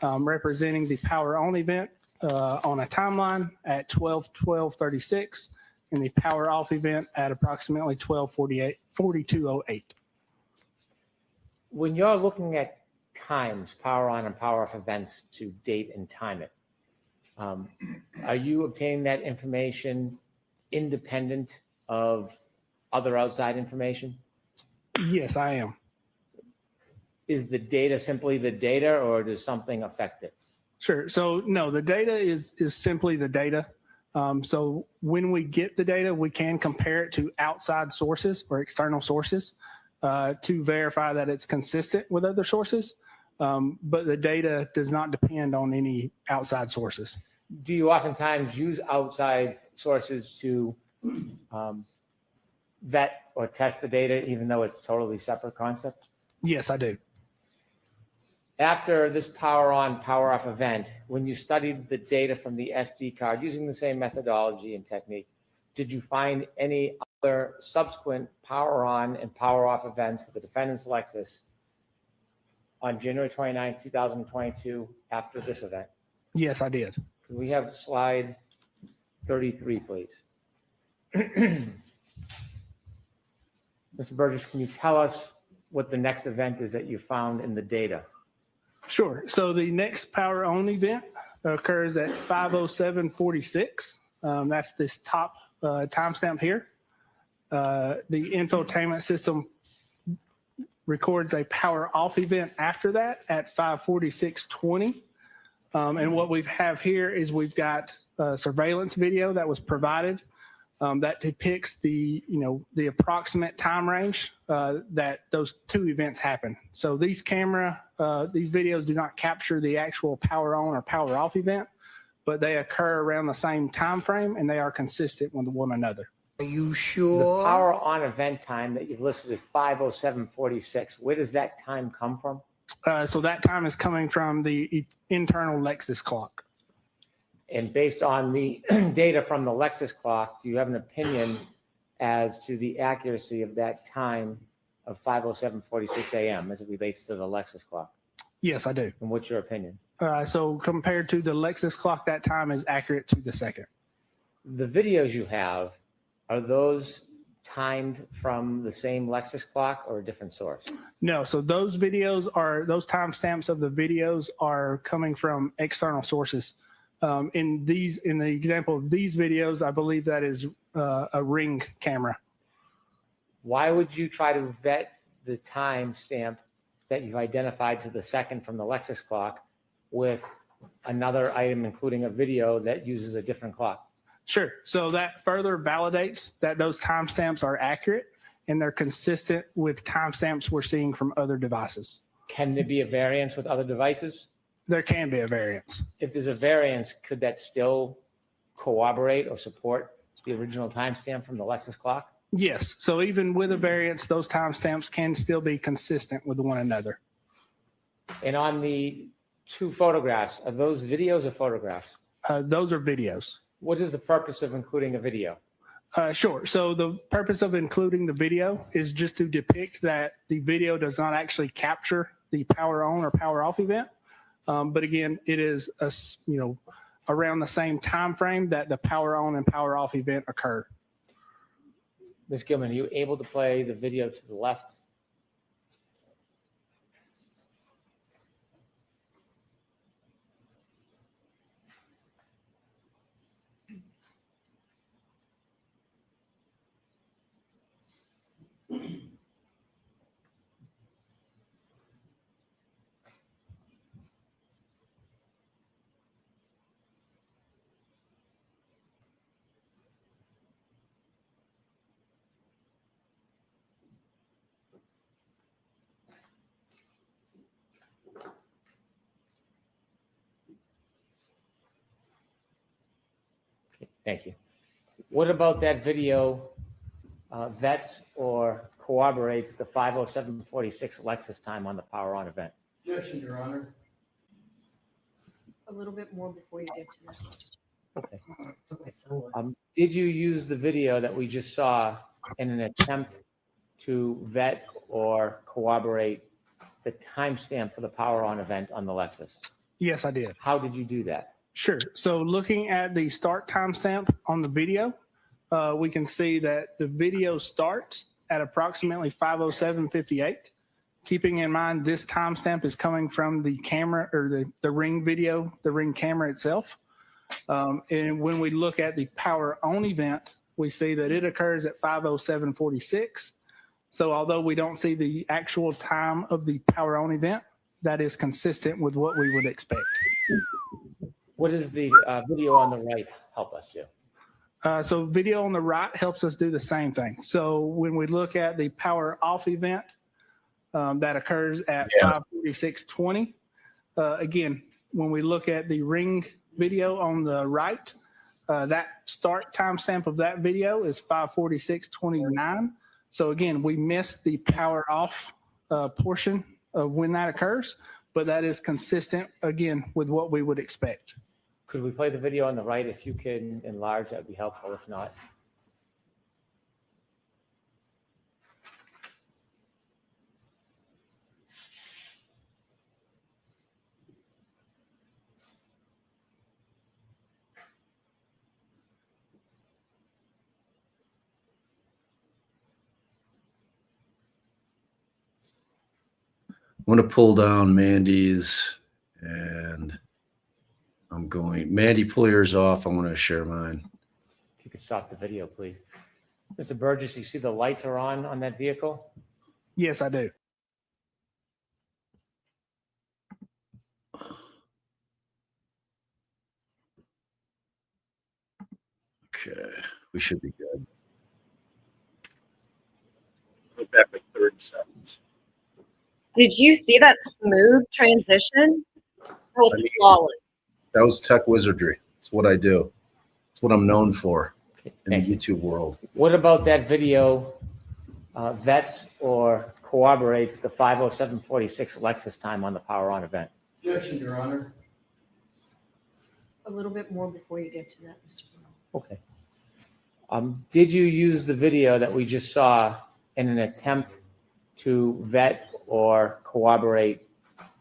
Speaker 14: representing the power on event on a timeline at 12/12/36 and the power off event at approximately 12:42:08.
Speaker 12: When you're looking at times, power on and power off events to date and time it, are you obtaining that information independent of other outside information?
Speaker 14: Yes, I am.
Speaker 12: Is the data simply the data, or does something affect it?
Speaker 14: Sure. So no, the data is simply the data. So when we get the data, we can compare it to outside sources or external sources to verify that it's consistent with other sources. But the data does not depend on any outside sources.
Speaker 12: Do you oftentimes use outside sources to vet or test the data, even though it's totally separate concept?
Speaker 14: Yes, I do.
Speaker 12: After this power on, power off event, when you studied the data from the SD card using the same methodology and technique, did you find any other subsequent power on and power off events for the defendant's Lexus on January 29, 2022 after this event?
Speaker 14: Yes, I did.
Speaker 12: Can we have slide 33, please? Mr. Burgess, can you tell us what the next event is that you found in the data?
Speaker 14: Sure. So the next power on event occurs at 5:07:46. That's this top timestamp here. The infotainment system records a power off event after that at 5:46:20. And what we have here is we've got surveillance video that was provided that depicts the approximate time range that those two events happen. So these videos do not capture the actual power on or power off event, but they occur around the same time frame and they are consistent with one another.
Speaker 12: Are you sure? The power on event time that you've listed is 5:07:46. Where does that time come from?
Speaker 14: So that time is coming from the internal Lexus clock.
Speaker 12: And based on the data from the Lexus clock, do you have an opinion as to the accuracy of that time of 5:07:46 a.m. as it relates to the Lexus clock?
Speaker 14: Yes, I do.
Speaker 12: And what's your opinion?
Speaker 14: So compared to the Lexus clock, that time is accurate to the second.
Speaker 12: The videos you have, are those timed from the same Lexus clock or a different source?
Speaker 14: No, so those timestamps of the videos are coming from external sources. In the example of these videos, I believe that is a Ring camera.
Speaker 12: Why would you try to vet the timestamp that you've identified to the second from the Lexus clock with another item, including a video that uses a different clock?
Speaker 14: Sure. So that further validates that those timestamps are accurate and they're consistent with timestamps we're seeing from other devices.
Speaker 12: Can there be a variance with other devices?
Speaker 14: There can be a variance.
Speaker 12: If there's a variance, could that still corroborate or support the original timestamp from the Lexus clock?
Speaker 14: Yes. So even with a variance, those timestamps can still be consistent with one another.
Speaker 12: And on the two photographs, are those videos or photographs?
Speaker 14: Those are videos.
Speaker 12: What is the purpose of including a video?
Speaker 14: Sure. So the purpose of including the video is just to depict that the video does not actually capture the power on or power off event. But again, it is around the same time frame that the power on and power off event occur.
Speaker 12: Ms. Gilman, are you able to play the video to the left? Okay, thank you. What about that video vets or corroborates the 5:07:46 Lexus time on the power on event?
Speaker 15: Objection, Your Honor.
Speaker 5: A little bit more before you get to that.
Speaker 12: Okay. Did you use the video that we just saw in an attempt to vet or corroborate the timestamp for the power on event on the Lexus?
Speaker 14: Yes, I did.
Speaker 12: How did you do that?
Speaker 14: Sure. So looking at the start timestamp on the video, we can see that the video starts at approximately 5:07:58. Keeping in mind this timestamp is coming from the camera or the Ring video, the Ring camera itself. And when we look at the power on event, we see that it occurs at 5:07:46. So although we don't see the actual time of the power on event, that is consistent with what we would expect.
Speaker 12: What does the video on the right help us do?
Speaker 14: So video on the right helps us do the same thing. So when we look at the power off event that occurs at 5:46:20, again, when we look at the Ring video on the right, that start timestamp of that video is 5:46:29. So again, we missed the power off portion of when that occurs, but that is consistent, again, with what we would expect.
Speaker 12: Could we play the video on the right? If you can enlarge, that'd be helpful. If not,
Speaker 1: I'm going to pull down Mandy's, and Mandy, pull yours off. I want to share mine.
Speaker 12: if you could stop the video, please. Mr. Burgess, you see the lights are on that vehicle?
Speaker 14: Yes, I do.
Speaker 1: Okay, we should be good. Go back like 30 seconds.
Speaker 16: Did you see that smooth transition? That was flawless.
Speaker 1: That was tech wizardry. It's what I do. It's what I'm known for in the YouTube world.
Speaker 12: What about that video vets or corroborates the 5:07:46 Lexus time on the power on event?
Speaker 15: Objection, Your Honor.
Speaker 5: A little bit more before you get to that, Mr. Brown.
Speaker 12: Okay. Did you use the video that we just saw in an attempt to vet or corroborate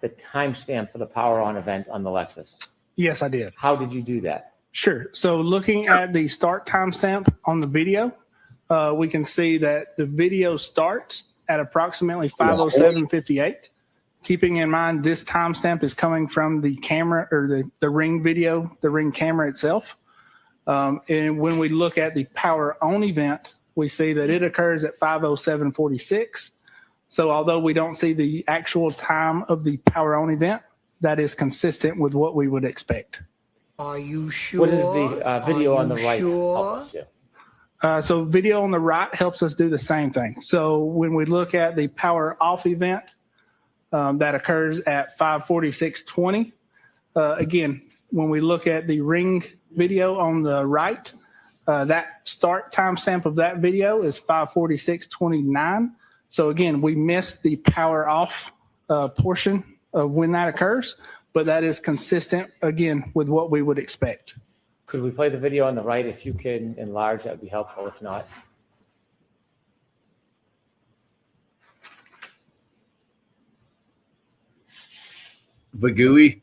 Speaker 12: the timestamp for the power on event on the Lexus?
Speaker 14: Yes, I did.
Speaker 12: How did you do that?
Speaker 14: Sure. So looking at the start timestamp on the video, we can see that the video starts at approximately 5:07:58. Keeping in mind this timestamp is coming from the camera or the Ring video, the Ring camera itself. And when we look at the power on event, we see that it occurs at 5:07:46. So although we don't see the actual time of the power on event, that is consistent with what we would expect.
Speaker 17: Are you sure?
Speaker 12: What does the video on the right help us do?
Speaker 14: So video on the right helps us do the same thing. So when we look at the power off event that occurs at 5:46:20. Again, when we look at the ring video on the right, that start timestamp of that video is 5:46:29. So again, we missed the power off portion of when that occurs, but that is consistent, again, with what we would expect.
Speaker 12: Could we play the video on the right? If you can enlarge, that would be helpful. If not,
Speaker 1: Vagui.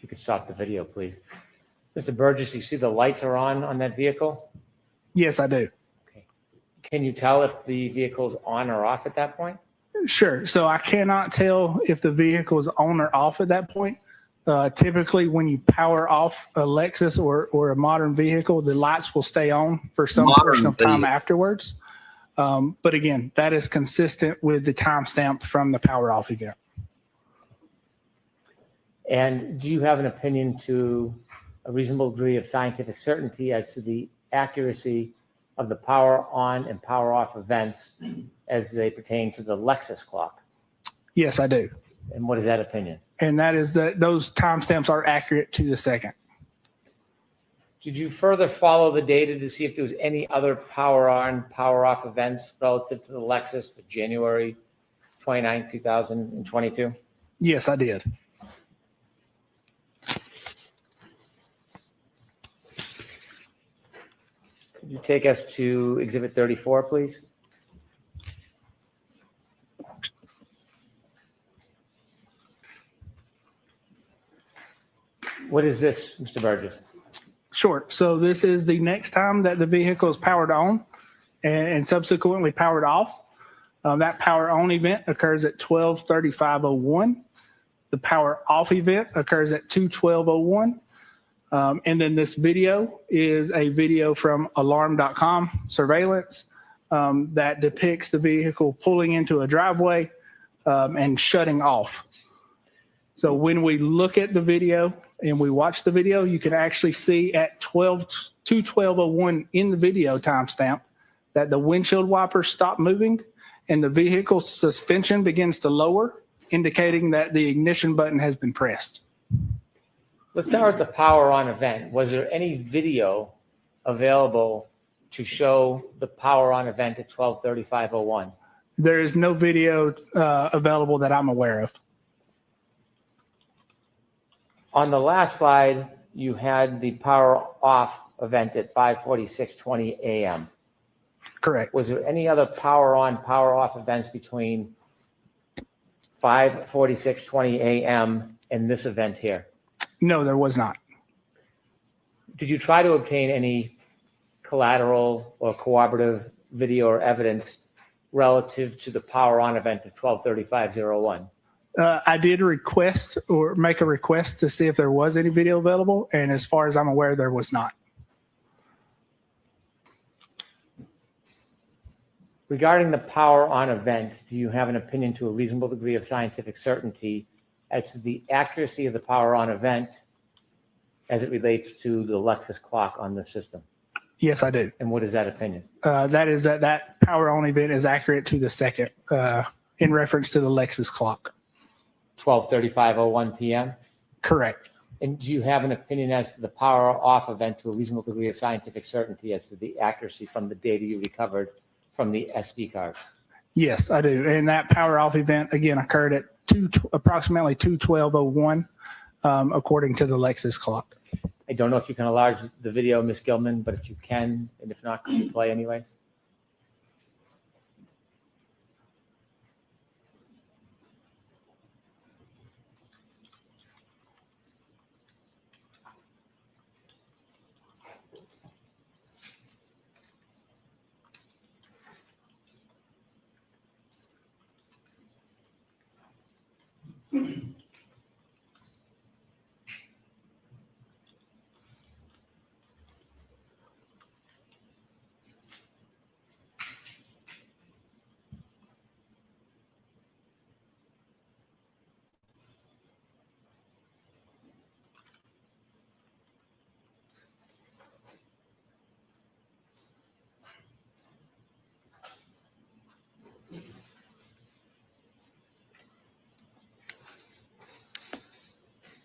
Speaker 12: if you could stop the video, please. Mr. Burgess, you see the lights are on that vehicle?
Speaker 14: Yes, I do.
Speaker 12: Can you tell if the vehicle's on or off at that point?
Speaker 14: Sure. So I cannot tell if the vehicle is on or off at that point. Typically, when you power off a Lexus or a modern vehicle, the lights will stay on for some portion of time afterwards. But again, that is consistent with the timestamp from the power off event.
Speaker 12: And do you have an opinion to a reasonable degree of scientific certainty as to the accuracy of the power on and power off events as they pertain to the Lexus clock?
Speaker 14: Yes, I do.
Speaker 12: And what is that opinion?
Speaker 14: And that is that those timestamps are accurate to the second.
Speaker 12: Did you further follow the data to see if there was any other power on, power off events relative to the Lexus for January 29, 2022?
Speaker 14: Yes, I did.
Speaker 12: Could you take us to Exhibit 34, please? What is this, Mr. Burgess?
Speaker 14: Sure. So this is the next time that the vehicle is powered on and subsequently powered off. That power on event occurs at 12:35:01. The power off event occurs at 2:12:01. And then this video is a video from alarm.com surveillance that depicts the vehicle pulling into a driveway and shutting off. So when we look at the video and we watch the video, you can actually see at 2:12:01 in the video timestamp that the windshield wipers stop moving and the vehicle suspension begins to lower, indicating that the ignition button has been pressed.
Speaker 12: Let's start with the power on event. Was there any video available to show the power on event at 12:35:01?
Speaker 14: There is no video available that I'm aware of.
Speaker 12: On the last slide, you had the power off event at 5:46:20 a.m.
Speaker 14: Correct.
Speaker 12: Was there any other power on, power off events between 5:46:20 a.m. and this event here?
Speaker 14: No, there was not.
Speaker 12: Did you try to obtain any collateral or cooperative video or evidence relative to the power on event of 12:35:01?
Speaker 14: I did request or make a request to see if there was any video available, and as far as I'm aware, there was not.
Speaker 12: Regarding the power on event, do you have an opinion to a reasonable degree of scientific certainty as to the accuracy of the power on event as it relates to the Lexus clock on the system?
Speaker 14: Yes, I do.
Speaker 12: And what is that opinion?
Speaker 14: That is that power on event is accurate to the second in reference to the Lexus clock.
Speaker 12: 12:35:01 p.m.?
Speaker 14: Correct.
Speaker 12: And do you have an opinion as to the power off event to a reasonable degree of scientific certainty as to the accuracy from the data you recovered from the SD card?
Speaker 14: Yes, I do. And that power off event, again, occurred at approximately 2:12:01, according to the Lexus clock.
Speaker 12: I don't know if you can enlarge the video, Ms. Gilman, but if you can, and if not, could you play anyways?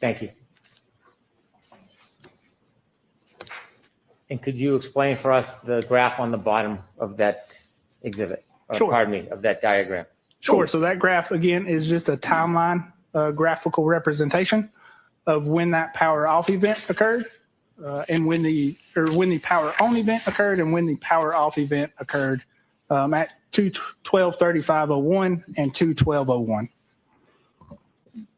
Speaker 12: Thank you. And could you explain for us the graph on the bottom of that exhibit? Or,
Speaker 14: Sure.
Speaker 12: Pardon me, of that diagram?
Speaker 14: Sure. So that graph, again, is just a timeline graphical representation of when that power off event occurred and when the power on event occurred and when the power off event occurred at 2/12/35/01 and 2/12/01.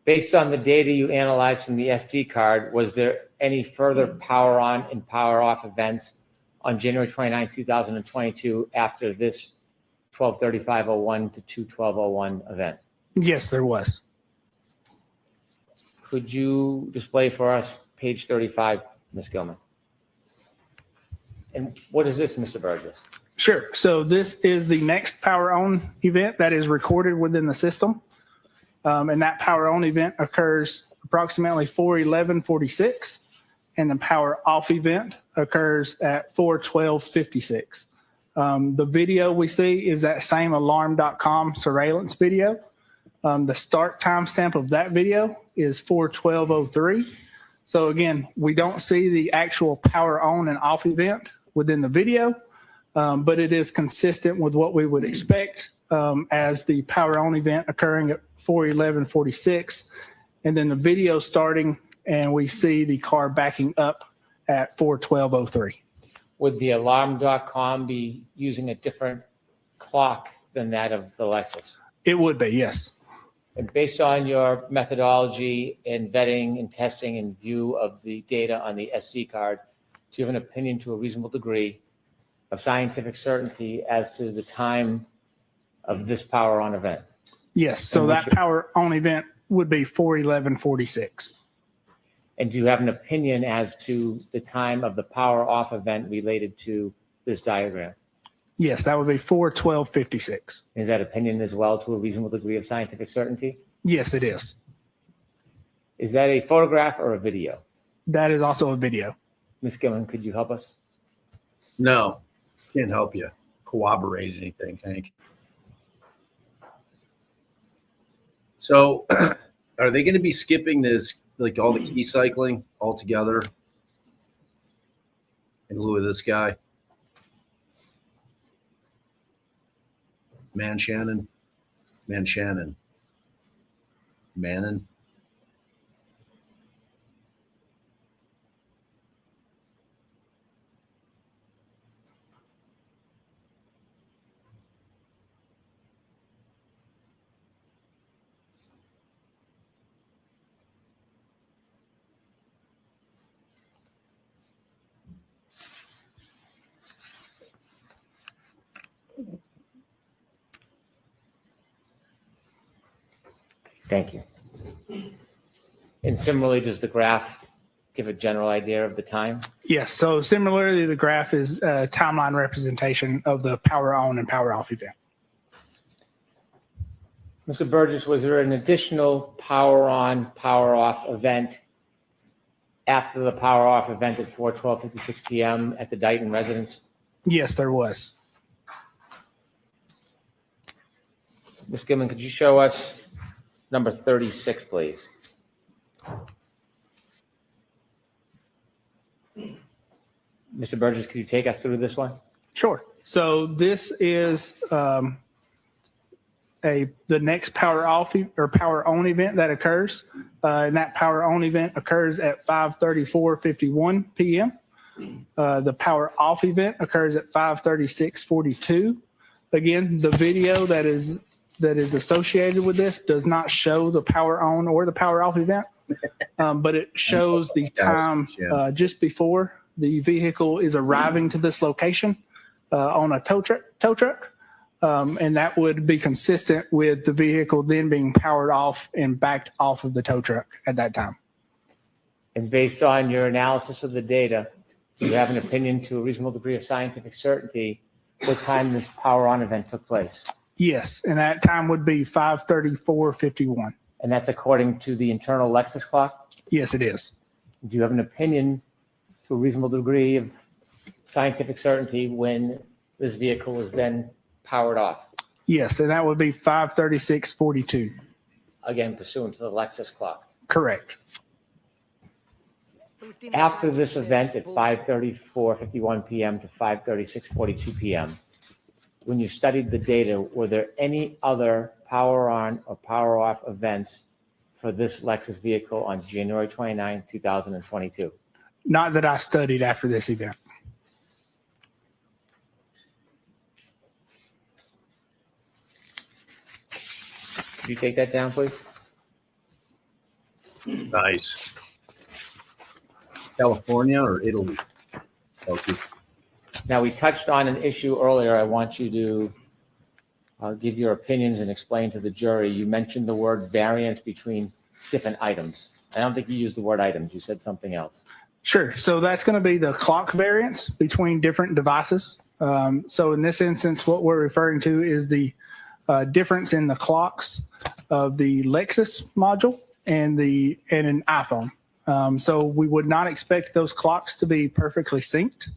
Speaker 12: Based on the data you analyzed from the SD card, was there any further power on and power off events on January 29, 2022 after this 12/35/01 to 2/12/01 event?
Speaker 14: Yes, there was.
Speaker 12: Could you display for us page 35, Ms. Gilman? And what is this, Mr. Burgess?
Speaker 14: Sure. So this is the next power on event that is recorded within the system. And that power on event occurs approximately 4/11/46, and the power off event occurs at 4/12/56. The video we see is that same alarm.com surveillance video. The start timestamp of that video is 4/12/03. So again, we don't see the actual power on and off event within the video, but it is consistent with what we would expect as the power on event occurring at 4/11/46, and then the video starting, and we see the car backing up at 4/12/03.
Speaker 12: Would the alarm.com be using a different clock than that of the Lexus?
Speaker 14: It would be, yes.
Speaker 12: And based on your methodology in vetting and testing in view of the data on the SD card, do you have an opinion to a reasonable degree of scientific certainty as to the time of this power on event?
Speaker 14: Yes. So
Speaker 12: And
Speaker 14: that
Speaker 12: what's your-
Speaker 14: power on event would be 4/11/46.
Speaker 12: And do you have an opinion as to the time of the power off event related to this diagram?
Speaker 14: Yes, that would be 4/12/56.
Speaker 12: Is that opinion as well to a reasonable degree of scientific certainty?
Speaker 14: Yes, it is.
Speaker 12: Is that a photograph or a video?
Speaker 14: That is also a video.
Speaker 12: Ms. Gilman, could you help us?
Speaker 1: No, can't help you corroborate anything, Hank. So are they going to be skipping this, like all the key cycling altogether in lieu of this guy? Mannon.
Speaker 12: Thank you. And similarly, does the graph give a general idea of the time?
Speaker 14: Yes. So similarly, the graph is a timeline representation of the power on and power off event.
Speaker 12: Mr. Burgess, was there an additional power on, power off event after the power off event at 4/12/56 p.m. at the Dighton residence?
Speaker 14: Yes, there was.
Speaker 12: Ms. Gilman, could you show us number 36, please? Mr. Burgess, could you take us through this one?
Speaker 14: Sure. So this is the next power off or power on event that occurs. And that power on event occurs at 5:34:51 p.m. The power off event occurs at 5:36:42. Again, the video that is associated with this does not show the power on or the power off event, but it shows the time just before the vehicle is arriving to this location on a tow truck. And that would be consistent with the vehicle then being powered off and backed off of the tow truck at that time.
Speaker 12: And based on your analysis of the data, do you have an opinion to a reasonable degree of scientific certainty what time this power on event took place?
Speaker 14: Yes, and that time would be 5:34:51.
Speaker 12: And that's according to the internal Lexus clock?
Speaker 14: Yes, it is.
Speaker 12: Do you have an opinion to a reasonable degree of scientific certainty when this vehicle was then powered off?
Speaker 14: Yes, and that would be 5:36:42.
Speaker 12: Again, pursuant to the Lexus clock.
Speaker 14: Correct.
Speaker 12: After this event at 5:34:51 p.m. to 5:36:42 p.m., when you studied the data, were there any other power on or power off events for this Lexus vehicle on January 29, 2022?
Speaker 14: Not that I studied after this event.
Speaker 12: Could you take that down, please?
Speaker 1: Nice. California or Italy? Okay.
Speaker 12: Now, we touched on an issue earlier. I want you to give your opinions and explain to the jury. You mentioned the word variance between different items. I don't think you used the word items. You said something else.
Speaker 14: Sure. So that's going to be the clock variance between different devices. So in this instance, what we're referring to is the difference in the clocks of the Lexus module and an iPhone. So we would not expect those clocks to be perfectly synced.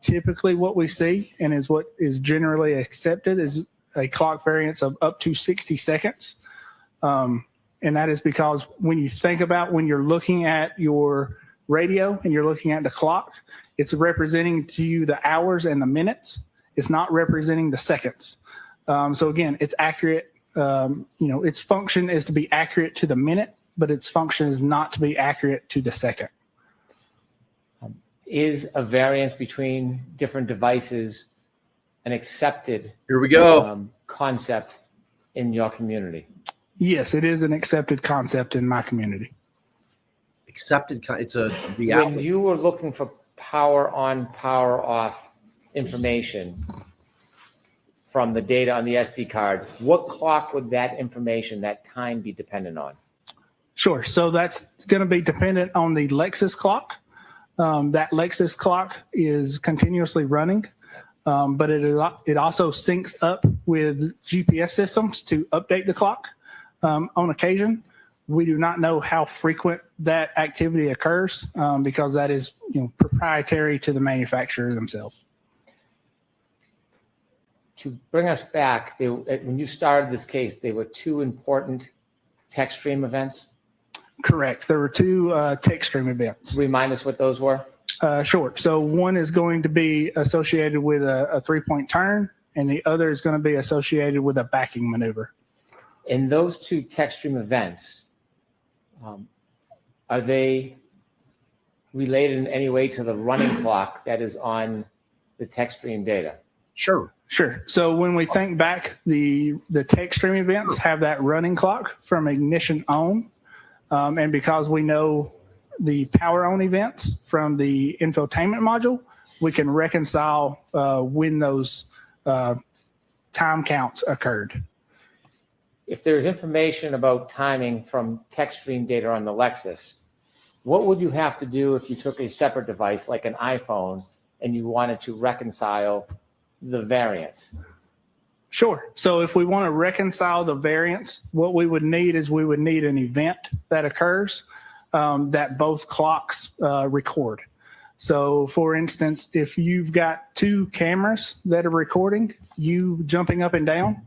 Speaker 14: Typically what we see, and is what is generally accepted, is a clock variance of up to 60 seconds. And that is because when you think about when you're looking at your radio and you're looking at the clock, it's representing to you the hours and the minutes. It's not representing the seconds. So again, it's accurate. Its function is to be accurate to the minute, but its function is not to be accurate to the second.
Speaker 12: Is a variance between different devices an accepted concept in your community?
Speaker 14: Yes, it is an accepted concept in my community.
Speaker 1: Accepted, it's a reality.
Speaker 12: When you were looking for power on, power off information from the data on the SD card, what clock would that information, that time be dependent on?
Speaker 14: Sure. So that's going to be dependent on the Lexus clock. That Lexus clock is continuously running, but it also syncs up with GPS systems to update the clock on occasion. We do not know how frequent that activity occurs because that is proprietary to the manufacturer themselves.
Speaker 12: To bring us back, when you started this case, there were two important text stream events?
Speaker 14: Correct. There were two text stream events.
Speaker 12: Remind us what those were.
Speaker 14: Sure. So one is going to be associated with a 3-point turn, and the other is going to be associated with a backing maneuver.
Speaker 12: In those two text stream events, are they related in any way to the running clock that is on the text stream data?
Speaker 14: Sure. So when we think back, the text stream events have that running clock from ignition on. And because we know the power on events from the infotainment module, we can reconcile when those time counts occurred.
Speaker 12: If there's information about timing from text stream data on the Lexus, what would you have to do if you took a separate device like an iPhone and you wanted to reconcile the variance?
Speaker 14: Sure. So if we want to reconcile the variance, what we would need is we would need an event that occurs that both clocks record. So for instance, if you've got two cameras that are recording you jumping up and down,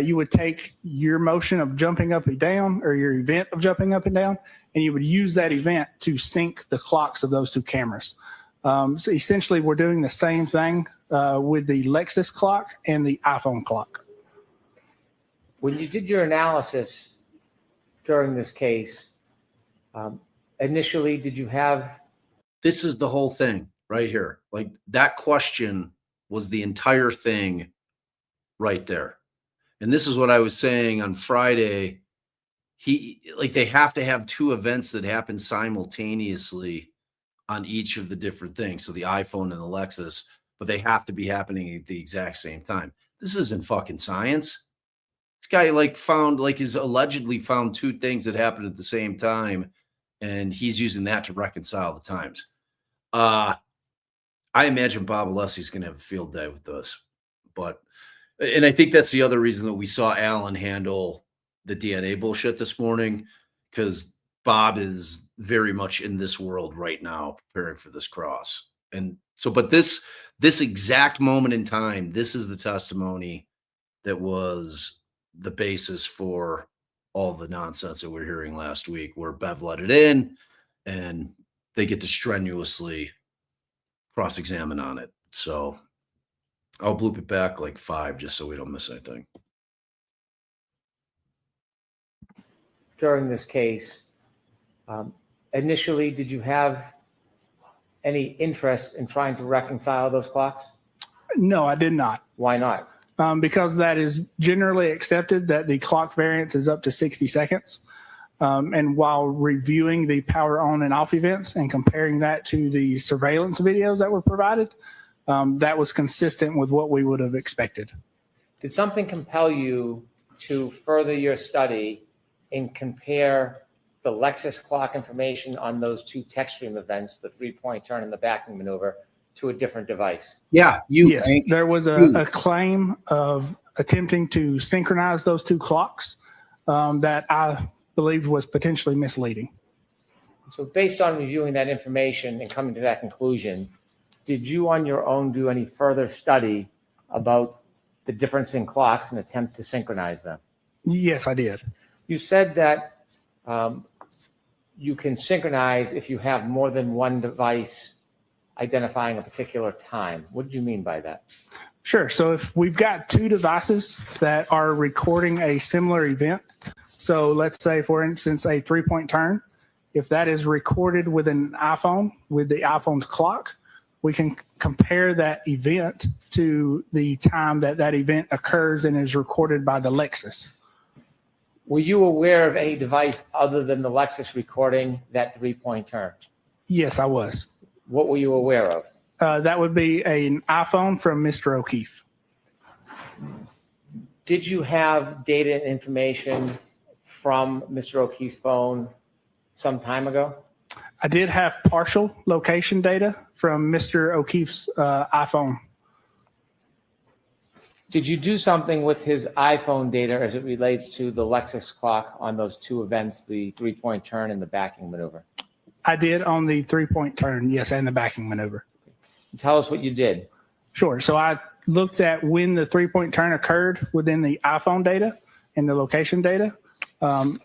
Speaker 14: you would take your motion of jumping up and down or your event of jumping up and down, and you would use that event to sync the clocks of those two cameras. So essentially, we're doing the same thing with the Lexus clock and the iPhone clock.
Speaker 12: When you did your analysis during this case, initially, did you have...
Speaker 1: This is the whole thing right here. Like that question was the entire thing right there. And this is what I was saying on Friday. They have to have two events that happen simultaneously on each of the different things. So the iPhone and the Lexus, but they have to be happening at the exact same time. This isn't fucking science. This guy is allegedly found two things that happened at the same time, and he's using that to reconcile the times. I imagine Bob Alessi's going to have a field day with this, and I think that's the other reason that we saw Alan handle the DNA bullshit this morning, because Bob is very much in this world right now, preparing for this cross. And so, but this exact moment in time, this is the testimony that was the basis for all the nonsense that we're hearing last week, where Bev let it in and they get to strenuously cross-examine on it. So I'll bloop it back like 5 just so we don't miss anything.
Speaker 12: During this case, initially, did you have any interest in trying to reconcile those clocks?
Speaker 14: No, I did not.
Speaker 12: Why not?
Speaker 14: Because that is generally accepted that the clock variance is up to 60 seconds. And while reviewing the power on and off events and comparing that to the surveillance videos that were provided, that was consistent with what we would have expected.
Speaker 12: Did something compel you to further your study and compare the Lexus clock information on those 2 text stream events, the 3-point turn and the backing maneuver, to a different device?
Speaker 13: Yeah,
Speaker 14: Yes, there was a claim of attempting to synchronize those 2 clocks that I believed was potentially misleading.
Speaker 12: So based on reviewing that information and coming to that conclusion, did you on your own do any further study about the difference in clocks and attempt to synchronize them?
Speaker 14: Yes, I did.
Speaker 12: You said that you can synchronize if you have more than one device identifying a particular time. What did you mean by that?
Speaker 14: Sure. So if we've got 2 devices that are recording a similar event, so let's say, for instance, a 3-point turn, if that is recorded with an iPhone, with the iPhone's clock, we can compare that event to the time that that event occurs and is recorded by the Lexus.
Speaker 12: Were you aware of any device other than the Lexus recording that 3-point turn?
Speaker 14: Yes, I was.
Speaker 12: What were you aware of?
Speaker 14: That would be an iPhone from Mr. O'Keefe.
Speaker 12: Did you have data and information from Mr. O'Keefe's phone some time ago?
Speaker 14: I did have partial location data from Mr. O'Keefe's iPhone.
Speaker 12: Did you do something with his iPhone data as it relates to the Lexus clock on those 2 events, the 3-point turn and the backing maneuver?
Speaker 14: I did on the 3-point turn, yes, and the backing maneuver.
Speaker 12: Tell us what you did.
Speaker 14: Sure. So I looked at when the 3-point turn occurred within the iPhone data and the location data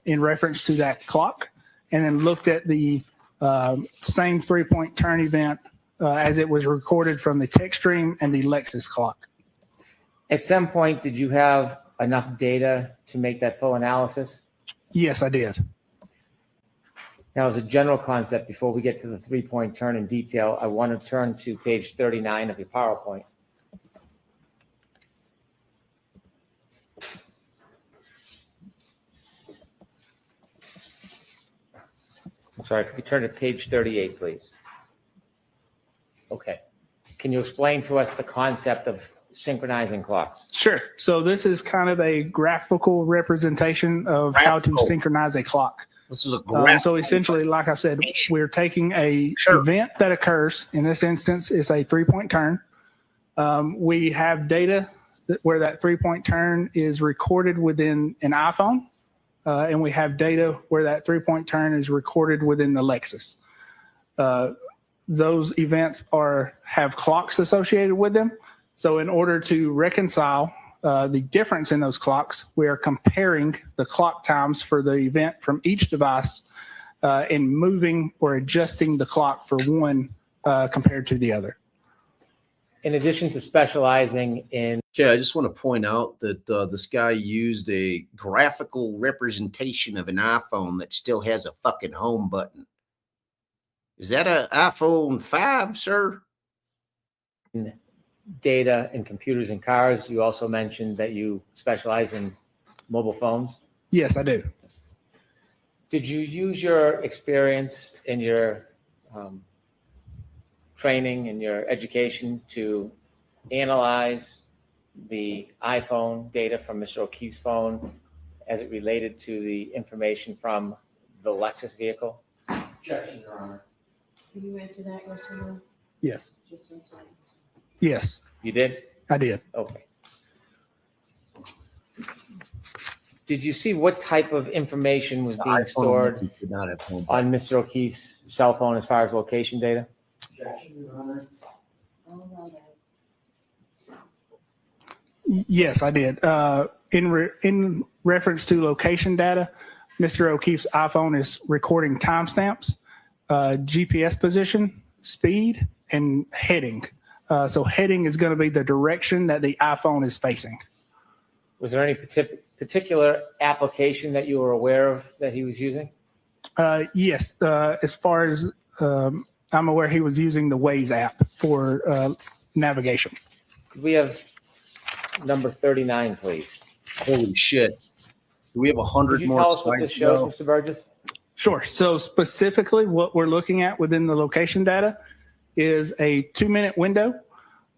Speaker 14: in reference to that clock, and then looked at the same 3-point turn event as it was recorded from the text stream and the Lexus clock.
Speaker 12: At some point, did you have enough data to make that full analysis?
Speaker 14: Yes, I did.
Speaker 12: Now, as a general concept, before we get to the 3-point turn in detail, I want to turn to page 39 of your PowerPoint. I'm sorry, if you could turn to page 38, please. Okay. Can you explain to us the concept of synchronizing clocks?
Speaker 14: Sure. So this is kind of a graphical representation of how to synchronize a clock.
Speaker 13: This is a
Speaker 14: so essentially, like I said, we're taking a event that occurs. In this instance, it's a 3-point turn. We have data where that 3-point turn is recorded within an iPhone, and we have data where that 3-point turn is recorded within the Lexus. Those events have clocks associated with them. So in order to reconcile the difference in those clocks, we are comparing the clock times for the event from each device and moving or adjusting the clock for one compared to the other.
Speaker 12: In addition to specializing in...
Speaker 1: Okay, I just want to point out that this guy used a
Speaker 13: graphical representation of an iPhone that still has a fucking home button. Is that an iPhone 5, sir?
Speaker 12: Data and computers and cars. You also mentioned that you specialize in mobile phones.
Speaker 14: Yes, I do.
Speaker 12: Did you use your experience in your training and your education to analyze the iPhone data from Mr. O'Keefe's phone as it related to the information from the Lexus vehicle?
Speaker 15: Objection, Your Honor.
Speaker 5: Can you answer that, yes or no?
Speaker 14: Yes.
Speaker 5: Just answer it.
Speaker 14: Yes.
Speaker 12: You did?
Speaker 14: I did.
Speaker 12: Okay. Did you see what type of information was being stored on Mr. O'Keefe's cell phone as far as location data?
Speaker 15: Objection, Your Honor.
Speaker 14: Yes, I did. In reference to location data, Mr. O'Keefe's iPhone is recording timestamps GPS position, speed, and heading. So heading is going to be the direction that the iPhone is facing.
Speaker 12: Was there any particular application that you were aware of that he was using?
Speaker 14: Yes, as far as I'm aware, he was using the Waze app for navigation.
Speaker 12: Could we have number 39, please?
Speaker 1: Holy shit. Do we have 100
Speaker 12: Could you
Speaker 1: more
Speaker 12: tell us what this
Speaker 1: slides to
Speaker 12: shows,
Speaker 1: go?
Speaker 12: Mr. Burgess?
Speaker 14: Sure. So specifically what we're looking at within the location data is a 2-minute window.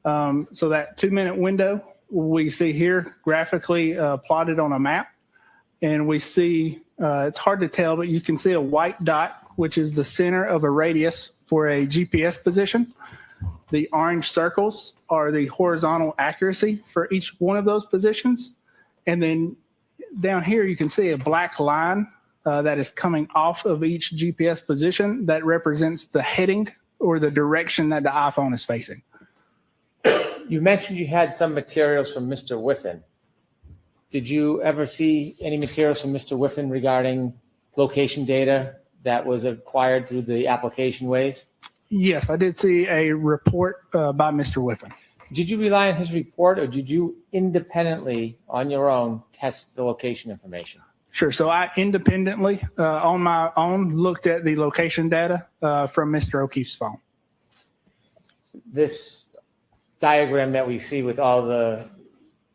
Speaker 14: So that 2-minute window we see here graphically plotted on a map. And we see, it's hard to tell, but you can see a white dot, which is the center of a radius for a GPS position. The orange circles are the horizontal accuracy for each one of those positions. And then down here, you can see a black line that is coming off of each GPS position that represents the heading or the direction that the iPhone is facing.
Speaker 12: You mentioned you had some materials from Mr. Whiffen. Did you ever see any materials from Mr. Whiffen regarding location data that was acquired through the application Waze?
Speaker 14: Yes, I did see a report by Mr. Whiffen.
Speaker 12: Did you rely on his report, or did you independently, on your own, test the location information?
Speaker 14: Sure. So I independently, on my own, looked at the location data from Mr. O'Keefe's phone.
Speaker 12: This diagram that we see with all the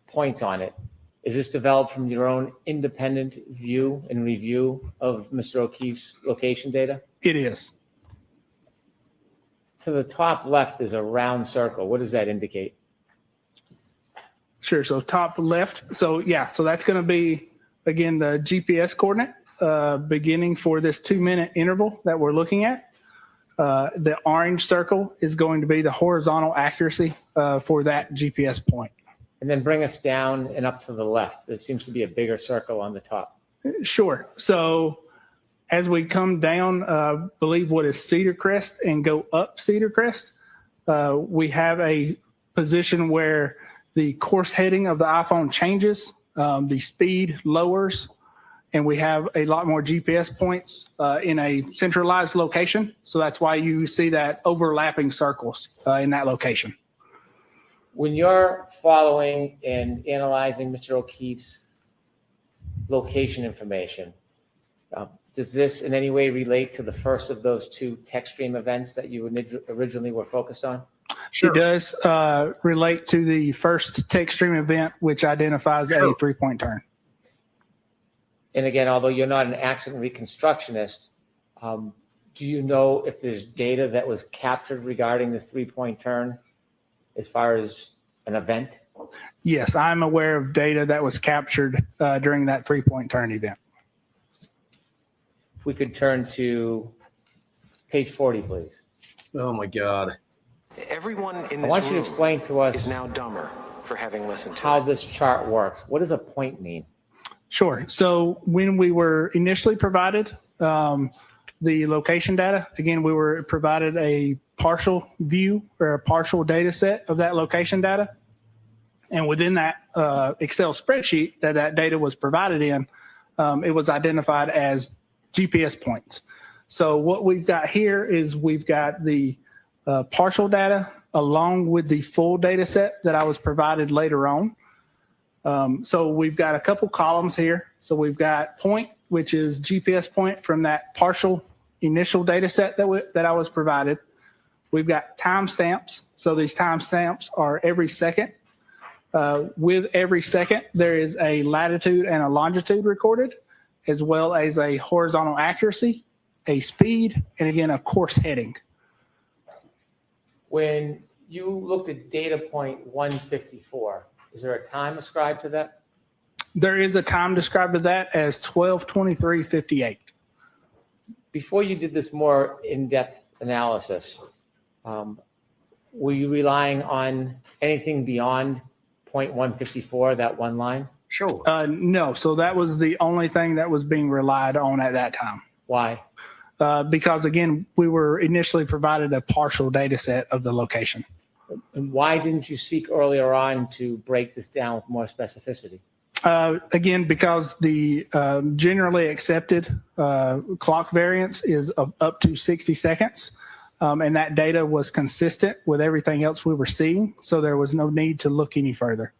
Speaker 12: points on it, is this developed from your own independent view and review of Mr. O'Keefe's location data?
Speaker 14: It is.
Speaker 12: To the top left is a round circle. What does that indicate?
Speaker 14: Sure. So top left. So yeah, so that's going to be, again, the GPS coordinate beginning for this 2-minute interval that we're looking at. The orange circle is going to be the horizontal accuracy for that GPS point.
Speaker 12: And then bring us down and up to the left. There seems to be a bigger circle on the top.
Speaker 14: Sure. So as we come down, believe what is Cedar Crest and go up Cedar Crest, we have a position where the course heading of the iPhone changes, the speed lowers, and we have a lot more GPS points in a centralized location. So that's why you see that overlapping circles in that location.
Speaker 12: When you're following and analyzing Mr. O'Keefe's location information, does this in any way relate to the first of those two text stream events that you originally were focused on?
Speaker 14: Sure. It does relate to the first text stream event, which identifies a 3-point turn.
Speaker 12: And again, although you're not an accident reconstructionist, do you know if there's data that was captured regarding this 3-point turn as far as an event?
Speaker 14: Yes, I'm aware of data that was captured during that 3-point turn event.
Speaker 12: If we could turn to page 40, please.
Speaker 1: Oh my God.
Speaker 18: Everyone in
Speaker 12: I
Speaker 18: this
Speaker 12: want you to
Speaker 18: room
Speaker 12: explain to us
Speaker 18: is now dumber for having listened to
Speaker 12: how
Speaker 18: it.
Speaker 12: this chart works. What does a point mean?
Speaker 14: Sure. So when we were initially provided the location data, again, we were provided a partial view or a partial data set of that location data. And within that Excel spreadsheet that data was provided in, it was identified as GPS points. So what we've got here is we've got the partial data along with the full data set that I was provided later on. So we've got a couple columns here. So we've got point, which is GPS point from that partial initial data set that I was provided. We've got timestamps. So these timestamps are every second. With every second, there is a latitude and a longitude recorded, as well as a horizontal accuracy, a speed, and again, a course heading.
Speaker 12: When you looked at data point 154, is there a time ascribed to that?
Speaker 14: There is a time described to that as 12:23:58.
Speaker 12: Before you did this more in-depth analysis, were you relying on anything beyond point 154, that one line?
Speaker 14: Sure. No. So that was the only thing that was being relied on at that time.
Speaker 12: Why?
Speaker 14: Because again, we were initially provided a partial data set of the location.
Speaker 12: And why didn't you seek earlier on to break this down with more specificity?
Speaker 14: Again, because the generally accepted clock variance is up to 60 seconds, and that data was consistent with everything else we were seeing, so there was no need to look any further.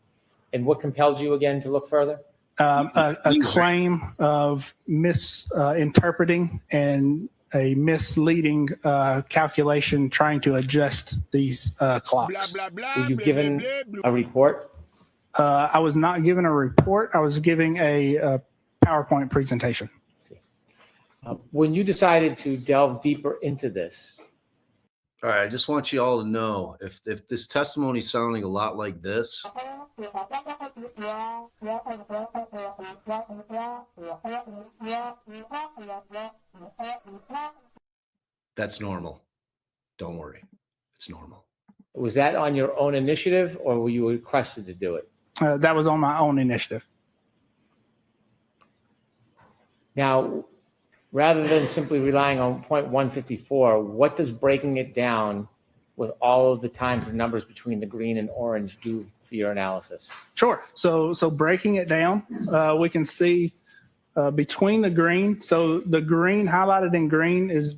Speaker 12: And what compelled you again to look further?
Speaker 14: A claim of misinterpreting and a misleading calculation trying to adjust these clocks.
Speaker 12: Were you given a report?
Speaker 14: I was not given a report. I was giving a PowerPoint presentation.
Speaker 12: When you decided to delve deeper into this,
Speaker 1: All right, I just want you all to know if this testimony is sounding a lot like this, that's normal. Don't worry. It's normal.
Speaker 12: was that on your own initiative or were you requested to do it?
Speaker 14: That was on my own initiative.
Speaker 12: Now, rather than simply relying on point 154, what does breaking it down with all of the times and numbers between the green and orange do for your analysis?
Speaker 14: Sure. So breaking it down, we can see between the green. So the green highlighted in green is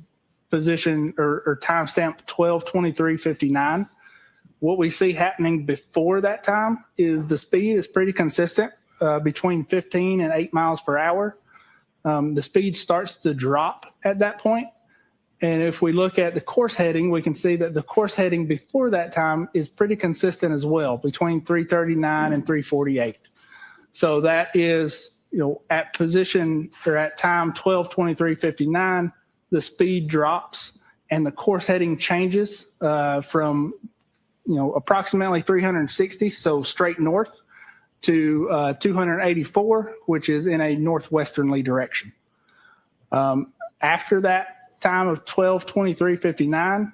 Speaker 14: position or timestamp 12:23:59. What we see happening before that time is the speed is pretty consistent between 15 and 8 miles per hour. The speed starts to drop at that point. And if we look at the course heading, we can see that the course heading before that time is pretty consistent as well, between 339 and 348. So that is, at position or at time 12:23:59, the speed drops and the course heading changes from, approximately 360, so straight north, to 284, which is in a northwesternly direction. After that time of 12:23:59,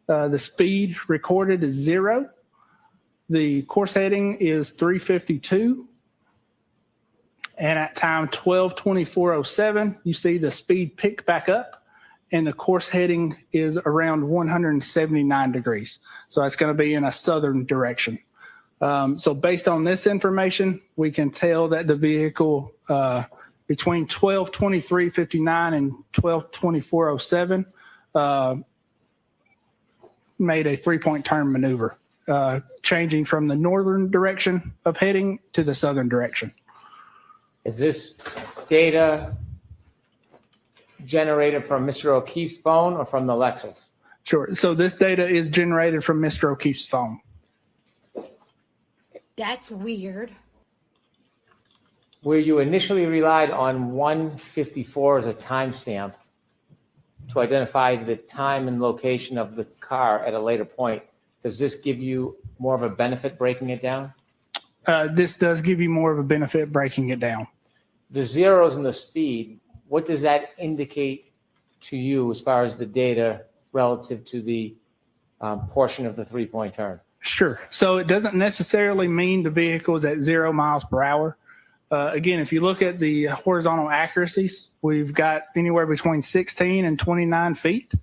Speaker 14: the speed recorded is 0. The course heading is 352. And at time 12:24:07, you see the speed pick back up and the course heading is around 179 degrees. So that's going to be in a southern direction. So based on this information, we can tell that the vehicle between 12:23:59 and 12:24:07 made a 3-point turn maneuver, changing from the northern direction of heading to the southern direction.
Speaker 12: Is this data generated from Mr. O'Keefe's phone or from the Lexus?
Speaker 14: Sure. So this data is generated from Mr. O'Keefe's phone.
Speaker 19: That's weird.
Speaker 12: Where you initially relied on 154 as a timestamp to identify the time and location of the car at a later point, does this give you more of a benefit breaking it down?
Speaker 14: This does give you more of a benefit breaking it down.
Speaker 12: The zeros and the speed, what does that indicate to you as far as the data relative to the portion of the 3-point turn?
Speaker 14: Sure. So it doesn't necessarily mean the vehicle is at 0 miles per hour. Again, if you look at the horizontal accuracies, we've got anywhere between 16 and 29 feet.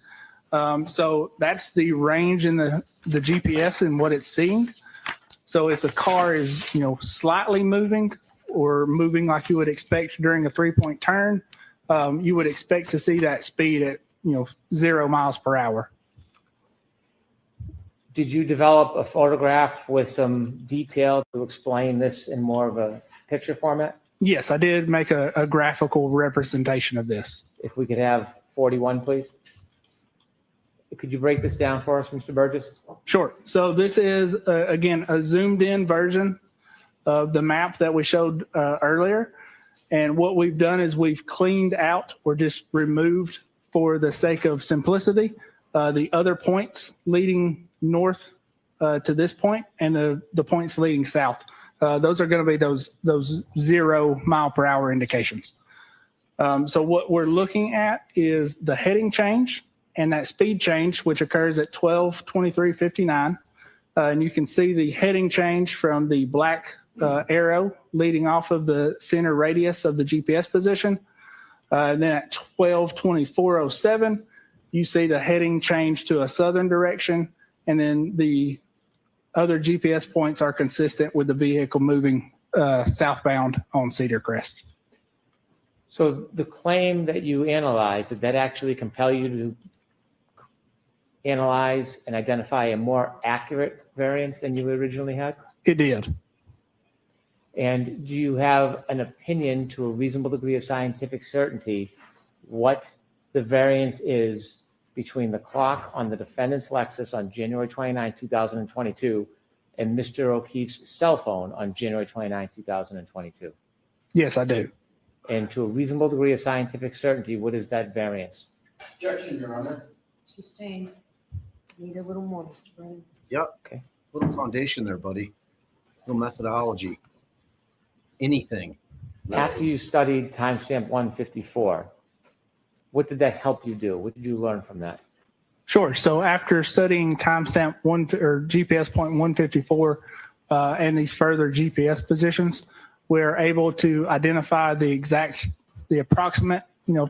Speaker 14: So that's the range in the GPS and what it's seeing. So if the car is, slightly moving or moving like you would expect during a 3-point turn, you would expect to see that speed at, 0 miles per hour.
Speaker 12: Did you develop a photograph with some detail to explain this in more of a picture format?
Speaker 14: Yes, I did make a graphical representation of this.
Speaker 12: If we could have 41, please. Could you break this down for us, Mr. Burgess?
Speaker 14: Sure. So this is, again, a zoomed in version of the map that we showed earlier. And what we've done is we've cleaned out or just removed, for the sake of simplicity, the other points leading north to this point and the points leading south. Those are going to be those 0 mile per hour indications. So what we're looking at is the heading change and that speed change, which occurs at 12:23:59. And you can see the heading change from the black arrow leading off of the center radius of the GPS position. And then at 12:24:07, you see the heading change to a southern direction. And then the other GPS points are consistent with the vehicle moving southbound on Cedar Crest.
Speaker 12: So the claim that you analyzed, did that actually compel you to analyze and identify a more accurate variance than you originally had?
Speaker 14: It did.
Speaker 12: And do you have an opinion to a reasonable degree of scientific certainty what the variance is between the clock on the defendant's Lexus on January 29, 2022 and Mr. O'Keefe's cell phone on January 29, 2022?
Speaker 14: Yes, I do.
Speaker 12: And to a reasonable degree of scientific certainty, what is that variance?
Speaker 15: Objection, Your Honor.
Speaker 5: Sustained. Need a little more, Mr. Brennan.
Speaker 1: Yep.
Speaker 12: Okay.
Speaker 1: Little foundation there, buddy. Little methodology. Anything.
Speaker 12: After you studied timestamp 154, what did that help you do? What did you learn from that?
Speaker 14: Sure. So after studying timestamp GPS point 154 and these further GPS positions, we're able to identify the approximate,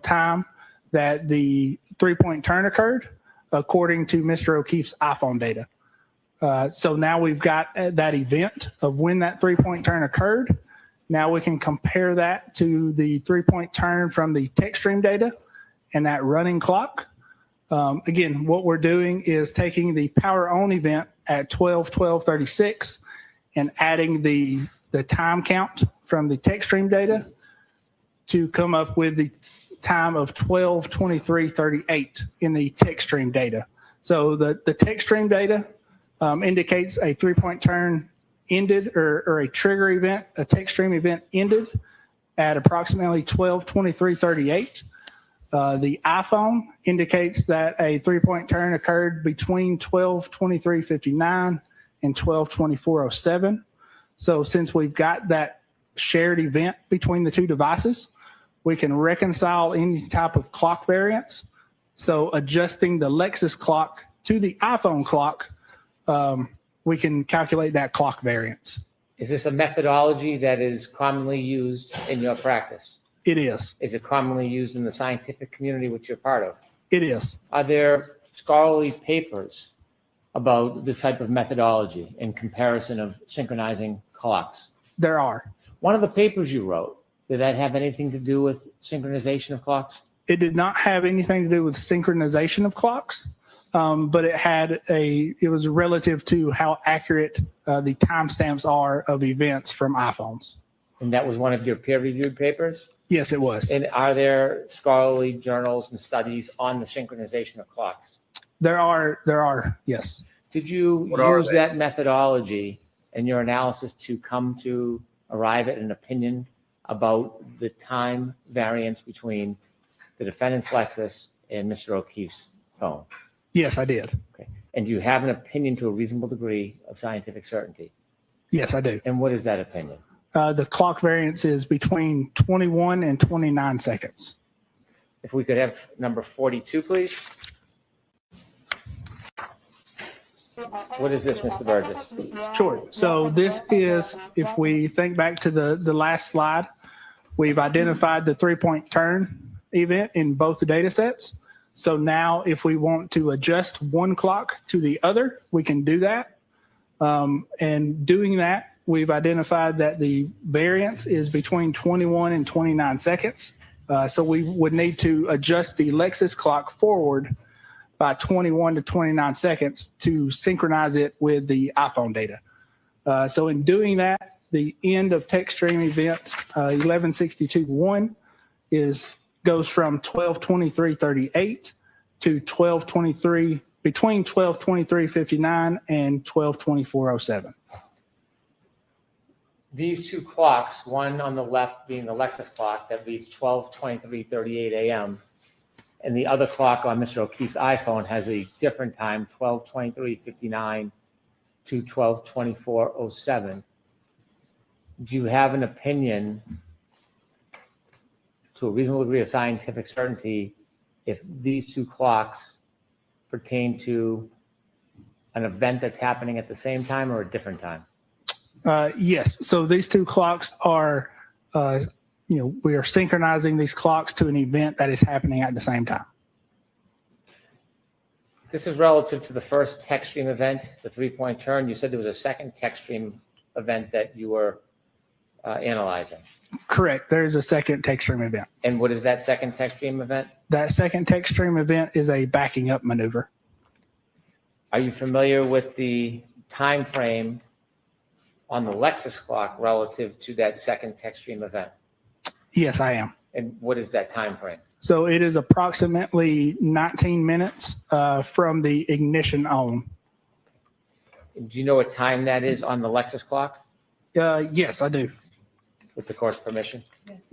Speaker 14: time that the 3-point turn occurred according to Mr. O'Keefe's iPhone data. So now we've got that event of when that 3-point turn occurred. Now we can compare that to the 3-point turn from the text stream data and that running clock. Again, what we're doing is taking the power on event at 12:12:36 and adding the time count from the text stream data to come up with the time of 12:23:38 in the text stream data. So the text stream data indicates a 3-point turn ended or a trigger event, a text stream event ended at approximately 12:23:38. The iPhone indicates that a 3-point turn occurred between 12:23:59 and 12:24:07. So since we've got that shared event between the two devices, we can reconcile any type of clock variance. So adjusting the Lexus clock to the iPhone clock, we can calculate that clock variance.
Speaker 12: Is this a methodology that is commonly used in your practice?
Speaker 14: It is.
Speaker 12: Is it commonly used in the scientific community which you're part of?
Speaker 14: It is.
Speaker 12: Are there scholarly papers about this type of methodology in comparison of synchronizing clocks?
Speaker 14: There are.
Speaker 12: One of the papers you wrote, did that have anything to do with synchronization of clocks?
Speaker 14: It did not have anything to do with synchronization of clocks, but it was relative to how accurate the timestamps are of events from iPhones.
Speaker 12: And that was one of your peer-reviewed papers?
Speaker 14: Yes, it was.
Speaker 12: And are there scholarly journals and studies on the synchronization of clocks?
Speaker 14: There are, yes.
Speaker 12: Did you use that methodology in your analysis to come to arrive at an opinion about the time variance between the defendant's Lexus and Mr. O'Keefe's phone?
Speaker 14: Yes, I did.
Speaker 12: Okay. And do you have an opinion to a reasonable degree of scientific certainty?
Speaker 14: Yes, I do.
Speaker 12: And what is that opinion?
Speaker 14: The clock variance is between 21 and 29 seconds.
Speaker 12: If we could have number 42, please. What is this, Mr. Burgess?
Speaker 14: Sure. So this is, if we think back to the last slide, we've identified the 3-point turn event in both the data sets. So now if we want to adjust one clock to the other, we can do that. And doing that, we've identified that the variance is between 21 and 29 seconds. So we would need to adjust the Lexus clock forward by 21 to 29 seconds to synchronize it with the iPhone data. So in doing that, the end of text stream event 1162.1 goes from 12:23:38 to 12:23, between 12:23:59 and 12:24:07.
Speaker 12: These two clocks, one on the left being the Lexus clock that reads 12:23:38 a.m., and the other clock on Mr. O'Keefe's iPhone has a different time, 12:23:59 to 12:24:07. Do you have an opinion to a reasonable degree of scientific certainty if these two clocks pertain to an event that's happening at the same time or a different time?
Speaker 14: Yes. So these two clocks are, we are synchronizing these clocks to an event that is happening at the same time.
Speaker 12: This is relative to the first text stream event, the 3-point turn. You said there was a second text stream event that you were analyzing.
Speaker 14: Correct. There is a second text stream event.
Speaker 12: And what is that second text stream event?
Speaker 14: That second text stream event is a backing up maneuver.
Speaker 12: Are you familiar with the time frame on the Lexus clock relative to that second text stream event?
Speaker 14: Yes, I am.
Speaker 12: And what is that time frame?
Speaker 14: So it is approximately 19 minutes from the ignition on.
Speaker 12: Do you know what time that is on the Lexus clock?
Speaker 14: Yes, I do.
Speaker 12: With the court's permission?
Speaker 5: Yes.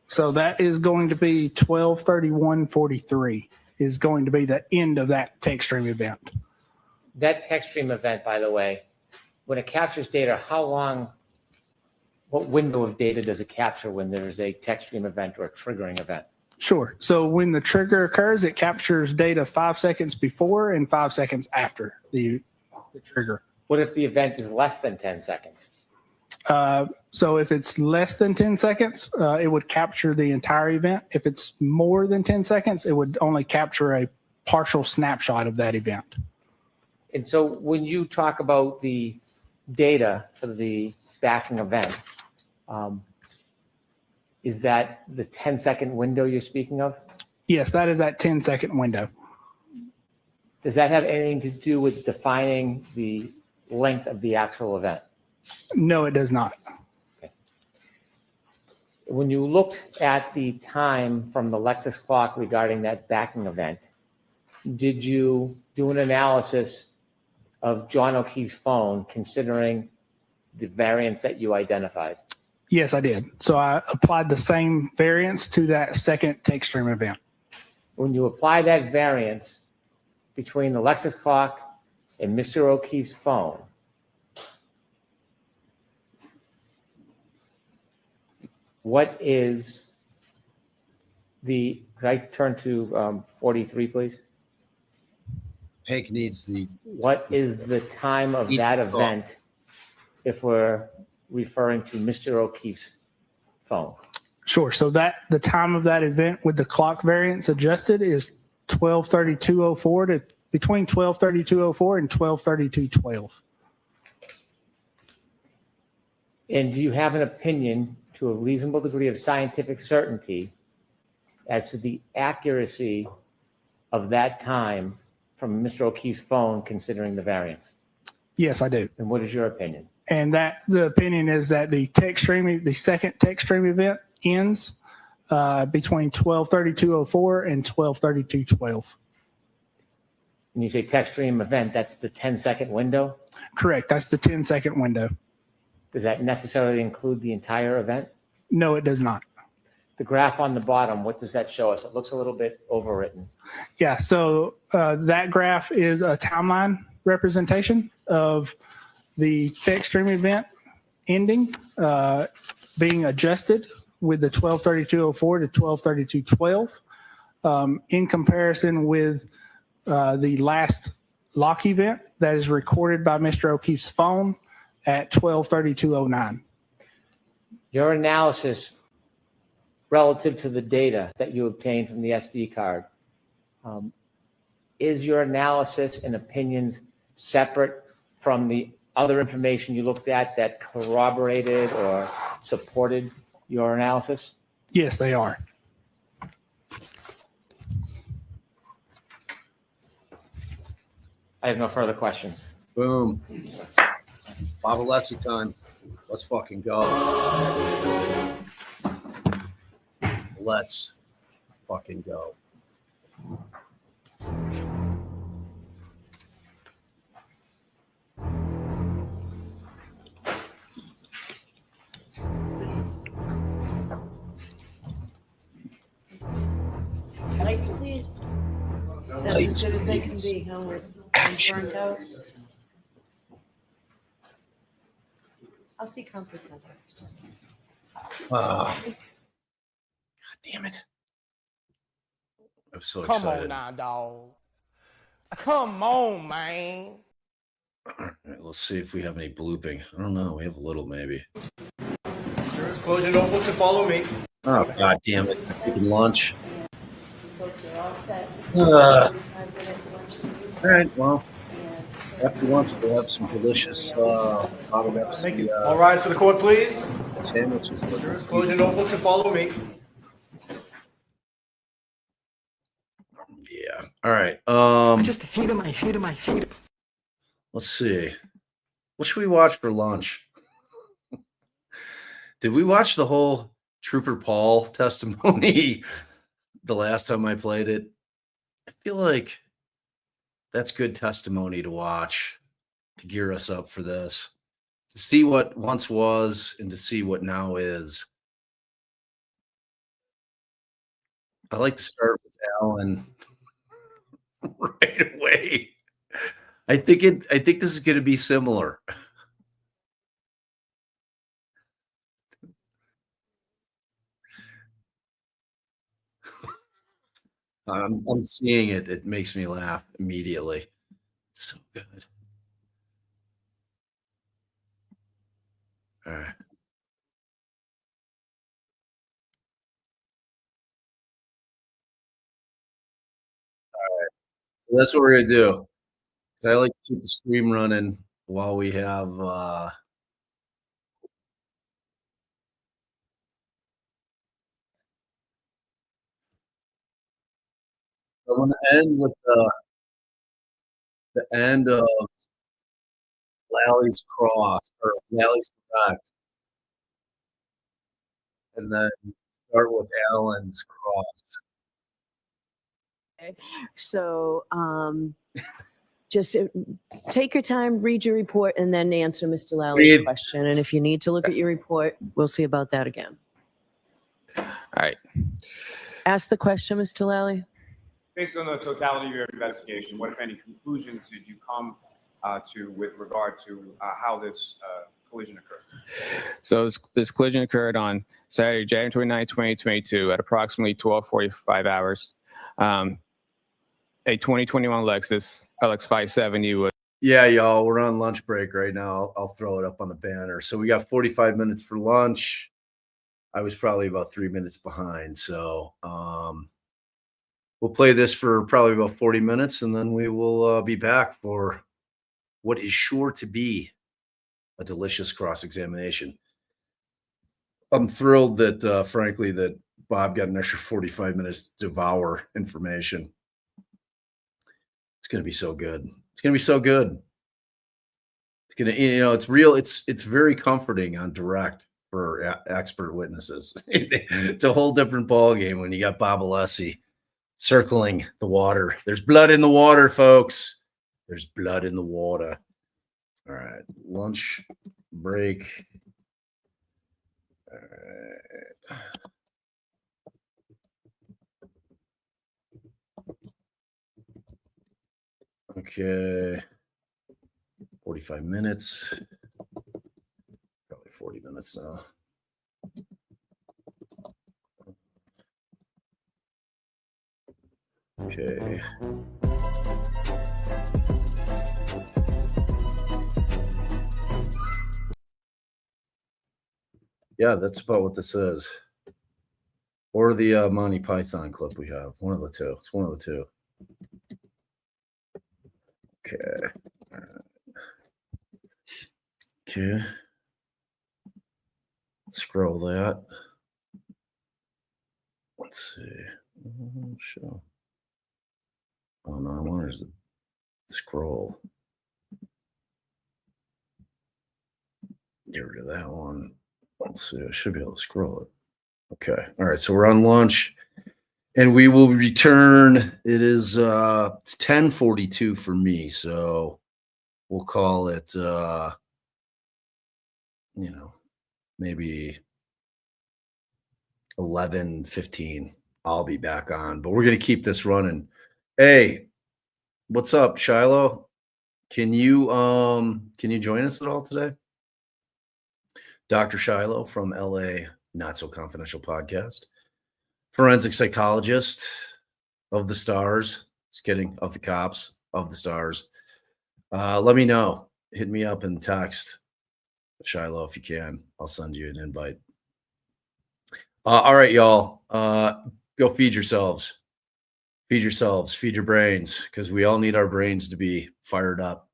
Speaker 14: So that is going to be 12:31:43 is going to be the end of that text stream event.
Speaker 12: That text stream event, by the way, when it captures data, what window of data does it capture when there's a text stream event or a triggering event?
Speaker 14: Sure. So when the trigger occurs, it captures data 5 seconds before and 5 seconds after the trigger.
Speaker 12: What if the event is less than 10 seconds?
Speaker 14: So if it's less than 10 seconds, it would capture the entire event. If it's more than 10 seconds, it would only capture a partial snapshot of that event.
Speaker 12: And so when you talk about the data for the backing event, is that the 10-second window you're speaking of?
Speaker 14: Yes, that is that 10-second window.
Speaker 12: Does that have anything to do with defining the length of the actual event?
Speaker 14: No, it does not.
Speaker 12: Okay. When you looked at the time from the Lexus clock regarding that backing event, did you do an analysis of John O'Keefe's phone considering the variance that you identified?
Speaker 14: Yes, I did. So I applied the same variance to that second text stream event.
Speaker 12: When you apply that variance between the Lexus clock and Mr. O'Keefe's phone, what is could I turn to 43, please?
Speaker 1: Hank needs the.
Speaker 12: What is the time of that event if we're referring to Mr. O'Keefe's phone?
Speaker 14: Sure. So the time of that event with the clock variance adjusted is 12:32:04 to between 12:32:04 and 12:32:12.
Speaker 12: And do you have an opinion to a reasonable degree of scientific certainty as to the accuracy of that time from Mr. O'Keefe's phone considering the variance?
Speaker 14: Yes, I do.
Speaker 12: And what is your opinion?
Speaker 14: And the opinion is that the second text stream event ends between 12:32:04 and 12:32:12.
Speaker 12: When you say text stream event, that's the 10-second window?
Speaker 14: Correct. That's the 10-second window.
Speaker 12: Does that necessarily include the entire event?
Speaker 14: No, it does not.
Speaker 12: The graph on the bottom, what does that show us? It looks a little bit overwritten.
Speaker 14: Yeah. So that graph is a timeline representation of the text stream event ending, being adjusted with the 12:32:04 to 12:32:12 in comparison with the last lock event that is recorded by Mr. O'Keefe's phone at 12:32:09.
Speaker 12: Your analysis relative to the data that you obtained from the SD card, is your analysis and opinions separate from the other information you looked at that corroborated or supported your analysis?
Speaker 14: Yes, they are.
Speaker 12: I have no further questions.
Speaker 1: Boom. Bottle Lessie time. Let's fucking go. Let's fucking go.
Speaker 5: Lights, please. That's as good as they can be, huh? We're burnt out. I'll see conflicts out there.
Speaker 1: God damn it. I'm so
Speaker 17: Come
Speaker 1: excited.
Speaker 17: on now, dog. Come on, man.
Speaker 1: All right, let's see if we have any blooping. I don't know. We have a little, maybe.
Speaker 2: Close your notebooks and follow me.
Speaker 1: Oh, God damn it. Freaking lunch.
Speaker 5: Folks are all set.
Speaker 1: All
Speaker 5: 45-minute lunch.
Speaker 1: right, well, After lunch, we'll have some delicious
Speaker 2: Thank you. All rise to the court, please.
Speaker 1: sandwiches.
Speaker 2: Close your notebooks and follow me.
Speaker 1: Yeah. All right.
Speaker 18: I just hate him. I hate him. I hate him.
Speaker 1: Let's see. What should we watch for lunch? Did we watch the whole Trooper Paul testimony the last time I played it? I feel like that's good testimony to watch to gear us up for this, to see what once was and to see what now is. I like to start with Alan right away. I think this is going to be similar. I'm seeing it. It makes me laugh immediately. It's so good. All right. So that's what we're gonna do. 'Cause I like to keep the stream running while we have I'm gonna end with the end of Lally's cross or Lally's correct, and then start with Alan's cross.
Speaker 4: So just take your time, read your report, and then answer Mr. Lally's
Speaker 1: Read.
Speaker 4: question. And if you need to look at your report, we'll see about that again.
Speaker 19: All right.
Speaker 4: Ask the question, Mr. Lally.
Speaker 6: Based on the totality of your investigation, what, if any, conclusions did you come to with regard to how this collision occurred?
Speaker 19: So this collision occurred on Saturday, January 29, 2022 at approximately 12:45 hours. A 2021 Lexus LX 570 was.
Speaker 1: Yeah, y'all, we're on lunch break right now. I'll throw it up on the banner. So we got 45 minutes for lunch. I was probably about 3 minutes behind. So we'll play this for probably about 40 minutes, and then we will be back for what is sure to be a delicious cross-examination. I'm thrilled that, frankly, that Bob got an extra 45 minutes to devour information. It's going to be so good. It's going to be so good. It's going to, it's real. It's very comforting on direct for expert witnesses. It's a whole different ballgame when you got Bob Alessi circling the water. There's blood in the water, folks. There's blood in the water. All right. Lunch break. All right. Okay. 45 minutes. Probably 40 minutes now. Okay. Yeah, that's about what this is. Or the Monty Python clip we have. One of the two. It's one of the two. Okay. All right. Okay. Scroll that. Let's see. Show. Oh no, I want to scroll. Get rid of that one. Let's see. I should be able to scroll it. Okay. All right. So we're on lunch, and we will return. It is it's 10:42 for me, so we'll call it maybe 11:15. I'll be back on, but we're gonna keep this running. Hey, what's up, Shiloh? Can you join us at all today? Dr. Shiloh from LA Not So Confidential podcast, forensic psychologist of the stars. Just kidding, of the cops, of the stars. Let me know. Hit me up and text Shiloh if you can. I'll send you an invite. All right, y'all. Go feed yourselves. Feed yourselves. Feed your brains, because we all need our brains to be fired up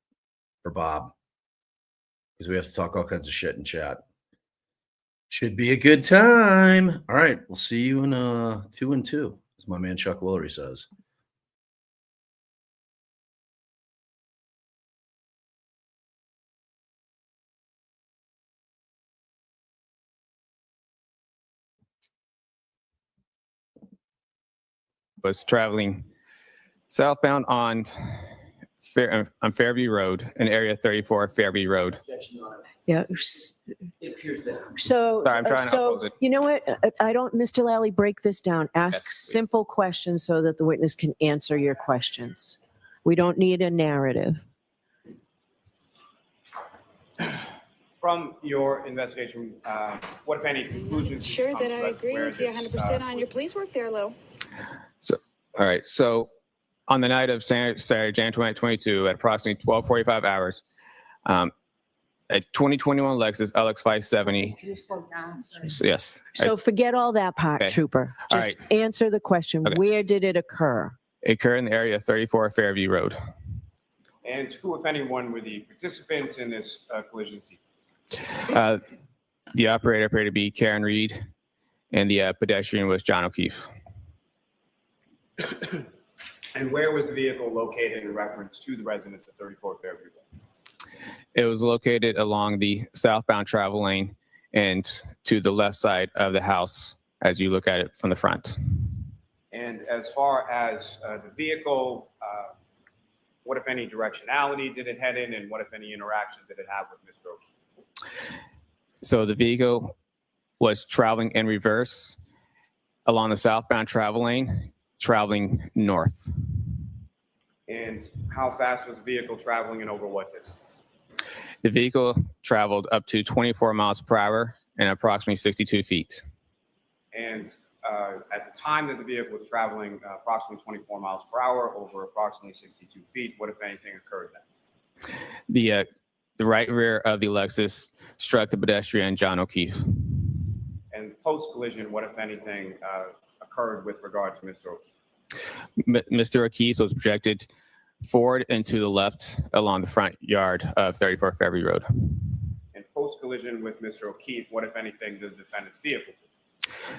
Speaker 1: for Bob, because we have to talk all kinds of shit in chat. Should be a good time. All right, we'll see you in 2 and 2, as my man Chuck Willery says.
Speaker 19: Was traveling southbound on Fairview Road, in area 34 Fairview Road.
Speaker 4: Yeah.
Speaker 11: It appears that.
Speaker 4: So,
Speaker 19: Sorry, I'm trying to oppose it.
Speaker 4: you know what? I don't, Mr. Lally, break this down. Ask
Speaker 19: Yes, please.
Speaker 4: simple questions so that the witness can answer your questions. We don't need a narrative.
Speaker 6: From your investigation, what, if any, conclusions?
Speaker 20: Sure that I agree with you 100% on your police work there, Lou.
Speaker 19: So, all right. So, on the night of Saturday, January 2022, at approximately 12:45 hours, a 2021 Lexus LX 570.
Speaker 20: Can you slow down? Sorry.
Speaker 19: Yes.
Speaker 4: So forget all that part,
Speaker 19: Okay.
Speaker 4: Trooper.
Speaker 19: All
Speaker 4: Just
Speaker 19: right.
Speaker 4: answer the question.
Speaker 19: Okay.
Speaker 4: Where did it occur?
Speaker 19: It occurred in the area of 34 Fairview Road.
Speaker 6: And who, if anyone, were the participants in this collision scene?
Speaker 19: The operator appeared to be Karen Reed, and the pedestrian was John O'Keefe.
Speaker 6: And where was the vehicle located in reference to the residents of 34 Fairview Road?
Speaker 19: It was located along the southbound travel lane and to the left side of the house as you look at it from the front.
Speaker 6: And as far as the vehicle, what, if any, directionality did it head in, and what, if any, interaction did it have with Mr. O'Keefe?
Speaker 19: So the vehicle was traveling in reverse along the southbound travel lane, traveling north.
Speaker 6: And how fast was the vehicle traveling and over what distance?
Speaker 19: The vehicle traveled up to 24 miles per hour and approximately 62 feet.
Speaker 6: And at the time that the vehicle was traveling approximately 24 miles per hour over approximately 62 feet, what, if anything, occurred then?
Speaker 19: The right rear of the Lexus struck the pedestrian, John O'Keefe.
Speaker 6: And post-collision, what, if anything, occurred with regard to Mr. O'Keefe?
Speaker 19: Mr. O'Keefe was projected forward and to the left along the front yard of 34 Fairview Road.
Speaker 6: And post-collision with Mr. O'Keefe, what, if anything, did the defendant's vehicle do?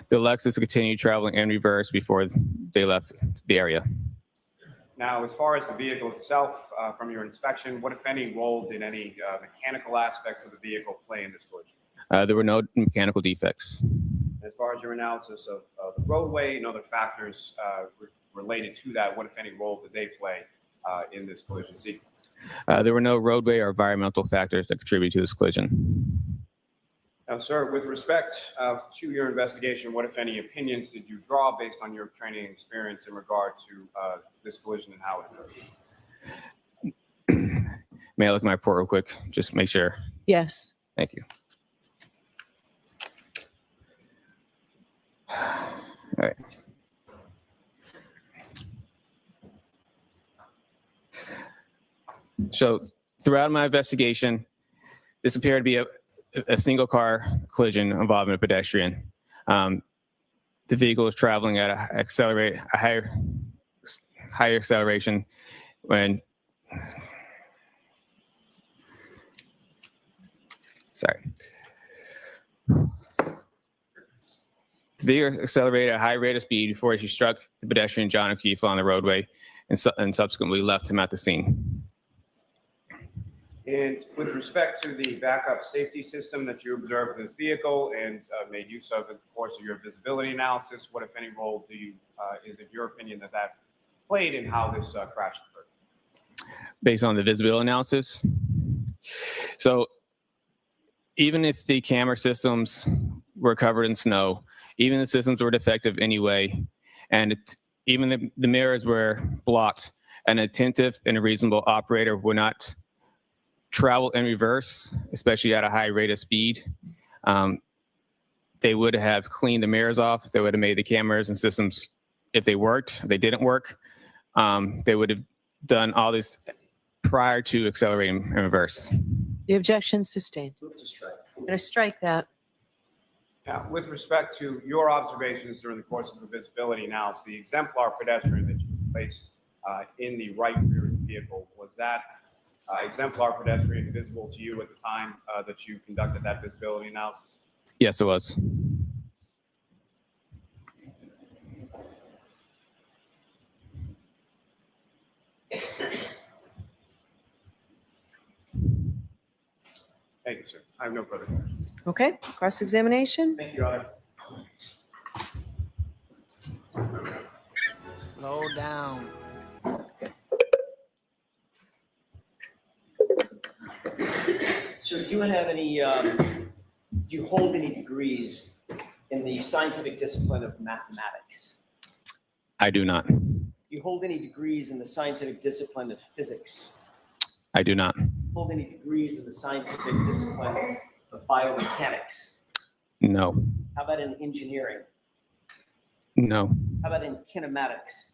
Speaker 19: The Lexus continued traveling in reverse before they left the area.
Speaker 6: Now, as far as the vehicle itself, from your inspection, what, if any, role did any mechanical aspects of the vehicle play in this collision?
Speaker 19: There were no mechanical defects.
Speaker 6: As far as your analysis of the roadway and other factors related to that, what, if any, role did they play in this collision sequence?
Speaker 19: There were no roadway or environmental factors that contribute to this collision.
Speaker 6: Now, sir, with respect to your investigation, what, if any, opinions did you draw based on your training and experience in regard to this collision and how it occurred?
Speaker 19: May I look at my report real quick? Just make sure.
Speaker 4: Yes.
Speaker 19: Thank you. All right. So throughout my investigation, this appeared to be a single car collision involving a pedestrian. The vehicle was traveling at a higher acceleration when, sorry. The vehicle accelerated at a high rate of speed before she struck the pedestrian John O'Keefe on the roadway and subsequently left him at the scene.
Speaker 6: And with respect to the backup safety system that you observed in this vehicle and made use of in the course of your visibility analysis, what, if any, role do you, is it your opinion that that played in how this crash occurred?
Speaker 19: Based on the visibility analysis. So even if the camera systems were covered in snow, even the systems were defective anyway, and even the mirrors were blocked, an attentive and a reasonable operator would not travel in reverse, especially at a high rate of speed. They would have cleaned the mirrors off. They would have made the cameras and systems, if they worked. If they didn't work, they would have done all this prior to accelerating in reverse.
Speaker 4: The objection sustained.
Speaker 6: Move to strike.
Speaker 4: I'm going to strike that.
Speaker 6: Now, with respect to your observations during the course of the visibility analysis, the exemplar pedestrian that you placed in the right rear of the vehicle, was that exemplar pedestrian visible to you at the time that you conducted that visibility analysis?
Speaker 19: Yes, it was.
Speaker 6: Thank you, sir. I have no further questions.
Speaker 11: Okay, cross-examination?
Speaker 6: Thank you, Your Honor.
Speaker 13: Slow down.
Speaker 9: So do you have any, do you hold any degrees in the scientific discipline of mathematics?
Speaker 19: I do not.
Speaker 9: Do you hold any degrees in the scientific discipline of physics?
Speaker 19: I do not.
Speaker 9: Hold any degrees in the scientific discipline of biomechanics?
Speaker 19: No.
Speaker 9: How about in engineering?
Speaker 19: No.
Speaker 9: How about in kinematics?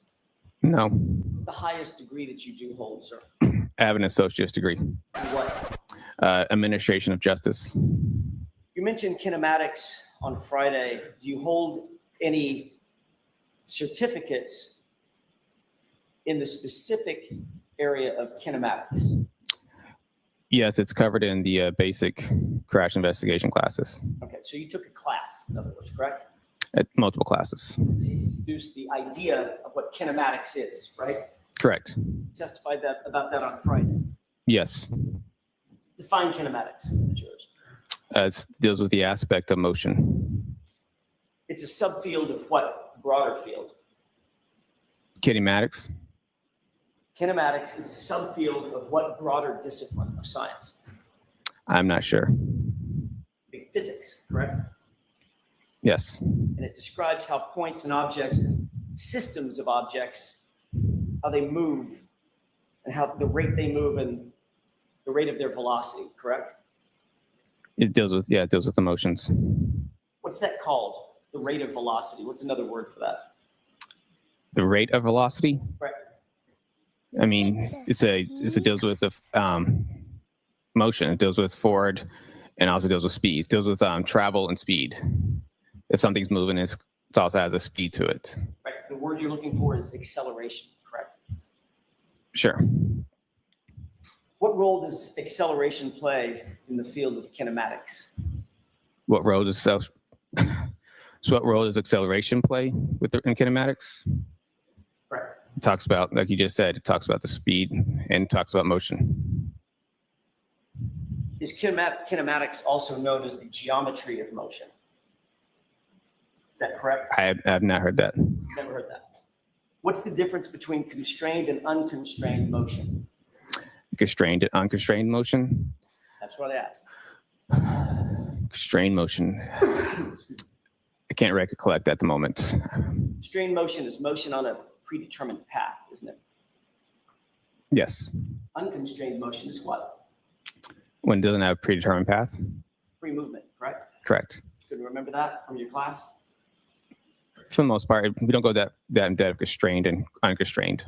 Speaker 19: No.
Speaker 9: What's the highest degree that you do hold, sir?
Speaker 19: I have an associate's degree.
Speaker 9: In what?
Speaker 19: Administration of justice.
Speaker 9: You mentioned kinematics on Friday. Do you hold any certificates in the specific area of kinematics?
Speaker 19: Yes, it's covered in the basic crash investigation classes.
Speaker 9: Okay, so you took a class, in other words, correct?
Speaker 19: At multiple classes.
Speaker 9: You introduced the idea of what kinematics is, right?
Speaker 19: Correct.
Speaker 9: You testified about that on Friday.
Speaker 19: Yes.
Speaker 9: Define kinematics. It's yours.
Speaker 19: It deals with the aspect of motion.
Speaker 9: It's a subfield of what broader field?
Speaker 19: Kinematics.
Speaker 9: Kinematics is a subfield of what broader discipline of science?
Speaker 19: I'm not sure.
Speaker 9: Physics, correct?
Speaker 19: Yes.
Speaker 9: And it describes how points and objects and systems of objects, how they move and how the rate they move and the rate of their velocity, correct?
Speaker 19: It deals with emotions.
Speaker 9: What's that called? The rate of velocity. What's another word for that?
Speaker 19: The rate of velocity.
Speaker 9: Right.
Speaker 19: I mean, it deals with the motion. It deals with forward, and also deals with speed. It deals with travel and speed. If something's moving, it also has a speed to it.
Speaker 9: Right. The word you're looking for is acceleration, correct?
Speaker 19: Sure.
Speaker 9: What role does acceleration play in the field of kinematics?
Speaker 19: What role does acceleration play in kinematics?
Speaker 9: Right.
Speaker 19: It talks about, like you just said, it talks about the speed and it talks about motion.
Speaker 9: Is kinematics also known as the geometry of motion? Is that correct?
Speaker 19: I have not heard that.
Speaker 9: Never heard that. What's the difference between constrained and unconstrained motion?
Speaker 19: Constrained and unconstrained motion.
Speaker 9: That's what I asked.
Speaker 19: Constrained motion. I can't recollect at the moment.
Speaker 9: Constrained motion is motion on a predetermined path, isn't it?
Speaker 19: Yes.
Speaker 9: Unconstrained motion is what?
Speaker 19: When it doesn't have a predetermined path.
Speaker 9: Free movement, correct?
Speaker 19: Correct.
Speaker 9: Good to remember that from your class?
Speaker 19: For the most part, we don't go that in depth of constrained and unconstrained.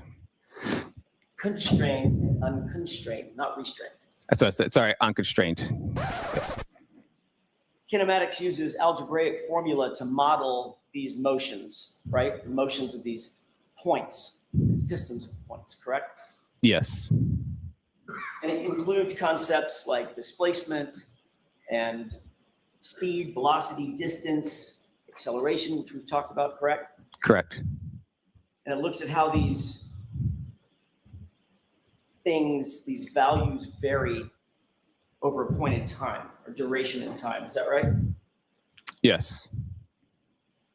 Speaker 9: Constrained and unconstrained, not restrained.
Speaker 19: That's what I said. Sorry, unconstrained. Yes.
Speaker 9: Kinematics uses algebraic formula to model these motions, right? The motions of these points, systems of points, correct?
Speaker 19: Yes.
Speaker 9: And it includes concepts like displacement and speed, velocity, distance, acceleration, which we've talked about, correct?
Speaker 19: Correct.
Speaker 9: And it looks at how these things, these values vary over a point in time or duration in time. Is that right?
Speaker 19: Yes.
Speaker 9: Do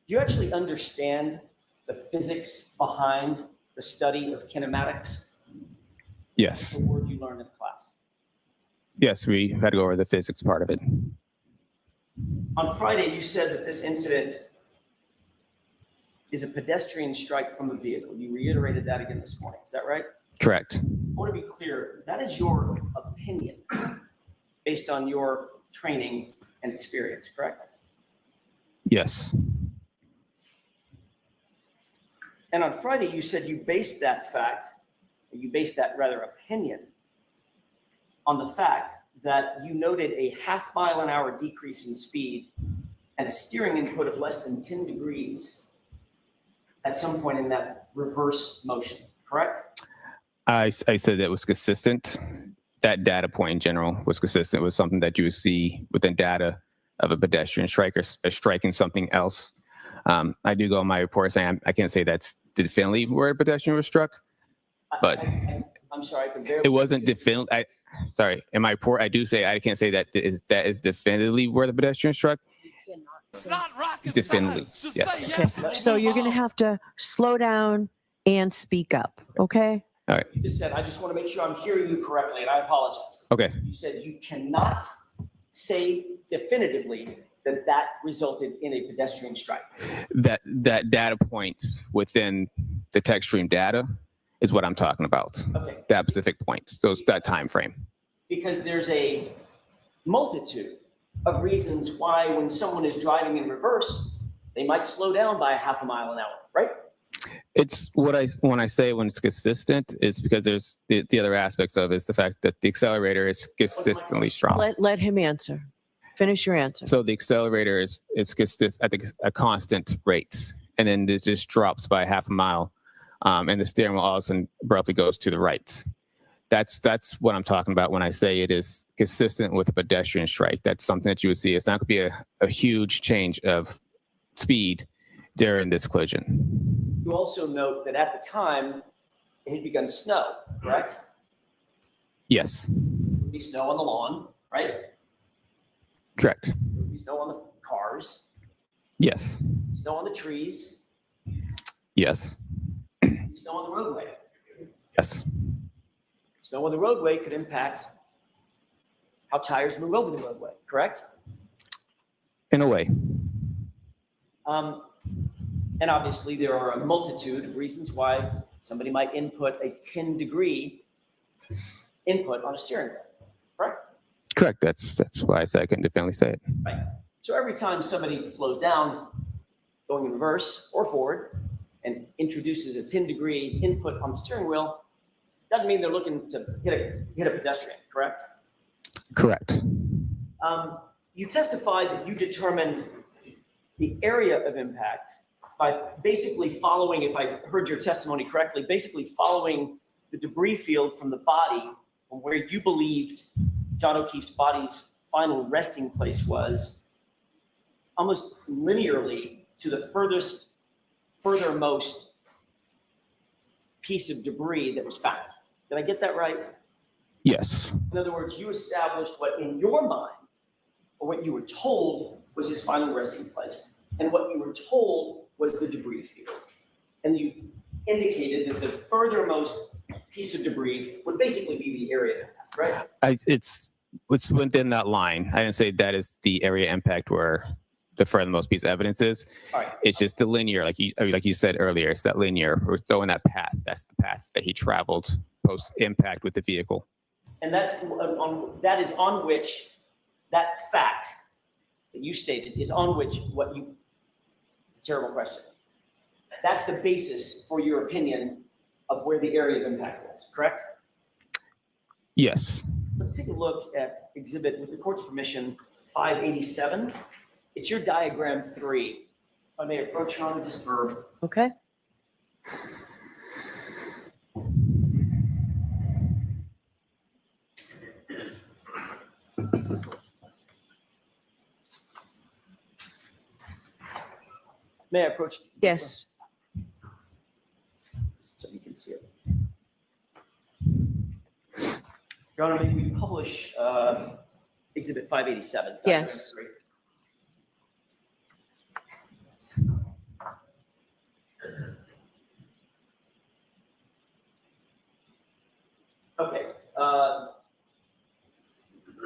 Speaker 9: you actually understand the physics behind the study of kinematics?
Speaker 19: Yes.
Speaker 9: The word you learned in class.
Speaker 19: Yes, we had to go over the physics part of it.
Speaker 9: On Friday, you said that this incident is a pedestrian strike from a vehicle. You reiterated that again this morning. Is that right?
Speaker 19: Correct.
Speaker 9: I want to be clear. That is your opinion based on your training and experience, correct?
Speaker 19: Yes.
Speaker 9: And on Friday, you said you based that opinion on the fact that you noted a half-mile-an-hour decrease in speed and a steering input of less than 10 degrees at some point in that reverse motion, correct?
Speaker 19: I said that was consistent that data point in general was consistent with something that you would see within data of a pedestrian strike or striking something else. I do go in my report saying I can't say that's definitively where a pedestrian was struck, but
Speaker 9: I'm sorry, I can barely.
Speaker 19: it wasn't definitively. Sorry, in my report, I do say I can't say that is definitively where the pedestrian struck. Definitively, yes.
Speaker 4: Okay, so you're going to have to slow down and speak up, okay?
Speaker 19: All right.
Speaker 9: You just said, I just want to make sure I'm hearing you correctly, and I apologize.
Speaker 19: Okay.
Speaker 9: You said you cannot say definitively that that resulted in a pedestrian strike.
Speaker 19: That data point within the text stream data is what I'm talking about.
Speaker 9: Okay.
Speaker 19: That specific point, that time frame.
Speaker 9: Because there's a multitude of reasons why when someone is driving in reverse, they might slow down by a half a mile an hour, right?
Speaker 19: It's when I say when it's consistent, it's because there's the other aspects of it is the fact that the accelerator is consistently strong.
Speaker 4: Let him answer. Finish your answer.
Speaker 19: So the accelerator is consistent at a constant rate, and then it just drops by half a mile, and the steering wheel all of a sudden abruptly goes to the right. That's what I'm talking about when I say it is consistent with a pedestrian strike. That's something that you would see. It's not going to be a huge change of speed during this collision.
Speaker 9: You also note that at the time, it had begun to snow, correct?
Speaker 19: Yes.
Speaker 9: There would be snow on the lawn, right?
Speaker 19: Correct.
Speaker 9: There would be snow on the cars,
Speaker 19: Yes.
Speaker 9: snow on the trees,
Speaker 19: Yes.
Speaker 9: snow on the roadway.
Speaker 19: Yes.
Speaker 9: Snow on the roadway could impact how tires move over the roadway, correct?
Speaker 19: In a way.
Speaker 9: And obviously, there are a multitude of reasons why somebody might input a 10-degree input on a steering wheel, correct?
Speaker 19: Correct. That's why I said I couldn't definitely say it.
Speaker 9: Right. So every time somebody slows down, going in reverse or forward, and introduces a 10-degree input on the steering wheel, doesn't mean they're looking to hit a pedestrian, correct?
Speaker 19: Correct.
Speaker 9: You testified that you determined the area of impact by basically following, if I heard your testimony correctly, basically following the debris field from the body from where you believed John O'Keefe's body's final resting place was, almost linearly to the furthermost piece of debris that was found. Did I get that right?
Speaker 19: Yes.
Speaker 9: In other words, you established what in your mind, or what you were told was his final resting place, and what you were told was the debris field. And you indicated that the furthermost piece of debris would basically be the area, right?
Speaker 19: It's within that line. I didn't say that is the area impact where the furthermost piece of evidence is.
Speaker 9: All right.
Speaker 19: It's just the linear, like you said earlier. It's that linear. We're throwing that path. That's the path that he traveled post impact with the vehicle.
Speaker 9: And that is on which that fact that you stated is on which it's a terrible question. That's the basis for your opinion of where the area of impact was, correct?
Speaker 19: Yes.
Speaker 9: Let's take a look at exhibit, with the court's permission, 587. It's your diagram 3. If I may approach you on it just for.
Speaker 4: Okay.
Speaker 9: May I approach?
Speaker 4: Yes.
Speaker 9: So you can see it. Your Honor, may we publish exhibit 587?
Speaker 4: Yes.
Speaker 9: Okay.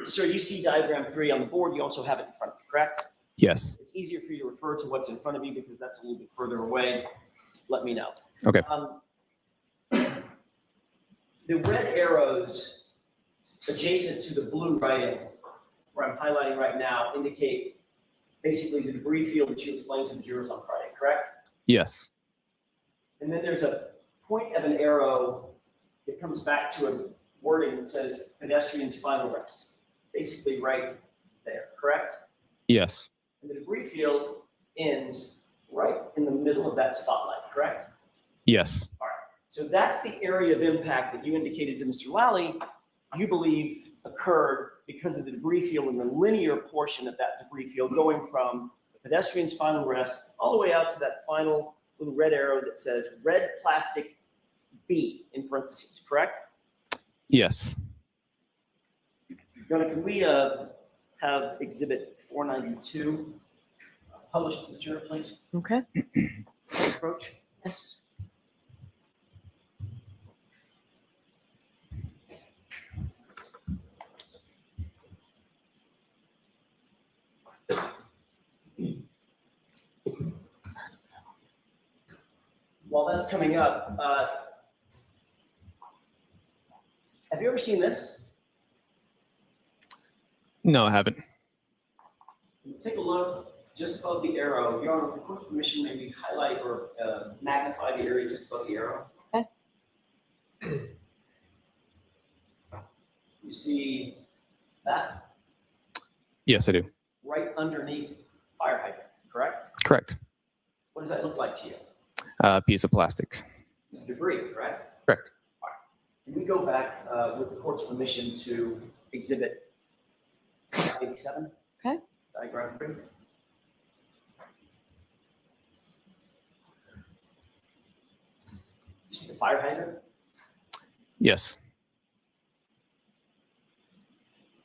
Speaker 9: Sir, you see diagram 3 on the board. You also have it in front of you, correct?
Speaker 19: Yes.
Speaker 9: It's easier for you to refer to what's in front of you because that's a little bit further away. Just let me know.
Speaker 19: Okay.
Speaker 9: The red arrows adjacent to the blue writing, where I'm highlighting right now, indicate basically the debris field that you explained to the jurors on Friday, correct?
Speaker 19: Yes.
Speaker 9: And then there's a point of an arrow that comes back to a wording that says pedestrian's final rest, basically right there, correct?
Speaker 19: Yes.
Speaker 9: And the debris field ends right in the middle of that spotlight, correct?
Speaker 19: Yes.
Speaker 9: All right. So that's the area of impact that you indicated to Mr. Lally you believe occurred because of the debris field and the linear portion of that debris field going from the pedestrian's final rest all the way out to that final little red arrow that says red plastic B in parentheses, correct?
Speaker 19: Yes.
Speaker 9: Yona, can we have exhibit 492 published to the jury, please?
Speaker 4: Okay.
Speaker 9: Approach.
Speaker 4: Yes.
Speaker 9: While that's coming up, have you ever seen this?
Speaker 19: No, I haven't.
Speaker 9: Take a look just above the arrow. Your Honor, with the court's permission, maybe highlight or magnify the area just above the arrow.
Speaker 4: Okay.
Speaker 9: You see that?
Speaker 19: Yes, I do.
Speaker 9: Right underneath fire hydrant, correct?
Speaker 19: Correct.
Speaker 9: What does that look like to you?
Speaker 19: A piece of plastic.
Speaker 9: It's debris, correct?
Speaker 19: Correct.
Speaker 9: All right. Can we go back with the court's permission to exhibit 87?
Speaker 4: Okay.
Speaker 9: Diagram 3. You see the fire hydrant?
Speaker 19: Yes.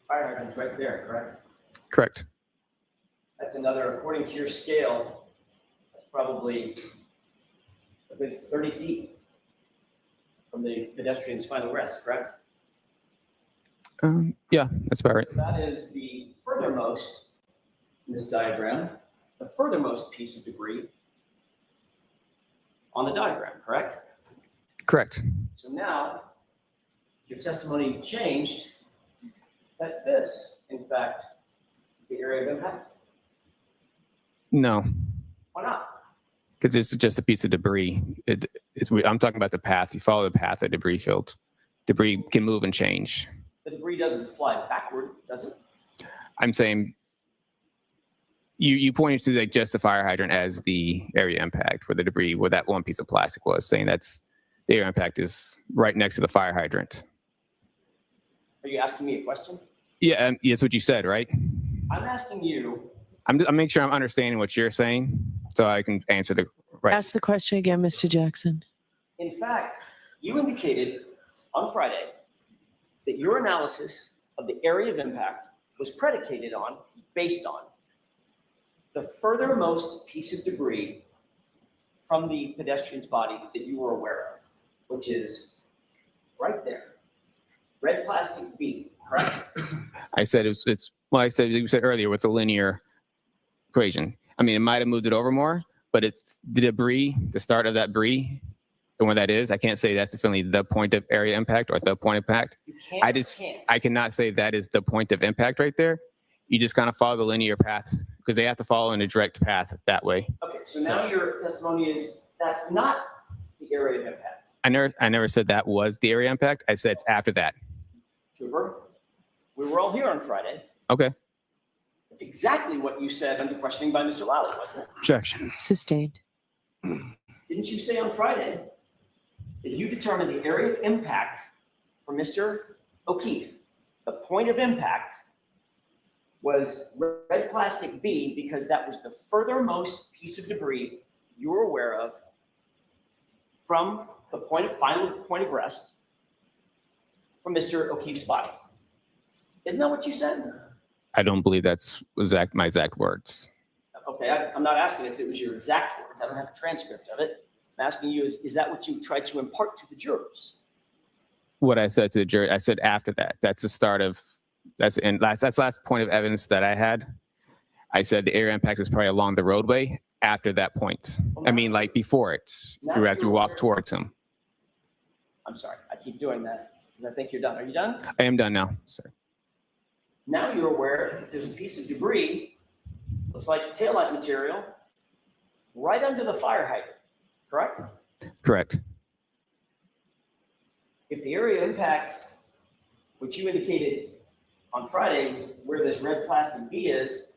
Speaker 9: Fire hydrant's right there, correct?
Speaker 19: Correct.
Speaker 9: That's another, according to your scale, that's probably a good 30 feet from the pedestrian's final rest, correct?
Speaker 19: Yeah, that's about right.
Speaker 9: So that is the furthermost in this diagram, the furthermost piece of debris on the diagram, correct?
Speaker 19: Correct.
Speaker 9: So now your testimony changed that this, in fact, is the area of impact.
Speaker 19: No,
Speaker 9: Why not?
Speaker 19: because it's just a piece of debris. I'm talking about the path. You follow the path of debris field. Debris can move and change.
Speaker 9: The debris doesn't fly backward, does it?
Speaker 19: I'm saying you pointed to like just the fire hydrant as the area impact where the debris, where that one piece of plastic was, saying that's the area impact is right next to the fire hydrant.
Speaker 9: Are you asking me a question?
Speaker 19: Yeah, that's what you said, right?
Speaker 9: I'm asking you,
Speaker 19: I'm making sure I'm understanding what you're saying so I can answer the right.
Speaker 4: Ask the question again, Mr. Jackson.
Speaker 9: in fact, you indicated on Friday that your analysis of the area of impact was predicated on, based on, the furthermost piece of debris from the pedestrian's body that you were aware of, which is right there. Red plastic B, correct?
Speaker 19: I said I said you said earlier with the linear equation. I mean, it might have moved it over more, but it's the debris, the start of that debris, and where that is. I can't say that's definitely the point of area impact or the point of impact. I cannot say that is the point of impact right there. You just kind of follow the linear path because they have to follow in a direct path that way.
Speaker 9: Okay, so now your testimony is that's not the area of impact.
Speaker 19: I never said that was the area impact. I said it's after that.
Speaker 9: Trooper, we were all here on Friday.
Speaker 19: Okay.
Speaker 9: It's exactly what you said under questioning by Mr. Lally, wasn't it?
Speaker 19: Objection.
Speaker 4: Sustained.
Speaker 9: Didn't you say on Friday that you determined the area of impact for Mr. O'Keefe, the point of impact was red plastic B because that was the furthermost piece of debris you were aware of from the final point of rest from Mr. O'Keefe's body. Isn't that what you said?
Speaker 19: I don't believe that's my exact words.
Speaker 9: Okay, I'm not asking if it was your exact words. I don't have a transcript of it. I'm asking you, is that what you tried to impart to the jurors?
Speaker 19: What I said to the jury, I said after that. That's the start of, that's the last point of evidence that I had. I said the area impact is probably along the roadway after that point. I mean, like before it, if you have to walk towards him.
Speaker 9: I'm sorry, I keep doing that because I think you're done. Are you done?
Speaker 19: I am done now, sir.
Speaker 9: Now you're aware that there's a piece of debris, looks like taillight material, right under the fire hydrant, correct?
Speaker 19: Correct.
Speaker 9: If the area impact, which you indicated on Friday was where this red plastic B is,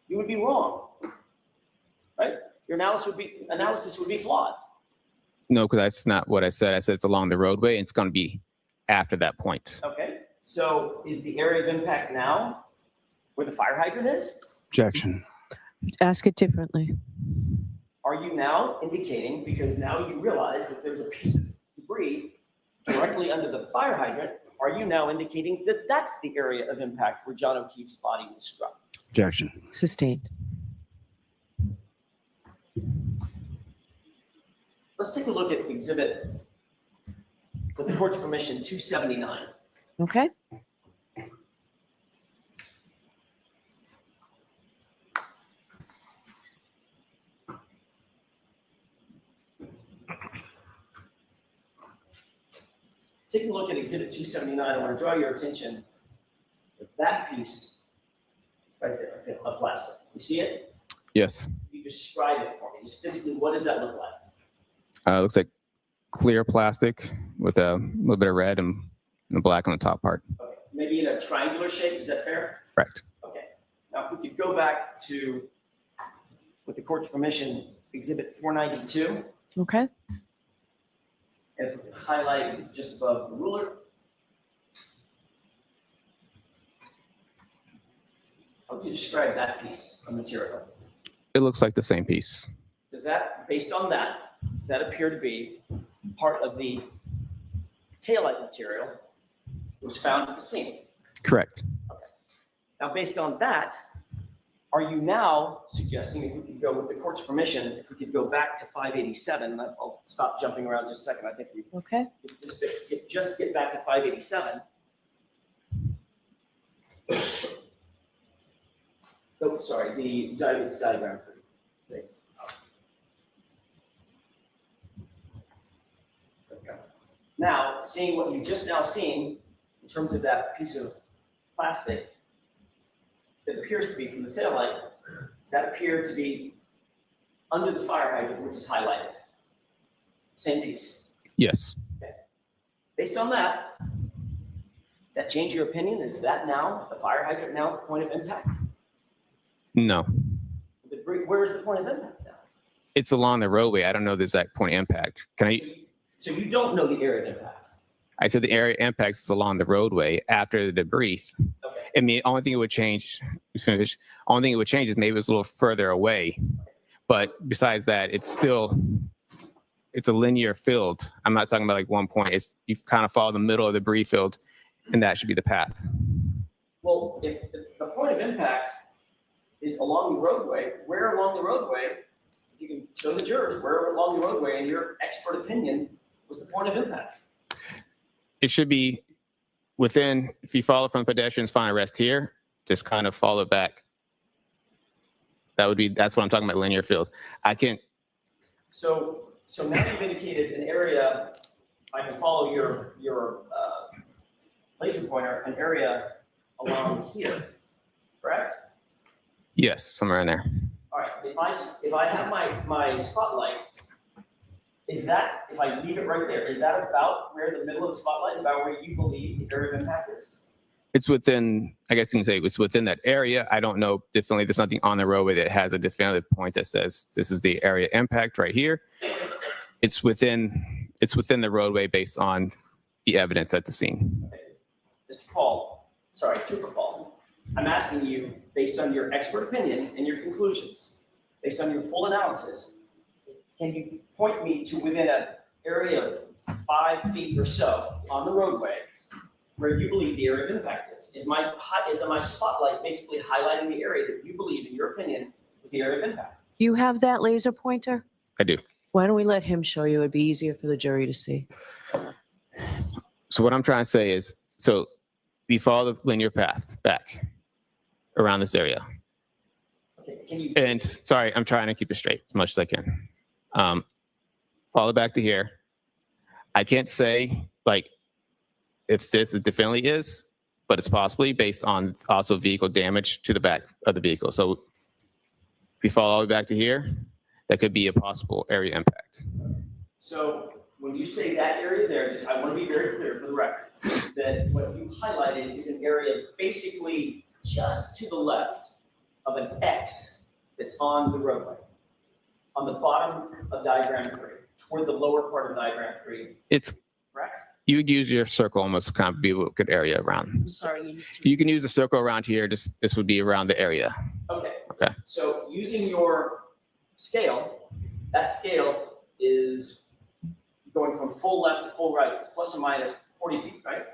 Speaker 9: you would be wrong, right? Your analysis would be flawed.
Speaker 19: No, because that's not what I said. I said it's along the roadway. And it's going to be after that point.
Speaker 9: Okay, so is the area of impact now where the fire hydrant is?
Speaker 6: Objection.
Speaker 4: Ask it differently.
Speaker 9: Are you now indicating, because now you realize that there's a piece of debris directly under the fire hydrant, are you now indicating that that's the area of impact where John O'Keefe's body was struck?
Speaker 6: Objection.
Speaker 4: Sustained.
Speaker 9: Let's take a look at exhibit, with the court's permission, 279.
Speaker 4: Okay.
Speaker 9: Take a look at exhibit 279. I want to draw your attention to that piece right there, okay, of plastic. You see it?
Speaker 19: Yes.
Speaker 9: You describe it for me. Just physically, what does that look like?
Speaker 19: It looks like clear plastic with a little bit of red and black on the top part.
Speaker 9: Okay, maybe in a triangular shape. Is that fair?
Speaker 19: Correct.
Speaker 9: Okay. Now, if we could go back to, with the court's permission, exhibit 492.
Speaker 4: Okay.
Speaker 9: And if we could highlight just above the ruler. How would you describe that piece of material?
Speaker 19: It looks like the same piece.
Speaker 9: Does that, based on that, does that appear to be part of the taillight material that was found at the scene?
Speaker 19: Correct.
Speaker 9: Now, based on that, are you now suggesting, if we could go with the court's permission, if we could go back to 587, I'll stop jumping around just a second. I think we
Speaker 4: Okay.
Speaker 9: just get back to 587. Oh, sorry, the diagram. Thanks. Okay. Now, seeing what you just now seen in terms of that piece of plastic that appears to be from the taillight, does that appear to be under the fire hydrant, which is highlighted? Same piece.
Speaker 19: Yes.
Speaker 9: Okay. Based on that, does that change your opinion? Is that now, the fire hydrant now, the point of impact?
Speaker 19: No.
Speaker 9: Where's the point of impact now?
Speaker 19: It's along the roadway. I don't know the exact point of impact.
Speaker 9: So you don't know the area of impact?
Speaker 19: I said the area impact is along the roadway after the debris.
Speaker 9: Okay.
Speaker 19: I mean, the only thing it would change, is maybe it was a little further away. But besides that, it's a linear field. I'm not talking about like one point. You kind of follow the middle of the debris field, and that should be the path.
Speaker 9: Well, if the point of impact is along the roadway, where along the roadway, if you can show the jurors, where along the roadway, in your expert opinion, was the point of impact?
Speaker 19: It should be within, if you follow from pedestrians, find a rest here, just kind of follow back. That's what I'm talking about, linear field.
Speaker 9: So now you've indicated an area, I can follow your laser pointer, an area along here, correct?
Speaker 19: Yes, somewhere in there.
Speaker 9: All right, if I have my spotlight, is that, if I leave it right there, is that about where the middle of the spotlight, about where you believe the area of impact is?
Speaker 19: It's within, I guess you can say it's within that area. I don't know, definitely there's nothing on the roadway that has a definitive point that says this is the area impact right here. It's within the roadway based on the evidence at the scene.
Speaker 9: Okay. Trooper Paul, I'm asking you, based on your expert opinion and your conclusions, based on your full analysis, can you point me to within an area of 5 feet or so on the roadway where you believe the area of impact is? Is my spotlight basically highlighting the area that you believe, in your opinion, was the area of impact?
Speaker 4: You have that laser pointer?
Speaker 19: I do.
Speaker 4: Why don't we let him show you? It'd be easier for the jury to see.
Speaker 19: So what I'm trying to say is, so we follow the linear path back around this area.
Speaker 9: Okay,
Speaker 19: and sorry, I'm trying to keep it straight as much as I can. Follow back to here. I can't say like if this definitely is, but it's possibly based on also vehicle damage to the back of the vehicle. So if you follow all the way back to here, that could be a possible area impact.
Speaker 9: So when you say that area there, I want to be very clear for the record that what you highlighted is an area basically just to the left of an X that's on the roadway, on the bottom of diagram 3, toward the lower part of diagram 3.
Speaker 19: It's
Speaker 9: correct?
Speaker 19: You would use your circle almost kind of be a good area around.
Speaker 5: I'm sorry. You
Speaker 19: You can use the circle around here. This would be around the area.
Speaker 9: Okay.
Speaker 19: Okay.
Speaker 9: So using your scale, that scale is going from full left to full right. It's plus or minus 40 feet, right?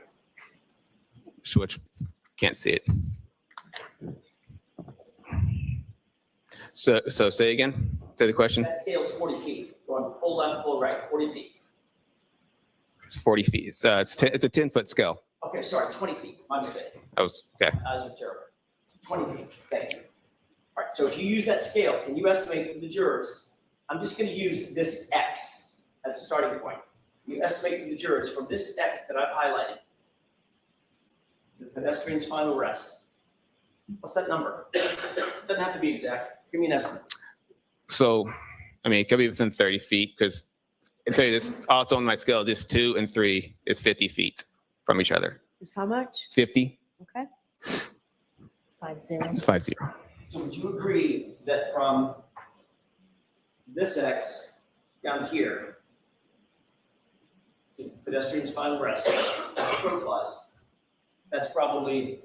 Speaker 19: Switch. Can't see it. So say again. Say the question.
Speaker 9: That scale is 40 feet. Going full left, full right, 40 feet.
Speaker 19: It's 40 feet. It's a 10-foot scale.
Speaker 9: Okay, sorry, 20 feet. My mistake.
Speaker 19: That was okay.
Speaker 9: Eyes are terrible. 20 feet. Thank you. All right, so if you use that scale, can you estimate for the jurors? I'm just going to use this X as a starting point. You estimate for the jurors from this X that I've highlighted to the pedestrian's final rest. What's that number? Doesn't have to be exact. Give me an estimate.
Speaker 19: So, I mean, it could be within 30 feet because I tell you this. Also on my scale, this 2 and 3 is 50 feet from each other.
Speaker 4: Is how much?
Speaker 19: 50.
Speaker 4: Okay.
Speaker 5: 50.
Speaker 19: 50.
Speaker 9: So would you agree that from this X down here to pedestrian's final rest, as the crow flies, that's probably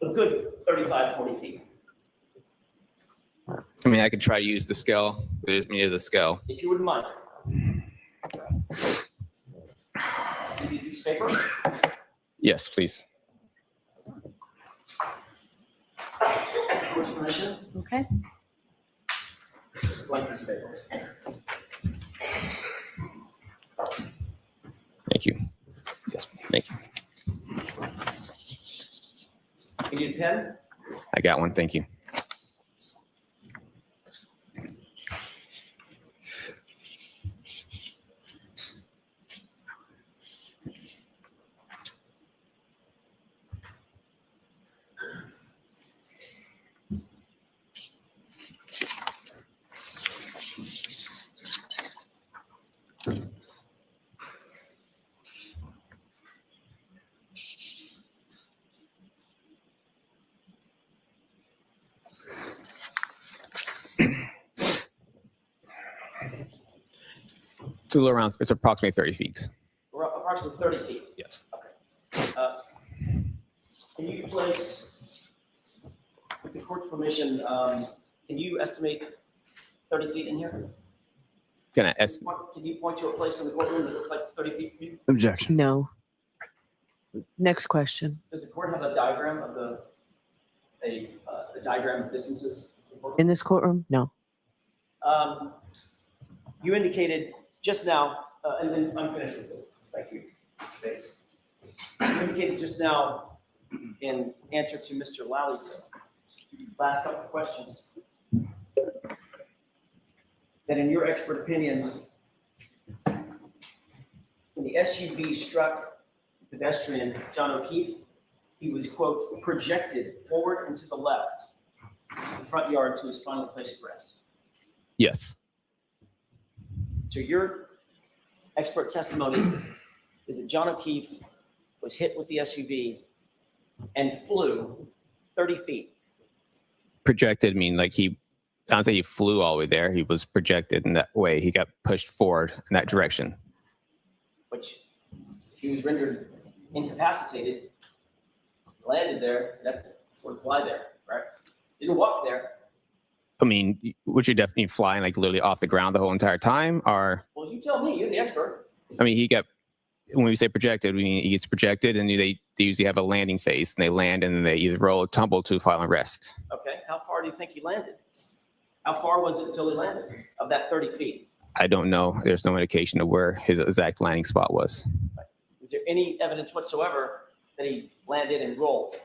Speaker 9: a good 35, 40 feet.
Speaker 19: I mean, I could try to use the scale. There's me as a scale.
Speaker 9: If you wouldn't mind. Give you a piece of paper?
Speaker 19: Yes, please.
Speaker 9: With permission?
Speaker 4: Okay.
Speaker 9: Just a blank piece of paper.
Speaker 19: Thank you. Yes, thank you.
Speaker 9: You need a pen?
Speaker 19: I got one. Thank you. It's a little around. It's approximately 30 feet.
Speaker 9: We're up approximately 30 feet.
Speaker 19: Yes.
Speaker 9: Okay. Can you place, with the court's permission, can you estimate 30 feet in here?
Speaker 19: Can I estimate?
Speaker 9: Can you point to a place in the courtroom that looks like it's 30 feet from you?
Speaker 19: Objection.
Speaker 4: No. Next question.
Speaker 9: Does the court have a diagram of a diagram of distances?
Speaker 4: In this courtroom? No.
Speaker 9: You indicated just now, and then I'm finished with this. Thank you. Thanks. You indicated just now in answer to Mr. Lowry's last couple of questions that in your expert opinion, when the SUV struck the pedestrian, John O'Keefe, he was, quote, projected forward and to the left to the front yard to his final place of rest.
Speaker 19: Yes.
Speaker 9: So your expert testimony is that John O'Keefe was hit with the SUV and flew 30 feet.
Speaker 19: Projected mean like I don't say he flew all the way there. He was projected in that way. He got pushed forward in that direction.
Speaker 9: Which, if he was rendered incapacitated, landed there, that sort of fly there, right? Didn't walk there.
Speaker 19: I mean, would you definitely flying like literally off the ground the whole entire time, or?
Speaker 9: Well, you tell me. You're the expert.
Speaker 19: I mean, when we say projected, we mean he gets projected, and they usually have a landing phase, and they land, and then they either roll or tumble to final rest.
Speaker 9: Okay. How far do you think he landed? How far was it until he landed of that 30 feet?
Speaker 19: I don't know. There's no indication of where his exact landing spot was.
Speaker 9: Was there any evidence whatsoever that he landed and rolled?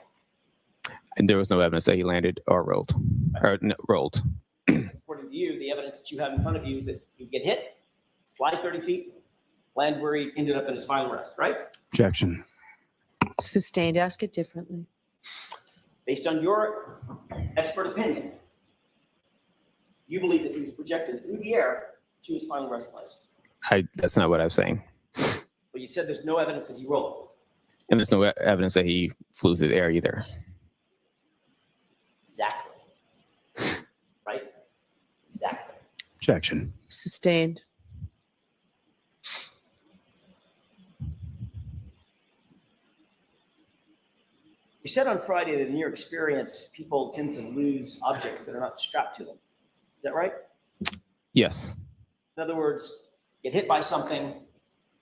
Speaker 19: And there was no evidence that he landed or rolled. Or no, rolled.
Speaker 9: According to you, the evidence that you have in front of you is that you get hit, fly 30 feet, land where he ended up in his final rest, right?
Speaker 19: Objection.
Speaker 4: Sustained. Ask it differently.
Speaker 9: Based on your expert opinion, you believe that he was projected through the air to his final rest place.
Speaker 19: That's not what I'm saying.
Speaker 9: But you said there's no evidence that he rolled.
Speaker 19: And there's no evidence that he flew through the air either.
Speaker 9: Exactly. Right? Exactly.
Speaker 19: Objection.
Speaker 4: Sustained.
Speaker 9: You said on Friday that in your experience, people tend to lose objects that are not strapped to them. Is that right?
Speaker 19: Yes.
Speaker 9: In other words, get hit by something,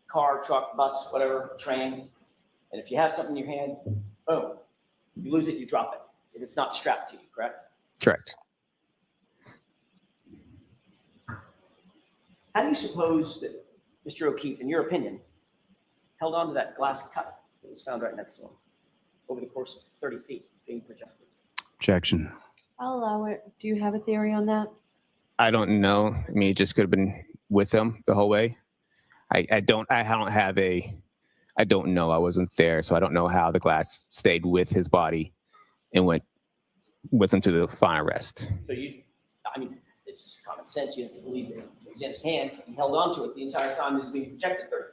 Speaker 9: car, truck, bus, whatever, train, and if you have something in your hand, boom, you lose it, you drop it. If it's not strapped to you, correct?
Speaker 19: Correct.
Speaker 9: How do you suppose that Mr. O'Keefe, in your opinion, held on to that glass cup that was found right next to him over the course of 30 feet being projected?
Speaker 4: Objection. I'll allow it. Do you have a theory on that?
Speaker 19: I don't know. I mean, it just could have been with him the whole way. I don't know. I wasn't there, so I don't know how the glass stayed with his body and went with him to the final rest.
Speaker 9: So it's just common sense. You have to believe that it was in his hand. He held on to it the entire time it was being projected 30 feet,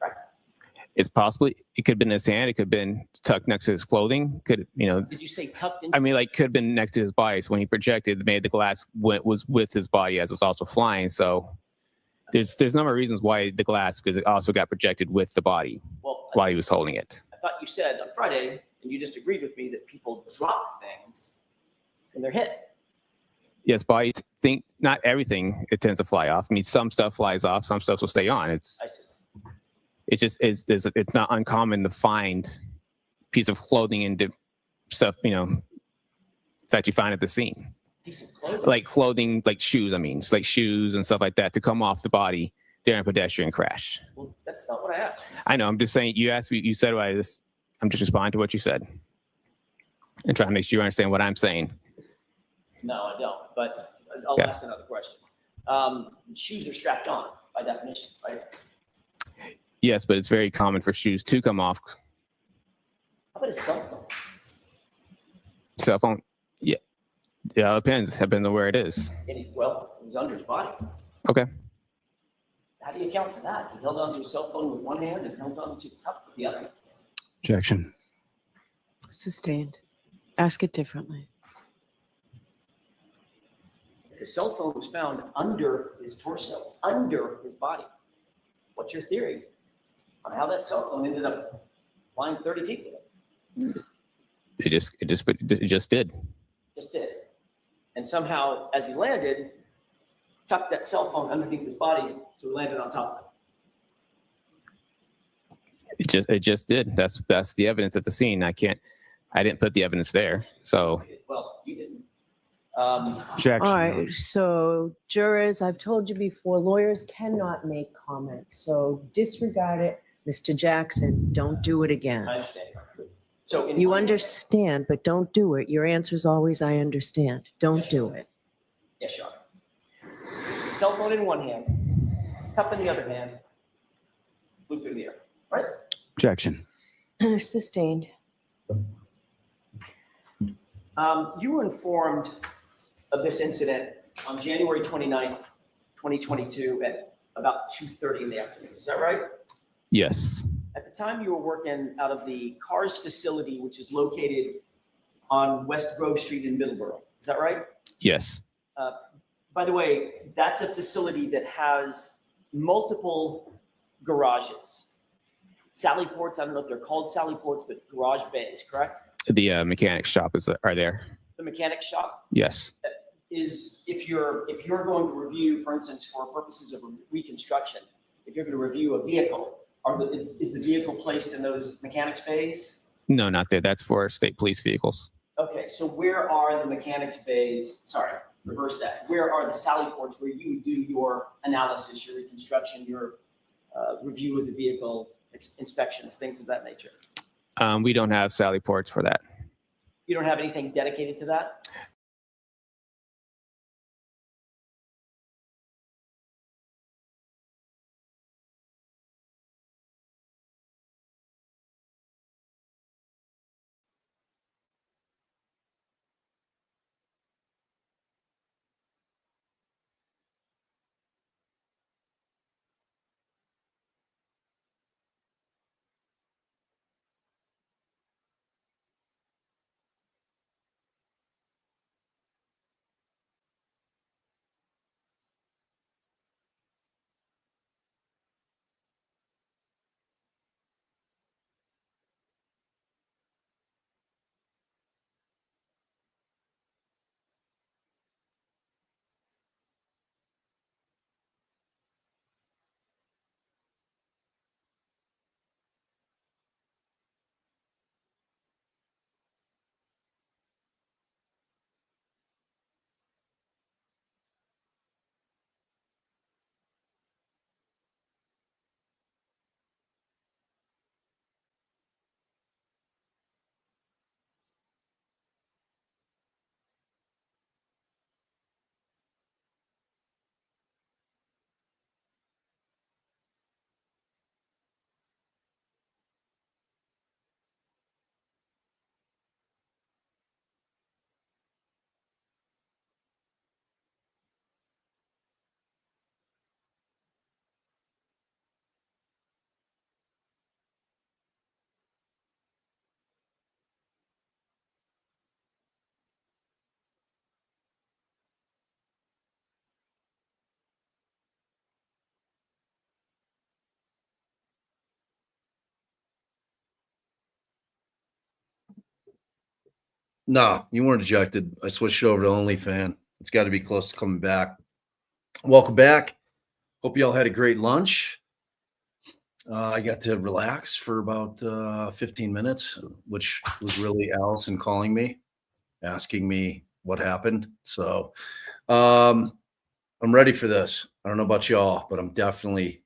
Speaker 9: correct?
Speaker 19: It could have been in his hand. It could have been tucked next to his clothing. Did
Speaker 9: you say tucked in?
Speaker 19: I mean, like, could have been next to his body. So when he projected, the glass was with his body as it was also flying. So there's a number of reasons why the glass, because it also got projected with the body while he was holding it.
Speaker 9: I thought you said on Friday, and you just agreed with me, that people drop things and they're hit.
Speaker 19: Yes, bodies think not everything it tends to fly off. I mean, some stuff flies off, some stuff will stay on.
Speaker 9: I see.
Speaker 19: It's not uncommon to find piece of clothing and stuff, that you find at the scene.
Speaker 9: Piece of clothing?
Speaker 19: Like clothing, like shoes, like shoes and stuff like that to come off the body during a pedestrian crash.
Speaker 9: Well, that's not what I asked.
Speaker 19: I know, I'm just saying, you asked me, you said what I'm just responding to what you said and trying to make sure you understand what I'm saying.
Speaker 9: No, I don't, but I'll ask another question. Shoes are strapped on by definition, right?
Speaker 19: Yes, but it's very common for shoes to come off.
Speaker 9: How about a cell phone?
Speaker 19: Cell phone, yeah. Yeah, it depends. Depends on where it is.
Speaker 9: It was under his body.
Speaker 19: Okay.
Speaker 9: How do you account for that? He held onto a cell phone with one hand and held onto the cup with the other.
Speaker 4: Objection. Sustained. Ask it differently.
Speaker 9: If the cell phone was found under his torso, under his body, what's your theory on how that cell phone ended up flying 30 feet with it?
Speaker 19: It just did.
Speaker 9: Just did. And somehow, as he landed, tucked that cell phone underneath his body so he landed on top of it.
Speaker 19: It just did. That's the evidence at the scene. I didn't put the evidence there. So.
Speaker 9: Well, you didn't.
Speaker 4: Objection. All right. So, jurors, I've told you before, lawyers cannot make comments. So disregard it. Mr. Jackson, don't do it again.
Speaker 9: I understand. So
Speaker 4: you understand, but don't do it. Your answer is always, I understand. Don't do it.
Speaker 9: Yes, Your Honor. Cell phone in one hand, cup in the other hand, flew through the air, right?
Speaker 4: Objection. Sustained.
Speaker 9: You were informed of this incident on January 29th, 2022 at about 2:30 in the afternoon. Is that right?
Speaker 19: Yes.
Speaker 9: At the time, you were working out of the CARS facility, which is located on West Grove Street in Middleborough. Is that right?
Speaker 19: Yes.
Speaker 9: By the way, that's a facility that has multiple garages. Sally ports, I don't know if they're called Sally ports, but garage bays, correct?
Speaker 19: The mechanic shop are there.
Speaker 9: The mechanic shop
Speaker 19: Yes.
Speaker 9: is if you're going to review, for instance, for purposes of reconstruction, if you're going to review a vehicle, is the vehicle placed in those mechanics bays?
Speaker 19: No, not there. That's for state police vehicles.
Speaker 9: Okay, so where are the mechanics bays? Sorry, reverse that. Where are the Sally ports where you do your analysis, your reconstruction, your review of the vehicle, inspections, things of that nature?
Speaker 19: We don't have Sally ports for that.
Speaker 9: You don't have anything dedicated to that?
Speaker 1: No, you weren't ejected. I switched over to OnlyFan. It's got to be close to coming back. Welcome back. Hope you all had a great lunch. I got to relax for about 15 minutes, which was really Allison calling me, asking me what happened. So I'm ready for this. I don't know about y'all, but I'm definitely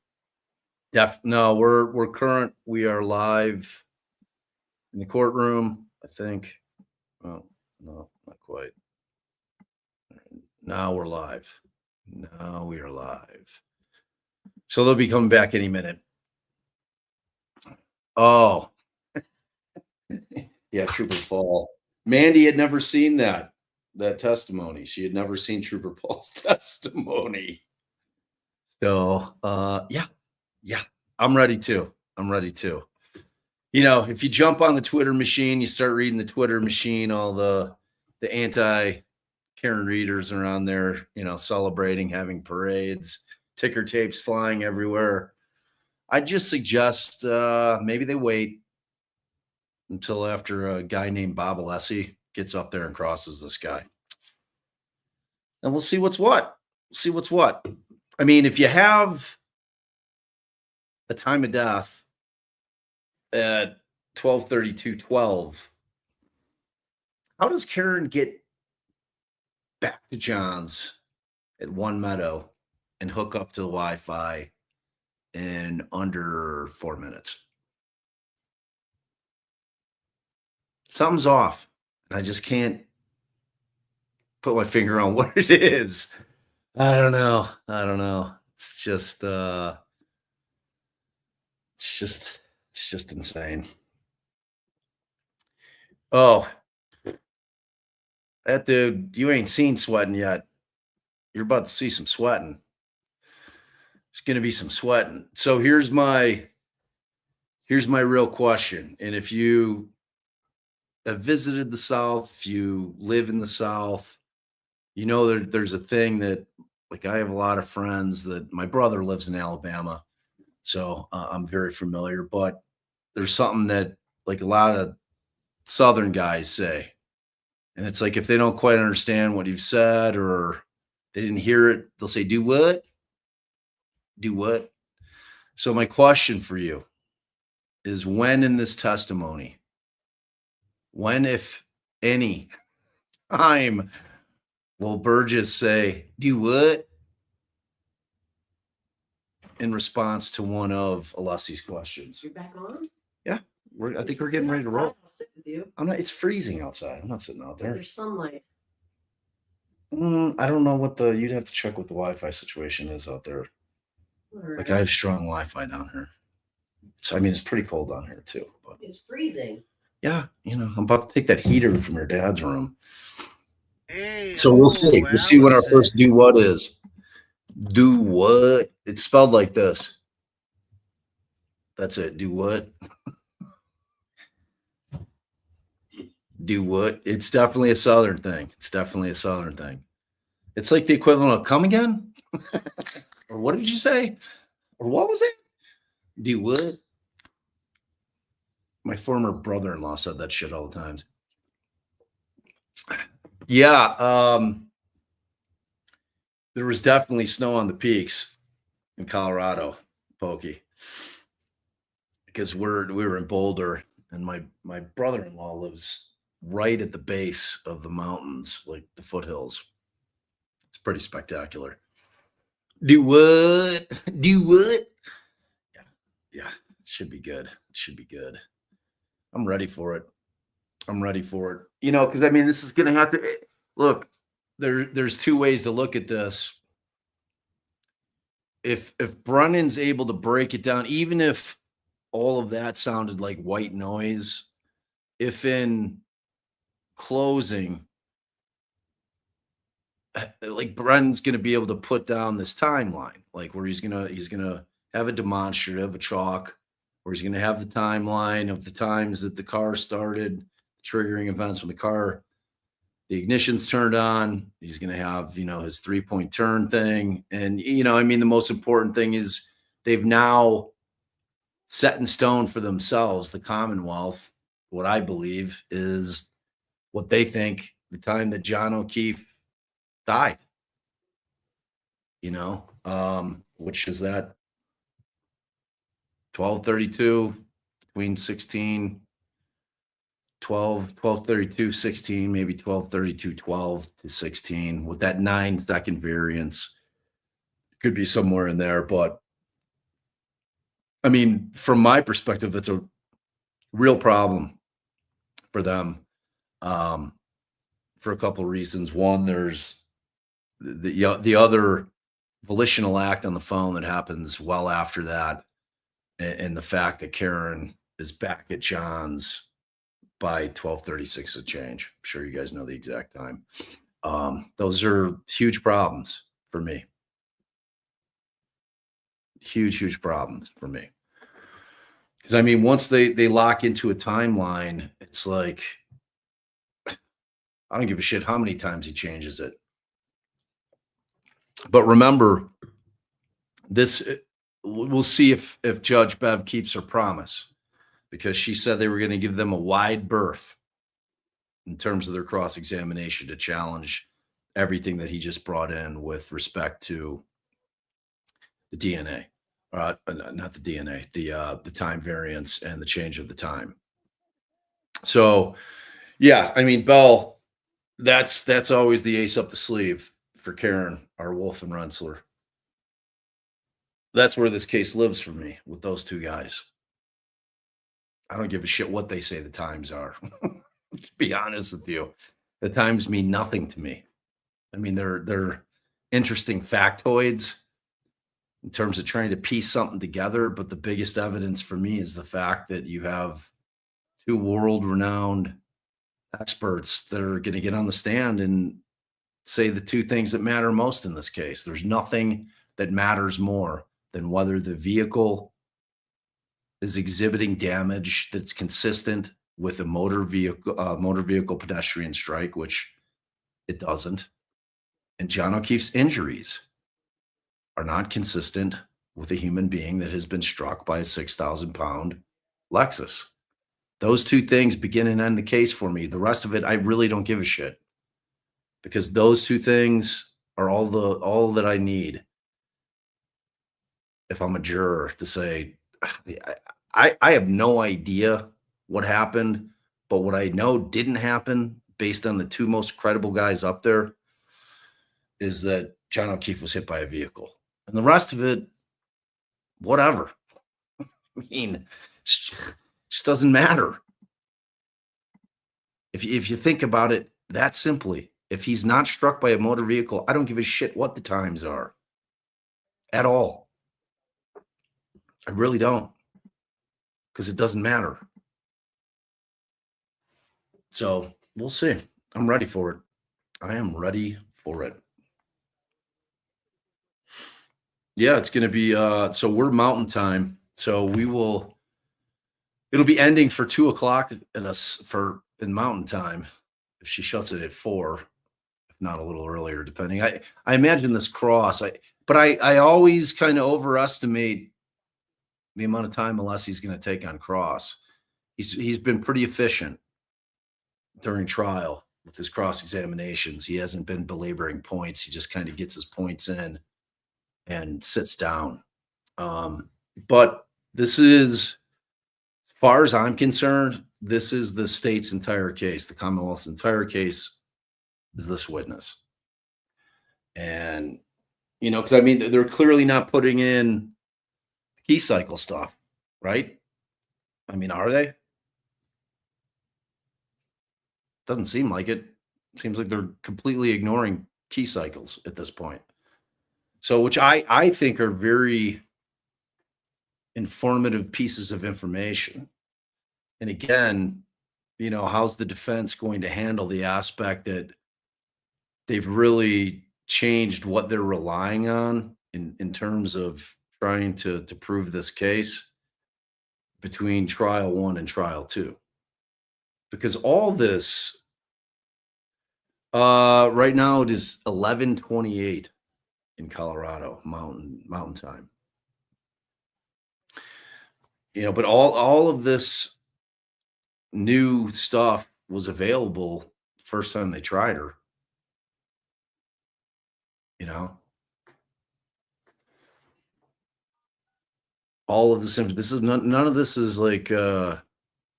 Speaker 1: no, we're current. We are live in the courtroom, I think. Oh, no, not quite. Now we're live. Now we are live. So they'll be coming back any minute. Oh, yeah, Trooper Paul. Mandy had never seen that testimony. She had never seen Trooper Paul's testimony. So yeah, I'm ready too. You know, if you jump on the Twitter machine, you start reading the Twitter machine, all the anti Karen readers are on there, you know, celebrating, having parades, ticker tapes flying everywhere. I just suggest maybe they wait until after a guy named Bob Alessi gets up there and crosses this guy. And we'll see what's what. I mean, if you have a time of death at 12:32:12, how does Karen get back to John's at One Meadow and hook up to the Wi-Fi in under 4 minutes? Something's off. And I just can't put my finger on what it is. I don't know. It's just insane. Oh, that dude, you ain't seen sweating yet. You're about to see some sweating. There's going to be some sweating. So here's my real question. And if you have visited the South, if you live in the South, you know there's a thing that, like, I have a lot of friends that my brother lives in Alabama, so I'm very familiar. But there's something that, like, a lot of Southern guys say, and it's like if they don't quite understand what you've said or they didn't hear it, they'll say, "Do what? Do what?" So my question for you is, when in this testimony, when, if any time, will Burgess say, "Do what?" in response to one of Alessi's questions?
Speaker 11: You're back on?
Speaker 1: Yeah, I think we're getting ready to roll.
Speaker 11: I'll sit with you.
Speaker 1: It's freezing outside. I'm not sitting out there.
Speaker 11: There's sunlight.
Speaker 1: I don't know you'd have to check what the Wi-Fi situation is out there. Like, I have strong Wi-Fi down here. So, I mean, it's pretty cold down here too. But
Speaker 11: It's freezing.
Speaker 1: yeah, you know, I'm about to take that heater from your dad's room. So we'll see. We'll see what our first do what is. Do what? It's spelled like this. That's it. Do what? Do what? It's definitely a Southern thing. It's like the equivalent of come again? Or what did you say? Or what was it? Do what? My former brother-in-law said that shit all the time. Yeah, there was definitely snow on the peaks in Colorado, Pokey, because we were in Boulder, and my brother-in-law lives right at the base of the mountains, like the foothills. It's pretty spectacular. Do what? Do what? Yeah, it should be good. I'm ready for it. You know, because I mean, this is going to have to look. There's two ways to look at this. If Brennan's able to break it down, even if all of that sounded like white noise, if in closing, like, Brennan's going to be able to put down this timeline, like where he's gonna have a demonstrative, a chalk, where he's going to have the timeline of the times that the car started, triggering events when the ignition's turned on. He's going to have, you know, his 3-point turn thing. And, you know, I mean, the most important thing is they've now set in stone for themselves, the Commonwealth, what I believe is what they think the time that John O'Keefe died, which is that 12:32 between 16, 12:32, 16, maybe 12:32, 12 to 16 with that 9-second variance. Could be somewhere in there, but I mean, from my perspective, that's a real problem for them, for a couple of reasons. One, there's the other volitional act on the phone that happens well after that, and the fact that Karen is back at John's by 12:36 and change. I'm sure you guys know the exact time. Those are huge problems for me. Huge problems for me. Because I mean, once they lock into a timeline, it's like I don't give a shit how many times he changes it. But remember, we'll see if Judge Bev keeps her promise, because she said they were going to give them a wide berth in terms of their cross-examination to challenge everything that he just brought in with respect to the DNA. Not the DNA, the time variance and the change of the time. So, yeah, I mean, Bell, that's always the ace up the sleeve for Karen, our Wolf and Rensselaer. That's where this case lives for me with those two guys. I don't give a shit what they say the times are. To be honest with you, the times mean nothing to me. I mean, they're interesting factoids in terms of trying to piece something together. But the biggest evidence for me is the fact that you have two world-renowned experts that are going to get on the stand and say the two things that matter most in this case. There's nothing that matters more than whether the vehicle is exhibiting damage that's consistent with a motor vehicle pedestrian strike, which it doesn't. And John O'Keefe's injuries are not consistent with a human being that has been struck by a 6,000-pound Lexus. Those two things begin and end the case for me. The rest of it, I really don't give a shit, because those two things are all that I need if I'm a juror to say, I have no idea what happened, but what I know didn't happen based on the two most credible guys up there is that John O'Keefe was hit by a vehicle. And the rest of it, whatever. I mean, it just doesn't matter. If you think about it that simply, if he's not struck by a motor vehicle, I don't give a shit what the times are at all. I really don't, because it doesn't matter. So we'll see. I'm ready for it. I am ready for it. Yeah, it's going to be, so we're mountain time. So it'll be ending for 2:00 in mountain time. If she shuts it at 4, if not a little earlier, depending. I imagine this cross, but I always kind of overestimate the amount of time Alessi's going to take on cross. He's been pretty efficient during trial with his cross examinations. He hasn't been belaboring points. He just kind of gets his points in and sits down. But this is, as far as I'm concerned, this is the state's entire case. The Commonwealth's entire case is this witness. And, because I mean, they're clearly not putting in key cycle stuff, right? I mean, are they? Doesn't seem like it. Seems like they're completely ignoring key cycles at this point. So, which I think are very informative pieces of information. And again, how's the defense going to handle the aspect that they've really changed what they're relying on in terms of trying to prove this case between trial 1 and trial 2? Because all this, right now it is 11:28 in Colorado mountain time. But all of this new stuff was available first time they tried her. You know, all of the symptoms. This is none of this is like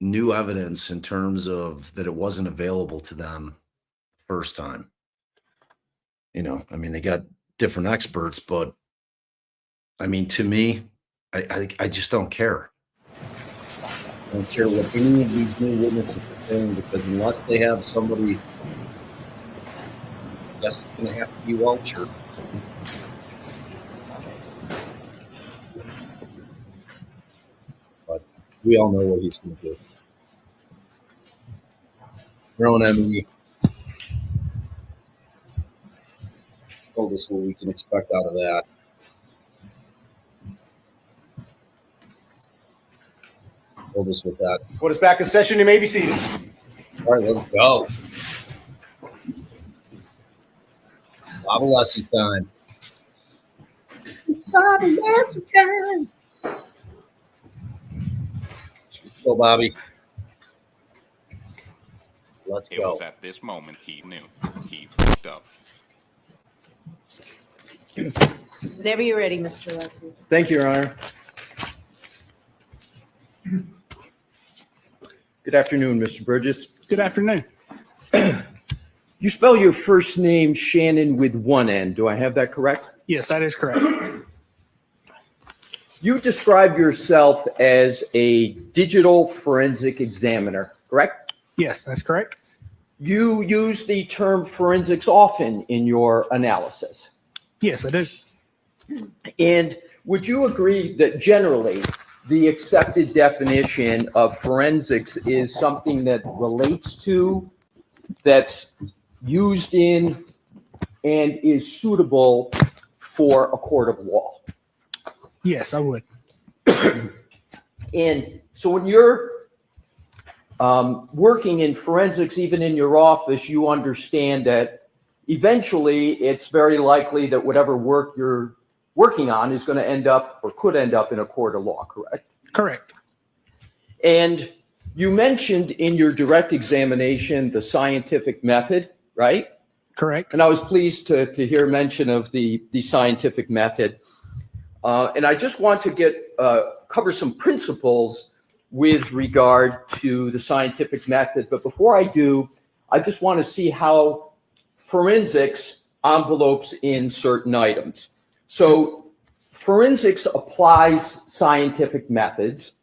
Speaker 1: new evidence in terms of that it wasn't available to them first time. You know, I mean, they got different experts, but I mean, to me, I just don't care. I don't care what any of these new witnesses are saying, because unless they have somebody, I guess it's going to have to be Welcher. But we all know what he's going to do. Throwing Emily told us what we can expect out of that. Hold us with that.
Speaker 2: Court is back in session. You may be seated.
Speaker 1: All right, let's go. Bobby Leslie time. It's Bobby Leslie time. Go, Bobby. Let's
Speaker 21: It
Speaker 1: go.
Speaker 21: was at this moment he knew he fucked up.
Speaker 4: Whenever you're ready, Mr. Leslie.
Speaker 22: Thank you, Your Honor. Good afternoon, Mr. Burgess.
Speaker 14: Good afternoon.
Speaker 22: You spell your first name Shannon with one N. Do I have that correct?
Speaker 14: Yes, that is correct.
Speaker 22: You describe yourself as a digital forensic examiner, correct?
Speaker 14: Yes, that's correct.
Speaker 22: You use the term forensics often in your analysis.
Speaker 14: Yes, I do.
Speaker 22: And would you agree that generally the accepted definition of forensics is something that relates to, that's used in, and is suitable for a court of law?
Speaker 14: Yes, I would.
Speaker 22: And so when you're working in forensics, even in your office, you understand that eventually it's very likely that whatever work you're working on is going to end up or could end up in a court of law, correct?
Speaker 14: Correct.
Speaker 22: And you mentioned in your direct examination the scientific method, right?
Speaker 14: Correct.
Speaker 22: And I was pleased to hear mention of the scientific method. And I just want to cover some principles with regard to the scientific method. But before I do, I just want to see how forensics envelopes in certain items. So forensics applies scientific methods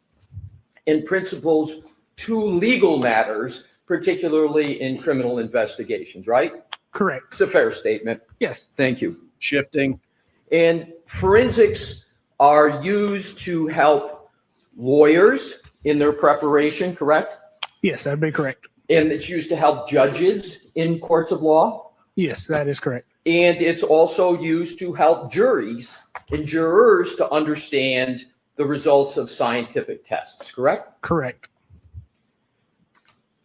Speaker 22: and principles to legal matters, particularly in criminal investigations, right?
Speaker 14: Correct.
Speaker 22: It's a fair statement.
Speaker 14: Yes.
Speaker 22: Thank you.
Speaker 1: Shifting.
Speaker 22: And forensics are used to help lawyers in their preparation, correct?
Speaker 14: Yes, that'd be correct.
Speaker 22: And it's used to help judges in courts of law?
Speaker 14: Yes, that is correct.
Speaker 22: And it's also used to help juries and jurors to understand the results of scientific tests, correct?
Speaker 14: Correct.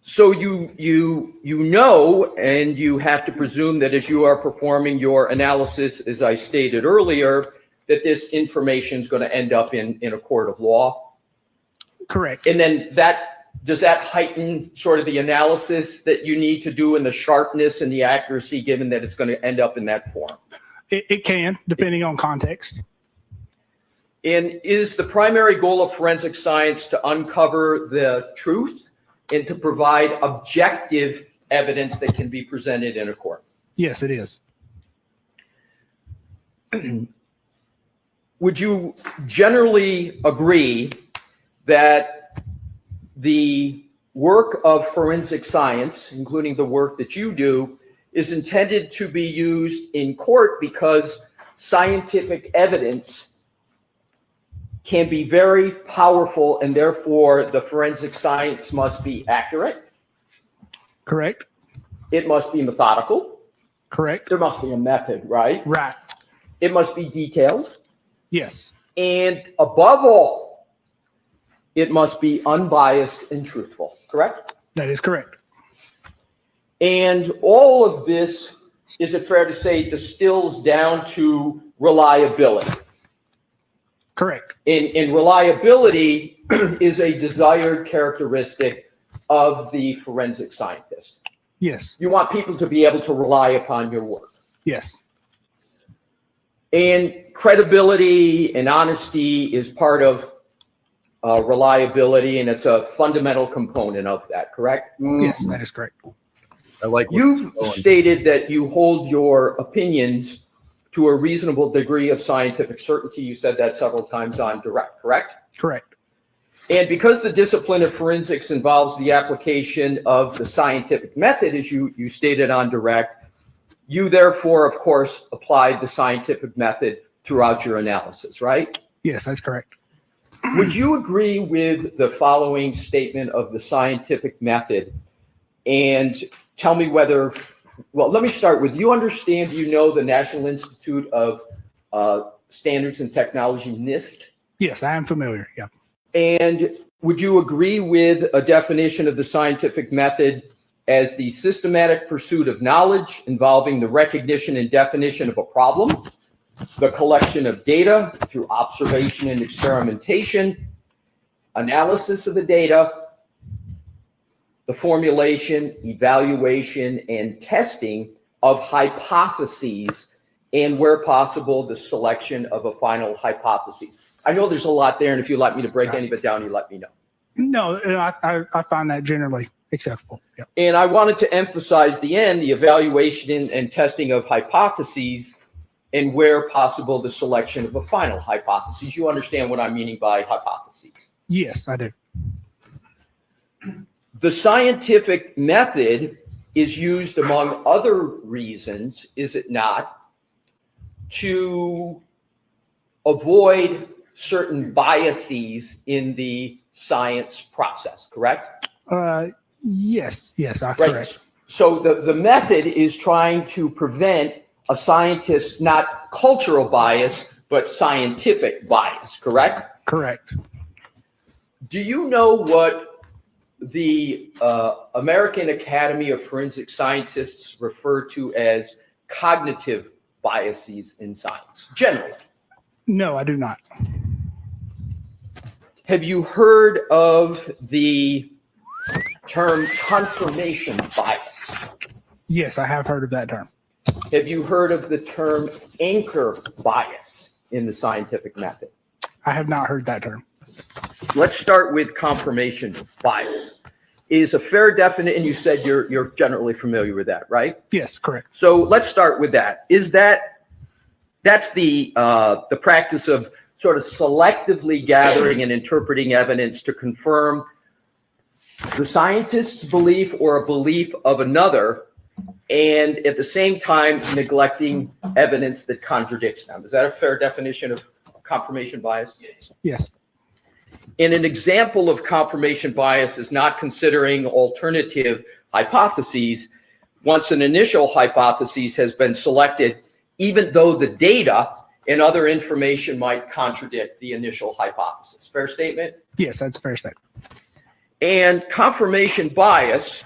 Speaker 22: So you know, and you have to presume that as you are performing your analysis, as I stated earlier, that this information is going to end up in a court of law.
Speaker 14: Correct.
Speaker 22: And then does that heighten sort of the analysis that you need to do and the sharpness and the accuracy, given that it's going to end up in that form?
Speaker 14: It can, depending on context.
Speaker 22: And is the primary goal of forensic science to uncover the truth and to provide objective evidence that can be presented in a court?
Speaker 14: Yes, it is.
Speaker 22: Would you generally agree that the work of forensic science, including the work that you do, is intended to be used in court because scientific evidence can be very powerful, and therefore the forensic science must be accurate?
Speaker 14: Correct.
Speaker 22: It must be methodical.
Speaker 14: Correct.
Speaker 22: There must be a method, right?
Speaker 14: Right.
Speaker 22: It must be detailed.
Speaker 14: Yes.
Speaker 22: And above all, it must be unbiased and truthful, correct?
Speaker 14: That is correct.
Speaker 22: And all of this, is it fair to say, distills down to reliability?
Speaker 14: Correct.
Speaker 22: And reliability is a desired characteristic of the forensic scientist.
Speaker 14: Yes.
Speaker 22: You want people to be able to rely upon your work.
Speaker 14: Yes.
Speaker 22: And credibility and honesty is part of reliability, and it's a fundamental component of that, correct?
Speaker 14: Yes, that is correct.
Speaker 1: I like what
Speaker 22: You've
Speaker 1: you're going.
Speaker 22: stated that you hold your opinions to a reasonable degree of scientific certainty. You said that several times on direct, correct?
Speaker 14: Correct.
Speaker 22: And because the discipline of forensics involves the application of the scientific method, as you stated on direct, you therefore, of course, applied the scientific method throughout your analysis, right?
Speaker 14: Yes, that's correct.
Speaker 22: Would you agree with the following statement of the scientific method? And tell me whether, well, let me start with, you understand, you know the National Institute of Standards and Technology, NIST?
Speaker 14: Yes, I am familiar. Yeah.
Speaker 22: And would you agree with a definition of the scientific method as the systematic pursuit of knowledge involving the recognition and definition of a problem, the collection of data through observation and experimentation, analysis of the data, the formulation, evaluation, and testing of hypotheses, and where possible, the selection of a final hypothesis? I know there's a lot there, and if you'd like me to break any of it down, you let me know.
Speaker 14: No, I find that generally acceptable. Yep.
Speaker 22: And I wanted to emphasize the end, the evaluation and testing of hypotheses, and where possible, the selection of a final hypothesis. You understand what I'm meaning by hypotheses?
Speaker 14: Yes, I do.
Speaker 22: The scientific method is used, among other reasons, is it not, to avoid certain biases in the science process, correct?
Speaker 14: Yes,
Speaker 22: Right.
Speaker 14: correct.
Speaker 22: So the method is trying to prevent a scientist, not cultural bias, but scientific bias, correct?
Speaker 14: Correct.
Speaker 22: Do you know what the American Academy of Forensic Scientists refer to as cognitive biases in science, generally?
Speaker 14: No, I do not.
Speaker 22: Have you heard of the term confirmation bias?
Speaker 14: Yes, I have heard of that term.
Speaker 22: Have you heard of the term anchor bias in the scientific method?
Speaker 14: I have not heard that term.
Speaker 22: Let's start with confirmation bias. Is a fair definition, and you said you're generally familiar with that, right?
Speaker 14: Yes, correct.
Speaker 22: So let's start with that. That's the practice of sort of selectively gathering and interpreting evidence to confirm the scientist's belief or a belief of another, and at the same time neglecting evidence that contradicts them. Is that a fair definition of confirmation bias?
Speaker 14: Yes.
Speaker 22: And an example of confirmation bias is not considering alternative hypotheses once an initial hypothesis has been selected, even though the data and other information might contradict the initial hypothesis. Fair statement?
Speaker 14: Yes, that's a fair statement.
Speaker 22: And confirmation bias,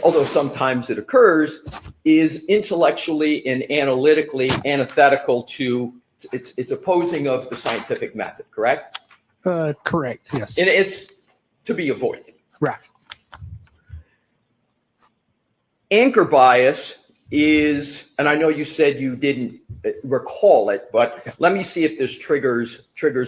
Speaker 22: although sometimes it occurs, is intellectually and analytically antithetical to, it's opposing of the scientific method, correct?
Speaker 14: Correct, yes.
Speaker 22: And it's to be avoided.
Speaker 14: Right. Anchor
Speaker 22: bias is, and I know you said you didn't recall it, but let me see if this triggers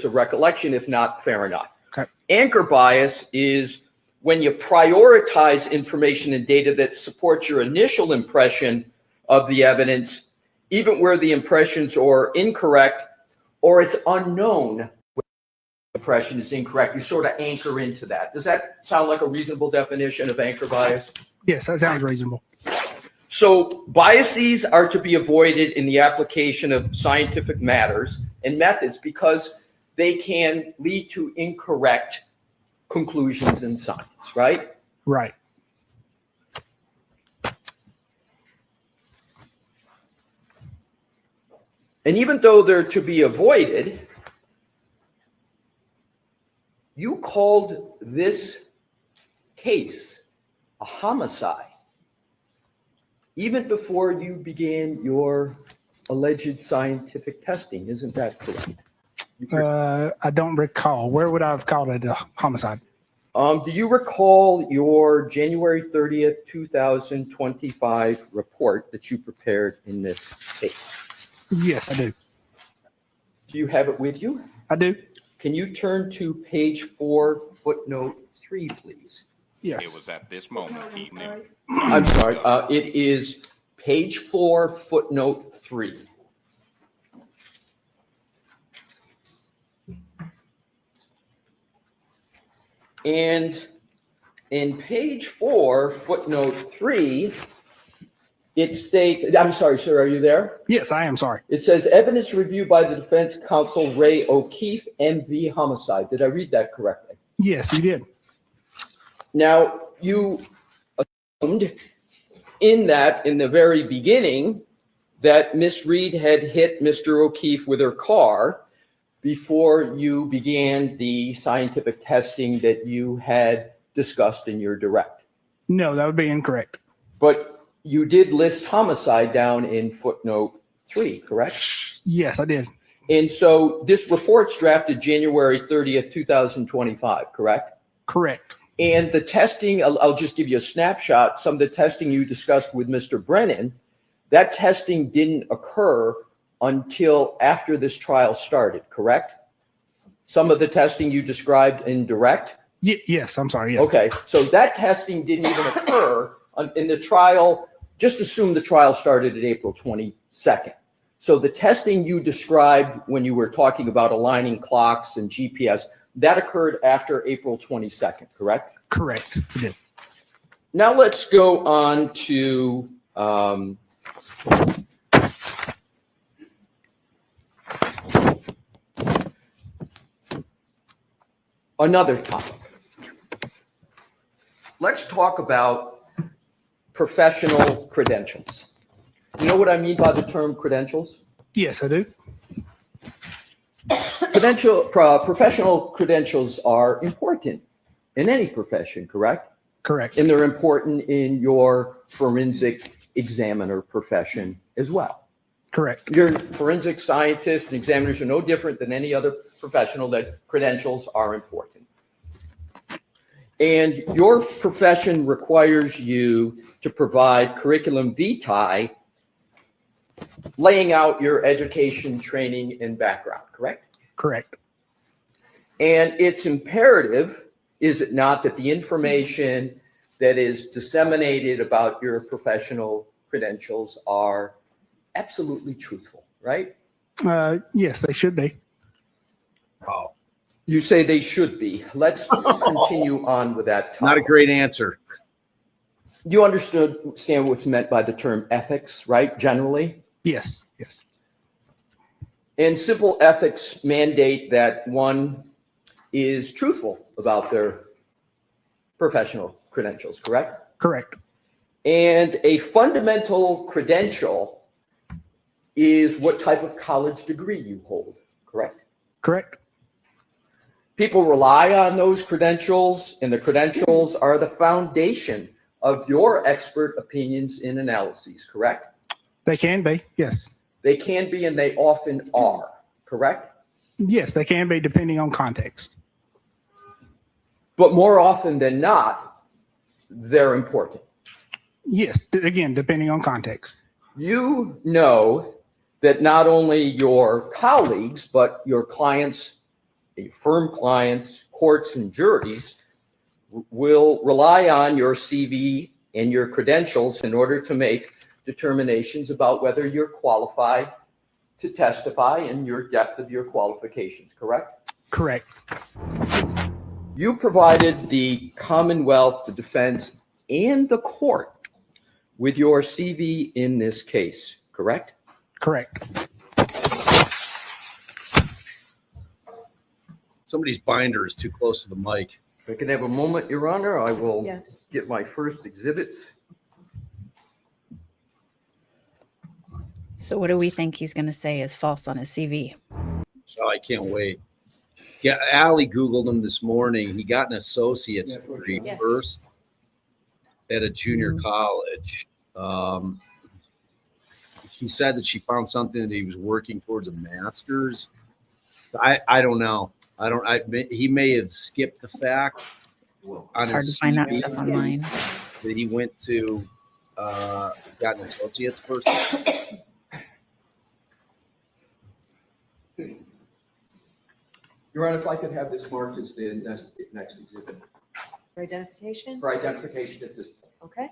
Speaker 22: a recollection. If not, fair enough.
Speaker 14: Okay.
Speaker 22: Anchor bias is when you prioritize information and data that supports your initial impression of the evidence, even where the impressions are incorrect or it's unknown impression is incorrect. You sort of anchor into that. Does that sound like a reasonable definition of anchor bias?
Speaker 14: Yes, that sounds reasonable.
Speaker 22: So biases are to be avoided in the application of scientific matters and methods because they can lead to incorrect conclusions in science, right?
Speaker 14: Right.
Speaker 22: And even though they're to be avoided, you called this case a homicide even before you began your alleged scientific testing. Isn't that correct?
Speaker 14: I don't recall. Where would I have called it a homicide?
Speaker 22: Do you recall your January 30th, 2025 report that you prepared in this case?
Speaker 14: Yes, I do.
Speaker 22: Do you have it with you?
Speaker 14: I do.
Speaker 22: Can you turn to page 4, footnote 3, please?
Speaker 21: It was at this moment he knew.
Speaker 22: I'm sorry. It is page 4, footnote 3. And in page 4, footnote 3, it states, I'm sorry, sir, are you there?
Speaker 14: Yes, I am sorry.
Speaker 22: It says evidence review by the defense counsel Ray O'Keefe, MV homicide. Did I read that correctly?
Speaker 14: Yes, you did.
Speaker 22: Now, you assumed in the very beginning, that Miss Reed had hit Mr. O'Keefe with her car before you began the scientific testing that you had discussed in your direct.
Speaker 14: No, that would be incorrect.
Speaker 22: But you did list homicide down in footnote 3, correct?
Speaker 14: Yes, I did.
Speaker 22: And so this report's drafted January 30th, 2025, correct?
Speaker 14: Correct.
Speaker 22: And the testing, I'll just give you a snapshot. Some of the testing you discussed with Mr. Brennan, that testing didn't occur until after this trial started, correct? Some of the testing you described in direct?
Speaker 14: Yes, I'm sorry. Yes.
Speaker 22: Okay, so that testing didn't even occur in the trial. Just assume the trial started at April 22nd. So the testing you described when you were talking about aligning clocks and GPS, that occurred after April 22nd, correct?
Speaker 14: Correct. It did.
Speaker 22: Now let's go on to another topic. Let's talk about professional credentials. You know what I mean by the term credentials?
Speaker 14: Yes, I do.
Speaker 22: Professional credentials are important in any profession, correct?
Speaker 14: Correct.
Speaker 22: And they're important in your forensic examiner profession as well.
Speaker 14: Correct.
Speaker 22: Your forensic scientists and examiners are no different than any other professional that credentials are important. And your profession requires you to provide curriculum vitae, laying out your education, training, and background, correct?
Speaker 14: Correct.
Speaker 22: And it's imperative, is it not, that the information that is disseminated about your professional credentials are absolutely truthful, right?
Speaker 14: Yes, they should be.
Speaker 22: Oh. You say they should be. Let's continue on with that topic.
Speaker 1: Not a great answer.
Speaker 22: You understand what's meant by the term ethics, right? Generally?
Speaker 14: Yes. Yes.
Speaker 22: And simple ethics mandate that one is truthful about their professional credentials, correct?
Speaker 14: Correct.
Speaker 22: And a fundamental credential is what type of college degree you hold, correct?
Speaker 14: Correct.
Speaker 22: People rely on those credentials, and the credentials are the foundation of your expert opinions and analyses, correct?
Speaker 14: They can be, yes.
Speaker 22: They can be, and they often are, correct?
Speaker 14: Yes, they can be depending on context.
Speaker 22: But more often than not, they're important.
Speaker 14: Yes, again, depending on context.
Speaker 22: You know that not only your colleagues, but your clients, your firm clients, courts, and juries will rely on your CV and your credentials in order to make determinations about whether you're qualified to testify and your depth of your qualifications, correct?
Speaker 14: Correct.
Speaker 22: You provided the Commonwealth, the defense, and the court with your CV in this case, correct?
Speaker 14: Correct.
Speaker 1: Somebody's binder is too close to the mic.
Speaker 22: If I can have a moment, Your Honor, I will
Speaker 4: Yes.
Speaker 22: get my first exhibits.
Speaker 8: So what do we think he's going to say is false on his CV?
Speaker 1: Oh, I can't wait. Yeah, Allie Googled him this morning. He got an associate's degree
Speaker 5: Yes.
Speaker 1: first at a junior college. She said that she found something that he was working towards a master's. I don't know. He may have skipped the fact on
Speaker 8: Hard to
Speaker 1: his
Speaker 8: find that
Speaker 1: CV
Speaker 8: stuff online.
Speaker 1: that he went to got an associate's first.
Speaker 22: Your Honor, if I could have this marked as the next exhibit
Speaker 5: For identification?
Speaker 22: for identification at this point.
Speaker 5: Okay.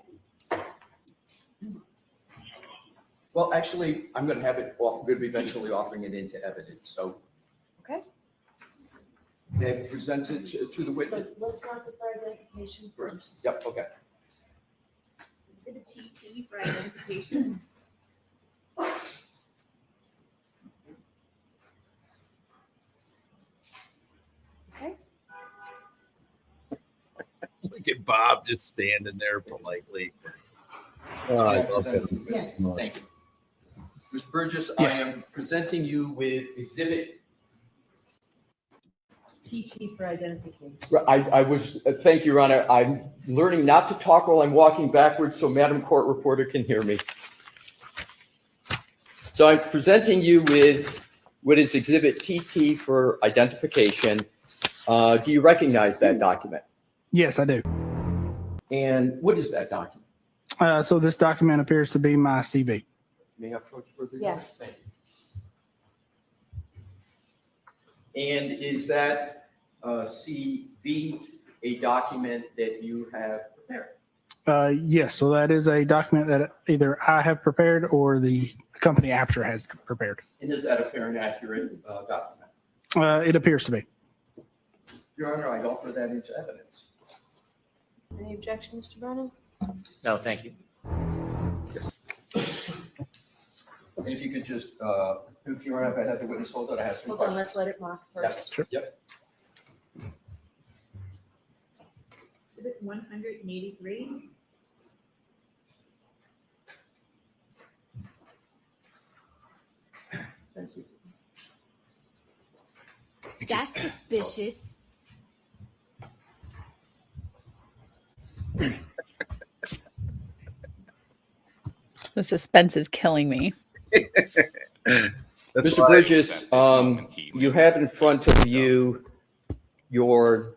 Speaker 22: Well, actually, I'm going to have it off, I'm going to be eventually offering it into evidence, so.
Speaker 5: Okay.
Speaker 22: They have presented to the witness.
Speaker 5: So let's mark it for identification first.
Speaker 22: Yep, okay.
Speaker 20: Exhibit TT for identification.
Speaker 5: Okay.
Speaker 1: Look at Bob just standing there politely. Oh, I love him.
Speaker 22: Yes, thank you. Mr. Burgess,
Speaker 14: Yes.
Speaker 22: I am presenting you with exhibit.
Speaker 5: TT for identification.
Speaker 22: I was, thank you, Your Honor. I'm learning not to talk while I'm walking backwards so Madam Court Reporter can hear me. So I'm presenting you with what is exhibit TT for identification. Do you recognize that document?
Speaker 14: Yes, I do.
Speaker 22: And what is that document?
Speaker 14: So this document appears to be my CV.
Speaker 22: May I approach further?
Speaker 5: Yes.
Speaker 22: Thank you. And is that CV a document that you have prepared?
Speaker 14: Yes, so that is a document that either I have prepared or the company Apter has prepared.
Speaker 22: And is that a fair and accurate document?
Speaker 14: It appears to be.
Speaker 22: Your Honor, I offer that into evidence.
Speaker 5: Any objection, Mr. Brennan?
Speaker 9: No, thank you.
Speaker 14: Yes.
Speaker 22: And if you could just, if Your Honor, if I have the witness hold it, I have some
Speaker 5: Hold on,
Speaker 22: questions.
Speaker 5: let's let it mark
Speaker 22: Yes,
Speaker 5: first.
Speaker 14: Sure.
Speaker 22: Yep.
Speaker 20: Exhibit 183.
Speaker 22: Thank you.
Speaker 20: That's suspicious.
Speaker 8: The suspense is killing me.
Speaker 1: That's
Speaker 22: Mr.
Speaker 1: why-
Speaker 22: Bridges, you have in front of you your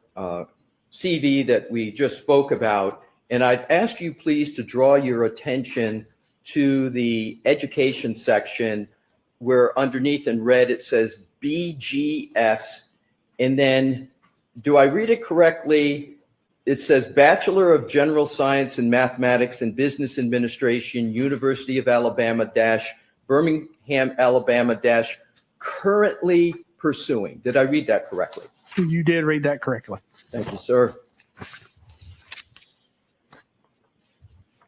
Speaker 22: CV that we just spoke about, and I'd ask you please to draw your attention to the education section where underneath in red it says BGS, and then, do I read it correctly? It says Bachelor of General Science in Mathematics and Business Administration, University of Alabama Birmingham, Alabama currently pursuing. Did I read that correctly?
Speaker 14: You did read that correctly.
Speaker 22: Thank you, sir.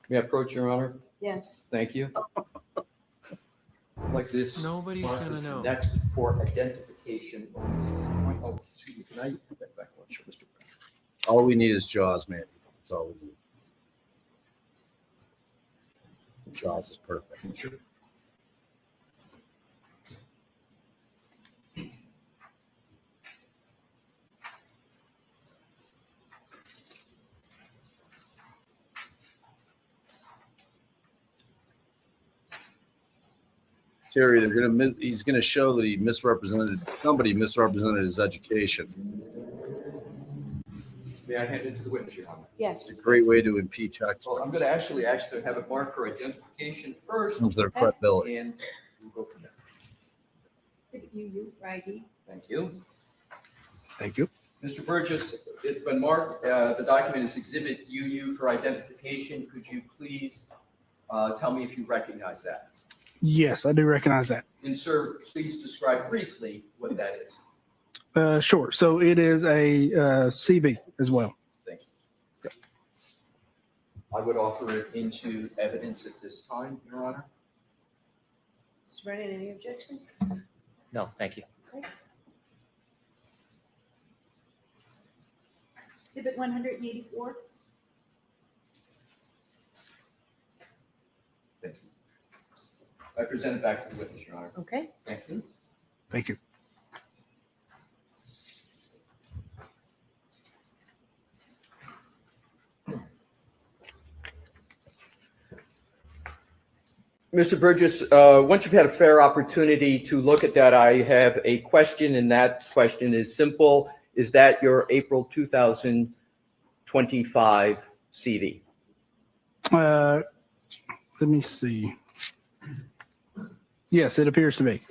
Speaker 22: May I approach, Your Honor?
Speaker 5: Yes.
Speaker 22: Thank you. Like this.
Speaker 15: Nobody's
Speaker 22: mark
Speaker 15: gonna
Speaker 22: is
Speaker 15: know.
Speaker 22: Next for identification. Oh, excuse me, can I put that back on, Mr. President?
Speaker 1: All we need is Jaws, man. That's all we need. Jaws is perfect.
Speaker 22: Sure.
Speaker 1: Terry, he's gonna show that somebody misrepresented his education.
Speaker 22: May I hand it to the witness, Your Honor?
Speaker 5: Yes.
Speaker 1: It's a great way to impeach experts.
Speaker 22: Well, I'm going to actually have it marked for identification first.
Speaker 1: Terms of their credibility.
Speaker 22: And we'll go from there.
Speaker 20: Exhibit UU for ID.
Speaker 22: Thank you.
Speaker 14: Thank you.
Speaker 22: Mr. Burgess, it's been marked, the document is Exhibit UU for identification. Could you please tell me if you recognize that?
Speaker 14: Yes, I do recognize that.
Speaker 22: And sir, please describe briefly what that is.
Speaker 14: Sure. So it is a CV as well.
Speaker 22: Thank you. I would offer it into evidence at this time, Your Honor.
Speaker 5: Mr. Brennan, any objection?
Speaker 9: No, thank you.
Speaker 5: Okay.
Speaker 20: Exhibit 184.
Speaker 22: Thank you. I present it back to the witness, Your Honor.
Speaker 5: Okay.
Speaker 22: Thank you.
Speaker 14: Thank you.
Speaker 22: Mr. Burgess, once you've had a fair opportunity to look at that, I have a question, and that question is simple. Is that your April 2020 25 CV?
Speaker 14: Let me see. Yes, it appears to be.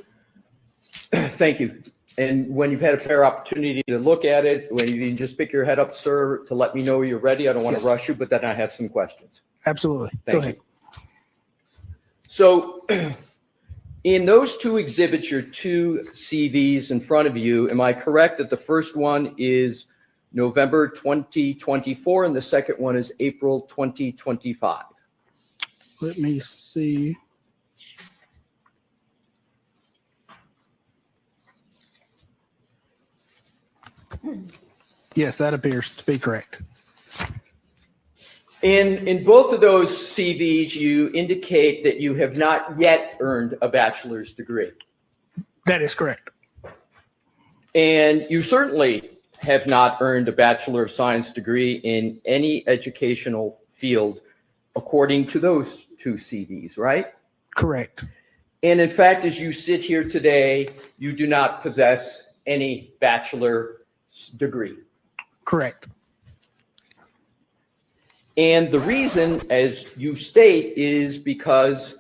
Speaker 22: Thank you. And when you've had a fair opportunity to look at it, when you can just pick your head up, sir, to let me know you're ready. I don't want to
Speaker 14: Yes.
Speaker 22: rush you, but then I have some questions.
Speaker 14: Absolutely. Go
Speaker 22: Thank
Speaker 14: ahead.
Speaker 22: you. So in those two exhibits, your two CVs in front of you, am I correct that the first one is November 2024 and the second one is April 2025?
Speaker 14: Let me see. Yes, that appears to be correct.
Speaker 22: In both of those CVs, you indicate that you have not yet earned a bachelor's degree.
Speaker 14: That is correct.
Speaker 22: And you certainly have not earned a Bachelor of Science degree in any educational field, according to those two CVs, right?
Speaker 14: Correct.
Speaker 22: And in fact, as you sit here today, you do not possess any bachelor's degree.
Speaker 14: Correct.
Speaker 22: And the reason, as you state, is because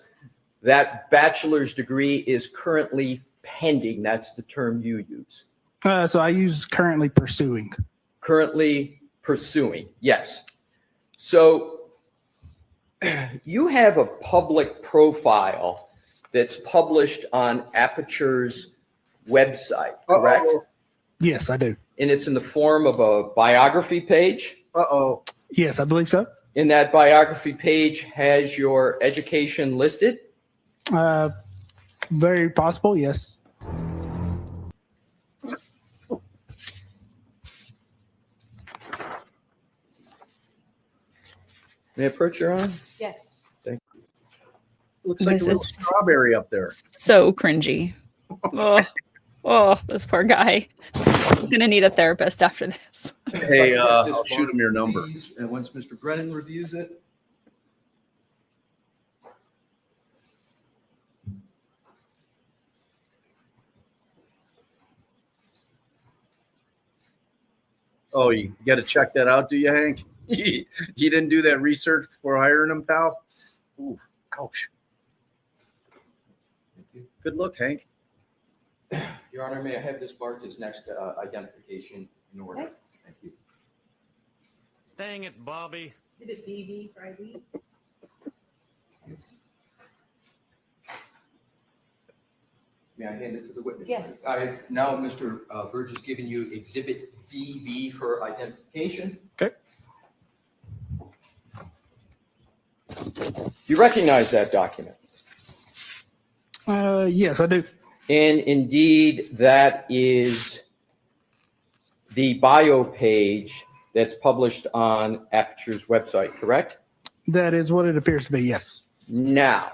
Speaker 22: that bachelor's degree is currently pending. That's the term you use.
Speaker 14: So I use currently pursuing.
Speaker 22: Currently pursuing, yes. So you have a public profile that's published on Aperture's website, correct?
Speaker 14: Yes, I do.
Speaker 22: And it's in the form of a biography page?
Speaker 14: Yes, I believe so.
Speaker 22: And that biography page has your education listed?
Speaker 14: Very possible, yes.
Speaker 22: May I approach your Honor?
Speaker 5: Yes.
Speaker 22: Thank you.
Speaker 1: Looks like
Speaker 8: This
Speaker 1: a little
Speaker 8: is
Speaker 1: strawberry up there.
Speaker 8: so cringy. Oh, this poor guy. He's gonna need a therapist after this.
Speaker 1: Hey,
Speaker 22: If I could have this
Speaker 1: I'll shoot him your number.
Speaker 22: please, and once Mr. Brennan reviews it.
Speaker 1: Oh, you got to check that out, do you, Hank? He didn't do that research before hiring him, pal. Ooh, ouch. Good look, Hank.
Speaker 22: Your Honor, may I have this marked as next identification in order?
Speaker 5: Okay.
Speaker 22: Thank you.
Speaker 17: Dang it, Bobby.
Speaker 20: Exhibit BB for ID.
Speaker 22: May I hand it to the witness?
Speaker 5: Yes.
Speaker 22: Now, Mr. Burge has given you Exhibit DB for identification.
Speaker 14: Okay.
Speaker 22: You recognize that document?
Speaker 14: Yes, I do.
Speaker 22: And indeed, that is the bio page that's published on Aperture's website, correct?
Speaker 14: That is what it appears to be, yes.
Speaker 22: Now,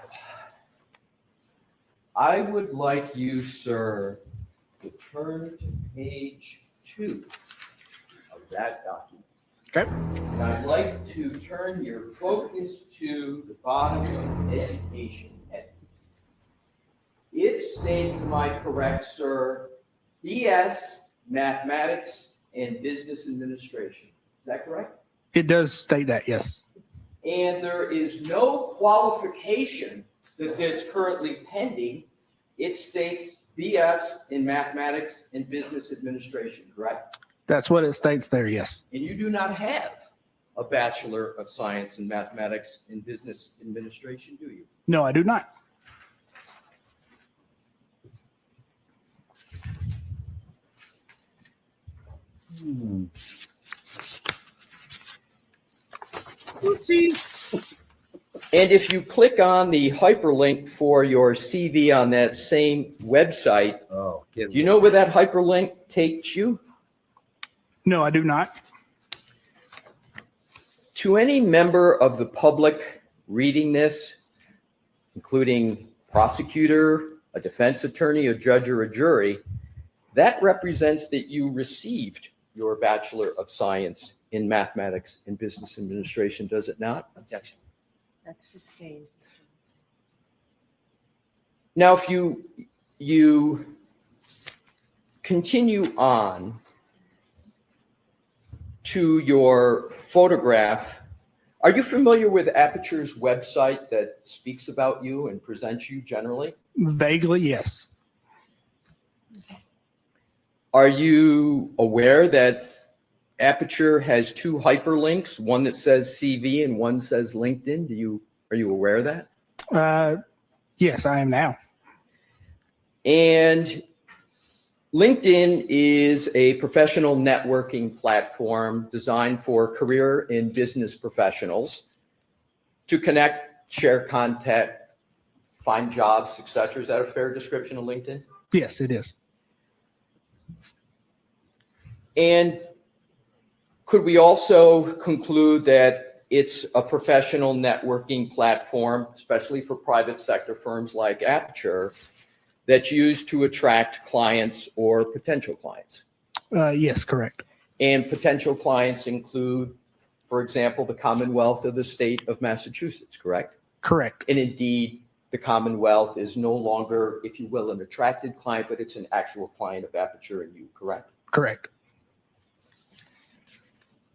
Speaker 22: I would like you, sir, to turn to page 2 of that document.
Speaker 14: Okay.
Speaker 22: And I'd like to turn your focus to the bottom of education heading. It states, am I correct, sir, BS, Mathematics, and Business Administration. Is that correct?
Speaker 14: It does state that, yes.
Speaker 22: And there is no qualification that's currently pending. It states BS in Mathematics and Business Administration, correct?
Speaker 14: That's what it states there, yes.
Speaker 22: And you do not have a Bachelor of Science in Mathematics and Business Administration, do you?
Speaker 14: No, I do not.
Speaker 22: And if you click on the hyperlink for your CV on that same website, do you know where that hyperlink takes you?
Speaker 14: No, I do not.
Speaker 22: To any member of the public reading this, including prosecutor, a defense attorney, a judge, or a jury, that represents that you received your Bachelor of Science in Mathematics and Business Administration, does it not?
Speaker 5: Objection. That's sustained.
Speaker 22: Now, if you continue on to your photograph, are you familiar with Aperture's website that speaks about you and presents you generally?
Speaker 14: Vaguely, yes.
Speaker 22: Are you aware that Aperture has two hyperlinks, one that says CV and one says LinkedIn? Are you aware of that?
Speaker 14: Yes, I am now.
Speaker 22: And LinkedIn is a professional networking platform designed for career and business professionals to connect, share content, find jobs, etc. Is that a fair description of LinkedIn?
Speaker 14: Yes, it is.
Speaker 22: And could we also conclude that it's a professional networking platform, especially for private sector firms like Aperture, that's used to attract clients or potential clients?
Speaker 14: Yes, correct.
Speaker 22: And potential clients include, for example, the Commonwealth of the state of Massachusetts, correct?
Speaker 14: Correct.
Speaker 22: And indeed, the Commonwealth is no longer, if you will, an attracted client, but it's an actual client of Aperture and you, correct?
Speaker 14: Correct.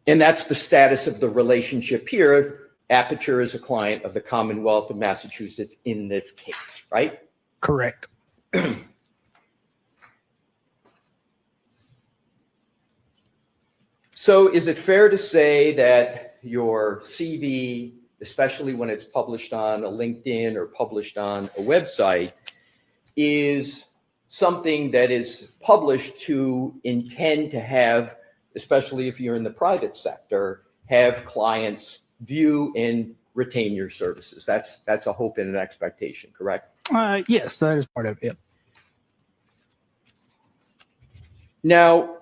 Speaker 22: And that's the status of the relationship here. Aperture is a client of the Commonwealth of Massachusetts in this case, right?
Speaker 14: Correct.
Speaker 22: So is it fair to say that your CV, especially when it's published on a LinkedIn or published on a website, is something that is published to intend to have, especially if you're in the private sector, have clients view and retain your services? That's a hope and an expectation, correct?
Speaker 14: Yes, that is part of it.
Speaker 22: Now,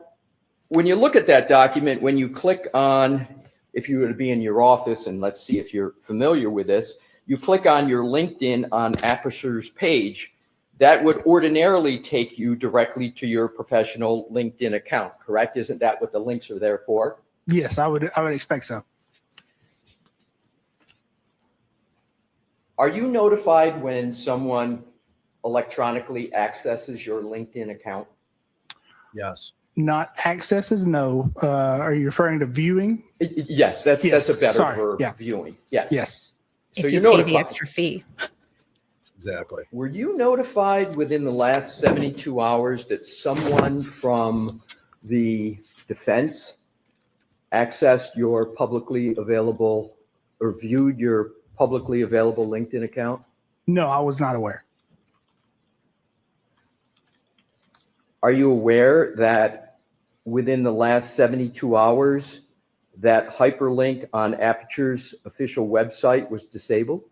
Speaker 22: when you look at that document, when you click on, if you were to be in your office, and let's see if you're familiar with this, you click on your LinkedIn on Aperture's page, that would ordinarily take you directly to your professional LinkedIn account, correct? Isn't that what the links are there for?
Speaker 14: Yes, I would expect so.
Speaker 22: Are you notified when someone electronically accesses your LinkedIn account?
Speaker 1: Yes.
Speaker 14: Not accesses, no. Are you referring to viewing?
Speaker 22: Yes, that's a better verb,
Speaker 14: yeah.
Speaker 22: viewing. Yes.
Speaker 14: Yes.
Speaker 22: So
Speaker 8: If
Speaker 22: you're
Speaker 8: you pay
Speaker 22: notified.
Speaker 8: the extra fee.
Speaker 1: Exactly.
Speaker 22: Were you notified within the last 72 hours that someone from the defense accessed your publicly available or viewed your publicly available LinkedIn account?
Speaker 14: No, I was not aware.
Speaker 22: Are you aware that within the last 72 hours, that hyperlink on Aperture's official website was disabled?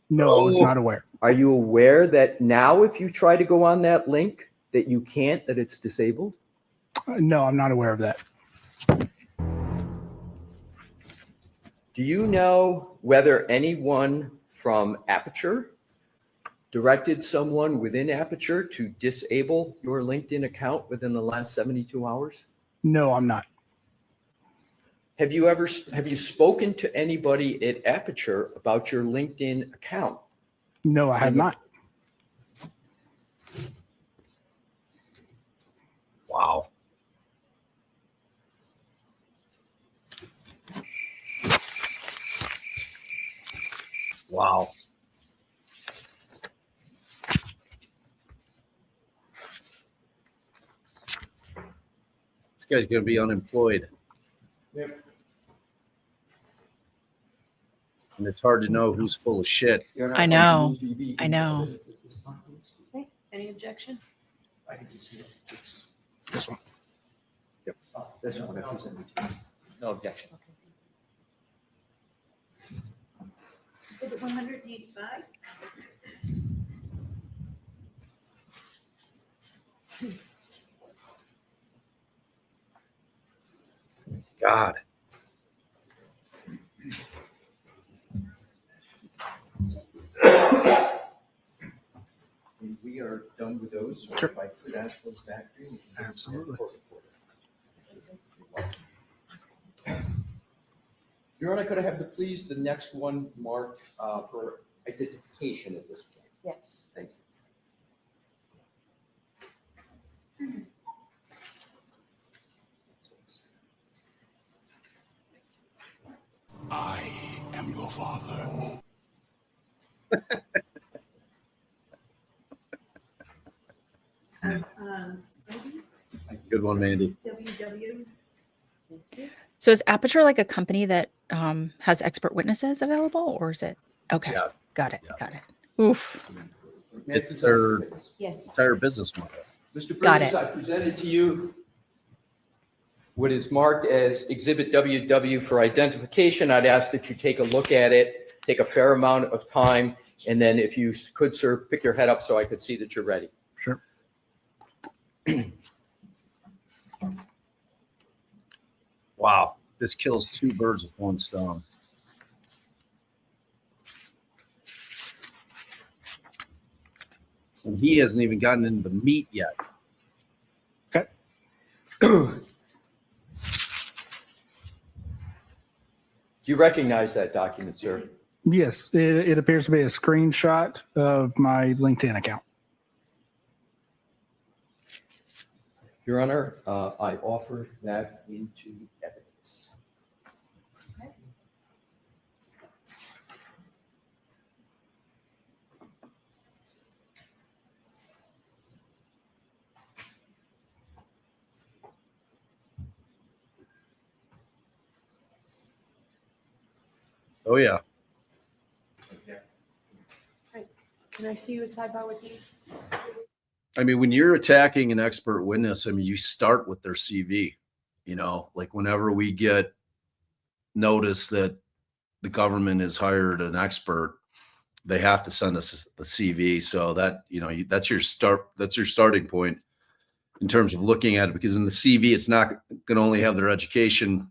Speaker 14: No, I was not aware.
Speaker 22: Are you aware that now if you try to go on that link, that you can't, that it's disabled?
Speaker 14: No, I'm not aware of that.
Speaker 22: Do you know whether anyone from Aperture directed someone within Aperture to disable your LinkedIn account within the last 72 hours?
Speaker 14: No, I'm not.
Speaker 22: Have you spoken to anybody at Aperture about your LinkedIn account?
Speaker 14: No, I have not.
Speaker 1: Wow. Wow. This guy's going to be unemployed.
Speaker 22: Yep.
Speaker 1: And it's hard to know who's full of shit.
Speaker 8: I know. I know.
Speaker 5: Okay, any objection?
Speaker 22: I can see it. It's
Speaker 14: This one.
Speaker 1: Yep.
Speaker 22: this one I presented to you. No objection.
Speaker 20: Is it 185?
Speaker 1: God.
Speaker 22: And we are done with those. So
Speaker 14: Sure.
Speaker 22: if I could ask those back to you.
Speaker 14: Absolutely.
Speaker 22: Your Honor, could I have the next one marked for identification at this point?
Speaker 5: Yes.
Speaker 22: Thank you.
Speaker 18: father.
Speaker 1: Good one, Mandy.
Speaker 20: WW.
Speaker 8: So is Aperture like a company that has expert witnesses available, or is it? Okay,
Speaker 1: Yes.
Speaker 8: got it, got it. Oof.
Speaker 1: It's their
Speaker 5: Yes.
Speaker 1: entire business model.
Speaker 22: Mr.
Speaker 8: Got
Speaker 22: Bridges,
Speaker 8: it.
Speaker 22: I presented to you what is marked as Exhibit WW for identification. I'd ask that you take a look at it, take a fair amount of time, and then if you could, sir, pick your head up so I could see that you're ready.
Speaker 1: Sure. Wow, this kills two birds with one stone. And he hasn't even gotten into the meat yet.
Speaker 14: Okay.
Speaker 22: Do you recognize that document, sir?
Speaker 14: Yes, it appears to be a screenshot of my LinkedIn account.
Speaker 22: Your Honor, I offer that into evidence.
Speaker 1: Oh, yeah.
Speaker 5: Can I see you at sidebar with these?
Speaker 1: I mean, when you're attacking an expert witness, I mean, you start with their CV. You know, like whenever we get notice that the government has hired an expert, they have to send us a CV. So that, you know, that's your starting point in terms of looking at it, because in the CV, it's not going to only have their education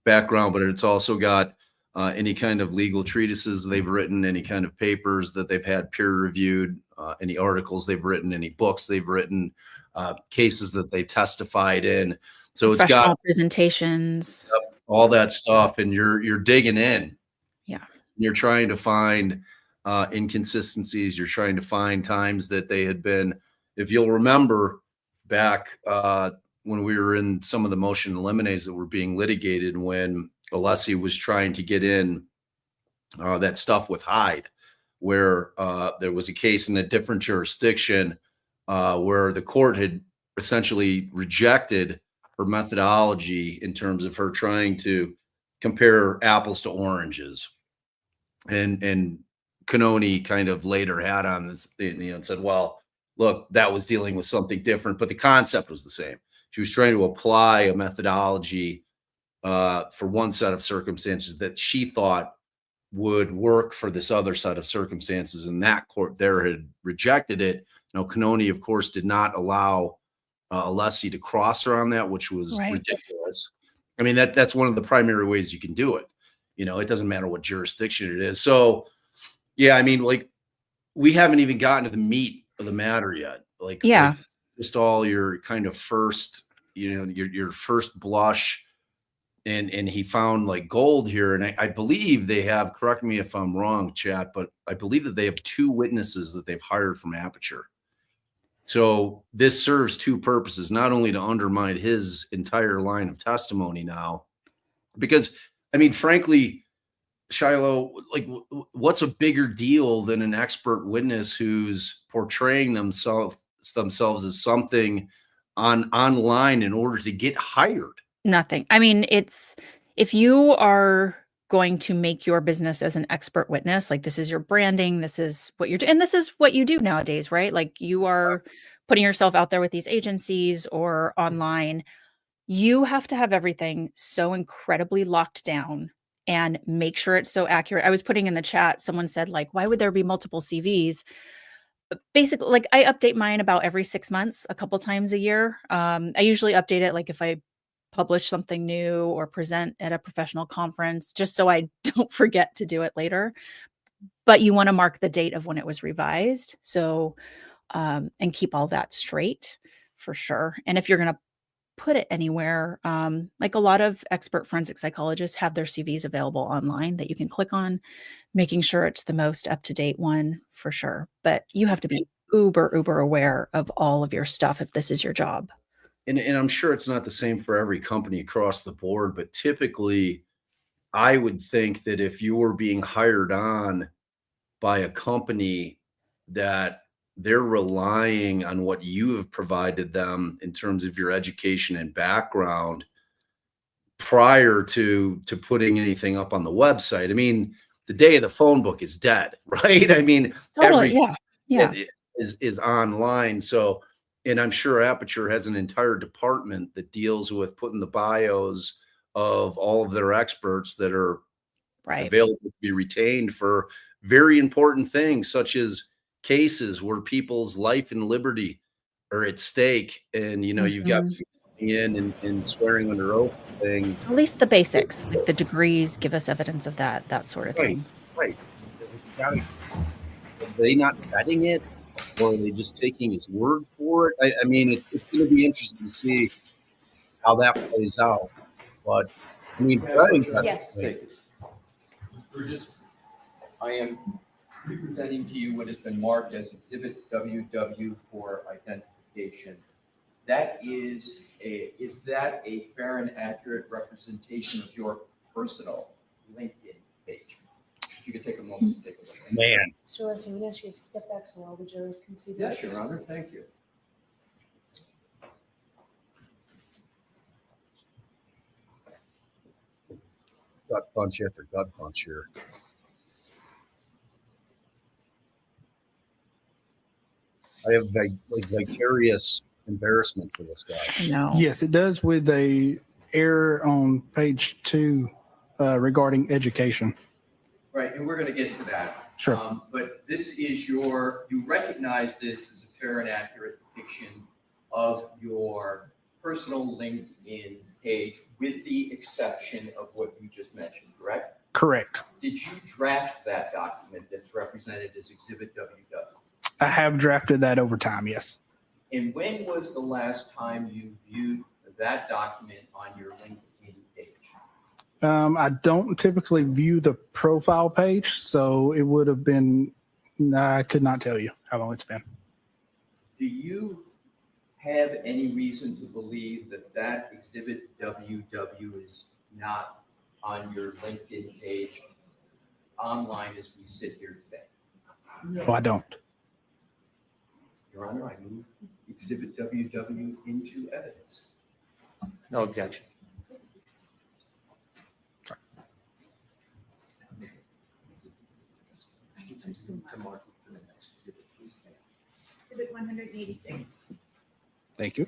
Speaker 1: background, but it's also got any kind of legal treatises they've written, any kind of papers that they've had peer reviewed, any articles they've written, any books they've written, cases that they testified in. So it's
Speaker 8: Professional
Speaker 1: got
Speaker 8: presentations.
Speaker 1: all that stuff, and you're digging in.
Speaker 8: Yeah.
Speaker 1: You're trying to find inconsistencies. You're trying to find times that they had been, if you'll remember back when we were in some of the motion eliminates that were being litigated, when Alessi was trying to get in that stuff with Hyde, where there was a case in a different jurisdiction where the court had essentially rejected her methodology in terms of her trying to compare apples to oranges. And Canoni kind of laid her hat on this, you know, and said, well, look, that was dealing with something different, but the concept was the same. She was trying to apply a methodology for one set of circumstances that she thought would work for this other set of circumstances, and that court there had rejected it. Now, Canoni, of course, did not allow Alessi to cross her on that, which was ridiculous. I mean, that's one of the primary ways you can do it. You know, it doesn't matter what jurisdiction it is. So, yeah, I mean, like, we haven't even gotten to the meat of the matter yet. Like, it's just all your kind of first, you know, your first blush. And he found like gold here. And I believe they have, correct me if I'm wrong, chat, but I believe that they have 2 witnesses that they've hired from Aperture. So this serves 2 purposes, not only to undermine his entire line of testimony now, because, I mean, frankly, Shiloh, like, what's a bigger deal than an expert witness who's portraying themselves as something online in order to get hired?
Speaker 8: Nothing. I mean, it's, if you are going to make your business as an expert witness, like this is your branding, this is what you're doing, and this is what you do nowadays, right? Like you are putting yourself out there with these agencies or online. You have to have everything so incredibly locked down and make sure it's so accurate. I was putting in the chat, someone said, like, why would there be multiple CVs? Basically, like, I update mine about every 6 months, a couple times a year. I usually update it like if I publish something new or present at a professional conference, just so I don't forget to do it later. But you want to mark the date of when it was revised. So, and keep all that straight for sure. And if you're going to put it anywhere, like a lot of expert forensic psychologists have their CVs available online that you can click on, making sure it's the most up-to-date one for sure. But you have to be uber aware of all of your stuff if this is your job.
Speaker 1: And I'm sure it's not the same for every company across the board, but typically I would think that if you were being hired on by a company, that they're relying on what you have provided them in terms of your education and background prior to putting anything up on the website. I mean, the day of the phone book is dead, right? I mean,
Speaker 8: Totally. Yeah. Yeah.
Speaker 1: it is online. So, and I'm sure Aperture has an entire department that deals with putting the bios of all of their experts that are
Speaker 8: Right.
Speaker 1: available to be retained for very important things, such as cases where people's life and liberty are at stake. And, you know, you've got
Speaker 8: Mhm.
Speaker 1: people coming in and swearing under oath things.
Speaker 8: At least the basics, like the degrees, give us evidence of that sort of
Speaker 1: Right,
Speaker 8: thing.
Speaker 1: right. Are they not vetting it, or are they just taking his word for it? I mean, it's going to be interesting to see how that plays out. But I mean, vetting that-
Speaker 5: Yes.
Speaker 22: I am presenting to you what has been marked as Exhibit WW for identification. Is that a fair and accurate representation of your personal LinkedIn page? If you could take a moment to take a look.
Speaker 1: Man.
Speaker 5: Mr. Leslie, I'm going to ask you to step back so all the jurors can see.
Speaker 22: Yes, Your Honor, thank you.
Speaker 1: Gut punch after gut punch here. I have like vicarious embarrassment for this guy.
Speaker 8: No.
Speaker 14: Yes, it does with a error on page 2 regarding education.
Speaker 22: Right, and we're going to get to that.
Speaker 14: Sure.
Speaker 22: But this is you recognize this as a fair and accurate depiction of your personal LinkedIn page with the exception of what you just mentioned, correct?
Speaker 14: Correct.
Speaker 22: Did you draft that document that's represented as Exhibit WW?
Speaker 14: I have drafted that over time, yes.
Speaker 22: And when was the last time you viewed that document on your LinkedIn page?
Speaker 14: I don't typically view the profile page, so it would have been, I could not tell you how long it's been.
Speaker 22: Do you have any reason to believe that that Exhibit WW is not on your LinkedIn page online as we sit here today?
Speaker 14: No, I don't.
Speaker 22: Your Honor, I move Exhibit WW into evidence.
Speaker 12: No objection.
Speaker 20: Exhibit 186.
Speaker 14: Thank you.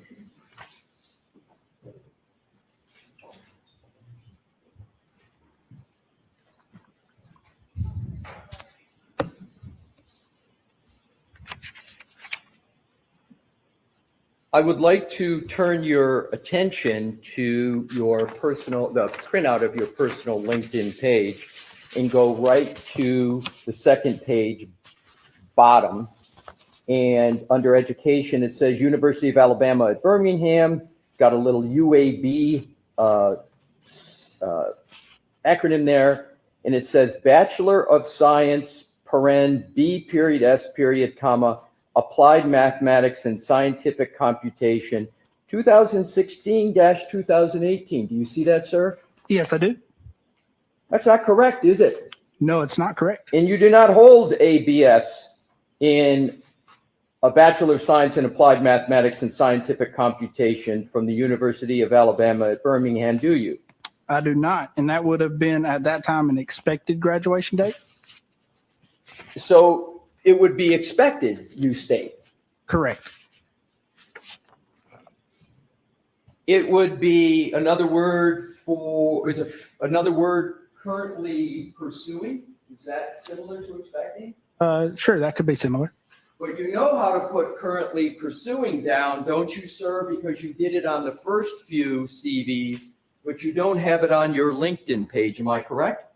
Speaker 22: I would like to turn your attention to the printout of your personal LinkedIn page and go right to the second page, bottom. And under education, it says University of Alabama at Birmingham. It's got a little UAB acronym there. And it says Bachelor of Science, B.S. comma, Applied Mathematics and Scientific Computation, 2016-2018. Do you see that, sir?
Speaker 14: Yes, I do.
Speaker 22: That's not correct, is it?
Speaker 14: No, it's not correct.
Speaker 22: And you do not hold a BS in a Bachelor of Science in Applied Mathematics and Scientific Computation from the University of Alabama at Birmingham, do you?
Speaker 14: I do not. And that would have been at that time an expected graduation date?
Speaker 22: So it would be expected, you state.
Speaker 14: Correct.
Speaker 22: It would be another word currently pursuing? Is that similar to expecting?
Speaker 14: Sure, that could be similar.
Speaker 22: But you know how to put currently pursuing down, don't you, sir? Because you did it on the first few CVs, but you don't have it on your LinkedIn page. Am I correct?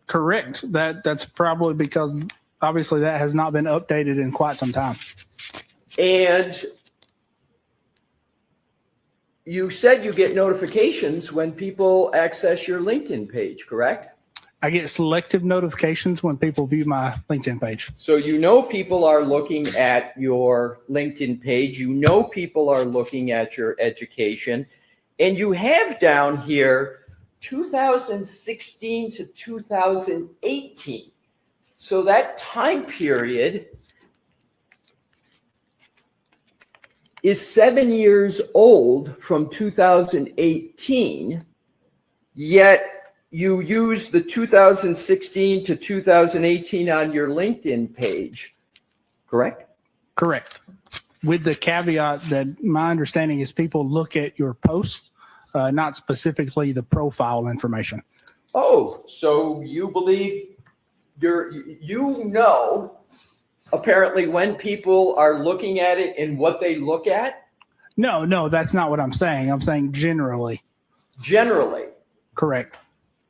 Speaker 14: Correct. That's probably because obviously that has not been updated in quite some time.
Speaker 22: And you said you get notifications when people access your LinkedIn page, correct?
Speaker 14: I get selective notifications when people view my LinkedIn page.
Speaker 22: So you know people are looking at your LinkedIn page. You know people are looking at your education. And you have down here 2016 to 2018. So that time period is 7 years old from 2018, yet you use the 2016 to 2018 on your LinkedIn page, correct?
Speaker 14: Correct. With the caveat that my understanding is people look at your post, not specifically the profile information.
Speaker 22: Oh, so you believe you know apparently when people are looking at it and what they look at?
Speaker 14: No, that's not what I'm saying. I'm saying generally.
Speaker 22: Generally.
Speaker 14: Correct.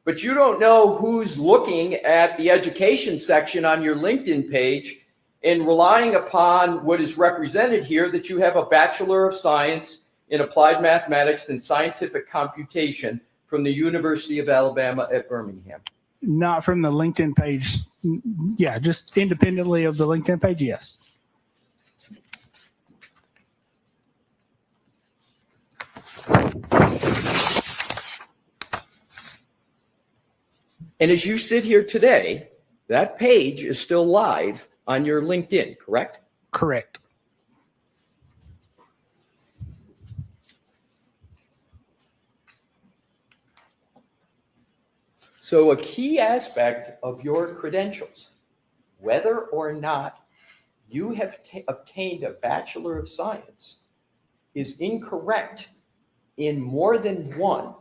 Speaker 22: But you don't know who's looking at the education section on your LinkedIn page and relying upon what is represented here, that you have a Bachelor of Science in Applied Mathematics and Scientific Computation from the University of Alabama at Birmingham.
Speaker 14: Not from the LinkedIn page. Yeah, just independently of the LinkedIn page, yes.
Speaker 22: And as you sit here today, that page is still live on your LinkedIn, correct?
Speaker 14: Correct.
Speaker 22: So a key aspect of your credentials, whether or not you have obtained a Bachelor of Science, is incorrect in more than one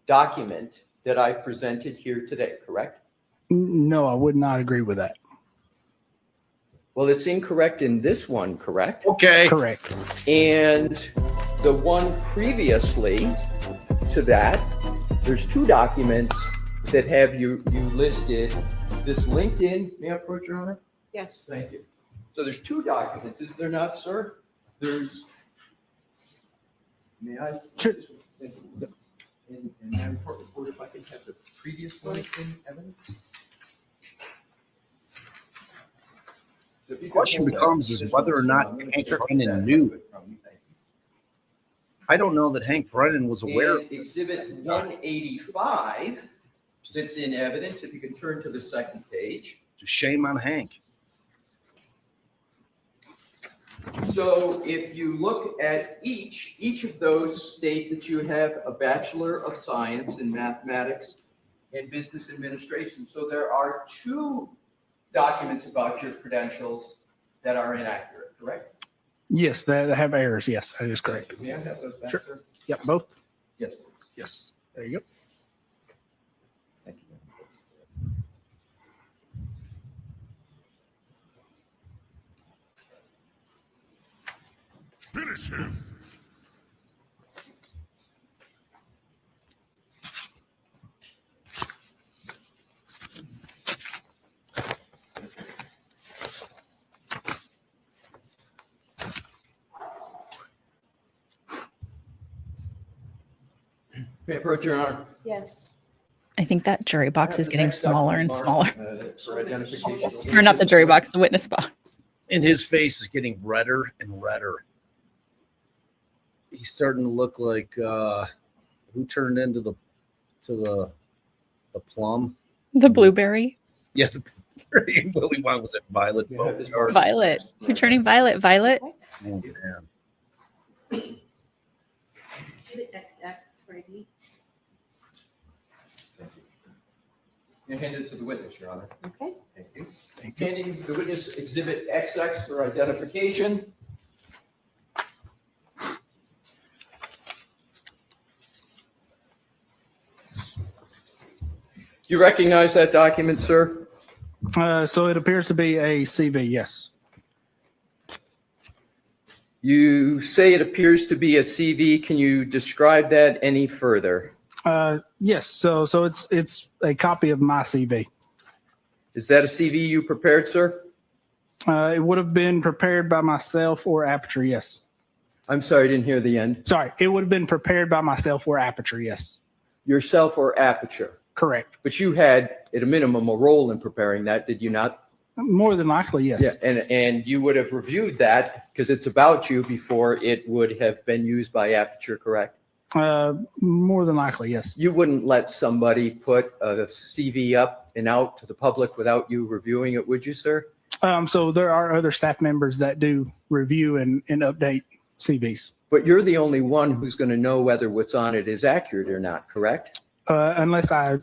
Speaker 22: document that I've presented here today, correct?
Speaker 14: No, I would not agree with that.
Speaker 22: Well, it's incorrect in this one, correct?
Speaker 13: Okay.
Speaker 14: Correct.
Speaker 22: And the one previously to that, there's two documents that have you listed. This LinkedIn, may I approach, Your Honor?
Speaker 5: Yes.
Speaker 22: Thank you. So there's two documents, is there not, sir? There's, may I?
Speaker 14: Sure.
Speaker 22: Thank you. And my report, if I can have the previous LinkedIn evidence? So if you
Speaker 13: The
Speaker 22: could
Speaker 13: question
Speaker 22: hold that
Speaker 13: becomes is
Speaker 22: position,
Speaker 13: whether or not
Speaker 22: I'm gonna
Speaker 13: Hank
Speaker 22: get
Speaker 13: Brennan
Speaker 22: that
Speaker 13: knew.
Speaker 22: from you. Thank you.
Speaker 13: I don't know that Hank Brennan was aware of
Speaker 22: And
Speaker 13: this.
Speaker 22: Exhibit 185 that's in evidence, if you can turn to the second page.
Speaker 13: Shame on Hank.
Speaker 22: So if you look at each of those state that you have a Bachelor of Science in Mathematics and Business Administration. So there are two documents about your credentials that are inaccurate, correct?
Speaker 14: Yes, they have errors. Yes, that is correct.
Speaker 22: May I have those back,
Speaker 14: Sure.
Speaker 22: sir?
Speaker 14: Yep, both.
Speaker 22: Yes, please.
Speaker 14: Yes. There you go.
Speaker 22: Thank you.
Speaker 17: Finish him.
Speaker 22: May I approach, Your Honor?
Speaker 5: Yes.
Speaker 8: I think that jury box is getting
Speaker 22: Next
Speaker 8: smaller and
Speaker 22: document
Speaker 8: smaller.
Speaker 22: marked, for identification.
Speaker 8: Or not the jury box, the witness box.
Speaker 1: And his face is getting redder and redder. He's starting to look like who turned into the plum.
Speaker 8: The blueberry.
Speaker 1: Yeah, the blueberry. Willy Wonka, was it Violet?
Speaker 22: You have this
Speaker 1: Beauregard?
Speaker 8: Violet. You're turning violet. Violet.
Speaker 1: Oh, man.
Speaker 5: XX for ID.
Speaker 22: You hand it to the witness, Your Honor.
Speaker 5: Okay.
Speaker 22: Thank you. Handing the witness exhibit XX for identification. You recognize that document, sir?
Speaker 14: So it appears to be a CV. Yes.
Speaker 22: You say it appears to be a CV. Can you describe that any further?
Speaker 14: Yes. So it's a copy of my CV.
Speaker 22: Is that a CV you prepared, sir?
Speaker 14: It would have been prepared by myself or Aperture. Yes.
Speaker 22: I'm sorry, I didn't hear the end.
Speaker 14: Sorry, it would have been prepared by myself or Aperture. Yes.
Speaker 22: Yourself or Aperture?
Speaker 14: Correct.
Speaker 22: But you had, at a minimum, a role in preparing that, did you not?
Speaker 14: More than likely, yes.
Speaker 22: Yeah, and you would have reviewed that because it's about you before it would have been used by Aperture, correct?
Speaker 14: More than likely, yes.
Speaker 22: You wouldn't let somebody put a CV up and out to the public without you reviewing it, would you, sir?
Speaker 14: So there are other staff members that do review and update CVs.
Speaker 22: But you're the only one who's going to know whether what's on it is accurate or not, correct?
Speaker 14: Unless I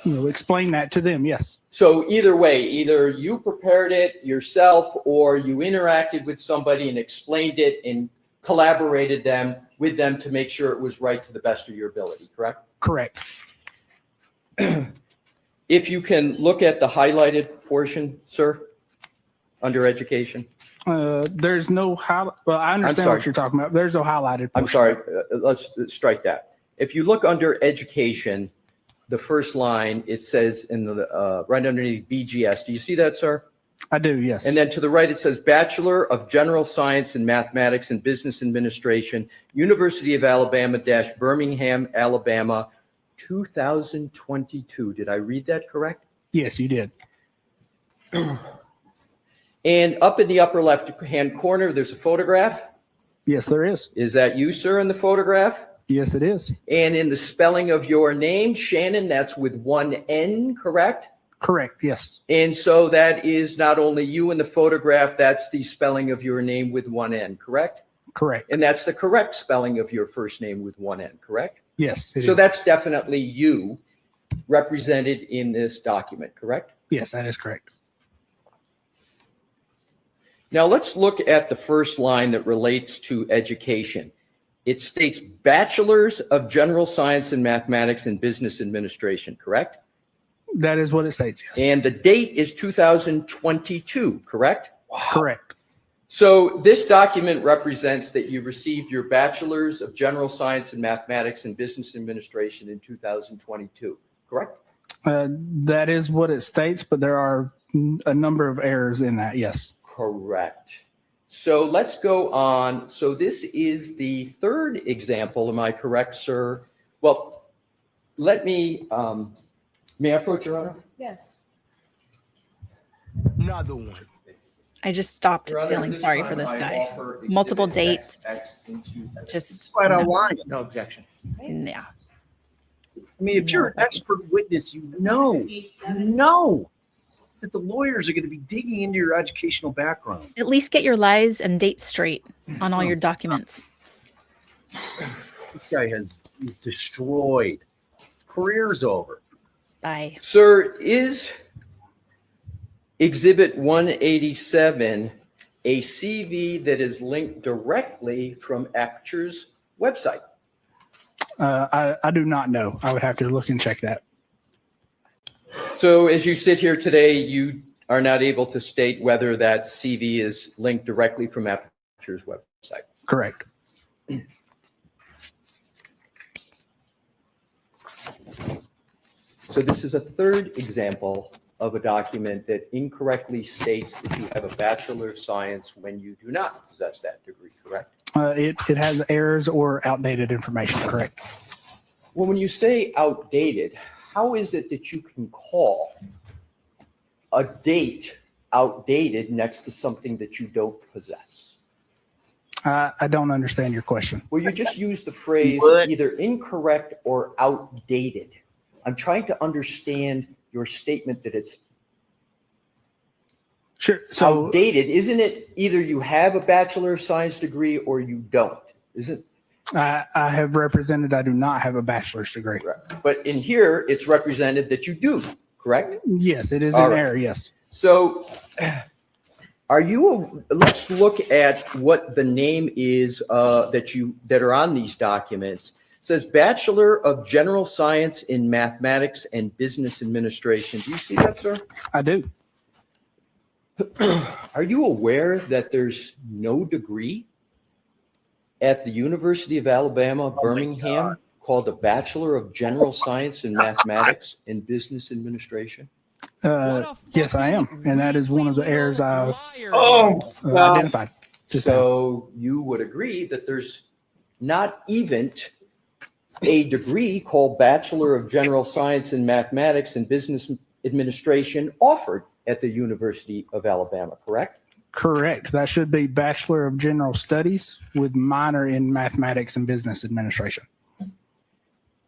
Speaker 14: explain that to them, yes.
Speaker 22: So either way, either you prepared it yourself or you interacted with somebody and explained it and collaborated with them to make sure it was right to the best of your ability, correct?
Speaker 14: Correct.
Speaker 22: If you can look at the highlighted portion, sir, under education.
Speaker 14: There's no highlight. Well, I understand what you're talking about. There's no highlighted portion.
Speaker 22: I'm sorry. Let's strike that. If you look under education, the first line, it says in the right underneath BGS. Do you see that, sir?
Speaker 14: I do, yes.
Speaker 22: And then to the right, it says Bachelor of General Science in Mathematics and Business Administration, University of Alabama - Birmingham, Alabama, 2022. Did I read that correct?
Speaker 14: Yes, you did.
Speaker 22: And up in the upper left-hand corner, there's a photograph.
Speaker 14: Yes, there is.
Speaker 22: Is that you, sir, in the photograph?
Speaker 14: Yes, it is.
Speaker 22: And in the spelling of your name, Shannon, that's with one N, correct?
Speaker 14: Correct, yes.
Speaker 22: And so that is not only you in the photograph, that's the spelling of your name with one N, correct?
Speaker 14: Correct.
Speaker 22: And that's the correct spelling of your first name with one N, correct?
Speaker 14: Yes, it
Speaker 22: so
Speaker 14: is.
Speaker 22: That's definitely you represented in this document, correct?
Speaker 14: Yes, that is correct.
Speaker 22: Now let's look at the first line that relates to education. It states Bachelors of General Science in Mathematics and Business Administration, correct?
Speaker 14: That is what it states, yes.
Speaker 22: And the date is 2022, correct?
Speaker 14: Correct.
Speaker 22: So this document represents that you received your Bachelor's of General Science in Mathematics and Business Administration in 2022, correct?
Speaker 14: That is what it states, but there are a number of errors in that, yes.
Speaker 22: Correct. So let's go on. So this is the third example. Am I correct, sir? Well, let me, may I approach, Your Honor?
Speaker 5: Yes.
Speaker 15: Another one.
Speaker 8: I just stopped
Speaker 22: Your Honor,
Speaker 8: feeling
Speaker 22: this
Speaker 8: sorry
Speaker 22: time
Speaker 8: for this
Speaker 22: I
Speaker 8: guy.
Speaker 22: offer
Speaker 8: Multiple
Speaker 22: exhibit
Speaker 8: dates.
Speaker 22: X into
Speaker 8: Just
Speaker 13: Quite
Speaker 8: no.
Speaker 13: outlined.
Speaker 12: No objection.
Speaker 8: Yeah.
Speaker 13: I mean, if you're an expert witness, you know that the lawyers are going to be digging into your educational background.
Speaker 8: At least get your lies and dates straight on all your documents.
Speaker 13: This guy he's destroyed. His career's over.
Speaker 8: Bye.
Speaker 22: Sir, is Exhibit 187 a CV that is linked directly from Aperture's website?
Speaker 14: I do not know. I would have to look and check that.
Speaker 22: So as you sit here today, you are not able to state whether that CV is linked directly from Aperture's website.
Speaker 14: Correct.
Speaker 22: So this is a third example of a document that incorrectly states that you have a Bachelor of Science when you do not possess that degree, correct?
Speaker 14: It has errors or outdated information, correct?
Speaker 22: Well, when you say outdated, how is it that you can call a date outdated next to something that you don't possess?
Speaker 14: I don't understand your question.
Speaker 22: Well, you just used the phrase either incorrect or outdated. I'm trying to understand your statement that it's
Speaker 14: sure. So
Speaker 22: outdated. Isn't it either you have a Bachelor of Science degree or you don't? Isn't
Speaker 14: I have represented I do not have a bachelor's degree.
Speaker 22: Right. But in here, it's represented that you do, correct?
Speaker 14: Yes, it is
Speaker 22: All
Speaker 14: an
Speaker 22: right.
Speaker 14: error, yes.
Speaker 22: So let's look at what the name is that are on these documents. It says Bachelor of General Science in Mathematics and Business Administration. Do you see that, sir?
Speaker 14: I do.
Speaker 22: Are you aware that there's no degree at the University of Alabama, Birmingham, called a Bachelor of General Science in Mathematics and Business Administration?
Speaker 14: Yes, I am. And that is one of the errors I've identified.
Speaker 22: So you would agree that there's not even a degree called Bachelor of General Science in Mathematics and Business Administration offered at the University of Alabama, correct?
Speaker 14: Correct. That should be Bachelor of General Studies with minor in Mathematics and Business Administration.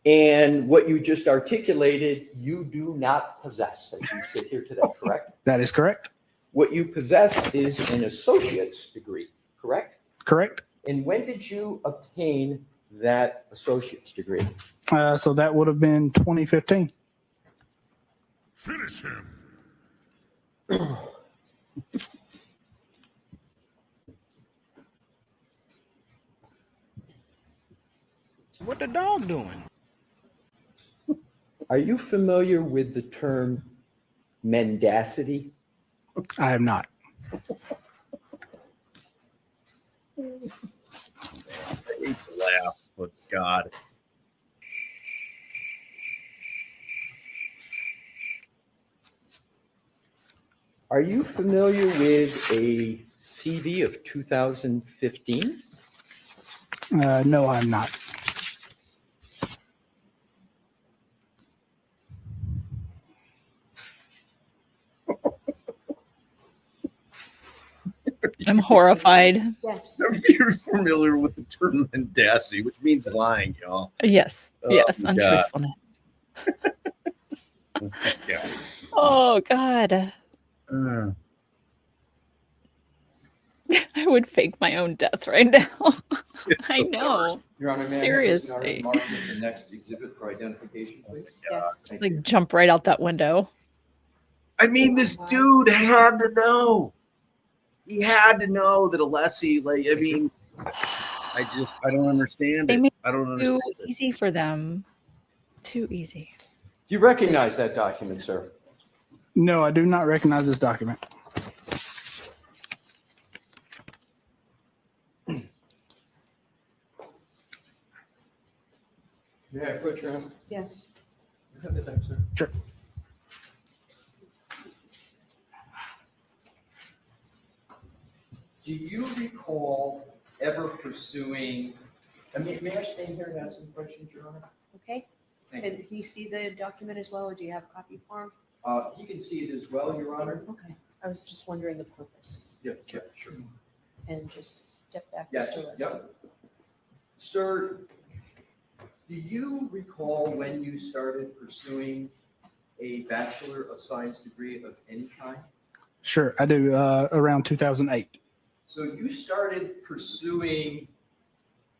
Speaker 22: And what you just articulated, you do not possess as you sit here today, correct?
Speaker 14: That is correct.
Speaker 22: What you possess is an associate's degree, correct?
Speaker 14: Correct.
Speaker 22: And when did you obtain that associate's degree?
Speaker 14: So that would have been 2015.
Speaker 7: Finish him.
Speaker 13: What the dog doing?
Speaker 22: Are you familiar with the term mendacity?
Speaker 14: I am not.
Speaker 1: I hate to laugh, but God.
Speaker 22: Are you familiar with a CV of 2015?
Speaker 14: No, I'm not.
Speaker 8: I'm horrified.
Speaker 5: Yes.
Speaker 1: You're familiar with the term mendacity, which means lying, y'all.
Speaker 8: Yes.
Speaker 1: Oh,
Speaker 8: Yes.
Speaker 1: God.
Speaker 8: Untruthfulness.
Speaker 1: Yeah.
Speaker 8: Oh God. I would fake my own death right now. I know.
Speaker 22: Your Honor, may I have this
Speaker 8: Seriously.
Speaker 22: marked as the next exhibit for identification, please?
Speaker 5: Yes.
Speaker 22: Thank
Speaker 8: Like
Speaker 22: you.
Speaker 8: jump right out that window.
Speaker 1: I mean, this dude had to know. He had to know that Alessi, like, I mean, I don't understand
Speaker 8: They
Speaker 1: it.
Speaker 8: made
Speaker 1: I don't
Speaker 8: it
Speaker 1: understand
Speaker 8: too
Speaker 1: it.
Speaker 8: easy for them. Too easy.
Speaker 22: Do you recognize that document, sir?
Speaker 14: No, I do not recognize this document.
Speaker 22: May I put your hand?
Speaker 5: Yes.
Speaker 22: Thank you, sir.
Speaker 14: Sure.
Speaker 22: Do you recall ever pursuing, may I stand here and ask some questions, Your Honor?
Speaker 5: Okay.
Speaker 22: Thank
Speaker 5: Can he see the document as well, or do you have a copy for him?
Speaker 22: He can see it as well, Your Honor.
Speaker 5: Okay. I was just wondering the purpose.
Speaker 22: Yeah, sure.
Speaker 5: And just step back.
Speaker 22: Yes,
Speaker 5: Mr. Leslie.
Speaker 22: yep. Sir, do you recall when you started pursuing a Bachelor of Science degree of any kind?
Speaker 14: Sure, I do. Around 2008.
Speaker 22: So you started pursuing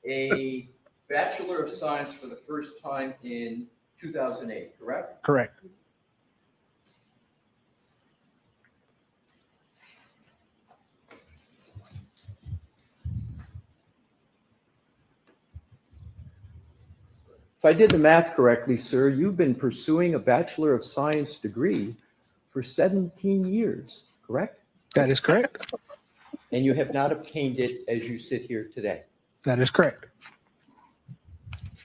Speaker 22: a Bachelor of Science for the first time in 2008, correct?
Speaker 14: Correct.
Speaker 22: If I did the math correctly, sir, you've been pursuing a Bachelor of Science degree for 17 years, correct?
Speaker 14: That is correct.
Speaker 22: And you have not obtained it as you sit here today.
Speaker 14: That is correct.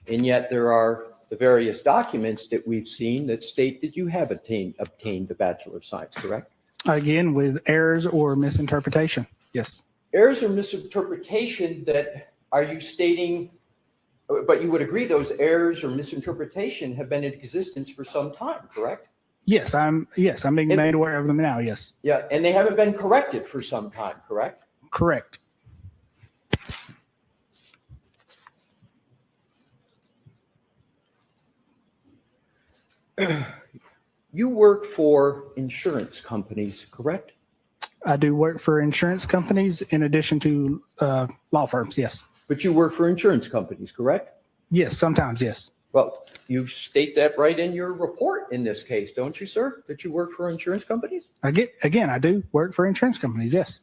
Speaker 22: And yet there are the various documents that we've seen that state that you have obtained the Bachelor of Science, correct?
Speaker 14: Again, with errors or misinterpretation. Yes.
Speaker 22: Errors or misinterpretation that are you stating, but you would agree those errors or misinterpretation have been in existence for some time, correct?
Speaker 14: Yes, I'm being made aware of them now. Yes.
Speaker 22: Yeah, and they haven't been corrected for some time, correct?
Speaker 14: Correct.
Speaker 22: You work for insurance companies, correct?
Speaker 14: I do work for insurance companies in addition to law firms. Yes.
Speaker 22: But you work for insurance companies, correct?
Speaker 14: Yes, sometimes. Yes.
Speaker 22: Well, you state that right in your report in this case, don't you, sir? That you work for insurance companies?
Speaker 14: I do work for insurance companies. Yes.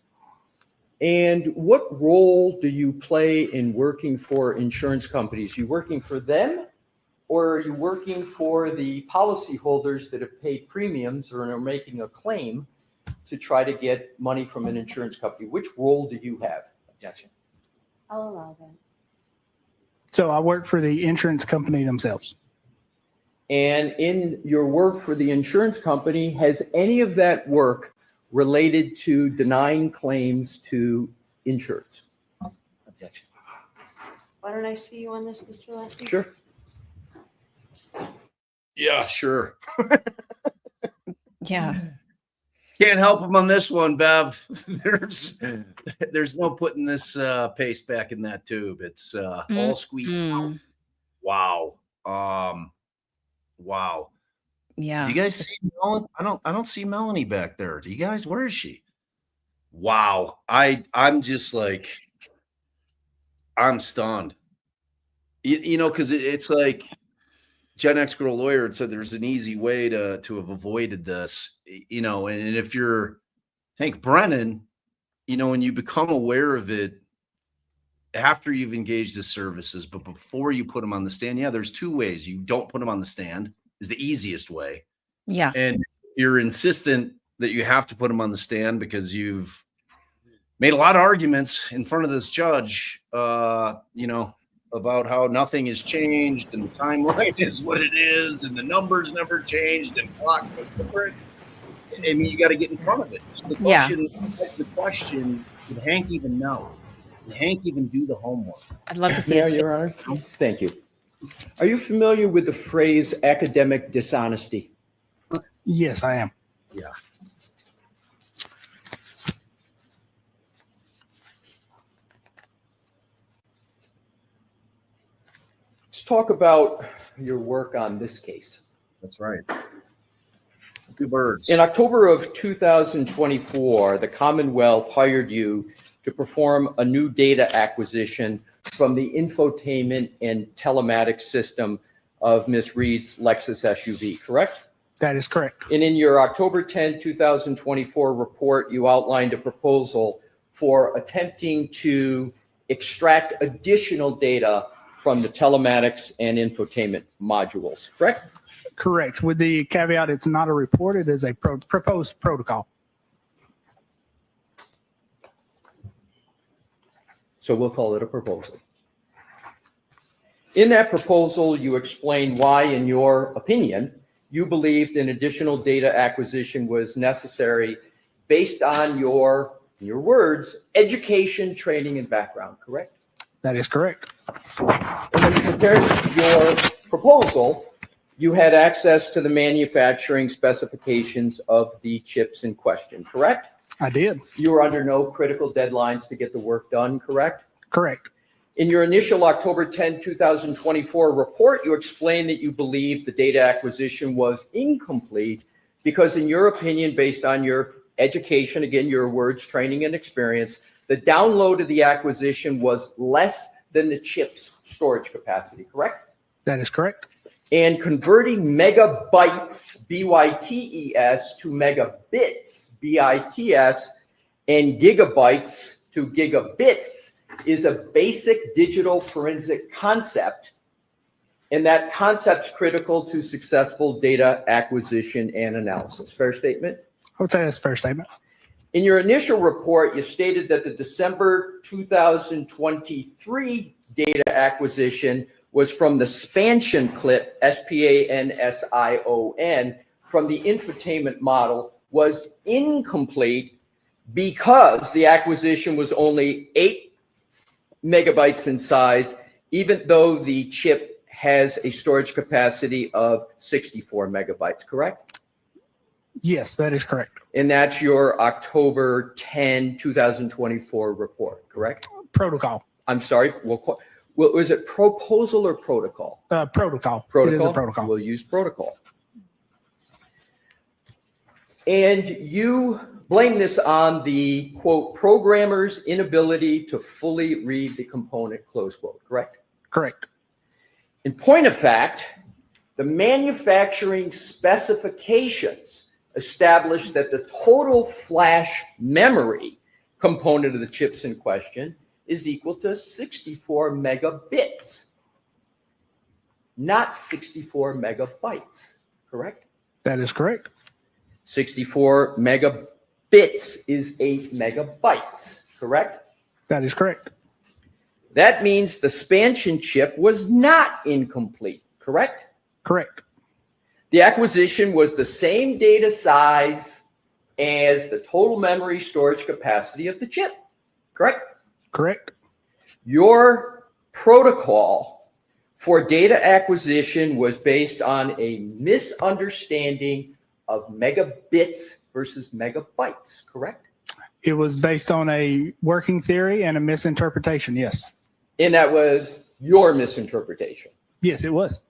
Speaker 22: And what role do you play in working for insurance companies? You working for them, or are you working for the policyholders that have paid premiums or are making a claim to try to get money from an insurance company? Which role do you have? Objection.
Speaker 5: I'll allow that.
Speaker 14: So I work for the insurance company themselves.
Speaker 22: And in your work for the insurance company, has any of that work related to denying claims to insurance? Objection.
Speaker 5: Why don't I see you on this, Mr. Lasky?
Speaker 22: Sure.
Speaker 1: Yeah, sure.
Speaker 8: Yeah.
Speaker 1: Can't help him on this one, Bev. There's no putting this paste back in that tube. It's all squeezed out. Wow. Wow.
Speaker 8: Yeah.
Speaker 1: Do you guys see Melanie? I don't see Melanie back there. Do you guys? Where is she? Wow. I'm just like, I'm stunned. You know, because it's like Gen X Girl Lawyer had said there's an easy way to have avoided this, you know, and if you're Hank Brennan, you know, and you become aware of it after you've engaged the services, but before you put them on the stand, yeah, there's two ways. You don't put them on the stand is the easiest way.
Speaker 8: Yeah.
Speaker 1: And you're insistent that you have to put them on the stand because you've made a lot of arguments in front of this judge, you know, about how nothing has changed and the timeline is what it is and the numbers never changed and clocks are different. I mean, you got to get in front of it. So the question, that's the question, did Hank even know? Did Hank even do the homework?
Speaker 8: I'd love to see
Speaker 22: Mayor,
Speaker 8: his
Speaker 22: Your Honor. Thank you. Are you familiar with the phrase academic dishonesty?
Speaker 14: Yes, I am.
Speaker 1: Yeah.
Speaker 22: Let's talk about your work on this case.
Speaker 1: That's right. Two birds.
Speaker 22: In October of 2024, the Commonwealth hired you to perform a new data acquisition from the infotainment and telematics system of Ms. Reed's Lexus SUV, correct?
Speaker 14: That is correct.
Speaker 22: And in your October 10, 2024 report, you outlined a proposal for attempting to extract additional data from the telematics and infotainment modules, correct?
Speaker 14: Correct. With the caveat, it's not a report, it is a proposed protocol.
Speaker 22: So we'll call it a proposal. In that proposal, you explain why, in your opinion, you believed an additional data acquisition was necessary based on your words, education, training, and background, correct?
Speaker 14: That is correct.
Speaker 22: And when you prepared your proposal, you had access to the manufacturing specifications of the chips in question, correct?
Speaker 14: I did.
Speaker 22: You were under no critical deadlines to get the work done, correct?
Speaker 14: Correct.
Speaker 22: In your initial October 10, 2024 report, you explained that you believed the data acquisition was incomplete because, in your opinion, based on your education, again, your words, training, and experience, the download of the acquisition was less than the chip's storage capacity, correct?
Speaker 14: That is correct.
Speaker 22: And converting megabytes, B-Y-T-E-S, to megabits, B-I-T-S, and gigabytes to gigabits is a basic digital forensic concept, and that concept's critical to successful data acquisition and analysis. Fair statement?
Speaker 14: I would say that's a fair statement.
Speaker 22: In your initial report, you stated that the December 2023 data acquisition was from the Spansion clip, S-P-A-N-S-I-O-N, from the infotainment model was incomplete because the acquisition was only 8 megabytes in size, even though the chip has a storage capacity of 64 megabytes, correct?
Speaker 14: Yes, that is correct.
Speaker 22: And that's your October 10, 2024 report, correct?
Speaker 14: Protocol.
Speaker 22: I'm sorry, well, is it proposal or protocol?
Speaker 14: Protocol.
Speaker 22: Protocol?
Speaker 14: It is a protocol.
Speaker 22: We'll use protocol. And you blame this on the, quote, programmer's inability to fully read the component, close quote, correct?
Speaker 14: Correct.
Speaker 22: In point of fact, the manufacturing specifications establish that the total flash memory component of the chips in question is equal to 64 megabits, not 64 megabytes, correct?
Speaker 14: That is correct.
Speaker 22: 64 megabits is 8 megabytes, correct?
Speaker 14: That is correct.
Speaker 22: That means the Spansion chip was not incomplete, correct?
Speaker 14: Correct.
Speaker 22: The acquisition was the same data size as the total memory storage capacity of the chip, correct?
Speaker 14: Correct.
Speaker 22: Your protocol for data acquisition was based on a misunderstanding of megabits versus megabytes, correct?
Speaker 14: It was based on a working theory and a misinterpretation, yes.
Speaker 22: And that was your misinterpretation.
Speaker 14: Yes, it was.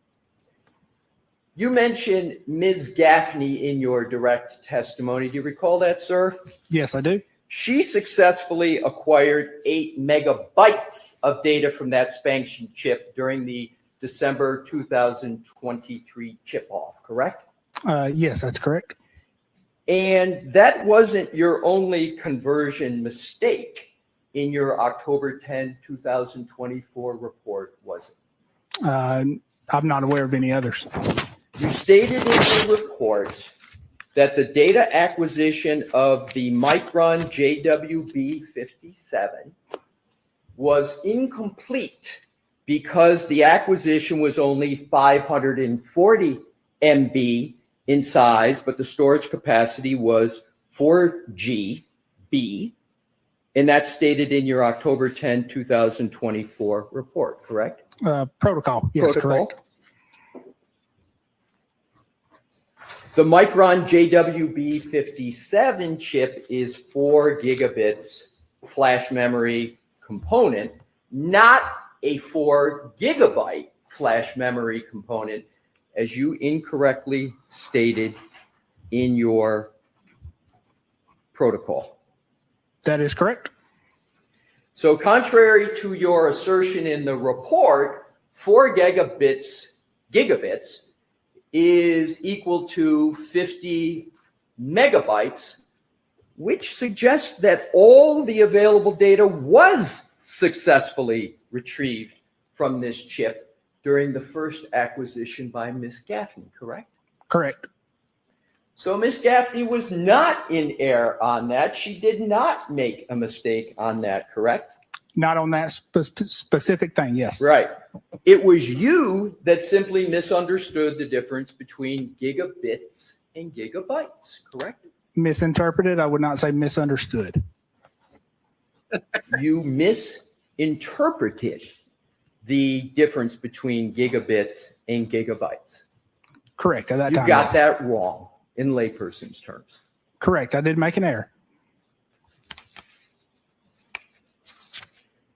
Speaker 22: You mentioned Ms. Gaffney in your direct testimony. Do you recall that, sir?
Speaker 14: Yes, I do.
Speaker 22: She successfully acquired 8 megabytes of data from that spanking chip during the December 2023 chip off, correct?
Speaker 14: Yes, that's correct.
Speaker 22: And that wasn't your only conversion mistake in your October 10, 2024 report, was it?
Speaker 14: I'm not aware of any others.
Speaker 22: You stated in your report that the data acquisition of the Micron JWB57 was incomplete because the acquisition was only 540 MB in size, but the storage capacity was 4 GB. And that's stated in your October 10, 2024 report, correct?
Speaker 14: Protocol. Yes,
Speaker 22: Protocol.
Speaker 14: correct.
Speaker 22: The Micron JWB57 chip is 4 gigabits flash memory component, not a 4 gigabyte flash memory component, as you incorrectly stated in your protocol.
Speaker 14: That is correct.
Speaker 22: So contrary to your assertion in the report, 4 gigabits is equal to 50 megabytes, which suggests that all the available data was successfully retrieved from this chip during the first acquisition by Ms. Gaffney, correct?
Speaker 14: Correct.
Speaker 22: So Ms. Gaffney was not in error on that. She did not make a mistake on that, correct?
Speaker 14: Not on that specific thing, yes.
Speaker 22: Right. It was you that simply misunderstood the difference between gigabits and gigabytes, correct?
Speaker 14: Misinterpreted, I would not say misunderstood.
Speaker 22: You misinterpreted the difference between gigabits and gigabytes.
Speaker 14: Correct. At that
Speaker 22: You
Speaker 14: time,
Speaker 22: got
Speaker 14: yes.
Speaker 22: that wrong in layperson's terms.
Speaker 14: Correct. I did make an error.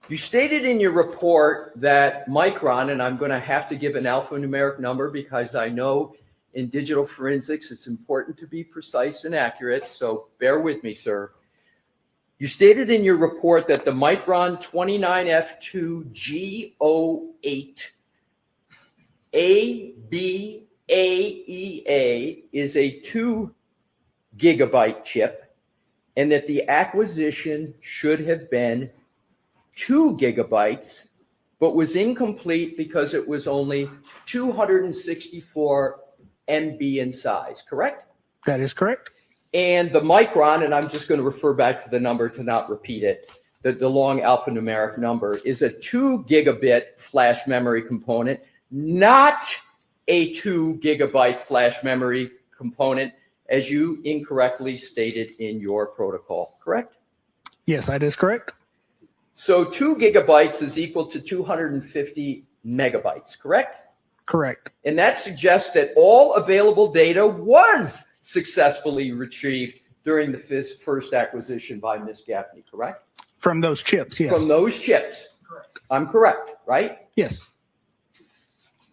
Speaker 22: You stated in your report that Micron, and I'm going to have to give an alphanumeric number because I know in digital forensics it's important to be precise and accurate, so bear with me, sir. You stated in your report that the Micron 29F2G08 ABAEA is a 2 gigabyte chip, and that the acquisition should have been 2 gigabytes, but was incomplete because it was only 264 MB in size, correct?
Speaker 14: That is correct.
Speaker 22: And the Micron, and I'm just going to refer back to the number to not repeat it, the long alphanumeric number is a 2 gigabit flash memory component, not a 2 gigabyte flash memory component, as you incorrectly stated in your protocol, correct?
Speaker 14: Yes, that is correct.
Speaker 22: So 2 gigabytes is equal to 250 megabytes, correct?
Speaker 14: Correct.
Speaker 22: And that suggests that all available data was successfully retrieved during the first acquisition by Ms. Gaffney, correct?
Speaker 14: From those chips, yes.
Speaker 22: From those chips. Correct. I'm correct, right?
Speaker 14: Yes.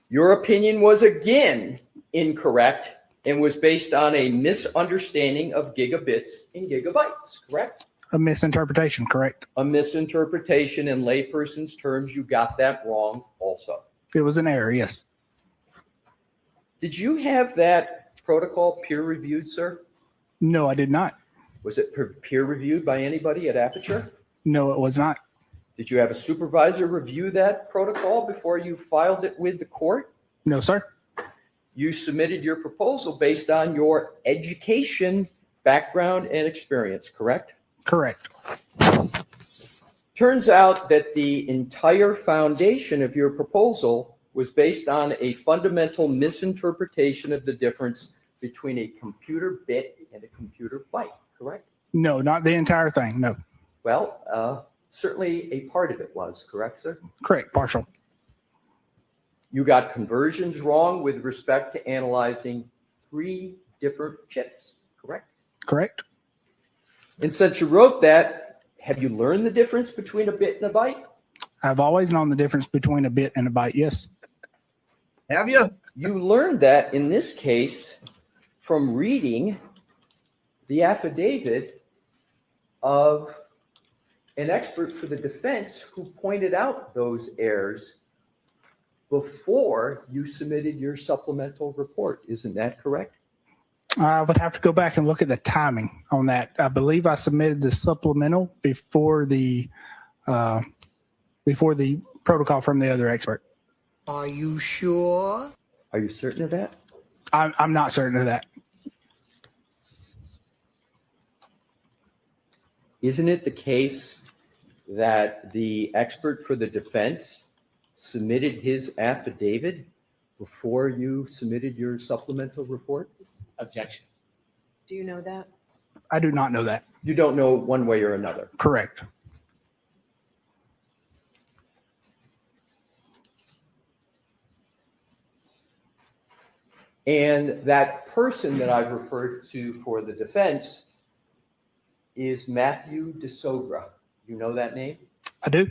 Speaker 22: Your opinion was again incorrect and was based on a misunderstanding of gigabits and gigabytes, correct?
Speaker 14: A misinterpretation, correct.
Speaker 22: A misinterpretation in layperson's terms. You got that wrong also.
Speaker 14: It was an error, yes.
Speaker 22: Did you have that protocol peer reviewed, sir?
Speaker 14: No, I did not.
Speaker 22: Was it peer reviewed by anybody at Aperture?
Speaker 14: No, it was not.
Speaker 22: Did you have a supervisor review that protocol before you filed it with the court?
Speaker 14: No, sir.
Speaker 22: You submitted your proposal based on your education, background, and experience, correct?
Speaker 14: Correct.
Speaker 22: Turns out that the entire foundation of your proposal was based on a fundamental misinterpretation of the difference between a computer bit and a computer byte, correct?
Speaker 14: No, not the entire thing, no.
Speaker 22: Well, certainly a part of it was, correct, sir?
Speaker 14: Correct, partial.
Speaker 22: You got conversions wrong with respect to analyzing 3 different chips, correct?
Speaker 14: Correct.
Speaker 22: And since you wrote that, have you learned the difference between a bit and a byte?
Speaker 14: I've always known the difference between a bit and a byte, yes.
Speaker 1: Have you?
Speaker 22: You learned that in this case from reading the affidavit of an expert for the defense who pointed out those errors before you submitted your supplemental report. Isn't that correct?
Speaker 14: I would have to go back and look at the timing on that. I believe I submitted the supplemental before the protocol from the other expert.
Speaker 18: Are you sure?
Speaker 22: Are you certain of that?
Speaker 14: I'm not certain of that.
Speaker 22: Isn't it the case that the expert for the defense submitted his affidavit before you submitted your supplemental report?
Speaker 12: Objection.
Speaker 5: Do you know that?
Speaker 14: I do not know that.
Speaker 22: You don't know one way or another.
Speaker 14: Correct.
Speaker 22: And that person that I've referred to for the defense is Matthew DeSogra. You know that name?
Speaker 14: I do.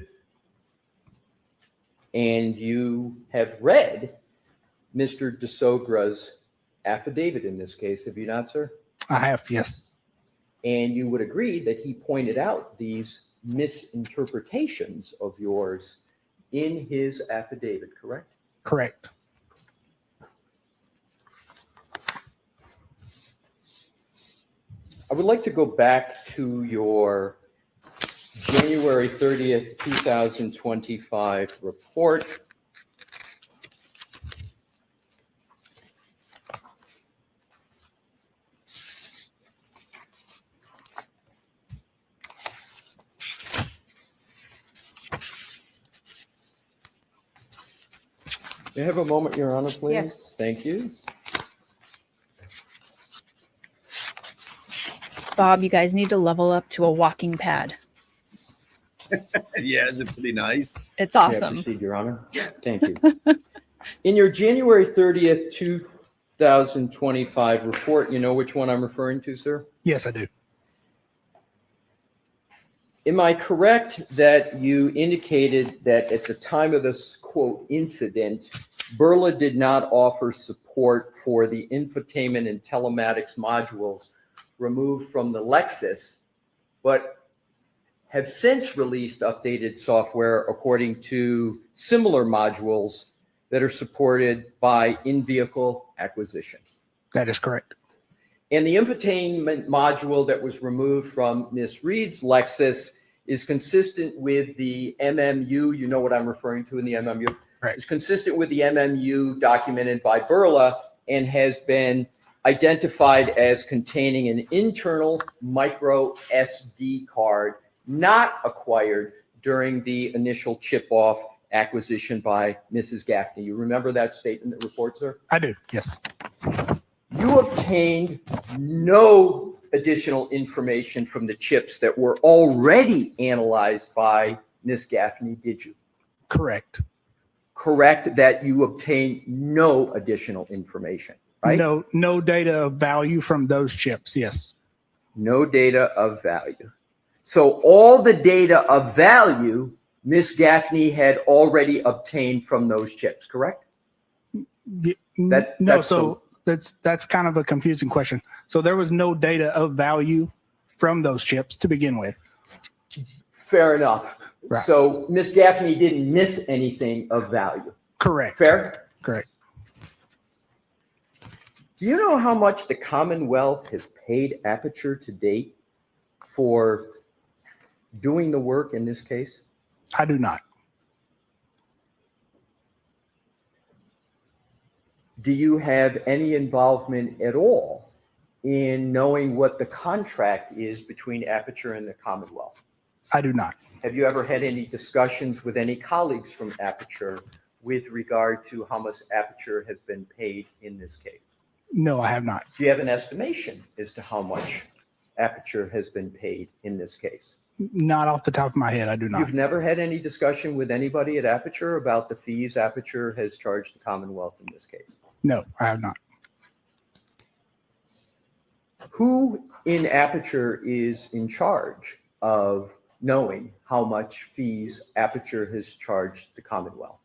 Speaker 22: And you have read Mr. DeSogra's affidavit in this case, have you not, sir?
Speaker 14: I have, yes.
Speaker 22: And you would agree that he pointed out these misinterpretations of yours in his affidavit, correct?
Speaker 14: Correct.
Speaker 22: I would like to go back to your January 30th, 2025 report. May I have a moment, Your Honor, please?
Speaker 5: Yes.
Speaker 22: Thank you.
Speaker 8: Bob, you guys need to level up to a walking pad.
Speaker 1: Yeah, is it pretty nice?
Speaker 8: It's
Speaker 22: May I
Speaker 8: awesome.
Speaker 22: proceed, Your Honor? Thank you. In your January 30th, 2025 report, you know which one I'm referring to, sir?
Speaker 14: Yes, I do.
Speaker 22: Am I correct that you indicated that at the time of this quote incident, Burla did not offer support for the infotainment and telematics modules removed from the Lexus, but have since released updated software according to similar modules that are supported by in-vehicle acquisition?
Speaker 14: That is correct.
Speaker 22: And the infotainment module that was removed from Ms. Reed's Lexus is consistent with the MMU. You know what I'm referring to in the MMU?
Speaker 14: Right.
Speaker 22: It's consistent with the MMU documented by Burla and has been identified as containing an internal micro SD card not acquired during the initial chip-off acquisition by Mrs. Gaffney. You remember that statement in the report, sir?
Speaker 14: I do, yes.
Speaker 22: You obtained no additional information from the chips that were already analyzed by Ms. Gaffney, did you?
Speaker 14: Correct.
Speaker 22: Correct that you obtained no additional information, right?
Speaker 14: No data of value from those chips, yes.
Speaker 22: No data of value. So all the data of value Ms. Gaffney had already obtained from those chips, correct?
Speaker 14: That's kind of a confusing question. So there was no data of value from those chips to begin with.
Speaker 22: Fair enough.
Speaker 14: Right.
Speaker 22: So Ms. Gaffney didn't miss anything of value.
Speaker 14: Correct.
Speaker 22: Fair?
Speaker 14: Correct.
Speaker 22: Do you know how much the Commonwealth has paid Aperture to date for doing the work in this case?
Speaker 14: I do not.
Speaker 22: Do you have any involvement at all in knowing what the contract is between Aperture and the Commonwealth?
Speaker 14: I do not.
Speaker 22: Have you ever had any discussions with any colleagues from Aperture with regard to how much Aperture has been paid in this case?
Speaker 14: No, I have not.
Speaker 22: Do you have an estimation as to how much Aperture has been paid in this case?
Speaker 14: Not off the top of my head, I do not.
Speaker 22: You've never had any discussion with anybody at Aperture about the fees Aperture has charged the Commonwealth in this case?
Speaker 14: No, I have not.
Speaker 22: Who in Aperture is in charge of knowing how much fees Aperture has charged the Commonwealth?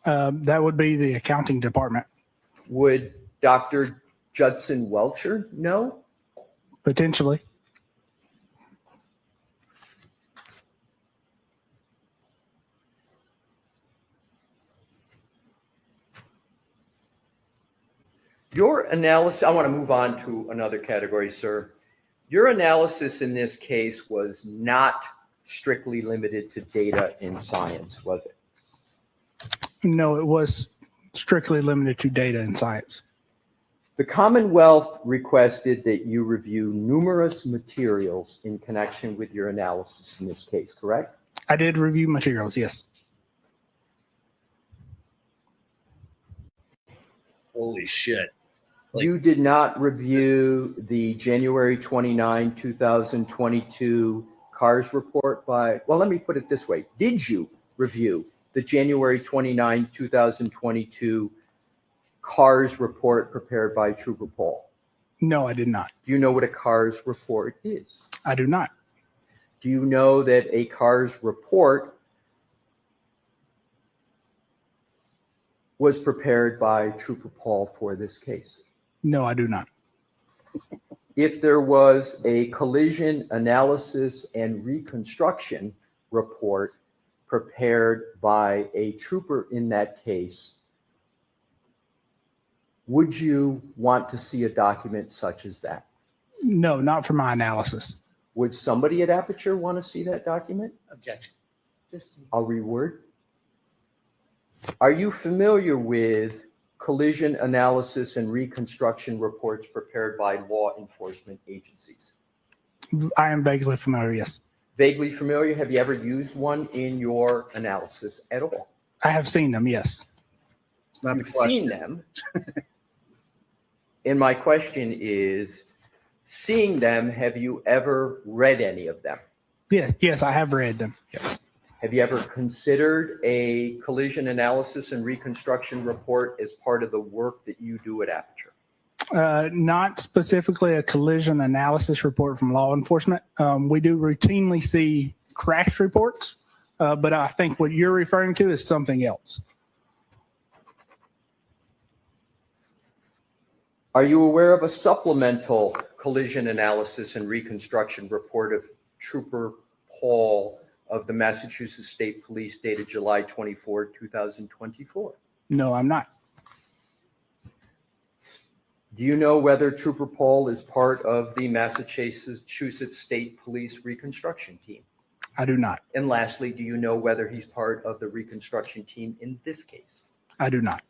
Speaker 14: That would be the accounting department.
Speaker 22: Would Dr. Judson Welcher know?
Speaker 14: Potentially.
Speaker 22: Your analysis, I want to move on to another category, sir. Your analysis in this case was not strictly limited to data in science, was it?
Speaker 14: No, it was strictly limited to data and science.
Speaker 22: The Commonwealth requested that you review numerous materials in connection with your analysis in this case, correct?
Speaker 14: I did review materials, yes.
Speaker 1: Holy shit.
Speaker 22: You did not review the January 29, 2022 CARS report by, well, let me put it this way. Did you review the January 29, 2022 CARS report prepared by Trooper Paul?
Speaker 14: No, I did not.
Speaker 22: Do you know what a CARS report is?
Speaker 14: I do not.
Speaker 22: Do you know that a CARS report was prepared by Trooper Paul for this case?
Speaker 14: No, I do not.
Speaker 22: If there was a collision analysis and reconstruction report prepared by a trooper in that case, would you want to see a document such as that?
Speaker 14: No, not for my analysis.
Speaker 22: Would somebody at Aperture want to see that document?
Speaker 11: Objection.
Speaker 22: I'll reword. Are you familiar with collision analysis and reconstruction reports prepared by law enforcement agencies?
Speaker 14: I am vaguely familiar, yes.
Speaker 22: Vaguely familiar? Have you ever used one in your analysis at all?
Speaker 14: I have seen them, yes.
Speaker 1: It's not
Speaker 22: You've
Speaker 1: the question.
Speaker 22: seen them. And my question is, seeing them, have you ever read any of them?
Speaker 14: Yes, I have read them. Yes.
Speaker 22: Have you ever considered a collision analysis and reconstruction report as part of the work that you do at Aperture?
Speaker 14: Not specifically a collision analysis report from law enforcement. We do routinely see crash reports, but I think what you're referring to is something else.
Speaker 22: Are you aware of a supplemental collision analysis and reconstruction report of Trooper Paul of the Massachusetts State Police dated July 24, 2024?
Speaker 14: No, I'm not.
Speaker 22: Do you know whether Trooper Paul is part of the Massachusetts State Police reconstruction team?
Speaker 14: I do not.
Speaker 22: And lastly, do you know whether he's part of the reconstruction team in this case?
Speaker 14: I do not.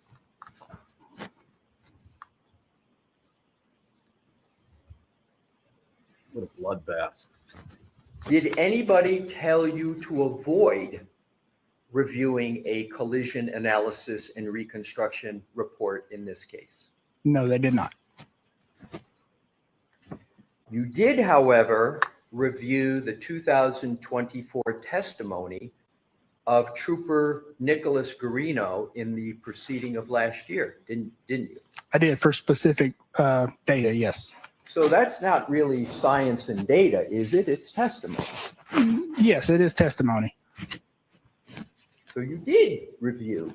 Speaker 1: What a bloodbath.
Speaker 22: Did anybody tell you to avoid reviewing a collision analysis and reconstruction report in this case?
Speaker 14: No, they did not.
Speaker 22: You did, however, review the 2024 testimony of Trooper Nicholas Garino in the proceeding of last year, didn't you?
Speaker 14: I did for specific data, yes.
Speaker 22: So that's not really science and data, is it? It's testimony.
Speaker 14: Yes, it is testimony.
Speaker 22: So you did review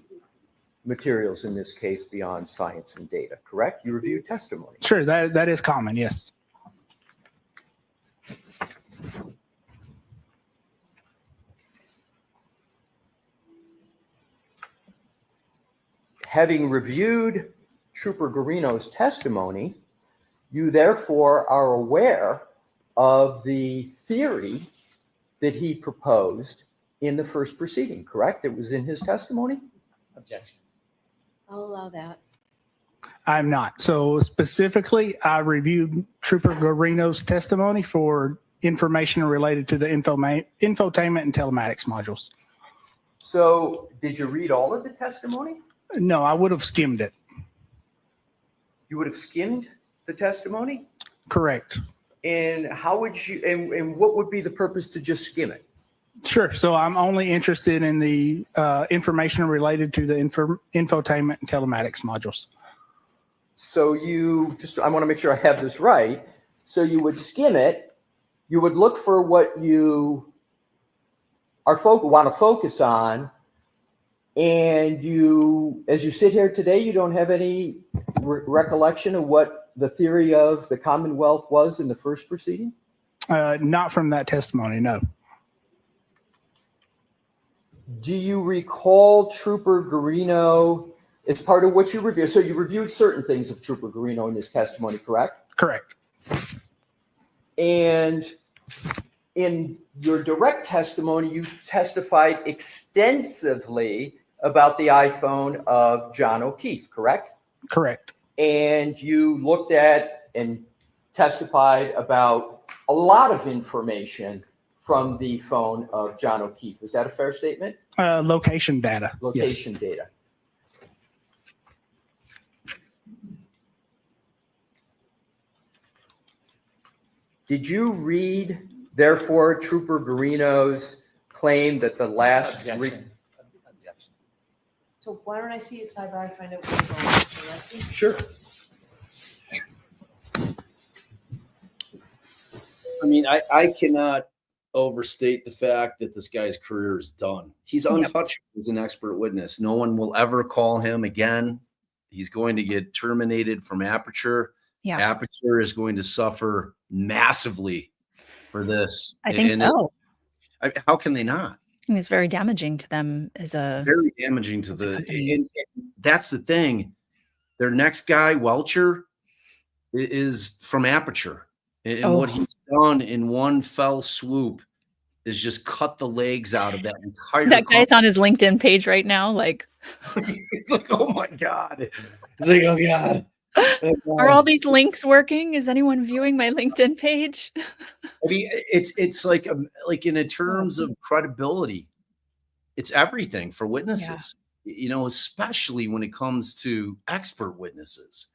Speaker 22: materials in this case beyond science and data, correct? You reviewed testimony.
Speaker 14: Sure, that is common, yes.
Speaker 22: Having reviewed Trooper Garino's testimony, you therefore are aware of the theory that he proposed in the first proceeding, correct? It was in his testimony?
Speaker 11: Objection.
Speaker 5: I'll allow that.
Speaker 9: I'm not. So specifically, I reviewed Trooper Garino's testimony for information related to the infotainment and telematics modules.
Speaker 22: So did you read all of the testimony?
Speaker 9: No, I would have skimmed it.
Speaker 22: You would have skimmed the testimony?
Speaker 9: Correct.
Speaker 22: And how would you, and what would be the purpose to just skim it?
Speaker 9: Sure. So I'm only interested in the information related to the infotainment and telematics modules.
Speaker 22: So you just, I want to make sure I have this right. So you would skim it. You would look for what you are want to focus on, And you, as you sit here today, you don't have any recollection of what the theory of the Commonwealth was in the first proceeding?
Speaker 14: Not from that testimony, no.
Speaker 22: Do you recall Trooper Garino as part of what you reviewed? So you reviewed certain things of Trooper Garino in his testimony, correct?
Speaker 14: Correct.
Speaker 22: And in your direct testimony, you testified extensively about the iPhone of John O'Keefe, correct?
Speaker 14: Correct.
Speaker 22: And you looked at and testified about a lot of information from the phone of John O'Keefe. Is that a fair statement?
Speaker 14: Location data.
Speaker 22: Location data. Did you read, therefore, Trooper Garino's claim that the last...
Speaker 12: Objection.
Speaker 5: So why don't I see it sidebar, find out what's going on?
Speaker 22: Sure.
Speaker 1: I mean, I cannot overstate the fact that this guy's career is done. He's untouchable as an expert witness. No one will ever call him again. He's going to get terminated from Aperture.
Speaker 8: Yeah.
Speaker 1: Aperture is going to suffer massively for this.
Speaker 8: I think so.
Speaker 1: How can they not?
Speaker 8: I think it's very damaging to them as a
Speaker 1: very damaging to the. And that's the thing. Their next guy, Welcher, is from Aperture, and what he's done in one fell swoop is just cut the legs out of that entire.
Speaker 8: That guy's on his LinkedIn page right now. Like,
Speaker 1: it's like, oh my god! It's like, oh god.
Speaker 8: Are all these links working? Is anyone viewing my LinkedIn page?
Speaker 1: I mean, it's like in terms of credibility, it's everything for witnesses. You know, especially when it comes to expert witnesses,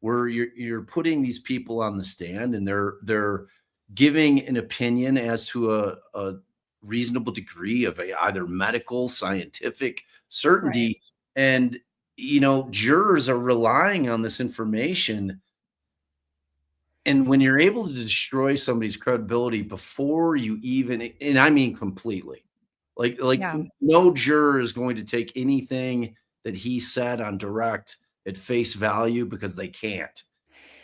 Speaker 1: where you're putting these people on the stand and they're giving an opinion as to a reasonable degree of either medical, scientific certainty, and you know, jurors are relying on this information. And when you're able to destroy somebody's credibility before you even, and I mean completely, like no juror is going to take anything that he said on direct at face value because they can't,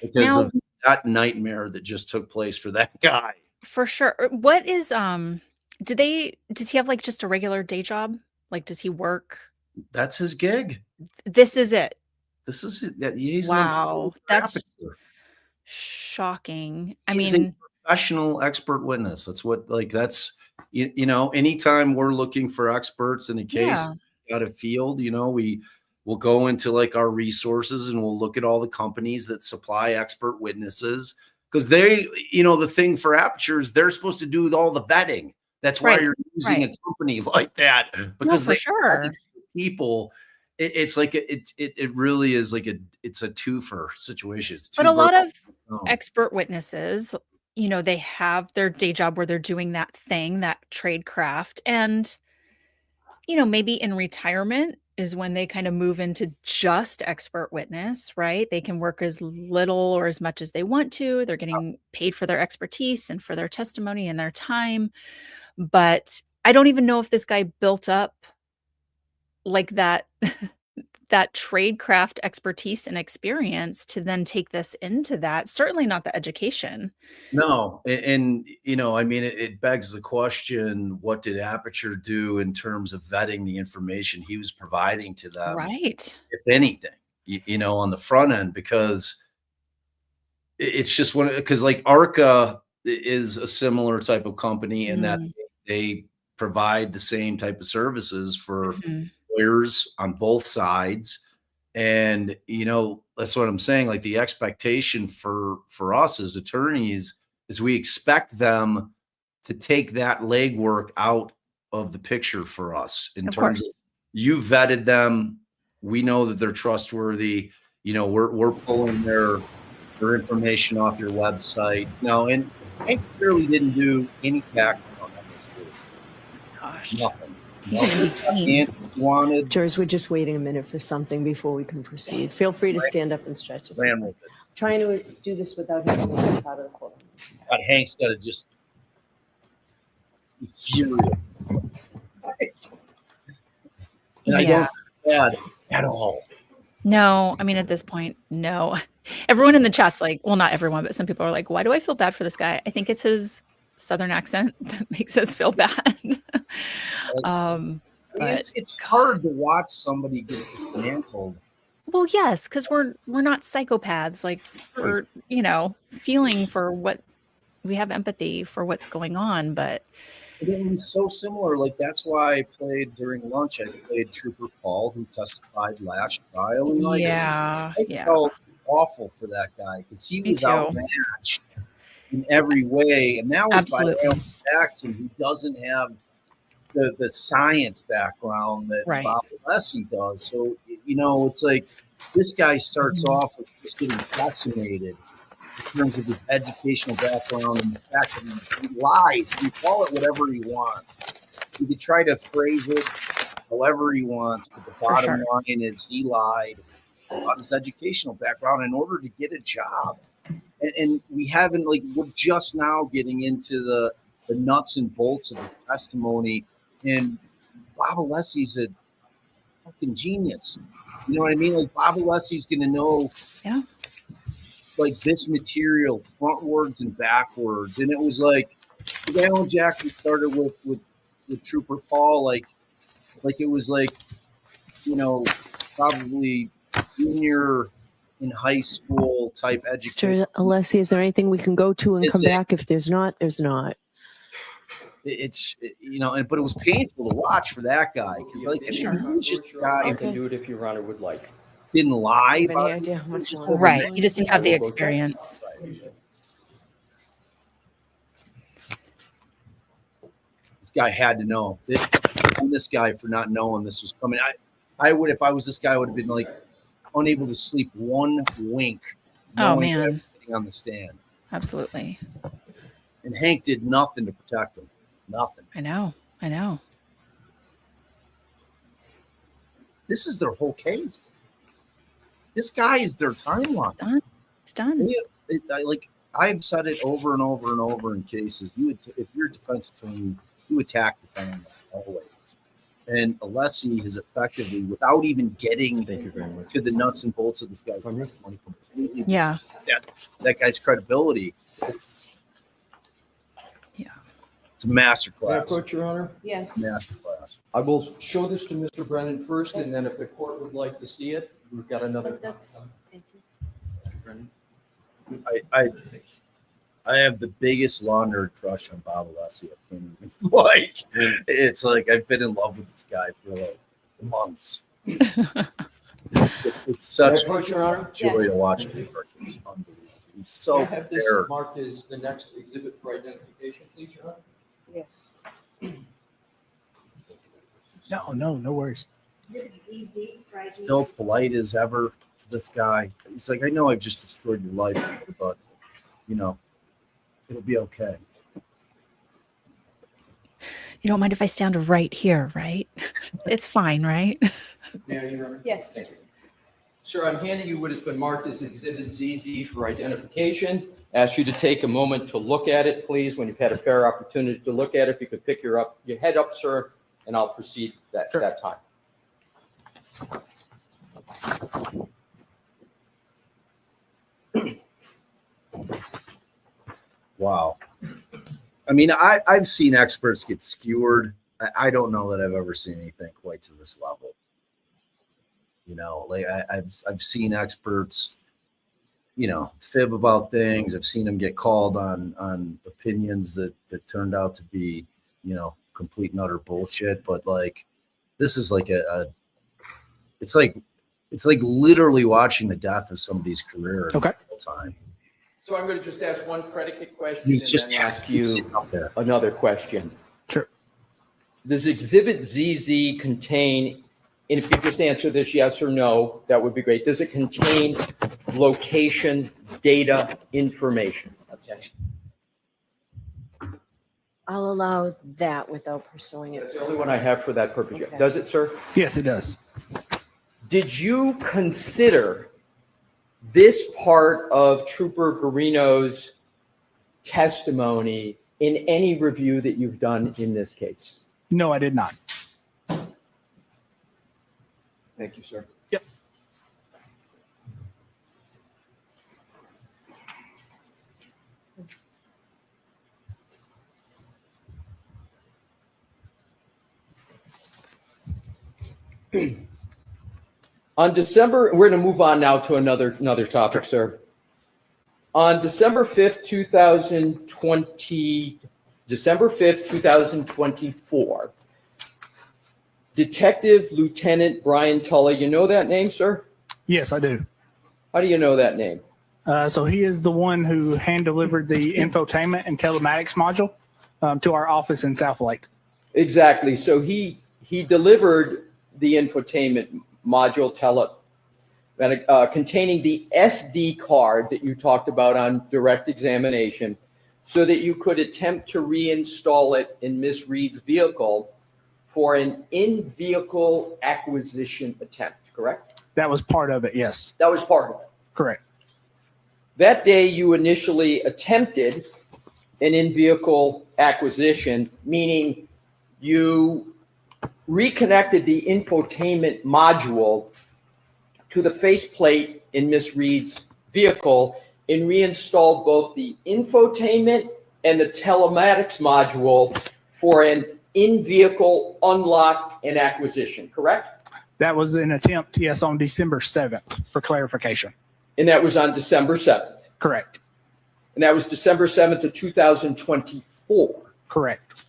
Speaker 1: because of that nightmare that just took place for that guy.
Speaker 8: For sure. What is, does he have like just a regular day job? Like, does he work?
Speaker 1: That's his gig.
Speaker 8: This is it.
Speaker 1: This is it.
Speaker 8: Wow. That's shocking.
Speaker 1: He's a professional expert witness. That's what, like, that's, you know, anytime we're looking for experts in a case out of field, you know, we'll go into like our resources and we'll look at all the companies that supply expert witnesses, because they, you know, the thing for Aperture is they're supposed to do all the vetting. That's why you're using a company like that, because they people. It's like it really is like it's a twofer situation.
Speaker 8: But a lot of expert witnesses, you know, they have their day job where they're doing that thing, that trade craft, and you know, maybe in retirement is when they kind of move into just expert witness, right? They can work as little or as much as they want to. They're getting paid for their expertise and for their testimony and their time. But I don't even know if this guy built up like that that trade craft expertise and experience to then take this into that. Certainly not the education.
Speaker 1: No. And you know, I mean, it begs the question, what did Aperture do in terms of vetting the information he was providing to them?
Speaker 8: Right.
Speaker 1: If anything, you know, on the front end, because it's just one, because like Arca is a similar type of company in that they provide the same type of services for lawyers on both sides. And, you know, that's what I'm saying. Like the expectation for us as attorneys is we expect them to take that legwork out of the picture for us in terms of you vetted them. We know that they're trustworthy. You know, we're pulling their information off your website. No, and I clearly didn't do any background on this too.
Speaker 8: Gosh.
Speaker 1: Nothing.
Speaker 4: Jurors, we're just waiting a minute for something before we can proceed. Feel free to stand up and stretch. Trying to do this without having to step out of the court.
Speaker 1: God, Hank's got to just be furious. And I
Speaker 8: Yeah.
Speaker 1: don't bad at all.
Speaker 8: No, I mean, at this point, no. Everyone in the chat's like, well, not everyone, but some people are like, why do I feel bad for this guy? I think it's his Southern accent that makes us feel bad. But
Speaker 1: It's hard to watch somebody get dismantled.
Speaker 8: well, yes, because we're not psychopaths. Like we're, feeling for what we have empathy for what's going on, but
Speaker 1: It was so similar. Like that's why I played during lunch. I played Trooper Paul, who testified last trial, and like
Speaker 8: yeah,
Speaker 1: I felt awful for that guy because he
Speaker 8: Me
Speaker 1: was
Speaker 8: too.
Speaker 1: outmatched in every way, and that was by
Speaker 8: Absolutely.
Speaker 1: Alan Jackson, who doesn't have the science background that
Speaker 8: Right.
Speaker 1: Bob Alessi does. So it's like this guy starts off with just getting decimated in terms of his educational background and the fact that he lies. He can call it whatever he wants. He could try to phrase it however he wants, but the bottom line is he lied about his educational background in order to get a job. And we haven't, like, we're just now getting into the nuts and bolts of his testimony. And Bob Alessi's a fucking genius. You know what I mean? Like, Bob Alessi's going to know, like, this material frontwards and backwards. And it was like, Alan Jackson started with Trooper Paul, like it was like, probably junior in high school type education.
Speaker 4: Mr. Alessi, is there anything we can go to and come back? If there's not, there's not.
Speaker 1: But it was painful to watch for that guy because, like, he was just a guy
Speaker 22: I can do it if Your Honor would like.
Speaker 1: Didn't lie.
Speaker 4: Have any idea how much longer?
Speaker 8: Right. You just didn't have the experience.
Speaker 1: This guy had to know. This guy for not knowing this was coming. I would, if I was this guy, I would have been like unable to sleep one wink.
Speaker 8: Oh,
Speaker 1: knowing
Speaker 8: man.
Speaker 1: everything on the stand.
Speaker 8: Absolutely.
Speaker 1: And Hank did nothing to protect him. Nothing.
Speaker 8: I know.
Speaker 1: This is their whole case. This guy is their timeline.
Speaker 8: It's done.
Speaker 1: I've said it over and over and over in cases. If you're a defense attorney, you attack the timeline always. And Alessi has effectively, without even getting to the nuts and bolts of this guy's testimony, completely that guy's credibility. It's a master
Speaker 22: May I
Speaker 1: class.
Speaker 22: approach, Your Honor?
Speaker 5: Yes.
Speaker 1: Master class.
Speaker 22: I will show this to Mr. Brennan first, and then if the court would like to see it, we've got another.
Speaker 5: Thank you.
Speaker 1: I have the biggest law nerd crush on Bob Alessi. I can't even, it's like I've been in love with this guy for like months. It's such
Speaker 22: May I approach, Your Honor?
Speaker 1: joy to watch him work. It's unbelievable. He's so
Speaker 22: May I have this
Speaker 1: fair.
Speaker 22: marked as the next exhibit for identification, please, Your Honor?
Speaker 5: Yes.
Speaker 14: No worries.
Speaker 1: Still polite as ever to this guy. He's like, I know I've just destroyed your life, but it'll be okay.
Speaker 8: You don't mind if I stand right here, right? It's fine, right?
Speaker 22: May I, Your Honor?
Speaker 5: Yes.
Speaker 22: Thank you. Sir, I'm handing you what has been marked as Exhibit ZZ for identification. Ask you to take a moment to look at it, please. When you've had a fair opportunity to look at it, if you could pick your head up, sir, and I'll proceed that time.
Speaker 1: Wow. I mean, I've seen experts get skewered. I don't know that I've ever seen anything quite to this level. Like I've seen experts, fib about things. I've seen them get called on opinions that turned out to be, complete and utter bullshit. But like, this is like it's like literally watching the death of somebody's career in real time.
Speaker 22: So I'm going to just ask one predicate question
Speaker 1: He's
Speaker 22: and
Speaker 1: just
Speaker 22: then ask you
Speaker 1: there.
Speaker 22: another question.
Speaker 14: Sure.
Speaker 22: Does Exhibit ZZ contain, and if you just answer this yes or no, that would be great. Does it contain location, data, information? Okay.
Speaker 4: I'll allow that without pursuing it.
Speaker 22: That's the only one I have for that purpose.
Speaker 4: Okay.
Speaker 22: Does it, sir?
Speaker 14: Yes, it does.
Speaker 22: Did you consider this part of Trooper Garino's testimony in any review that you've done in this case?
Speaker 14: No, I did not.
Speaker 22: Thank you, sir.
Speaker 14: Yep.
Speaker 22: On December, we're going to move on now to another topic, sir. On December 5th, 2024, Detective Lieutenant Brian Tully, you know that name, sir?
Speaker 14: Yes, I do.
Speaker 22: How do you know that name?
Speaker 14: So he is the one who hand delivered the infotainment and telematics module to our office in South Lake.
Speaker 22: Exactly. So he delivered the infotainment module containing the SD card that you talked about on direct examination, so that you could attempt to reinstall it in Miss Reed's vehicle for an in-vehicle acquisition attempt, correct?
Speaker 14: That was part of it, yes.
Speaker 22: That was part of it.
Speaker 14: Correct.
Speaker 22: That day, you initially attempted an in-vehicle acquisition, meaning you reconnected the infotainment module to the faceplate in Miss Reed's vehicle and reinstalled both the infotainment and the telematics module for an in-vehicle unlock and acquisition, correct?
Speaker 14: That was an attempt, yes, on December 7th, for clarification.
Speaker 22: And that was on December 7th?
Speaker 14: Correct.
Speaker 22: And that was December 7th of 2024?
Speaker 14: Correct.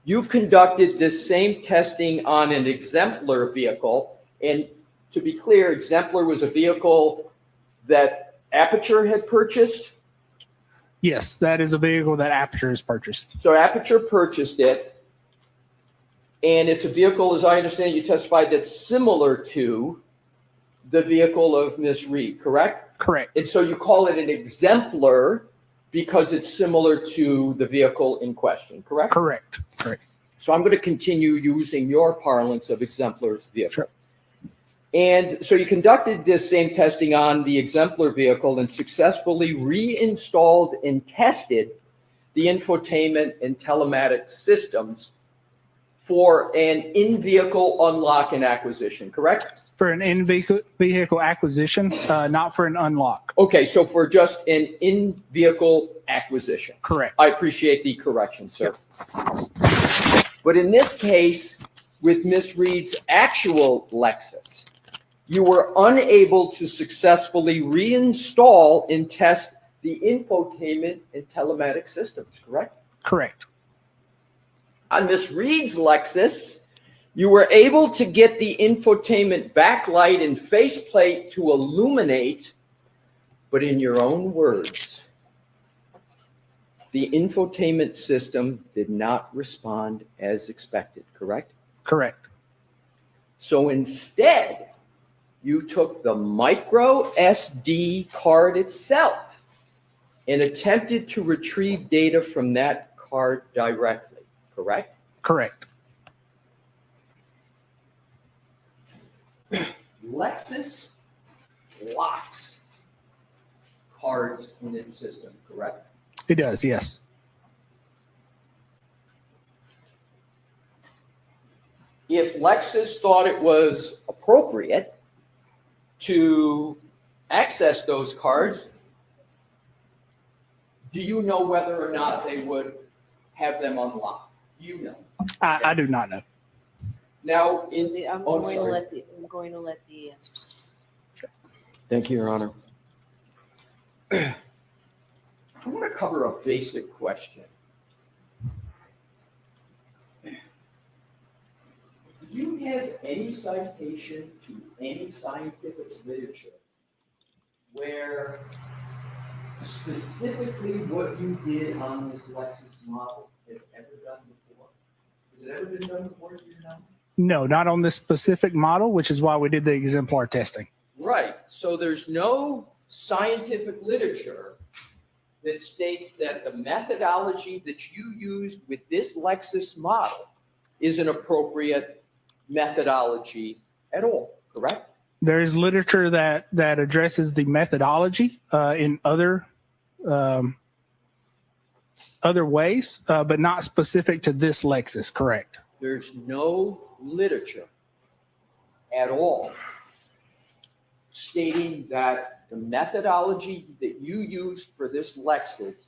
Speaker 22: You conducted this same testing on an exemplar vehicle, and to be clear, exemplar was a vehicle that Aperture had purchased?
Speaker 14: Yes, that is a vehicle that Aperture has purchased.
Speaker 22: So Aperture purchased it, and it's a vehicle, as I understand, you testified, that's similar to the vehicle of Miss Reed, correct?
Speaker 14: Correct.
Speaker 22: And so you call it an exemplar because it's similar to the vehicle in question, correct?
Speaker 14: Correct. Correct.
Speaker 22: So I'm going to continue using your parlance of exemplar vehicle.
Speaker 14: Sure.
Speaker 22: And so you conducted this same testing on the exemplar vehicle and successfully reinstalled and tested the infotainment and telematics systems for an in-vehicle unlock and acquisition, correct?
Speaker 14: For an in-vehicle acquisition, not for an unlock.
Speaker 22: Okay, so for just an in-vehicle acquisition.
Speaker 14: Correct.
Speaker 22: I appreciate the correction, sir. But in this case, with Miss Reed's actual Lexus, you were unable to successfully reinstall and test the infotainment and telematics systems, correct?
Speaker 14: Correct.
Speaker 22: On Miss Reed's Lexus, you were able to get the infotainment backlight and faceplate to illuminate, but in your own words, the infotainment system did not respond as expected, correct?
Speaker 14: Correct.
Speaker 22: So instead, you took the micro SD card itself and attempted to retrieve data from that card directly, correct?
Speaker 14: Correct.
Speaker 22: Lexus locks cards in its system, correct?
Speaker 14: It does, yes.
Speaker 22: If Lexus thought it was appropriate to access those cards, do you know whether or not they would have them unlocked? You know.
Speaker 14: I do not know.
Speaker 22: Now,
Speaker 5: I'm going to let the answers.
Speaker 22: Thank you, Your Honor. I want to cover a basic question. Do you have any citation to any scientific literature where specifically what you did on this Lexus model has ever done before? Has it ever been done before, do you know?
Speaker 14: No, not on this specific model, which is why we did the exemplar testing.
Speaker 22: Right. So there's no scientific literature that states that the methodology that you used with this Lexus model is an appropriate methodology at all, correct?
Speaker 14: There is literature that addresses the methodology in other ways, but not specific to this Lexus, correct?
Speaker 22: There's no literature at all stating that the methodology that you used for this Lexus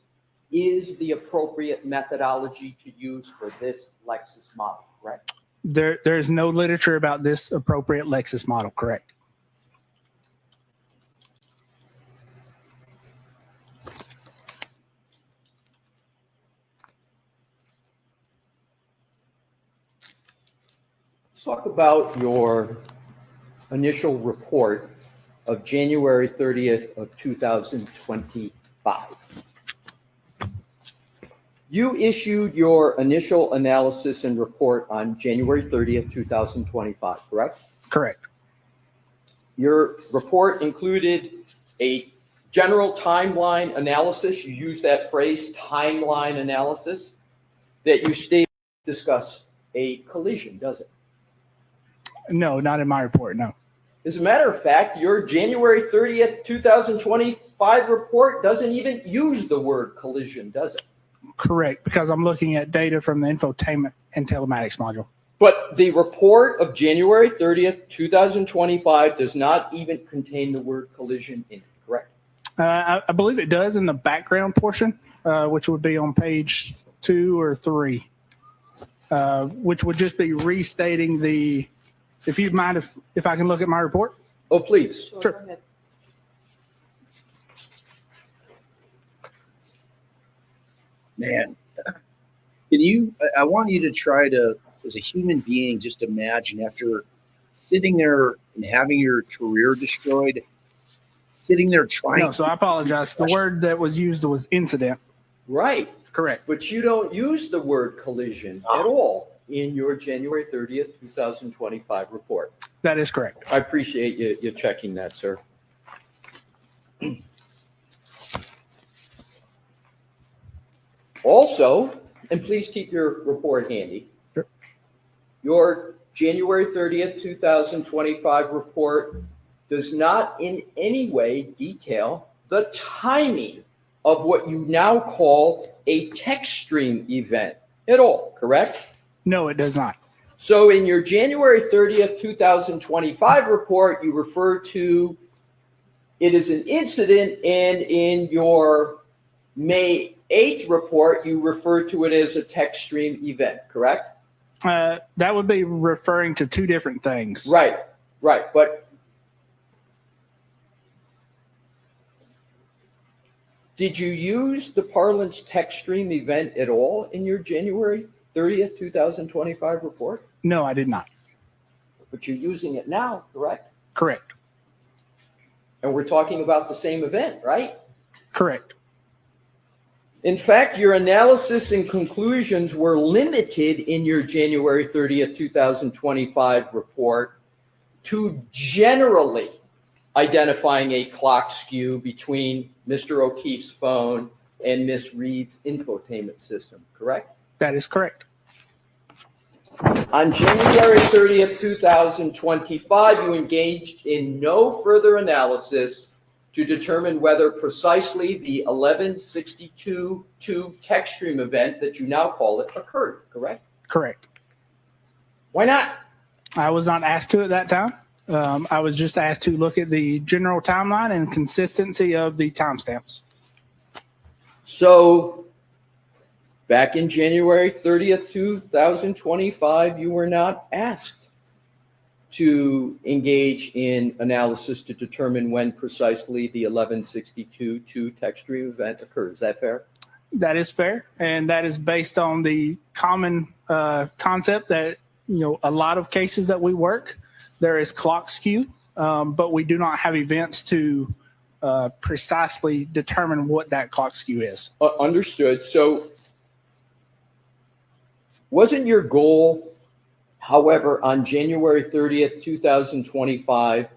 Speaker 22: is the appropriate methodology to use for this Lexus model, correct?
Speaker 14: There's no literature about this appropriate Lexus model, correct?
Speaker 22: Let's talk about your initial report of January 30th of 2025. You issued your initial analysis and report on January 30th, 2025, correct?
Speaker 14: Correct.
Speaker 22: Your report included a general timeline analysis. You use that phrase, timeline analysis, that you state discuss a collision, does it?
Speaker 14: No, not in my report, no.
Speaker 22: As a matter of fact, your January 30th, 2025 report doesn't even use the word collision, does it?
Speaker 14: Correct, because I'm looking at data from the infotainment and telematics module.
Speaker 22: But the report of January 30th, 2025 does not even contain the word collision in it, correct?
Speaker 14: I believe it does in the background portion, which would be on page 2 or 3, which would just be restating the, if you mind if I can look at my report?
Speaker 22: Oh, please.
Speaker 14: Sure.
Speaker 1: Man, I want you to try to, as a human being, just imagine after sitting there and having your career destroyed, sitting there trying.
Speaker 14: No, so I apologize. The word that was used was incident.
Speaker 22: Right.
Speaker 14: Correct.
Speaker 22: But you don't use the word collision at all in your January 30th, 2025 report.
Speaker 14: That is correct.
Speaker 22: I appreciate you checking that, sir. Also, and please keep your report handy,
Speaker 14: sure.
Speaker 22: Your January 30th, 2025 report does not in any way detail the timing of what you now call a text stream event at all, correct?
Speaker 14: No, it does not.
Speaker 22: So in your January 30th, 2025 report, you refer to it as an incident, and in your May 8th report, you refer to it as a text stream event, correct?
Speaker 14: That would be referring to two different things.
Speaker 22: Right. But did you use the parlance text stream event at all in your January 30th, 2025 report?
Speaker 14: No, I did not.
Speaker 22: But you're using it now, correct?
Speaker 14: Correct.
Speaker 22: And we're talking about the same event, right?
Speaker 14: Correct.
Speaker 22: In fact, your analysis and conclusions were limited in your January 30th, 2025 report to generally identifying a clock skew between Mr. O'Keefe's phone and Miss Reed's infotainment system, correct?
Speaker 14: That is correct.
Speaker 22: On January 30th, 2025, you engaged in no further analysis to determine whether precisely the 1162.2 text stream event that you now call it occurred, correct?
Speaker 14: Correct.
Speaker 22: Why not?
Speaker 14: I was not asked to at that time. I was just asked to look at the general timeline and consistency of the timestamps.
Speaker 22: So back in January 30th, 2025, you were not asked to engage in analysis to determine when precisely the 1162.2 text stream event occurred. Is that fair?
Speaker 14: That is fair, and that is based on the common concept that, a lot of cases that we work, there is clock skew, but we do not have events to precisely determine what that clock skew is.
Speaker 22: Understood. So wasn't your goal, however, on January 30th, 2025,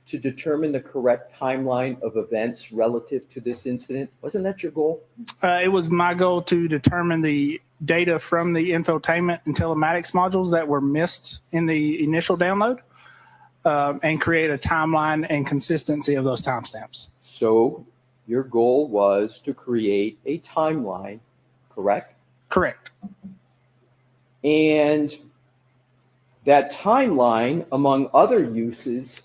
Speaker 22: to determine the correct timeline of events relative to this incident? Wasn't that your goal?
Speaker 14: It was my goal to determine the data from the infotainment and telematics modules that were missed in the initial download, and create a timeline and consistency of those timestamps.
Speaker 22: So your goal was to create a timeline, correct?
Speaker 14: Correct.
Speaker 22: And that timeline, among other uses,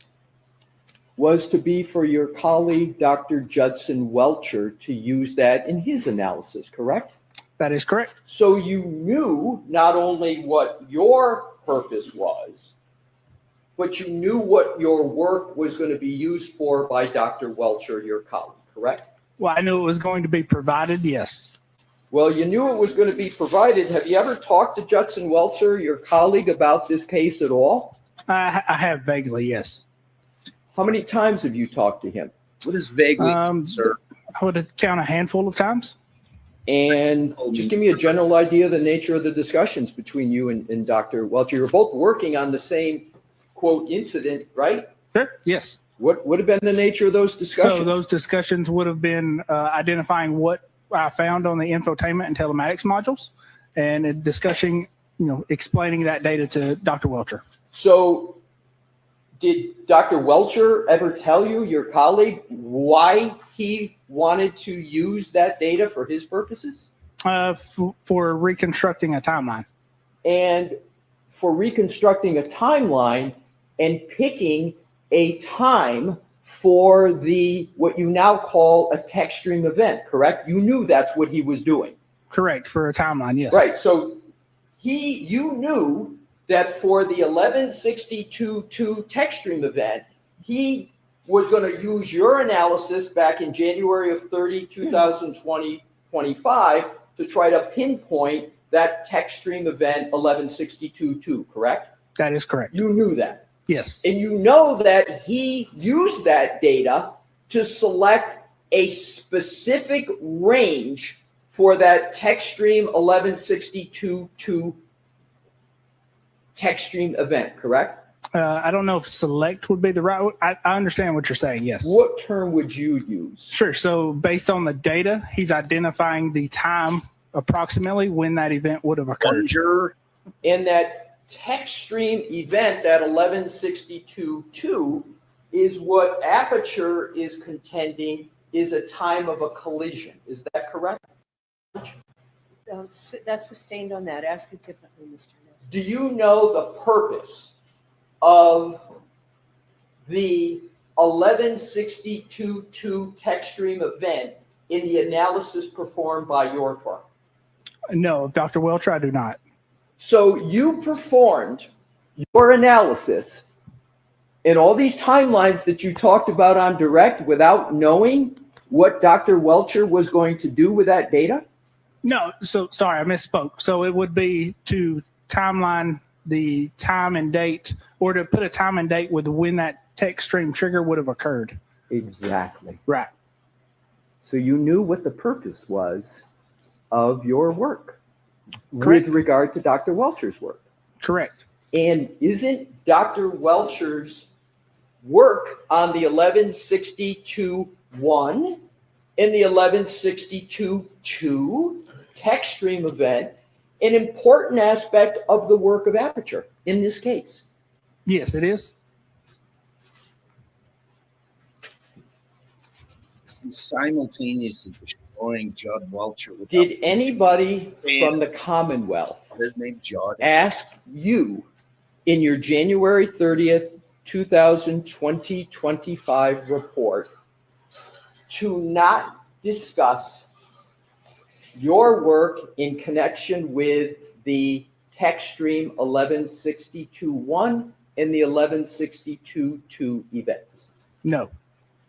Speaker 22: was to be for your colleague, Dr. Judson Welcher, to use that in his analysis, correct?
Speaker 14: That is correct.
Speaker 22: So you knew not only what your purpose was, but you knew what your work was going to be used for by Dr. Welcher, your colleague, correct?
Speaker 14: Well, I knew it was going to be provided, yes.
Speaker 22: Well, you knew it was going to be provided. Have you ever talked to Judson Welcher, your colleague, about this case at all?
Speaker 14: I have vaguely, yes.
Speaker 22: How many times have you talked to him?
Speaker 1: What is vaguely, sir?
Speaker 14: I would count a handful of times.
Speaker 22: And just give me a general idea of the nature of the discussions between you and Dr. Welcher. You're both working on the same, quote, incident, right?
Speaker 14: Sure, yes.
Speaker 22: What would have been the nature of those discussions?
Speaker 14: So those discussions would have been identifying what I found on the infotainment and telematics modules and discussing, explaining that data to Dr. Welcher.
Speaker 22: So did Dr. Welcher ever tell you, your colleague, why he wanted to use that data for his purposes?
Speaker 14: For reconstructing a timeline.
Speaker 22: And for reconstructing a timeline and picking a time for what you now call a text stream event, correct? You knew that's what he was doing.
Speaker 14: Correct, for a timeline, yes.
Speaker 22: Right, so you knew that for the 1162.2 text stream event, he was going to use your analysis back in January of 2025 to try to pinpoint that text stream event 1162.2, correct?
Speaker 14: That is correct.
Speaker 22: You knew that.
Speaker 14: Yes.
Speaker 22: And you know that he used that data to select a specific range for that text stream 1162.2 text stream event, correct?
Speaker 14: I don't know if select would be the right. I understand what you're saying. Yes.
Speaker 22: What term would you use?
Speaker 14: Sure. So based on the data, he's identifying the time approximately when that event would have occurred.
Speaker 22: And that text stream event, that 1162.2, is what Aperture is contending is a time of a collision. Is that correct?
Speaker 5: That's sustained on that. Ask it differently, Mr. Ness.
Speaker 22: Do you know the purpose of the 1162.2 text stream event in the analysis performed by your firm?
Speaker 14: No, Dr. Welcher, I do not.
Speaker 22: So you performed your analysis in all these timelines that you talked about on direct without knowing what Dr. Welcher was going to do with that data?
Speaker 14: No, so sorry, I misspoke. So it would be to timeline the time and date, or to put a time and date with when that text stream trigger would have occurred.
Speaker 22: Exactly.
Speaker 14: Right.
Speaker 22: So you knew what the purpose was of your work.
Speaker 14: Correct.
Speaker 22: With regard to Dr. Welcher's work.
Speaker 14: Correct.
Speaker 22: And isn't Dr. Welcher's work on the 1162.1 and the 1162.2 text stream event an important aspect of the work of Aperture in this case?
Speaker 14: Yes, it is.
Speaker 1: Simultaneously destroying Judd Welcher.
Speaker 22: Did anybody from the Commonwealth
Speaker 1: his name Judd
Speaker 22: ask you in your January 30th, 2025 report to not discuss your work in connection with the text stream 1162.1 and the 1162.2 events?
Speaker 14: No.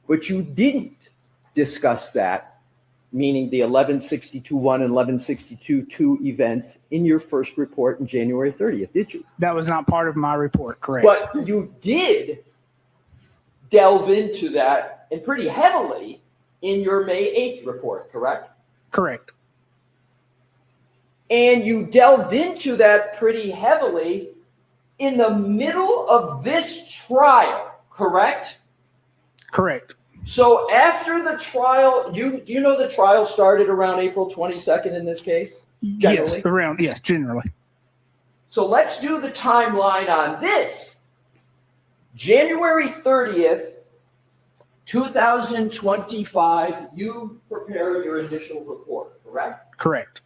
Speaker 22: But you didn't discuss that, meaning the 1162.1 and 1162.2 events, in your first report in January 30th, did you?
Speaker 14: That was not part of my report, correct.
Speaker 22: But you did delve into that, and pretty heavily, in your May 8th report, correct?
Speaker 14: Correct.
Speaker 22: And you delved into that pretty heavily in the middle of this trial, correct?
Speaker 14: Correct.
Speaker 22: So after the trial, do you know the trial started around April 22nd in this case? Generally?
Speaker 14: Yes, generally.
Speaker 22: So let's do the timeline on this. January 30th, 2025, you prepared your initial report, correct?
Speaker 14: Correct.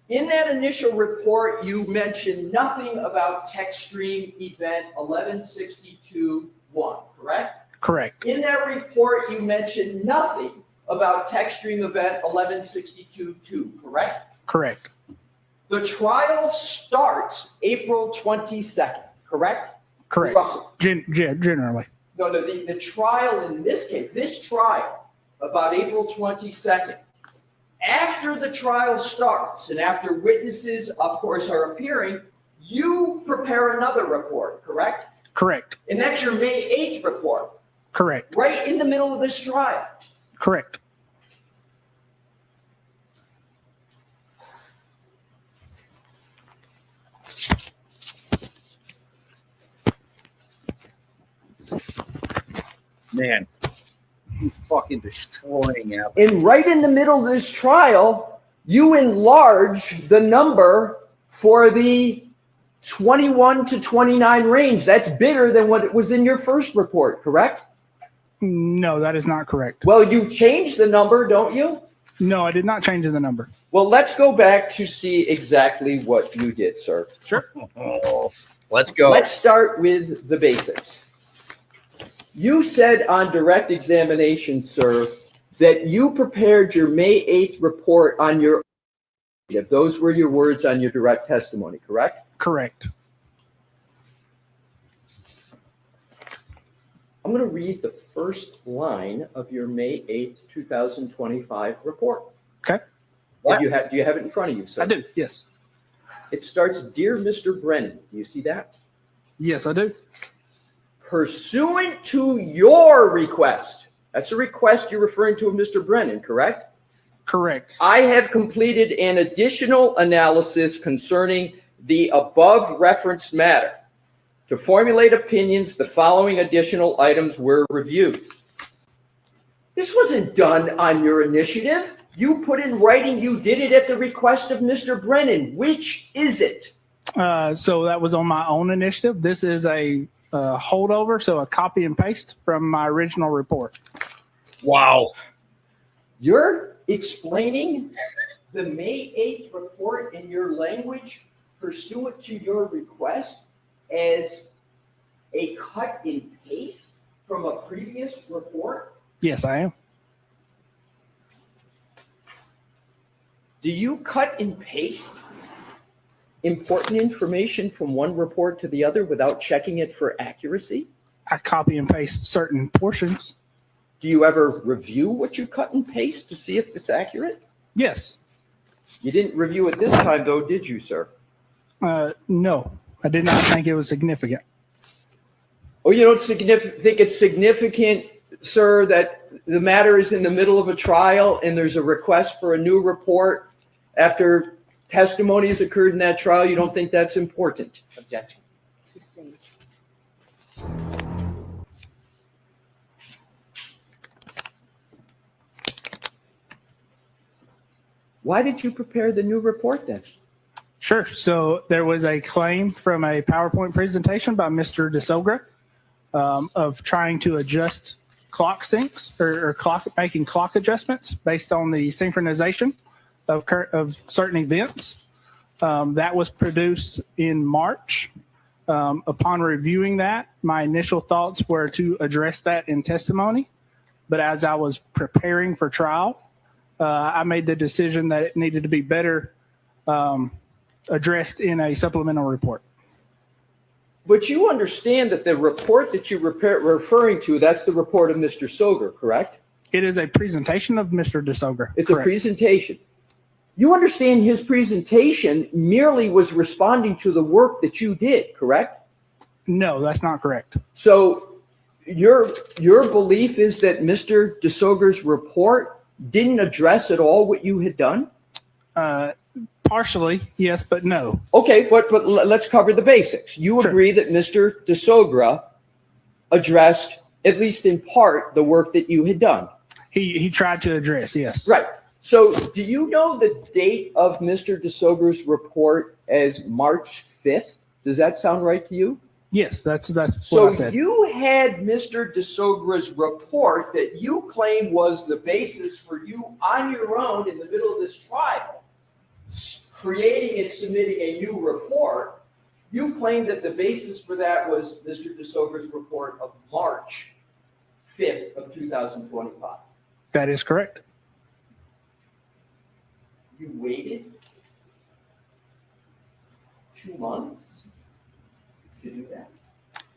Speaker 22: In that initial report, you mentioned nothing about text stream event 1162.1, correct?
Speaker 14: Correct.
Speaker 22: In that report, you mentioned nothing about text stream event 1162.2, correct?
Speaker 14: Correct.
Speaker 22: The trial starts April 22nd, correct?
Speaker 14: Correct.
Speaker 22: Roughly.
Speaker 14: Generally.
Speaker 22: No, the trial in this case, this trial, about April 22nd. After the trial starts and after witnesses, of course, are appearing, you prepare another report, correct?
Speaker 14: Correct.
Speaker 22: And that's your May 8th report,
Speaker 14: Correct.
Speaker 22: right in the middle of this trial.
Speaker 14: Correct.
Speaker 1: Man, he's fucking destroying it.
Speaker 22: And right in the middle of this trial, you enlarge the number for the 21 to 29 range. That's bigger than what it was in your first report, correct?
Speaker 14: No, that is not correct.
Speaker 22: Well, you changed the number, don't you?
Speaker 14: No, I did not change the number.
Speaker 22: Well, let's go back to see exactly what you did, sir.
Speaker 14: Sure.
Speaker 1: Oh, let's go.
Speaker 22: Let's start with the basics. You said on direct examination, sir, that you prepared your May 8th report on your own. Those were your words on your direct testimony, correct?
Speaker 14: Correct.
Speaker 22: I'm going to read the first line of your May 8th, 2025 report.
Speaker 14: Okay.
Speaker 22: Do you have it in front of you, sir?
Speaker 14: I do, yes.
Speaker 22: It starts, Dear Mr. Brennan. Do you see that?
Speaker 14: Yes, I do.
Speaker 22: Pursuant to your request. That's the request you're referring to of Mr. Brennan, correct?
Speaker 14: Correct.
Speaker 22: I have completed an additional analysis concerning the above referenced matter. To formulate opinions, the following additional items were reviewed. This wasn't done on your initiative. You put in writing you did it at the request of Mr. Brennan. Which is it?
Speaker 14: So that was on my own initiative. This is a holdover, so a copy and paste from my original report.
Speaker 22: Wow. You're explaining the May 8th report in your language pursuant to your request as a cut and paste from a previous report?
Speaker 14: Yes, I am.
Speaker 22: Do you cut and paste important information from one report to the other without checking it for accuracy?
Speaker 14: I copy and paste certain portions.
Speaker 22: Do you ever review what you cut and paste to see if it's accurate?
Speaker 14: Yes.
Speaker 22: You didn't review it this time, though, did you, sir?
Speaker 14: No, I did not think it was significant.
Speaker 22: Oh, you don't think it's significant, sir, that the matter is in the middle of a trial and there's a request for a new report after testimony has occurred in that trial? You don't think that's important?
Speaker 5: Objection. Sustained.
Speaker 22: Why did you prepare the new report then?
Speaker 14: Sure. So there was a claim from a PowerPoint presentation by Mr. DeSogra of trying to adjust clock syncs or making clock adjustments based on the synchronization of certain events. That was produced in March. Upon reviewing that, my initial thoughts were to address that in testimony. But as I was preparing for trial, I made the decision that it needed to be better addressed in a supplemental report.
Speaker 22: But you understand that the report that you're referring to, that's the report of Mr. Soger, correct?
Speaker 14: It is a presentation of Mr. DeSoger.
Speaker 22: It's
Speaker 14: correct.
Speaker 22: A presentation. You understand his presentation merely was responding to the work that you did, correct?
Speaker 14: No, that's not correct.
Speaker 22: So your belief is that Mr. DeSoger's report didn't address at all what you had done?
Speaker 14: Partially, yes, but no.
Speaker 22: Okay, but let's cover the basics. You
Speaker 14: Sure.
Speaker 22: agree that Mr. DeSogra addressed, at least in part, the work that you had done?
Speaker 14: He tried to address, yes.
Speaker 22: Right. So do you know the date of Mr. DeSogra's report as March 5th? Does that sound right to you?
Speaker 14: Yes, that's what I
Speaker 22: So
Speaker 14: said.
Speaker 22: you had Mr. DeSogra's report that you claim was the basis for you on your own in the middle of this trial creating and submitting a new report, you claim that the basis for that was Mr. DeSover's report of March 5th of 2025.
Speaker 14: That is correct.
Speaker 22: You waited 2 months to do that?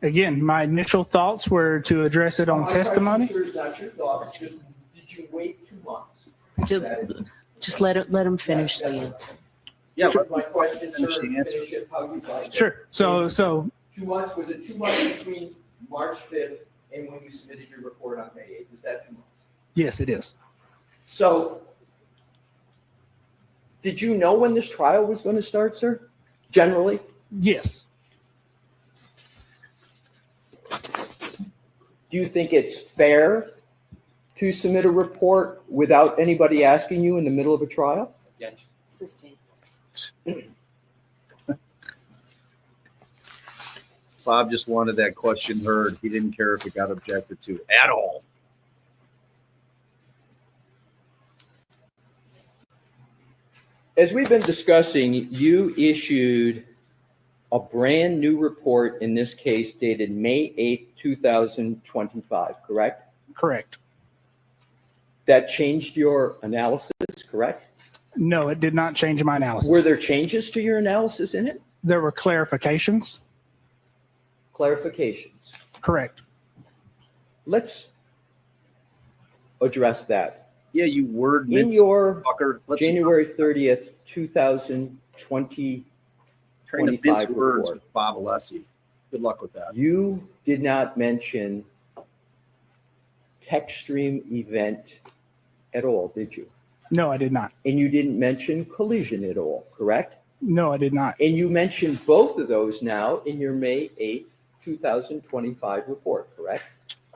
Speaker 14: Again, my initial thoughts were to address it on
Speaker 22: My
Speaker 14: testimony.
Speaker 22: question, sir, is not your thoughts, just did you wait 2 months?
Speaker 4: Just let him finish the answer.
Speaker 22: Yeah, but my question, sir,
Speaker 1: Finish the answer.
Speaker 22: finish it how you'd like.
Speaker 14: Sure. So
Speaker 22: 2 months, was it 2 months between March 5th and when you submitted your report on May 8th? Was that 2 months?
Speaker 14: yes, it is.
Speaker 22: So, did you know when this trial was going to start, sir? Generally?
Speaker 14: Yes.
Speaker 22: Do you think it's fair to submit a report without anybody asking you in the middle of a trial?
Speaker 4: Sustained.
Speaker 1: Bob just wanted that question heard. He didn't care if it got objected to at all.
Speaker 22: As we've been discussing, you issued a brand new report, in this case dated May 8th, 2025, correct?
Speaker 14: Correct.
Speaker 22: That changed your analysis, correct?
Speaker 14: No, it did not change my analysis.
Speaker 22: Were there changes to your analysis in it?
Speaker 14: There were clarifications.
Speaker 22: Clarifications.
Speaker 14: Correct.
Speaker 22: Let's address that.
Speaker 1: Yeah, you word
Speaker 22: In your
Speaker 1: fucker.
Speaker 22: January 30th, 2020
Speaker 1: trying to mince
Speaker 22: 25
Speaker 1: words
Speaker 22: report.
Speaker 1: with Bob Alessi. Good luck with that.
Speaker 22: You did not mention TechStream event at all, did you?
Speaker 14: No, I did not.
Speaker 22: And you didn't mention collision at all, correct?
Speaker 14: No, I did not.
Speaker 22: And you mentioned both of those now in your May 8th, 2025 report, correct?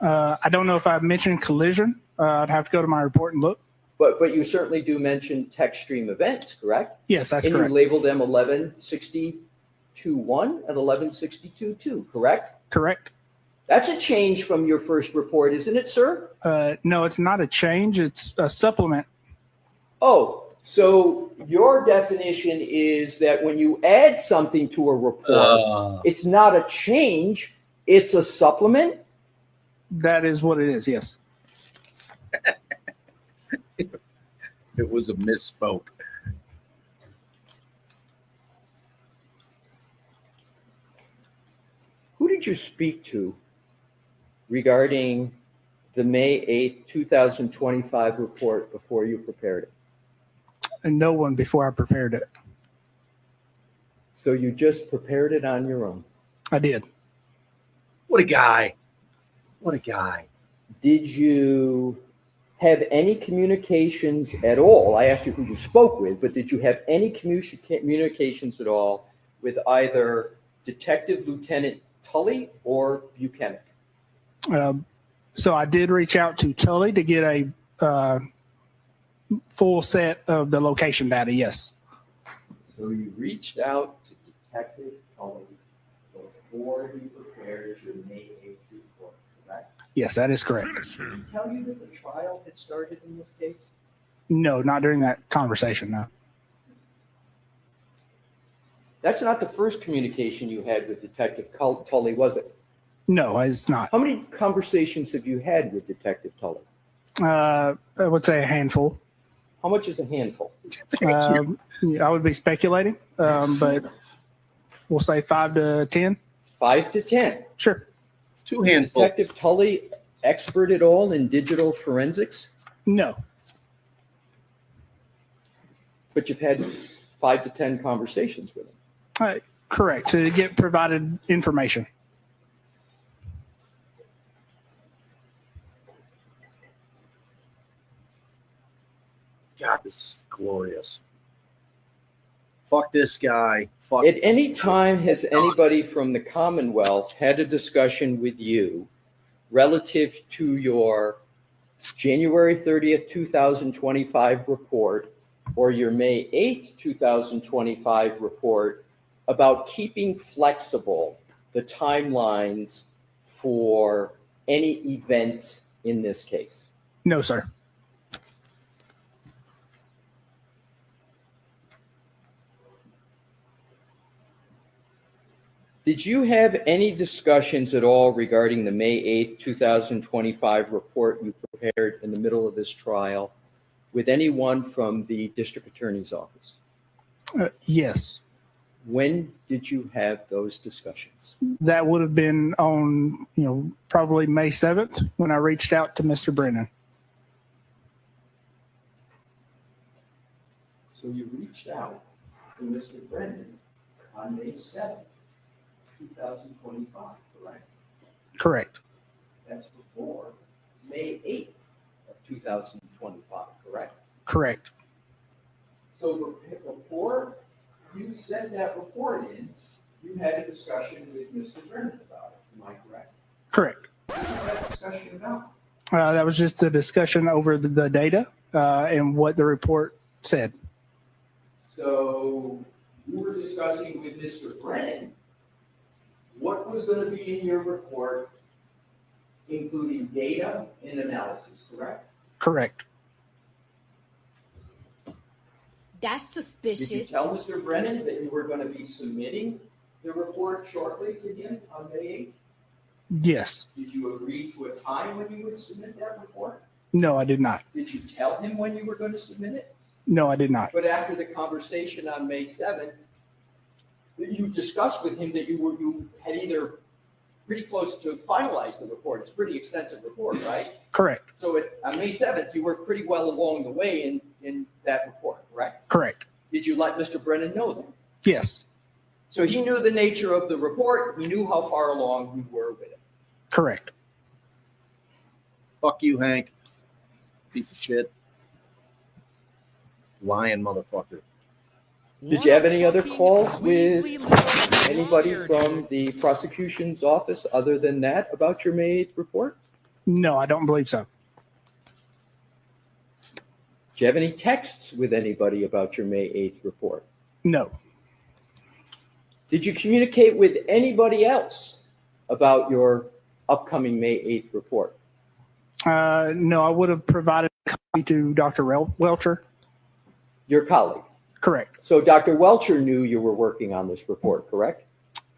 Speaker 14: I don't know if I mentioned collision. I'd have to go to my report and look.
Speaker 22: But you certainly do mention TechStream events, correct?
Speaker 14: Yes, that's
Speaker 22: and
Speaker 14: correct.
Speaker 7: And
Speaker 22: you labeled them 1162.1 and 1162.2, correct?
Speaker 14: Correct.
Speaker 22: That's a change from your first report, isn't it, sir?
Speaker 14: No, it's not a change. It's a supplement.
Speaker 22: Oh, so your definition is that when you add something to a report, it's not a change, it's a supplement?
Speaker 14: That is what it is, yes.
Speaker 1: It was a misspoke.
Speaker 22: Who did you speak to regarding the May 8th, 2025 report before you prepared it?
Speaker 14: And no one before I prepared it.
Speaker 22: So you just prepared it on your own?
Speaker 14: I did.
Speaker 1: What a guy. What a guy.
Speaker 22: Did you have any communications at all? I asked you who you spoke with, but did you have any communications at all with either Detective Lieutenant Tully or Buchanan?
Speaker 14: So I did reach out to Tully to get a full set of the location data, yes.
Speaker 22: So you reached out to Detective Tully before you prepared your May 8th report, correct?
Speaker 14: Yes, that is correct.
Speaker 22: Did he tell you that the trial had started in this case?
Speaker 14: No, not during that conversation, no.
Speaker 22: That's not the first communication you had with Detective Tully, was it?
Speaker 14: No, it's not.
Speaker 22: How many conversations have you had with Detective Tully?
Speaker 14: I would say a handful.
Speaker 22: How much is a handful?
Speaker 14: Yeah, I would be speculating, but we'll say 5 to 10.
Speaker 22: 5 to 10.
Speaker 14: Sure.
Speaker 1: It's two handfuls.
Speaker 22: Detective Tully expert at all in digital forensics?
Speaker 14: No.
Speaker 22: But you've had 5 to 10 conversations with him.
Speaker 14: Correct, to get provided information.
Speaker 1: God, this is glorious. Fuck this guy. Fuck.
Speaker 22: At any time, has anybody from the Commonwealth had a discussion with you relative to your January 30th, 2025 report or your May 8th, 2025 report about keeping flexible the timelines for any events in this case?
Speaker 14: No, sir.
Speaker 22: Did you have any discussions at all regarding the May 8th, 2025 report you prepared in the middle of this trial with anyone from the district attorney's office?
Speaker 14: Yes.
Speaker 22: When did you have those discussions?
Speaker 14: That would have been on, probably May 7th when I reached out to Mr. Brennan.
Speaker 22: So you reached out to Mr. Brennan on May 7th, 2025, correct?
Speaker 14: Correct.
Speaker 22: That's before May 8th of 2025, correct?
Speaker 14: Correct.
Speaker 22: So before you sent that report in, you had a discussion with Mr. Brennan about it, am I correct?
Speaker 14: Correct.
Speaker 22: What was that discussion about?
Speaker 14: That was just a discussion over the data and what the report said.
Speaker 22: So you were discussing with Mr. Brennan what was going to be in your report, including data and analysis, correct?
Speaker 14: Correct.
Speaker 7: That's suspicious.
Speaker 22: Did you tell Mr. Brennan that you were going to be submitting the report shortly to him on May 8th?
Speaker 14: Yes.
Speaker 22: Did you agree to a time when you would submit that report?
Speaker 14: No, I did not.
Speaker 22: Did you tell him when you were going to submit it?
Speaker 14: No, I did not.
Speaker 22: But after the conversation on May 7th, you discussed with him that you had either pretty close to finalize the report. It's a pretty extensive report, right?
Speaker 14: Correct.
Speaker 22: So on May 7th, you were pretty well along the way in that report, correct?
Speaker 14: Correct.
Speaker 22: Did you let Mr. Brennan know that?
Speaker 14: Yes.
Speaker 22: So he knew the nature of the report. He knew how far along you were with it.
Speaker 14: Correct.
Speaker 1: Fuck you, Hank. Piece of shit. Lying motherfucker.
Speaker 22: Did you have any other calls with anybody from the prosecution's office other than that about your May 8th report?
Speaker 14: No, I don't believe so.
Speaker 22: Do you have any texts with anybody about your May 8th report?
Speaker 14: No.
Speaker 22: Did you communicate with anybody else about your upcoming May 8th report?
Speaker 14: No, I would have provided a copy to Dr. Welcher.
Speaker 22: Your colleague?
Speaker 14: Correct.
Speaker 22: So Dr. Welcher knew you were working on this report, correct?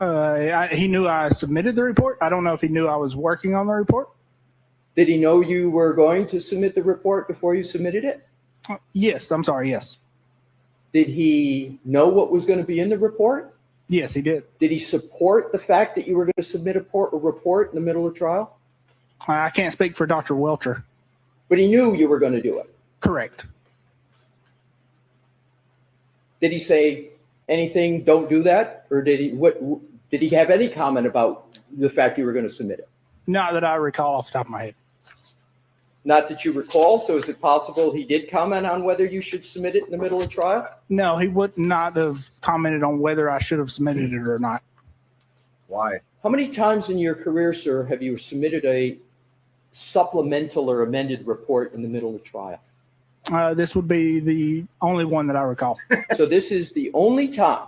Speaker 14: He knew I submitted the report. I don't know if he knew I was working on the report.
Speaker 22: Did he know you were going to submit the report before you submitted it?
Speaker 14: Yes, I'm sorry, yes.
Speaker 22: Did he know what was going to be in the report?
Speaker 14: Yes, he did.
Speaker 22: Did he support the fact that you were going to submit a report in the middle of trial?
Speaker 14: I can't speak for Dr. Welcher.
Speaker 22: But he knew you were going to do it?
Speaker 14: Correct.
Speaker 22: Did he say anything, don't do that? Or did he have any comment about the fact you were going to submit it?
Speaker 14: Not that I recall off the top of my head.
Speaker 22: Not that you recall, so is it possible he did comment on whether you should submit it in the middle of trial?
Speaker 14: No, he would not have commented on whether I should have submitted it or not.
Speaker 1: Why?
Speaker 22: How many times in your career, sir, have you submitted a supplemental or amended report in the middle of trial?
Speaker 14: This would be the only one that I recall.
Speaker 22: So this is the only time.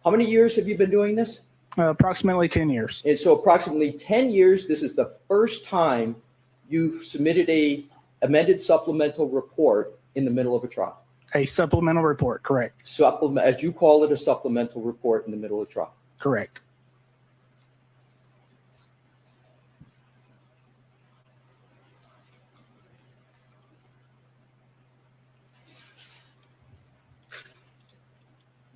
Speaker 22: How many years have you been doing this?
Speaker 14: Approximately 10 years.
Speaker 22: And so approximately 10 years, this is the first time you've submitted a amended supplemental report in the middle of a trial.
Speaker 14: A supplemental report, correct.
Speaker 22: Supplement, as you call it, a supplemental report in the middle of trial.
Speaker 14: Correct.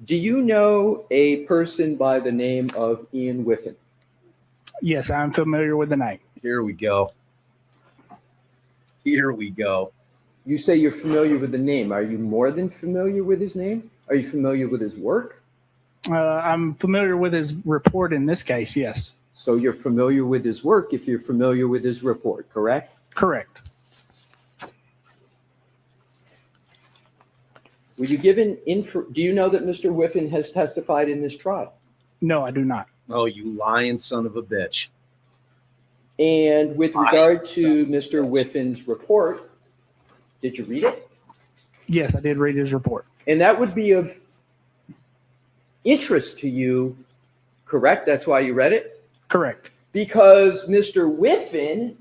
Speaker 22: Do you know a person by the name of Ian Whiffen?
Speaker 14: Yes, I'm familiar with the name.
Speaker 1: Here we go. Here we go.
Speaker 22: You say you're familiar with the name. Are you more than familiar with his name? Are you familiar with his work?
Speaker 14: I'm familiar with his report in this case, yes.
Speaker 22: So you're familiar with his work if you're familiar with his report, correct?
Speaker 14: Correct.
Speaker 22: Were you given do you know that Mr. Whiffen has testified in this trial?
Speaker 14: No, I do not.
Speaker 1: Oh, you lying son of a bitch.
Speaker 22: And with regard to Mr. Whiffen's report, did you read it?
Speaker 14: Yes, I did read his report.
Speaker 22: And that would be of interest to you, correct? That's why you read it?
Speaker 14: Correct.
Speaker 22: Because Mr. Whiffen's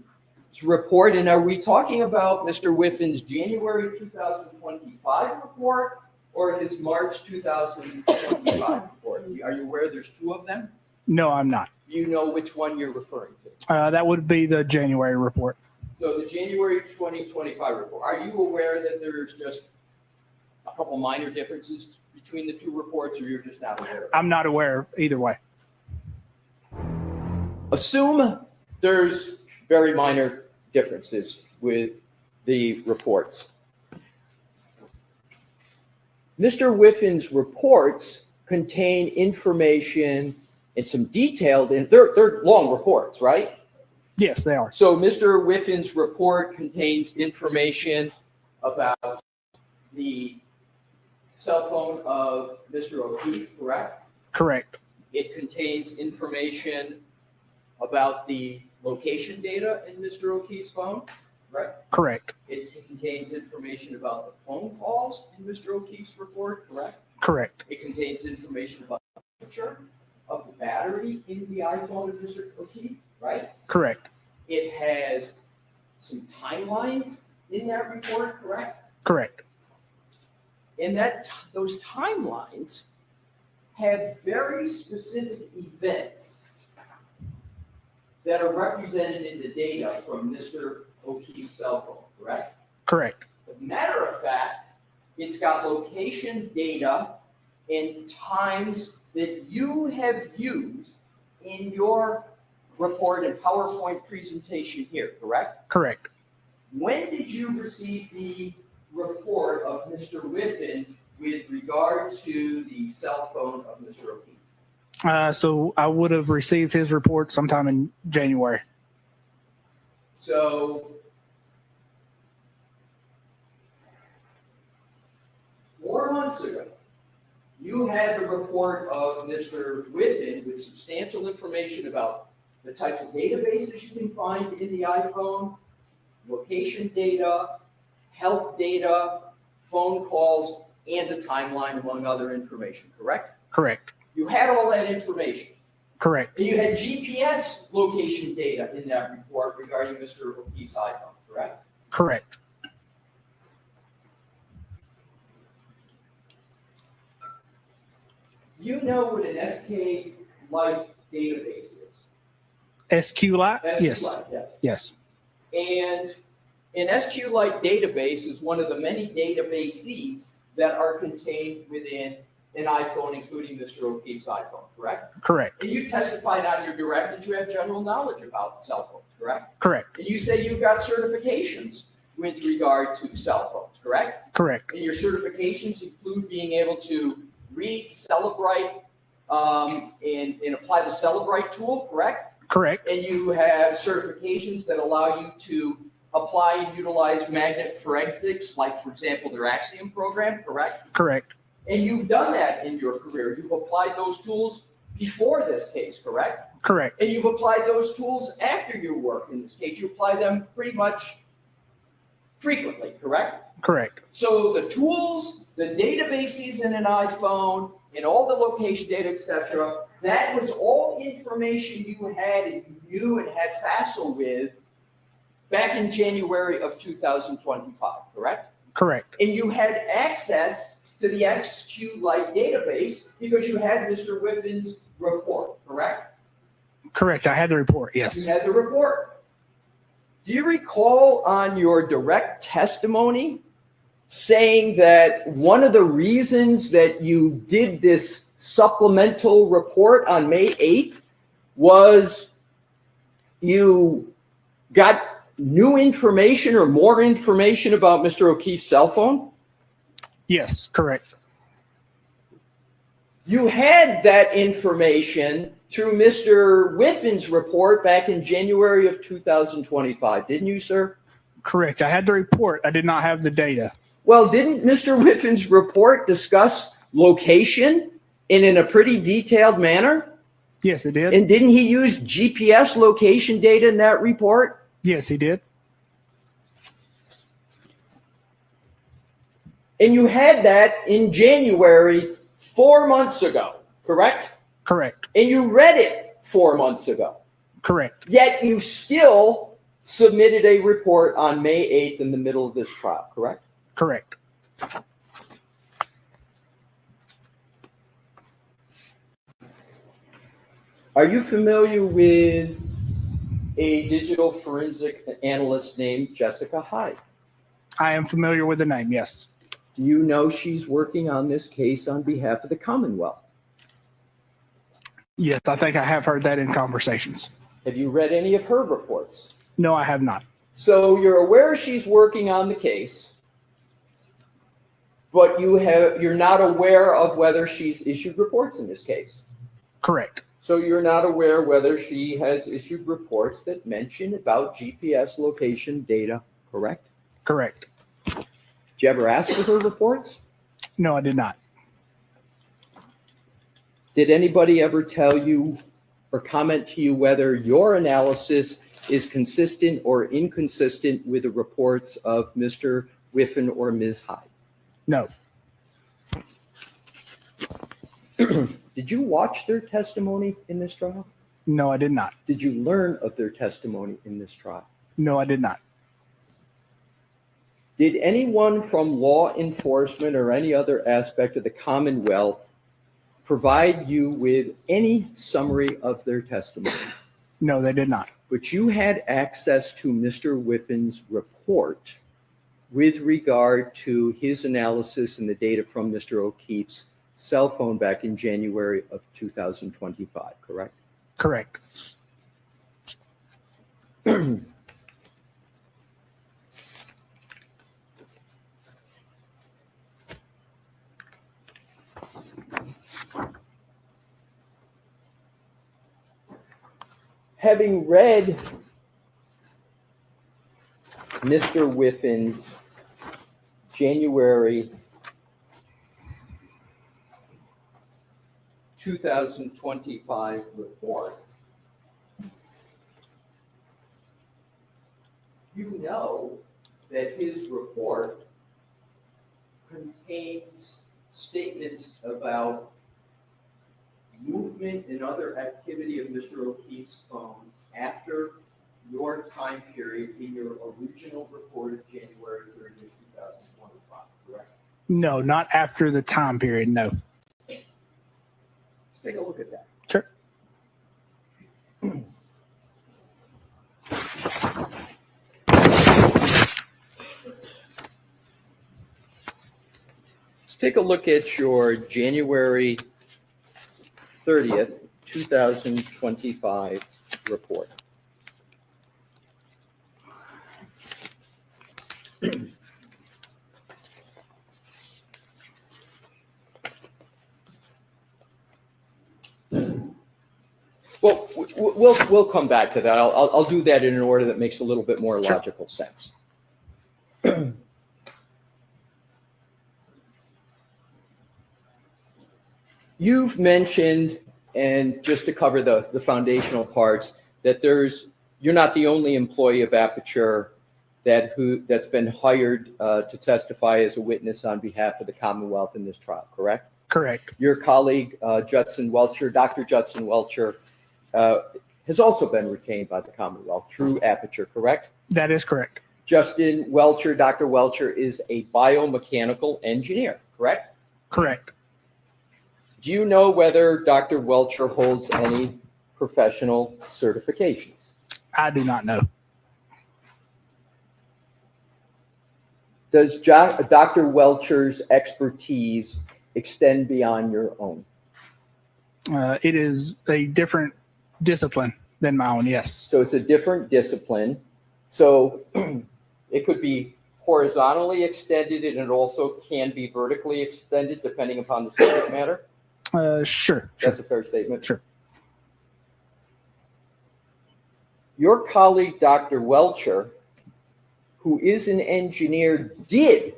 Speaker 22: report, and are we talking about Mr. Whiffen's January 2025 report or his March 2025 report? Are you aware there's two of them?
Speaker 14: No, I'm not.
Speaker 22: Do you know which one you're referring to?
Speaker 14: That would be the January report.
Speaker 22: So the January 2025 report, are you aware that there's just a couple minor differences between the two reports, or you're just not aware of it?
Speaker 14: I'm not aware either way.
Speaker 22: Assume there's very minor differences with the reports. Mr. Whiffin's reports contain information and some detailed, and they're long reports, right?
Speaker 14: Yes, they are.
Speaker 22: So Mr. Whiffin's report contains information about the cell phone of Mr. O'Keefe, correct?
Speaker 14: Correct.
Speaker 22: It contains information about the location data in Mr. O'Keefe's phone, right?
Speaker 14: Correct.
Speaker 22: It contains information about the phone calls in Mr. O'Keefe's report, correct?
Speaker 14: Correct.
Speaker 22: It contains information about the temperature of the battery in the iPhone of Mr. O'Keefe, right?
Speaker 14: Correct.
Speaker 22: It has some timelines in that report, correct?
Speaker 14: Correct.
Speaker 22: And those timelines have very specific events that are represented in the data from Mr. O'Keefe's cell phone, correct?
Speaker 14: Correct.
Speaker 22: As a matter of fact, it's got location data and times that you have used in your report and PowerPoint presentation here, correct?
Speaker 14: Correct.
Speaker 22: When did you receive the report of Mr. Whiffin with regard to the cell phone of Mr. O'Keefe?
Speaker 14: So I would have received his report sometime in January.
Speaker 22: So 4 months ago, you had the report of Mr. Whiffin with substantial information about the types of databases you can find in the iPhone, location data, health data, phone calls, and a timeline, among other information, correct?
Speaker 14: Correct.
Speaker 22: You had all that information.
Speaker 14: Correct.
Speaker 22: And you had GPS location data in that report regarding Mr. O'Keefe's iPhone, correct?
Speaker 14: Correct.
Speaker 22: You know what an SQLite database is?
Speaker 14: SQLite? Yes.
Speaker 22: SQLite, yes.
Speaker 14: Yes.
Speaker 22: And an SQLite database is one of the many databases that are contained within an iPhone, including Mr. O'Keefe's iPhone, correct?
Speaker 14: Correct.
Speaker 22: And you testified on your direct that you have general knowledge about cell phones, correct?
Speaker 14: Correct.
Speaker 22: And you say you've got certifications with regard to cell phones, correct?
Speaker 14: Correct.
Speaker 22: And your certifications include being able to read, Celebrite, and apply the Celebrite tool, correct?
Speaker 14: Correct.
Speaker 22: And you have certifications that allow you to apply and utilize magnet forensics, like, for example, their Axiom program, correct?
Speaker 14: Correct.
Speaker 22: And you've done that in your career. You've applied those tools before this case, correct?
Speaker 14: Correct.
Speaker 22: And you've applied those tools after your work in this case. You apply them pretty much frequently, correct?
Speaker 14: Correct.
Speaker 22: So the tools, the databases in an iPhone, and all the location data, etc., that was all information you had and you knew and had facile with back in January of 2025, correct?
Speaker 14: Correct.
Speaker 22: And you had access to the SQLite database because you had Mr. Whiffin's report, correct?
Speaker 14: Correct. I had the report.
Speaker 22: You
Speaker 14: Yes.
Speaker 22: had the report. Do you recall on your direct testimony saying that one of the reasons that you did this supplemental report on May 8th was you got new information or more information about Mr. O'Keefe's cell phone?
Speaker 14: Yes. Correct.
Speaker 22: You had that information through Mr. Whiffin's report back in January of 2025, didn't you, sir?
Speaker 14: Correct. I had the report. I did not have the data.
Speaker 22: Well, didn't Mr. Whiffin's report discuss location in a pretty detailed manner?
Speaker 14: Yes, it did.
Speaker 22: And didn't he use GPS location data in that report?
Speaker 14: Yes, he did.
Speaker 22: And you had that in January 4 months ago, correct?
Speaker 14: Correct.
Speaker 22: And you read it 4 months ago.
Speaker 14: Correct.
Speaker 22: Yet you still submitted a report on May 8th in the middle of this trial, correct?
Speaker 14: Correct.
Speaker 22: Are you familiar with a digital forensic analyst named Jessica Hyde?
Speaker 14: I am familiar with the name, yes.
Speaker 22: Do you know she's working on this case on behalf of the Commonwealth?
Speaker 14: Yes, I think I have heard that in conversations.
Speaker 22: Have you read any of her reports?
Speaker 14: No, I have not.
Speaker 22: So you're aware she's working on the case, but you're not aware of whether she's issued reports in this case.
Speaker 14: Correct.
Speaker 22: So you're not aware whether she has issued reports that mention about GPS location data, correct?
Speaker 14: Correct.
Speaker 22: Did you ever ask for her reports?
Speaker 14: No, I did not.
Speaker 22: Did anybody ever tell you or comment to you whether your analysis is consistent or inconsistent with the reports of Mr. Whiffen or Ms. Hyde?
Speaker 14: No.
Speaker 22: Did you watch their testimony in this trial?
Speaker 14: No, I did not.
Speaker 22: Did you learn of their testimony in this trial?
Speaker 14: No, I did not.
Speaker 22: Did anyone from law enforcement or any other aspect of the Commonwealth provide you with any summary of their testimony?
Speaker 14: No, they did not.
Speaker 22: But you had access to Mr. Whiffen's report with regard to his analysis and the data from Mr. O'Keefe's cell phone back in January of 2025, correct?
Speaker 14: Correct.
Speaker 22: Having read Mr. Whiffen's January 2025 report, you know that his report contains statements about movement and other activity of Mr. O'Keefe's phone after your time period in your original report of January 30th, 2025, correct?
Speaker 14: No, not after the time period, no.
Speaker 22: Let's take a look at that.
Speaker 14: Sure.
Speaker 22: Let's take a look at your January 30th, 2025 report. Well, we'll come back to that. I'll do that in an order that makes a little bit more logical sense. You've mentioned, and just to cover the foundational parts, that you're not the only employee of Aperture that's been hired to testify as a witness on behalf of the Commonwealth in this trial, correct?
Speaker 14: Correct.
Speaker 22: Your colleague, Judson Welcher, Dr. Judson Welcher, has also been retained by the Commonwealth through Aperture, correct?
Speaker 14: That is correct.
Speaker 22: Justin Welcher, Dr. Welcher is a biomechanical engineer, correct?
Speaker 14: Correct.
Speaker 22: Do you know whether Dr. Welcher holds any professional certifications?
Speaker 14: I do not know.
Speaker 22: Does Dr. Welcher's expertise extend beyond your own?
Speaker 14: It is a different discipline than my own, yes.
Speaker 22: So it's a different discipline. So it could be horizontally extended and it also can be vertically extended depending upon the subject matter?
Speaker 14: Sure.
Speaker 22: That's a fair statement?
Speaker 14: Sure.
Speaker 22: Your colleague, Dr. Welcher, who is an engineer, did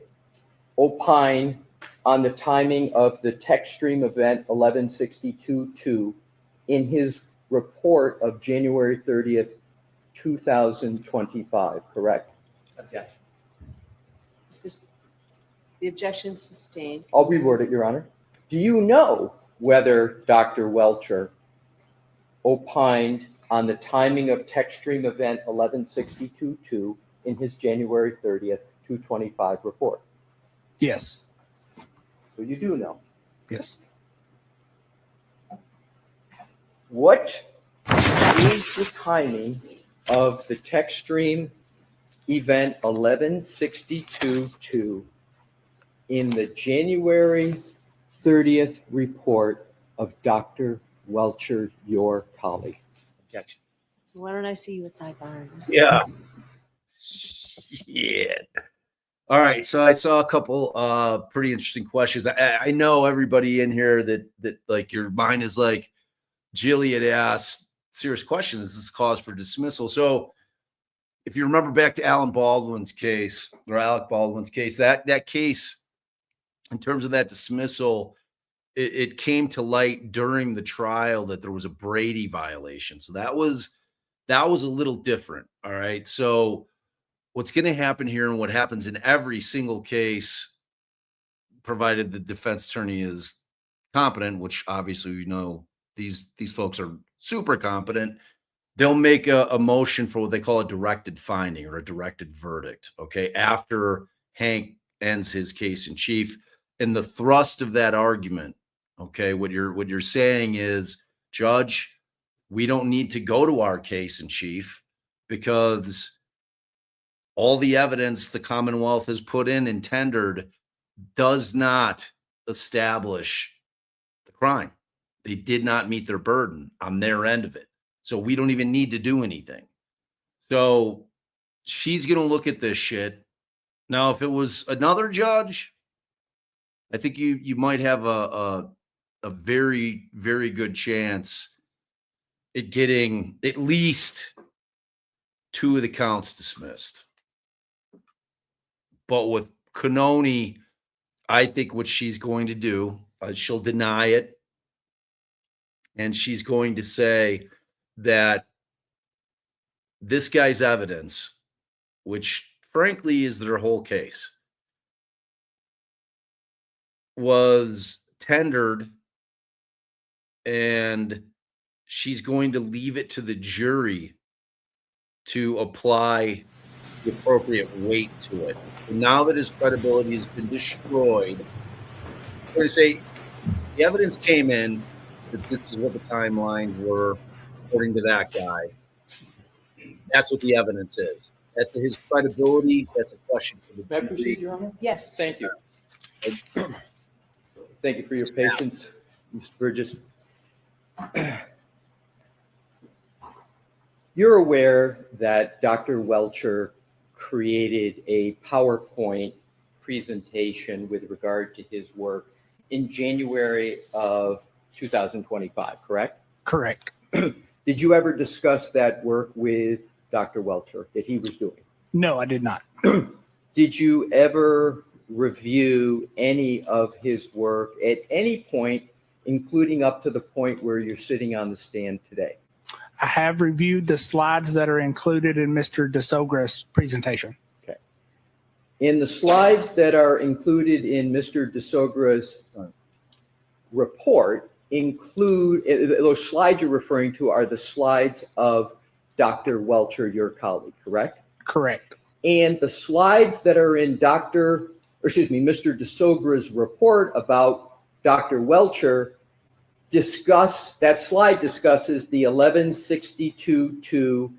Speaker 22: opine on the timing of the TechStream event 1162-2 in his report of January 30th, 2025, correct?
Speaker 9: Objection.
Speaker 5: Is the objection sustained?
Speaker 22: I'll reword it, Your Honor. Do you know whether Dr. Welcher opined on the timing of TechStream event 1162-2 in his January 30th, 2025 report?
Speaker 14: Yes.
Speaker 22: So you do know.
Speaker 14: Yes.
Speaker 22: What is the timing of the text stream event 1162-2 in the January 30th report of Dr. Welcher, your colleague?
Speaker 9: Objection.
Speaker 5: So why don't I see you at sidebar?
Speaker 1: Yeah. Yeah. All right. So I saw a couple pretty interesting questions. I know everybody in here that like your mind is like, Jilly had asked serious questions. This is cause for dismissal. So if you remember back to Alec Baldwin's case, that case, in terms of that dismissal, it came to light during the trial that there was a Brady violation. So that was a little different. All right. So what's going to happen here, and what happens in every single case, provided the defense attorney is competent, which obviously we know these folks are super competent, they'll make a motion for what they call a directed finding or a directed verdict. Okay. After Hank ends his case in chief. And the thrust of that argument, okay, what you're saying is, Judge, we don't need to go to our case in chief because all the evidence the Commonwealth has put in and tendered does not establish the crime. They did not meet their burden on their end of it. So we don't even need to do anything. So she's going to look at this shit. Now, if it was another judge, I think you might have a very, very good chance at getting at least 2 of the counts dismissed. But with Canoni, I think what she's going to do, she'll deny it. And she's going to say that this guy's evidence, which frankly is their whole case, was tendered, and she's going to leave it to the jury to apply the appropriate weight to it. And now that his credibility has been destroyed, I'm going to say the evidence came in that this is what the timelines were, according to that guy. That's what the evidence is. As to his credibility, that's a question for the
Speaker 22: May I
Speaker 1: jury.
Speaker 22: proceed, Your Honor?
Speaker 5: Yes.
Speaker 22: Thank you. Thank you for your patience, Mr. Burgess. You're aware that Dr. Welcher created a PowerPoint presentation with regard to his work in January of 2025, correct?
Speaker 14: Correct.
Speaker 22: Did you ever discuss that work with Dr. Welcher that he was doing?
Speaker 14: No, I did not.
Speaker 22: Did you ever review any of his work at any point, including up to the point where you're sitting on the stand today?
Speaker 14: I have reviewed the slides that are included in Mr. DeSogra's presentation.
Speaker 22: Okay. In the slides that are included in Mr. DeSogra's report include, those slides you're referring to are the slides of Dr. Welcher, your colleague, correct?
Speaker 14: Correct.
Speaker 22: And the slides that are in Mr. DeSogra's report about Dr. Welcher that slide discusses the 1162-2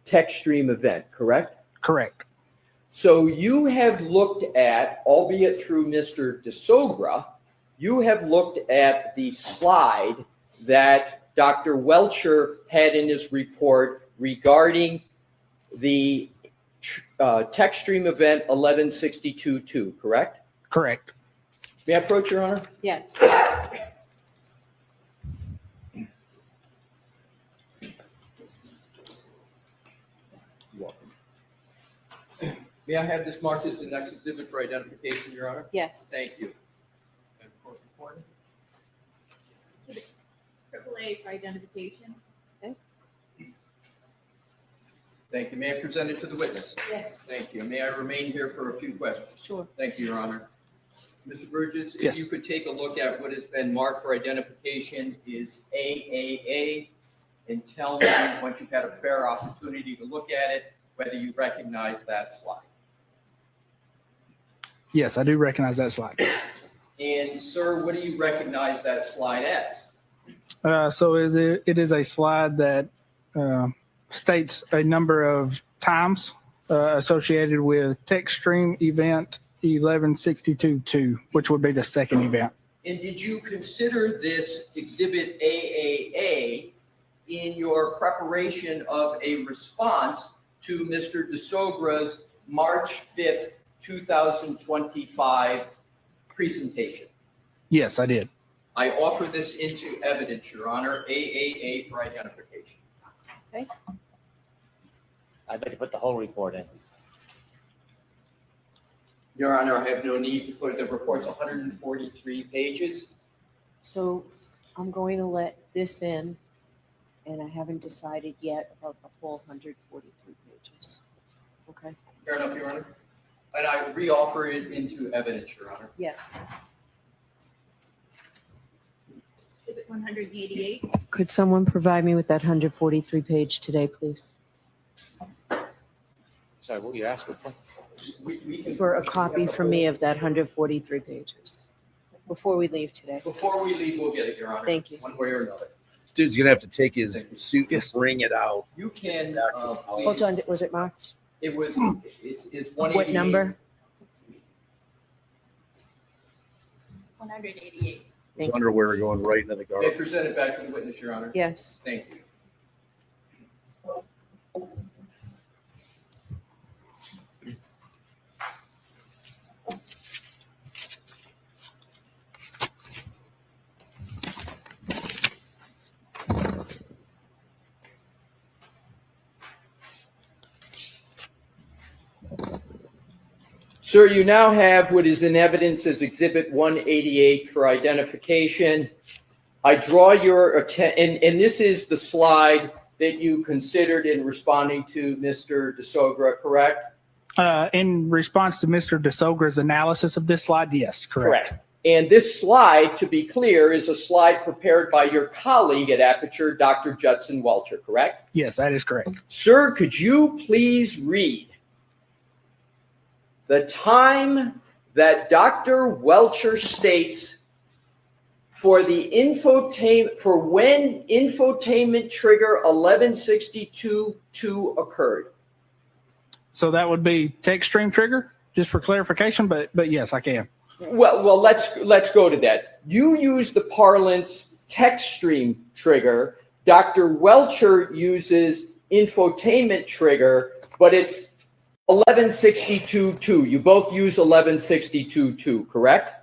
Speaker 22: text stream event, correct?
Speaker 14: Correct.
Speaker 22: So you have looked at, albeit through Mr. DeSogra, you have looked at the slide that Dr. Welcher had in his report regarding the text stream event 1162-2, correct?
Speaker 14: Correct.
Speaker 22: May I approach, Your Honor?
Speaker 5: Yes.
Speaker 22: Welcome. May I have this marked as the next exhibit for identification, Your Honor?
Speaker 5: Yes.
Speaker 22: Thank you.
Speaker 20: AAA for identification.
Speaker 5: Okay.
Speaker 22: Thank you. May I present it to the witness?
Speaker 5: Yes.
Speaker 22: Thank you. May I remain here for a few questions?
Speaker 5: Sure.
Speaker 22: Thank you, Your Honor. Mr. Burgess, if
Speaker 14: Yes.
Speaker 22: you could take a look at what has been marked for identification is AAA, and tell me, once you've had a fair opportunity to look at it, whether you recognize that slide.
Speaker 14: Yes, I do recognize that slide.
Speaker 22: And sir, what do you recognize that slide as?
Speaker 14: So it is a slide that states a number of times associated with text stream event 1162-2, which would be the second event.
Speaker 22: And did you consider this exhibit AAA in your preparation of a response to Mr. DeSogra's March 5th, 2025 presentation?
Speaker 14: Yes, I did.
Speaker 22: I offer this into evidence, Your Honor, AAA for identification.
Speaker 5: Okay.
Speaker 12: I'd like to put the whole report in.
Speaker 22: Your Honor, I have no need to put it. The report's 143 pages.
Speaker 5: So I'm going to let this in, and I haven't decided yet about the whole 143 pages. Okay?
Speaker 22: Fair enough, Your Honor. And I re-offer it into evidence, Your Honor.
Speaker 5: Yes.
Speaker 20: Exhibit 188.
Speaker 4: Could someone provide me with that 143 page today, please?
Speaker 12: Sorry, what were you asking for?
Speaker 4: For a copy for me of that 143 pages before we leave today.
Speaker 22: Before we leave, we'll get it, Your Honor.
Speaker 4: Thank you.
Speaker 22: One way or another.
Speaker 1: This dude's gonna have to take his suit and bring it out.
Speaker 22: You can.
Speaker 4: Hold on, was it marked?
Speaker 22: It was. It's 188.
Speaker 4: What number?
Speaker 20: 188.
Speaker 1: His underwear are going right into the
Speaker 22: May I
Speaker 1: garbage.
Speaker 22: present it back to the witness, Your Honor?
Speaker 4: Yes.
Speaker 22: Thank you. Sir, you now have what is in evidence as Exhibit 188 for identification. I draw your attention, and this is the slide that you considered in responding to Mr. DeSogra, correct?
Speaker 14: In response to Mr. DeSogra's analysis of this slide, yes, correct.
Speaker 22: And this slide, to be clear, is a slide prepared by your colleague at Aperture, Dr. Judson Welcher, correct?
Speaker 14: Yes, that is correct.
Speaker 22: Sir, could you please read the time that Dr. Welcher states for the infotainment, for when infotainment trigger 1162-2 occurred?
Speaker 14: So that would be text stream trigger, just for clarification, but yes, I can.
Speaker 22: Well, let's go to that. You use the parlance text stream trigger. Dr. Welcher uses infotainment trigger, but it's 1162-2. You both use 1162-2, correct?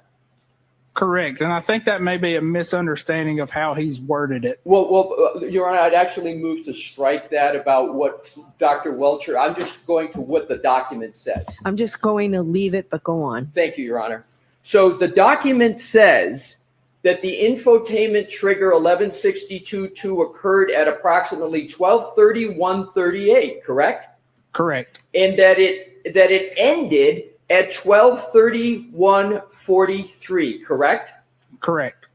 Speaker 14: Correct. And I think that may be a misunderstanding of how he's worded it.
Speaker 22: Well, Your Honor, I'd actually move to strike that about what Dr. Welcher, I'm just going to what the document says.
Speaker 4: I'm just going to leave it, but go on.
Speaker 22: Thank you, Your Honor. So the document says that the infotainment trigger 1162-2 occurred at approximately 12:31:38, correct?
Speaker 14: Correct.
Speaker 22: And that it ended at 12:31:43, correct?
Speaker 14: Correct.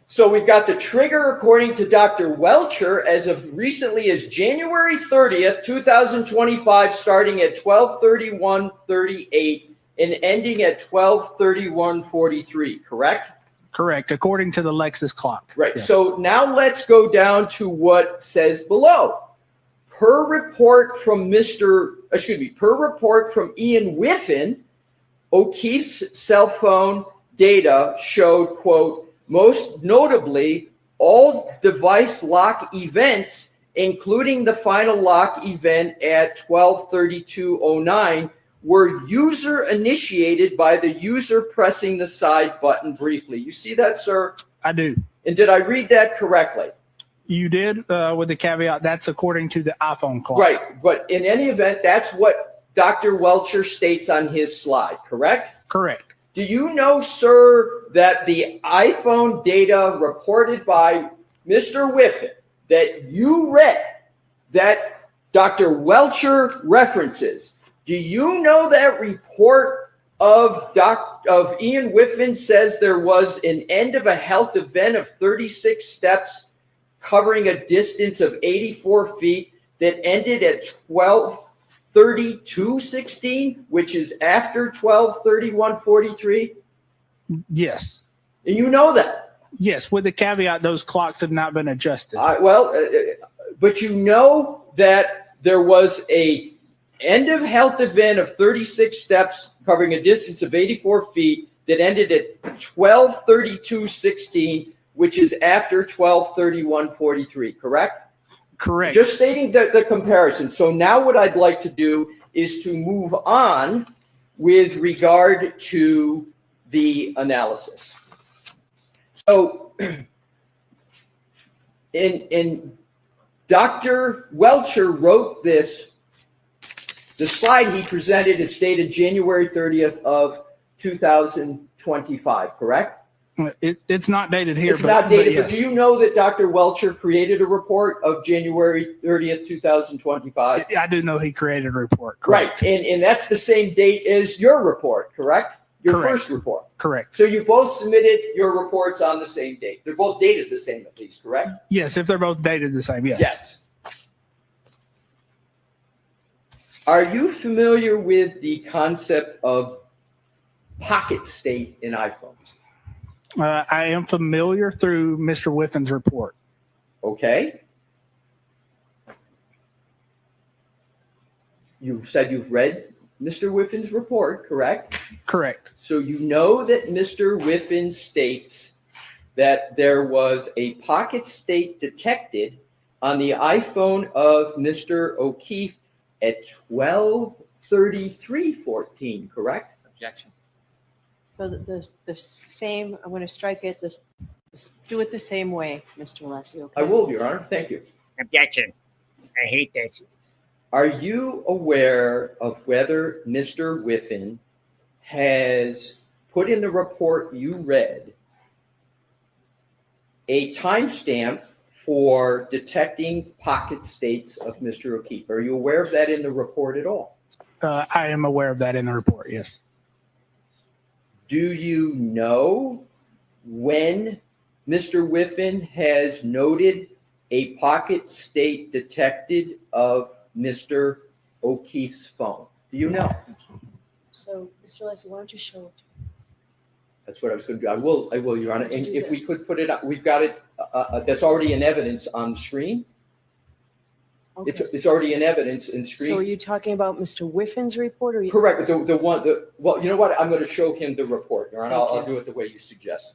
Speaker 22: So we've got the trigger, according to Dr. Welcher, as of recently as January 30th, 2025, starting at 12:31:38 and ending at 12:31:43, correct?
Speaker 14: Correct, according to the Lexus clock.
Speaker 22: Right.
Speaker 14: Yes.
Speaker 22: So now let's go down to what says below. Per report from Ian Whiffen, O'Keefe's cell phone data showed, quote, most notably, all device lock events, including the final lock event at 12:32:09, were user initiated by the user pressing the side button briefly. You see that, sir?
Speaker 14: I do.
Speaker 22: And did I read that correctly?
Speaker 14: You did, with the caveat that's according to the iPhone clock.
Speaker 22: Right. But in any event, that's what Dr. Welcher states on his slide, correct?
Speaker 14: Correct.
Speaker 22: Do you know, sir, that the iPhone data reported by Mr. Whiffen that you read, that Dr. Welcher references, do you know that report of Ian Whiffen says there was an end of a health event of 36 steps covering a distance of 84 feet that ended at 12:32:16, which is after 12:31:43?
Speaker 14: Yes.
Speaker 22: And you know that?
Speaker 14: Yes, with the caveat those clocks have not been adjusted.
Speaker 22: But but you know that there was a end of health event of 36 steps covering a distance of 84 feet that ended at 12:32:16, which is after 12:31:43, correct?
Speaker 14: Correct.
Speaker 22: Just stating the comparison. So now what I'd like to do is to move on with regard to the analysis. So in Dr. Welcher wrote this, the slide he presented is dated January 30th of 2025, correct?
Speaker 14: It's not dated here.
Speaker 22: It's not dated,
Speaker 14: yes.
Speaker 22: but do you know that Dr. Welcher created a report of January 30th, 2025?
Speaker 14: I do know he created a report.
Speaker 22: Right, and that's the same date as your report, correct? Your
Speaker 14: Correct.
Speaker 22: first report.
Speaker 14: Correct.
Speaker 22: So you both submitted your reports on the same date. They're both dated the same at least, correct?
Speaker 14: Yes, if they're both dated the same, yes.
Speaker 22: Yes. Are you familiar with the concept of pocket state in iPhones?
Speaker 14: I am familiar through Mr. Whiffin's report.
Speaker 22: Okay. You said you've read Mr. Whiffin's report, correct?
Speaker 14: Correct.
Speaker 22: So you know that Mr. Whiffin states that there was a pocket state detected on the iPhone of Mr. O'Keefe at 12:33:14, correct?
Speaker 9: Objection.
Speaker 5: So the same, I'm going to strike it, do it the same way, Mr. Alessi, okay?
Speaker 22: I will, Your Honor. Thank you.
Speaker 13: Objection. I hate this.
Speaker 22: Are you aware of whether Mr. Whiffin has put in the report you read a timestamp for detecting pocket states of Mr. O'Keefe? Are you aware of that in the report at all?
Speaker 14: I am aware of that in the report, yes.
Speaker 22: Do you know when Mr. Whiffin has noted a pocket state detected of Mr. O'Keefe's phone? Do you know?
Speaker 5: So, Mr. Alessi, why don't you show it?
Speaker 22: That's what I was going to do. I will, Your Honor. And if we could put it up, we've got it. That's already in evidence on the screen.
Speaker 5: Okay.
Speaker 22: It's already in evidence in screen.
Speaker 5: So are you talking about Mr. Whiffin's report or?
Speaker 22: Correct. Well, you know what? I'm going to show him the report, Your Honor. I'll do it the way you suggest.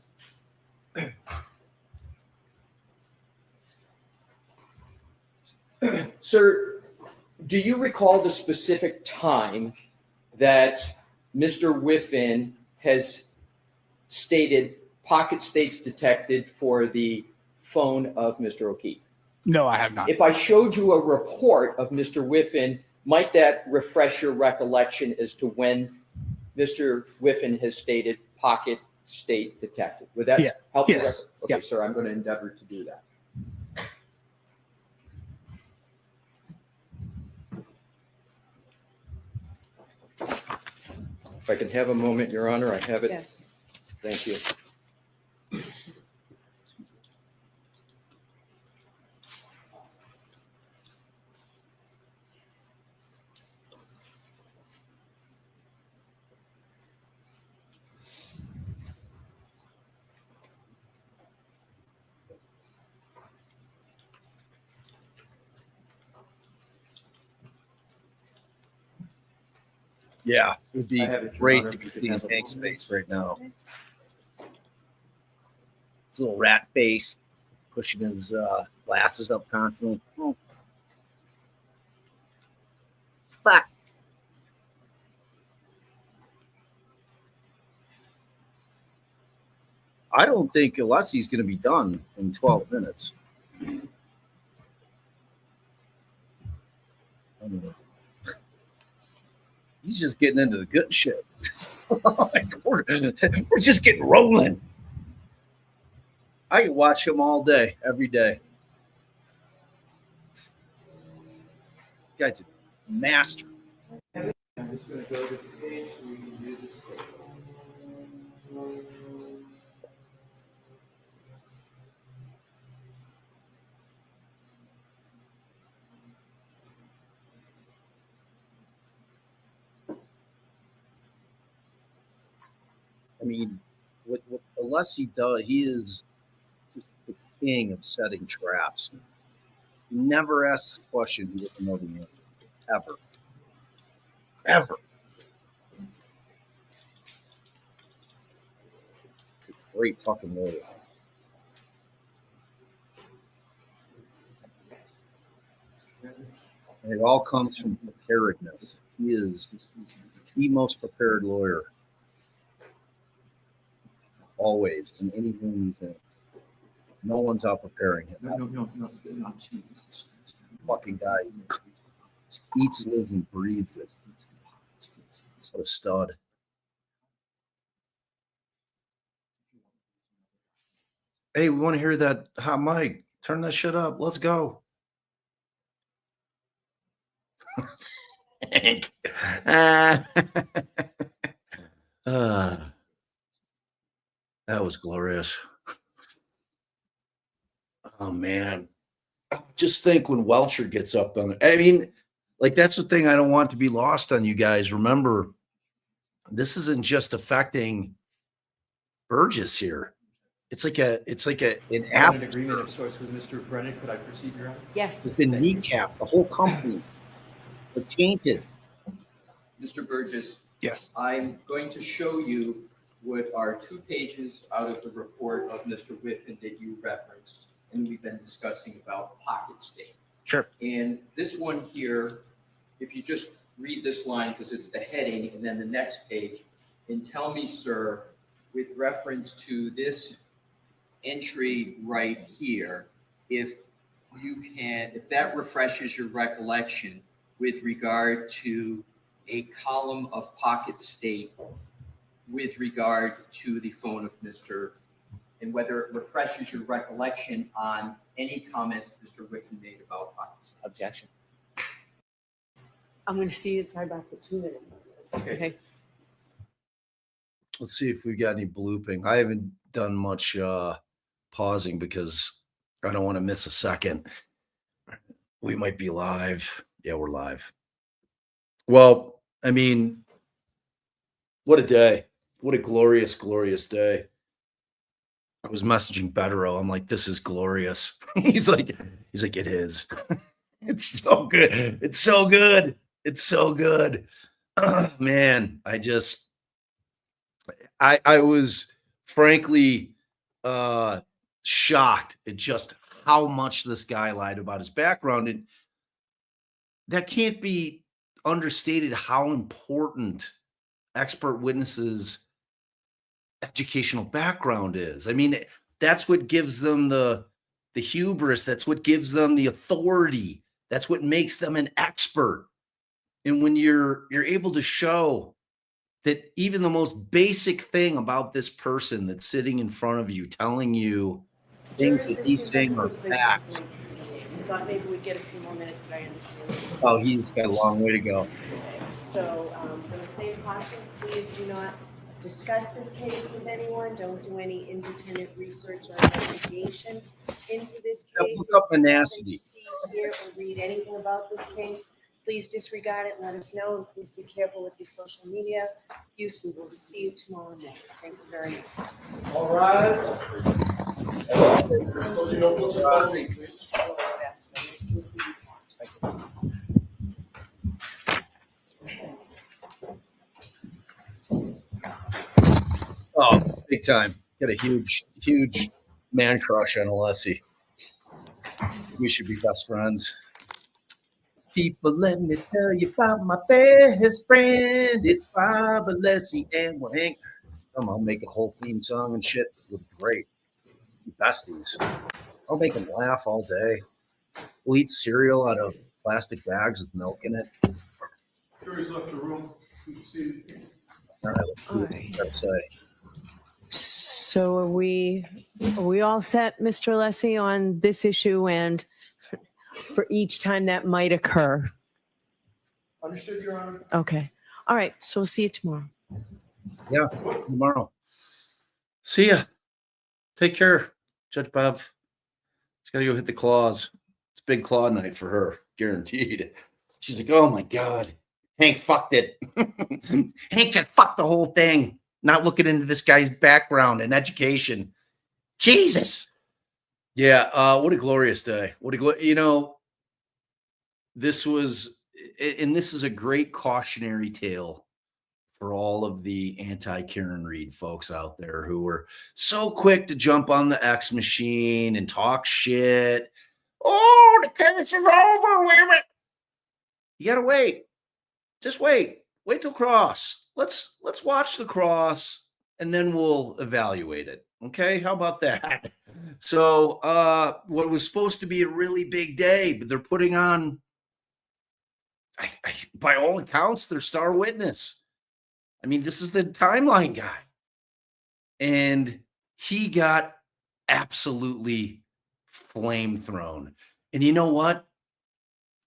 Speaker 22: Sir, do you recall the specific time that Mr. Whiffin has stated pocket states detected for the phone of Mr. O'Keefe?
Speaker 14: No, I have not.
Speaker 22: If I showed you a report of Mr. Whiffin, might that refresh your recollection as to when Mr. Whiffin has stated pocket state detected? Would that help?
Speaker 14: Yes.
Speaker 22: Okay, sir, I'm going to endeavor to do that. If I can have a moment, Your Honor, I have it.
Speaker 5: Yes.
Speaker 22: Thank you.
Speaker 1: Yeah, it would be
Speaker 22: I have it, Your
Speaker 1: great
Speaker 22: Honor,
Speaker 1: to be
Speaker 22: if you
Speaker 1: seeing
Speaker 22: have a
Speaker 1: Hank's
Speaker 22: moment.
Speaker 1: face right now. His little rat face, pushing his glasses up constantly. Oh. But I don't think Alessi's going to be done in 12 minutes. I don't know. He's just getting into the good shit. Like, we're just getting rolling. I can watch him all day, every day. Guy's a master.
Speaker 22: I'm just going to go to the page so we can do this.
Speaker 1: I mean, what Alessi does, he is just the king of setting traps. never asks a question he doesn't know the answer. Ever. Ever. Great fucking lawyer. And it all comes from preparedness. He is the most prepared lawyer. Always, in anything he's in. No one's out preparing him. No. Fucking guy eats, lives, and breathes it. What a stud. Hey, we want to hear that hot mic. Turn that shit up. Let's go. Hank. That was glorious. Oh, man. Just think when Welcher gets up on it. I mean, like, that's the thing I don't want to be lost on you guys. Remember, this isn't just affecting Burgess here. It's like an app.
Speaker 22: An agreement of sorts with Mr. Brennan. Could I proceed, Your Honor?
Speaker 5: Yes.
Speaker 1: It's been kneecapped. The whole company. They're tainted.
Speaker 22: Mr. Burgess.
Speaker 14: Yes.
Speaker 22: I'm going to show you what are 2 pages out of the report of Mr. Whiffen that you referenced, and we've been discussing about pocket state.
Speaker 14: Sure.
Speaker 22: And this one here, if you just read this line, because it's the heading, and then the next page, and tell me, sir, with reference to this entry right here, if that refreshes your recollection with regard to a column of pocket state with regard to the phone of Mr. and whether it refreshes your recollection on any comments Mr. Whiffen made about pocket state.
Speaker 9: Objection.
Speaker 5: I'm going to see you sidebar for 2 minutes.
Speaker 22: Okay.
Speaker 1: Let's see if we got any blooping. I haven't done much pausing because I don't want to miss a second. We might be live. Yeah, we're live. Well, I mean, what a day. What a glorious, glorious day. I was messaging Bedero. I'm like, this is glorious. He's like, it is. It's so good. It's so good. It's so good. Man, I was frankly shocked at just how much this guy lied about his background. And that can't be understated how important expert witnesses' educational background is. I mean, that's what gives them the hubris. That's what gives them the authority. That's what makes them an expert. And when you're able to show that even the most basic thing about this person that's sitting in front of you, telling you things that he's saying are facts.
Speaker 5: I thought maybe we'd get a few more minutes, but I understand.
Speaker 1: Oh, he's got a long way to go.
Speaker 5: Okay. So for the same cautions, please do not discuss this case with anyone. Don't do any independent research or investigation into this case.
Speaker 1: Look up Manacity.
Speaker 5: If you see, hear, or read anything about this case, please disregard it. Let us know. Please be careful with your social media use. We will see you tomorrow night. Thank you very much.
Speaker 2: All right. Closing no closing voting, please.
Speaker 5: We'll see you
Speaker 1: Oh, big time. Got a huge man crush on Alessi. We should be best friends. People, let me tell you about my best friend. It's Bob, Alessi, and Hank. Come on, make a whole theme song and shit. It would be great. Besties. I'll make them laugh all day. We'll eat cereal out of plastic bags with milk in it.
Speaker 2: Jury's left the room. See.
Speaker 1: All right, let's see what you got to say.
Speaker 4: So are we all set, Mr. Alessi, on this issue and for each time that might occur?
Speaker 2: Understood, Your Honor.
Speaker 4: Okay. All right. So we'll see you tomorrow.
Speaker 1: Yeah, tomorrow. See ya. Take care, Judge Bev. She's got to go hit the claws. It's big claw night for her, guaranteed. She's like, oh my God, Hank fucked it. Hank just fucked the whole thing, not looking into this guy's background and education. Jesus. Yeah, what a glorious day. this was, and this is a great cautionary tale for all of the anti-Karen Reed folks out there who were so quick to jump on the X machine and talk shit. Oh, the case is over. You gotta wait. Just wait. Wait till cross. Let's watch the cross and then we'll evaluate it. Okay, how about that? So what was supposed to be a really big day, but they're putting on, by all accounts, their star witness. I mean, this is the timeline guy. And he got absolutely flame thrown. And you know what?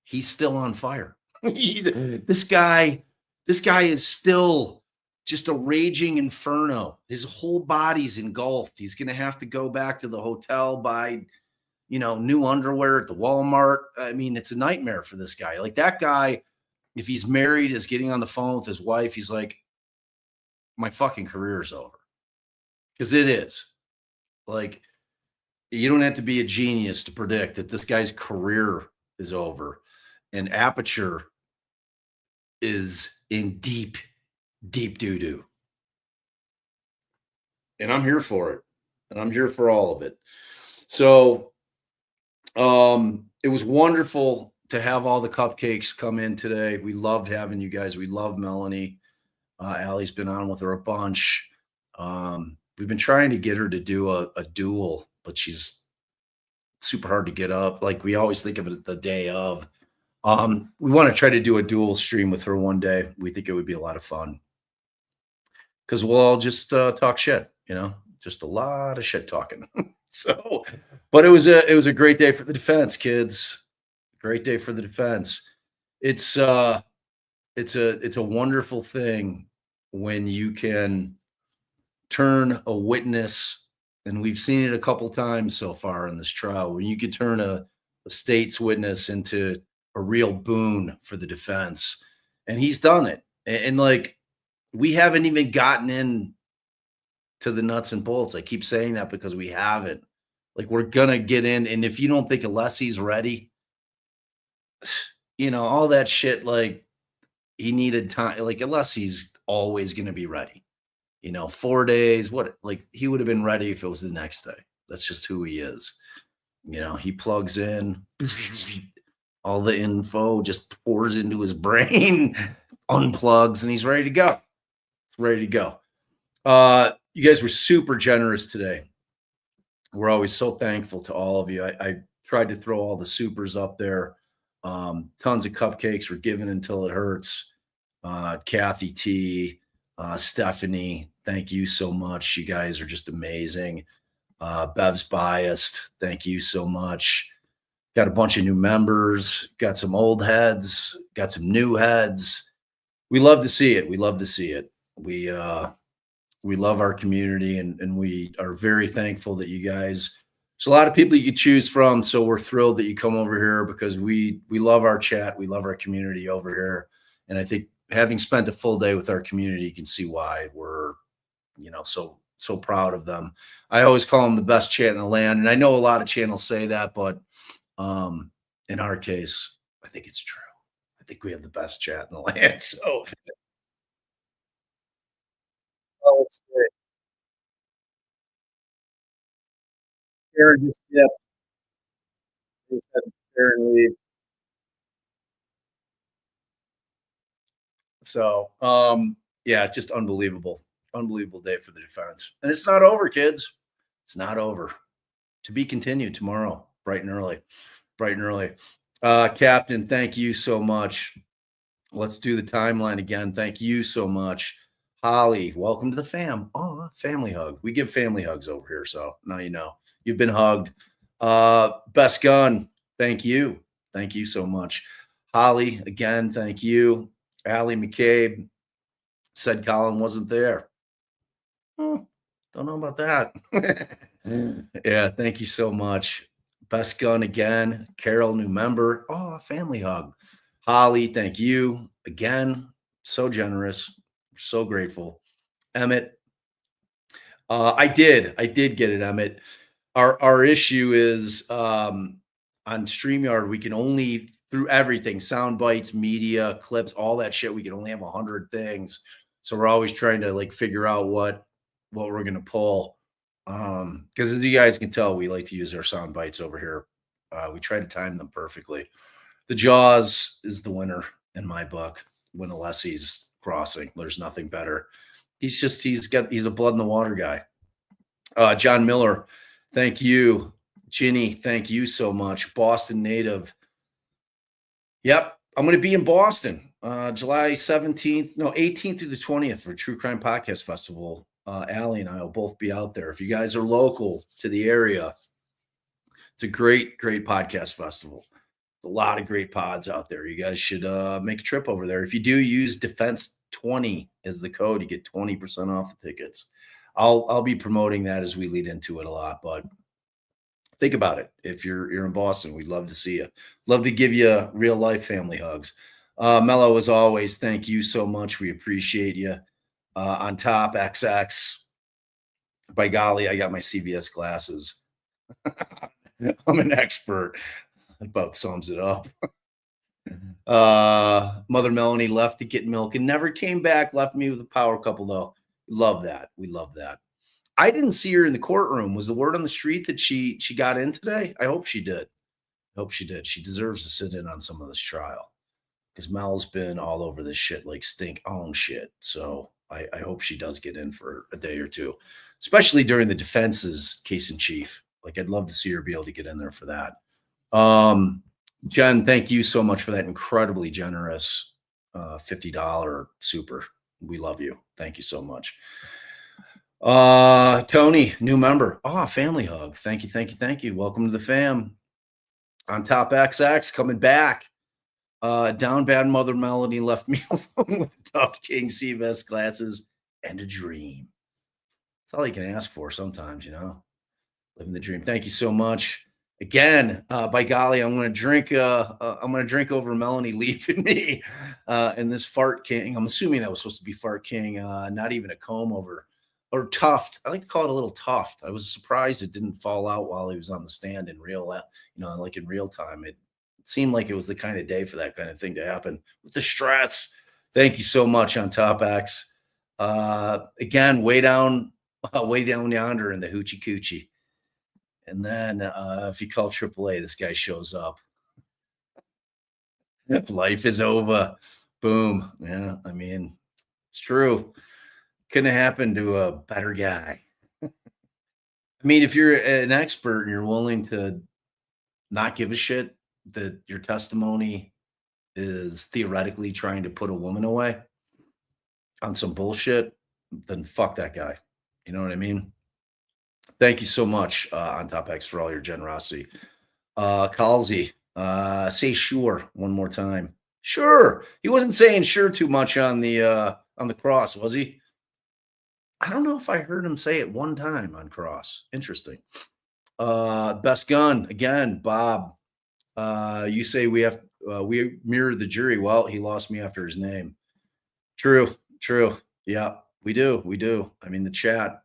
Speaker 1: He's still on fire. This guy is still just a raging inferno. His whole body's engulfed. He's going to have to go back to the hotel, buy, new underwear at the Walmart. I mean, it's a nightmare for this guy. Like, that guy, if he's married, is getting on the phone with his wife. He's like, my fucking career's over. Because it is. Like, you don't have to be a genius to predict that this guy's career is over. And Aperture is in deep, deep doo-doo. And I'm here for it. And I'm here for all of it. So it was wonderful to have all the cupcakes come in today. We loved having you guys. We love Melanie. Allie's been on with her a bunch. We've been trying to get her to do a duel, but she's super hard to get up. Like, we always think of it the day of. We want to try to do a dual stream with her one day. We think it would be a lot of fun because we'll all just talk shit, just a lot of shit talking. So, but it was a great day for the defense, kids. Great day for the defense. It's a wonderful thing when you can turn a witness, and we've seen it a couple times so far in this trial, when you could turn a state's witness into a real boon for the defense. And he's done it. And like, we haven't even gotten in to the nuts and bolts. I keep saying that because we haven't. Like, we're gonna get in. And if you don't think Alessi's ready, all that shit, like, he needed time. Like, Alessi's always gonna be ready. 4 days, like, he would have been ready if it was the next day. That's just who he is. He plugs in, all the info just pours into his brain, unplugs, and he's ready to go. It's ready to go. You guys were super generous today. We're always so thankful to all of you. I tried to throw all the supers up there. Tons of cupcakes were given until it hurts. Kathy T, Stephanie, thank you so much. You guys are just amazing. Bev's Biased, thank you so much. Got a bunch of new members, got some old heads, got some new heads. We love to see it. We love to see it. We love our community, and we are very thankful that you guys, there's a lot of people you could choose from. So we're thrilled that you come over here because we love our chat. We love our community over here. And I think having spent a full day with our community, you can see why we're, so proud of them. I always call them the best chat in the land. And I know a lot of channels say that, but in our case, I think it's true. I think we have the best chat in the land. So it's great. Aaron just dipped. Just had Aaron leave. So yeah, just unbelievable. Unbelievable day for the defense. And it's not over, kids. It's not over. To be continued tomorrow, bright and early. Bright and early. Captain, thank you so much. Let's do the timeline again. Thank you so much. Holly, welcome to the fam. Oh, family hug. We give family hugs over here, so now you know. You've been hugged. Best Gun, thank you. Thank you so much. Holly, again, thank you. Allie McCabe said Colin wasn't there. Don't know about that. Yeah, thank you so much. Best Gun again. Carol, new member. Oh, family hug. Holly, thank you again. So generous. So grateful. Emmett. I did get it, Emmett. Our issue is on StreamYard, we can only through everything, sound bites, media, clips, all that shit. We can only have 100 things. So we're always trying to like figure out what we're going to pull. Because as you guys can tell, we like to use our sound bites over here. We try to time them perfectly. The Jaws is the winner in my book when Alessi's crossing. There's nothing better. He's a blood in the water guy. John Miller, thank you. Ginny, thank you so much. Boston native. Yep, I'm going to be in Boston, July 18th through the 20th for True Crime Podcast Festival. Allie and I will both be out there. If you guys are local to the area, it's a great, great podcast festival. A lot of great pods out there. You guys should make a trip over there. If you do use Defense 20 as the code, you get 20% off the tickets. I'll be promoting that as we lead into it a lot, but think about it. If you're in Boston, we'd love to see you. Love to give you real life family hugs. Mello, as always, thank you so much. We appreciate you. On top, XX. By golly, I got my CVS glasses. I'm an expert. About sums it up. Mother Melanie left to get milk and never came back. Left me with a power couple, though. Love that. We love that. I didn't see her in the courtroom. Was the word on the street that she got in today? I hope she did. She deserves to sit in on some of this trial because Mel's been all over this shit like stink on shit. So I hope she does get in for a day or two, especially during the defense's case in chief. Like I'd love to see her be able to get in there for that. Jen, thank you so much for that incredibly generous $50 super. We love you. Thank you so much. Tony, new member. Family hug. Thank you. Welcome to the fam. On top XX coming back. Down bad Mother Melody left me alone with Tough King CVS glasses and a dream. That's all you can ask for sometimes, living the dream. Thank you so much. Again, by golly, I'm going to drink over Melanie leaving me and this Fart King. I'm assuming that was supposed to be Fart King, not even a comb over or tuft. I like to call it a little tuft. I was surprised it didn't fall out while he was on the stand in real, like in real time. It seemed like it was the kind of day for that kind of thing to happen with the stress. Thank you so much on Top X. Again, way down yonder in the hoochie coochie. And then if you call AAA, this guy shows up. Life is over. Boom. Yeah, I mean, it's true. Couldn't have happened to a better guy. I mean, if you're an expert and you're willing to not give a shit that your testimony is theoretically trying to put a woman away on some bullshit, then fuck that guy. You know what I mean? Thank you so much on Top X for all your generosity. Calzi, say sure one more time. Sure. He wasn't saying sure too much on the cross, was he? I don't know if I heard him say it one time on cross. Interesting. Best gun again, Bob. You say we mirrored the jury. Well, he lost me after his name. True. Yeah, we do. I mean, the chat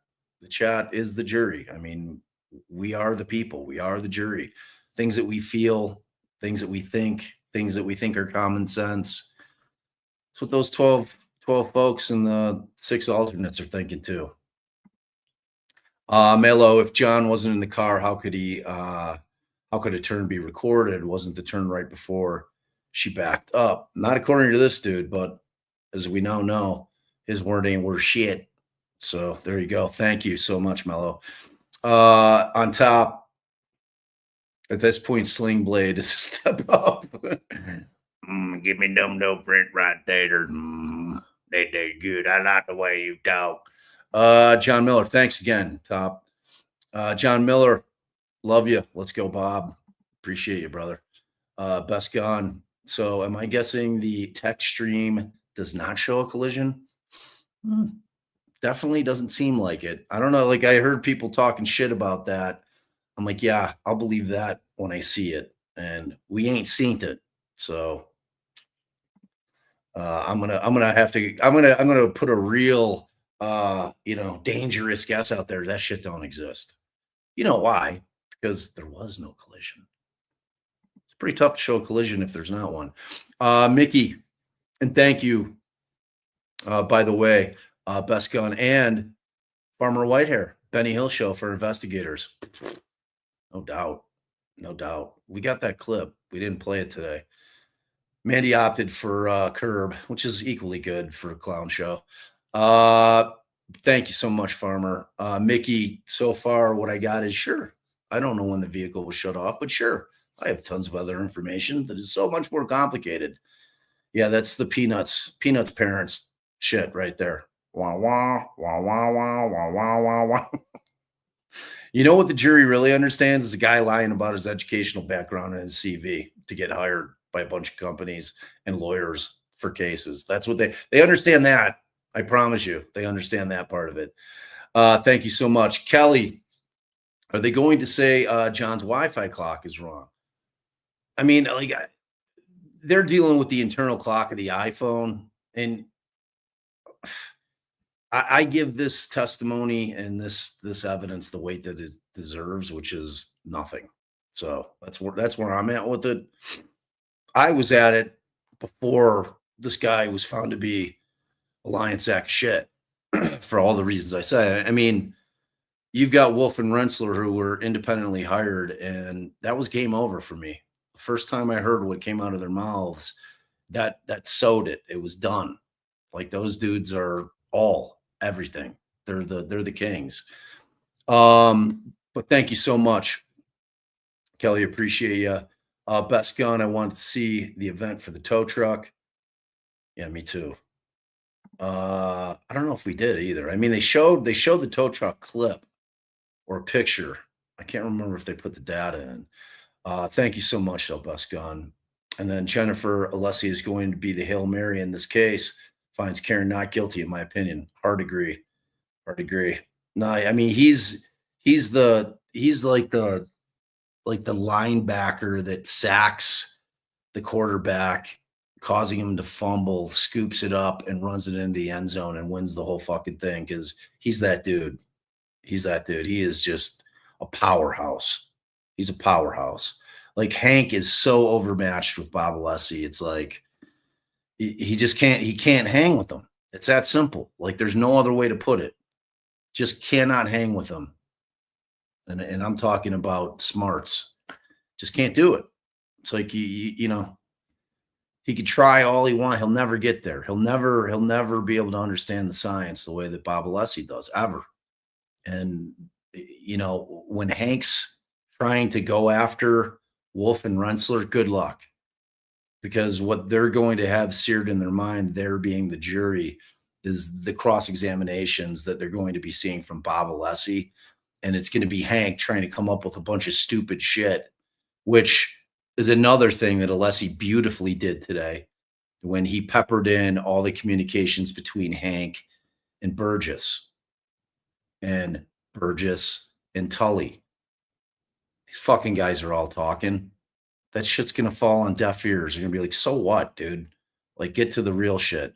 Speaker 1: is the jury. I mean, we are the people. We are the jury. Things that we feel, things that we think are common sense. That's what those 12 folks and the 6 alternates are thinking too. Melo, if John wasn't in the car, how could a turn be recorded? Wasn't the turn right before she backed up? Not according to this dude, but as we now know, his word ain't worth shit. So there you go. Thank you so much, Mello. On top, at this point, Sling Blade is a step up. Give me them no print right there. They good. I like the way you talk. John Miller, thanks again, Top. John Miller, love you. Let's go, Bob. Appreciate you, brother. Best gun. So am I guessing the tech stream does not show a collision? Definitely doesn't seem like it. I don't know. Like I heard people talking shit about that. I'm like, yeah, I'll believe that when I see it. And we ain't seen it. So I'm gonna put a real dangerous guess out there. That shit don't exist. You know why? Because there was no collision. pretty tough to show a collision if there's not one. Mickey, and thank you, by the way, Best Gun and Farmer Whitehair, Benny Hill Show for investigators. No doubt. No doubt. We got that clip. We didn't play it today. Mandy opted for Curb, which is equally good for a clown show. Thank you so much, Farmer. Mickey, so far what I got is sure. I don't know when the vehicle was shut off, but sure. I have tons of other information that is so much more complicated. Yeah, that's the Peanuts parents shit right there. Wah, wah, wah, wah, wah, wah, wah, wah, wah. You know what the jury really understands is a guy lying about his educational background and his CV to get hired by a bunch of companies and lawyers for cases. That's what they understand that. I promise you, they understand that part of it. Thank you so much. Kelly, are they going to say John's Wi-Fi clock is wrong? I mean, like, they're dealing with the internal clock of the iPhone, and I give this testimony and this evidence the weight that it deserves, which is nothing. So that's where I'm at with it. I was at it before this guy was found to be a lying sack of shit for all the reasons I said. I mean, you've got Wolf and Rensler who were independently hired, and that was game over for me. The first time I heard what came out of their mouths, that sewed it. It was done. Like, those dudes are everything. They're the kings. But thank you so much, Kelly. Appreciate you. Best Gun, I wanted to see the event for the tow truck. Yeah, me too. I don't know if we did either. I mean, they showed the tow truck clip or a picture. I can't remember if they put the data in. Thank you so much, though, Best Gun. And then Jennifer Alessi is going to be the Hail Mary in this case. Finds Karen not guilty, in my opinion. Hard agree. No, I mean, he's like the linebacker that sacks the quarterback, causing him to fumble, scoops it up, and runs it into the end zone and wins the whole fucking thing, because he's that dude. He is just a powerhouse. He's a powerhouse. Like, Hank is so overmatched with Bob Alessi. It's like he can't hang with them. It's that simple. Like, there's no other way to put it. Just cannot hang with them. And I'm talking about smarts. Just can't do it. It's like, you know, he could try all he wants. He'll never get there. He'll never be able to understand the science the way that Bob Alessi does, ever. And, you know, when Hank's trying to go after Wolf and Rensler, good luck. Because what they're going to have seared in their mind, they're being the jury, is the cross-examinations that they're going to be seeing from Bob Alessi. And it's going to be Hank trying to come up with a bunch of stupid shit, which is another thing that Alessi beautifully did today when he peppered in all the communications between Hank and Burgess and Tully. These fucking guys are all talking. That shit's going to fall on deaf ears. You're going to be like, so what, dude? Like, get to the real shit.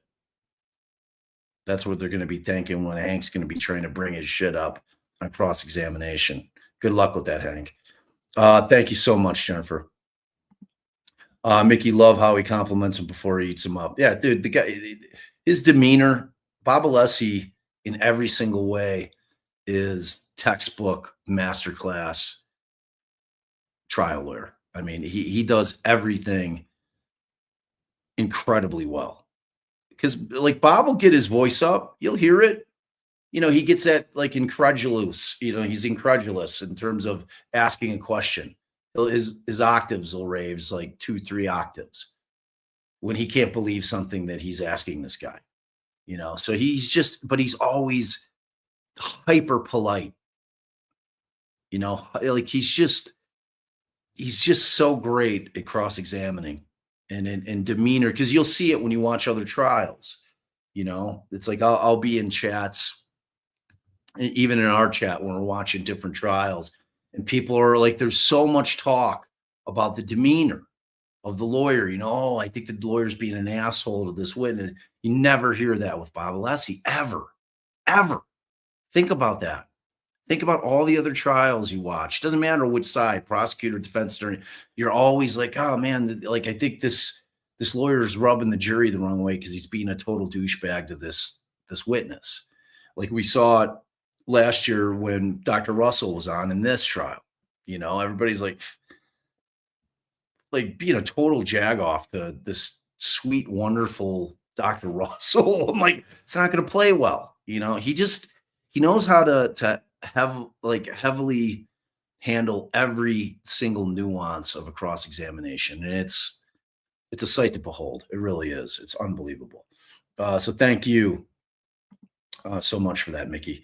Speaker 1: That's what they're going to be thinking when Hank's going to be trying to bring his shit up on cross-examination. Good luck with that, Hank. Thank you so much, Jennifer. Mickey, love how he compliments him before he eats him up. Yeah, dude, the guy, his demeanor, Bob Alessi in every single way is textbook masterclass trial lawyer. I mean, he does everything incredibly well. Because, like, Bob will get his voice up. You'll hear it. You know, he gets that, like, incredulous. You know, he's incredulous in terms of asking a question. His octaves will raise like 2-3 octaves when he can't believe something that he's asking this guy. You know, so but he's always hyper polite. You know, like, he's just so great at cross-examining and in demeanor, because you'll see it when you watch other trials. You know, it's like I'll be in chats, even in our chat when we're watching different trials, and people are like, there's so much talk about the demeanor of the lawyer. You know, oh, I think the lawyer's being an asshole to this witness. You never hear that with Bob Alessi, ever. Think about that. Think about all the other trials you watch. Doesn't matter which side, prosecutor, defense attorney. You're always like, oh man, like I think this lawyer's rubbing the jury the wrong way because he's being a total douchebag to this witness. Like we saw it last year when Dr. Russell was on in this trial. Everybody's like being a total jagoff to this sweet, wonderful Dr. Russell. I'm like, it's not going to play well. He knows how to have heavily handle every single nuance of a cross-examination. And it's a sight to behold. It really is. It's unbelievable. So thank you so much for that, Mickey.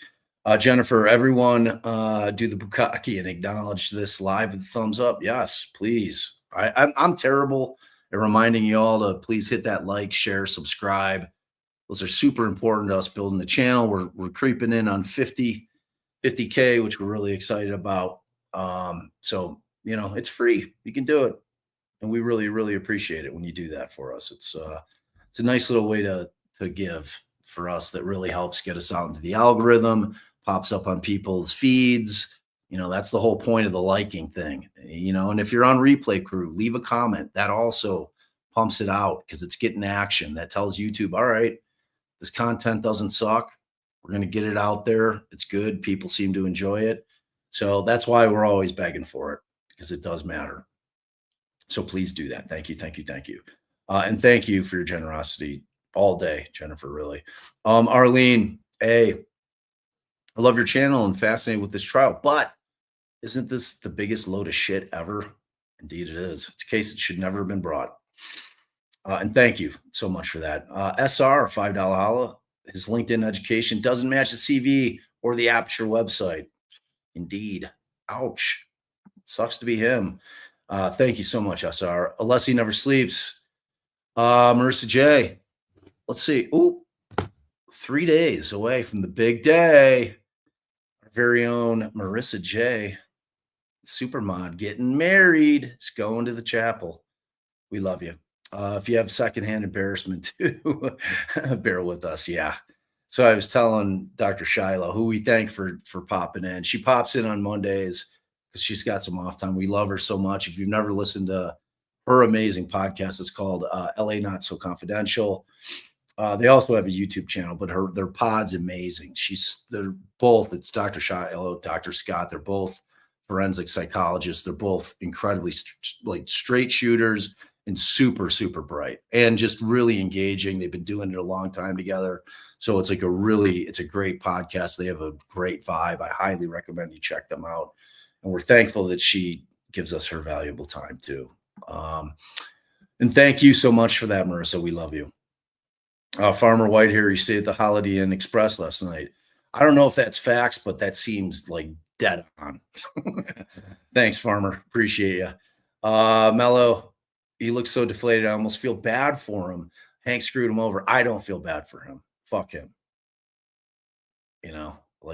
Speaker 1: Jennifer, everyone do the bukkake and acknowledge this live with a thumbs up. Yes, please. I'm terrible at reminding you all to please hit that like, share, subscribe. Those are super important to us building the channel. We're creeping in on 50K, which we're really excited about. So, it's free. You can do it. And we really, really appreciate it when you do that for us. It's a nice little way to give for us that really helps get us out into the algorithm, pops up on people's feeds. That's the whole point of the liking thing, and if you're on Replay Crew, leave a comment. That also pumps it out because it's getting action. That tells YouTube, all right, this content doesn't suck. We're going to get it out there. It's good. People seem to enjoy it. So that's why we're always begging for it, because it does matter. So please do that. Thank you. Thank you. Thank you. And thank you for your generosity all day, Jennifer, really. Arlene, I love your channel and fascinated with this trial, but isn't this the biggest load of shit ever? Indeed it is. It's a case that should never have been brought. And thank you so much for that. SR, $5 holla. His LinkedIn education doesn't match the CV or the Aperture website. Indeed. Ouch. Sucks to be him. Thank you so much, SR. Alessi never sleeps. Marissa J. Let's see. Ooh, 3 days away from the big day. Our very own Marissa J. Supermod getting married. It's going to the chapel. We love you. If you have secondhand embarrassment too, bear with us. Yeah. So I was telling Dr. Shiloh, who we thank for popping in. She pops in on Mondays because she's got some off time. We love her so much. If you've never listened to her amazing podcast, it's called LA Not So Confidential. They also have a YouTube channel, but their pod's amazing. They're both, it's Dr. Shiloh, Dr. Scott. They're both forensic psychologists. They're both incredibly straight shooters and super, super bright and just really engaging. They've been doing it a long time together. So it's it's a great podcast. They have a great vibe. I highly recommend you check them out. And we're thankful that she gives us her valuable time too. And thank you so much for that, Marissa. We love you. Farmer White here, he stayed at the Holiday Inn Express last night. I don't know if that's facts, but that seems like dead on. Thanks, Farmer. Appreciate you. Mello, he looks so deflated. I almost feel bad for him. Hank screwed him over. I don't feel bad for him. Fuck him.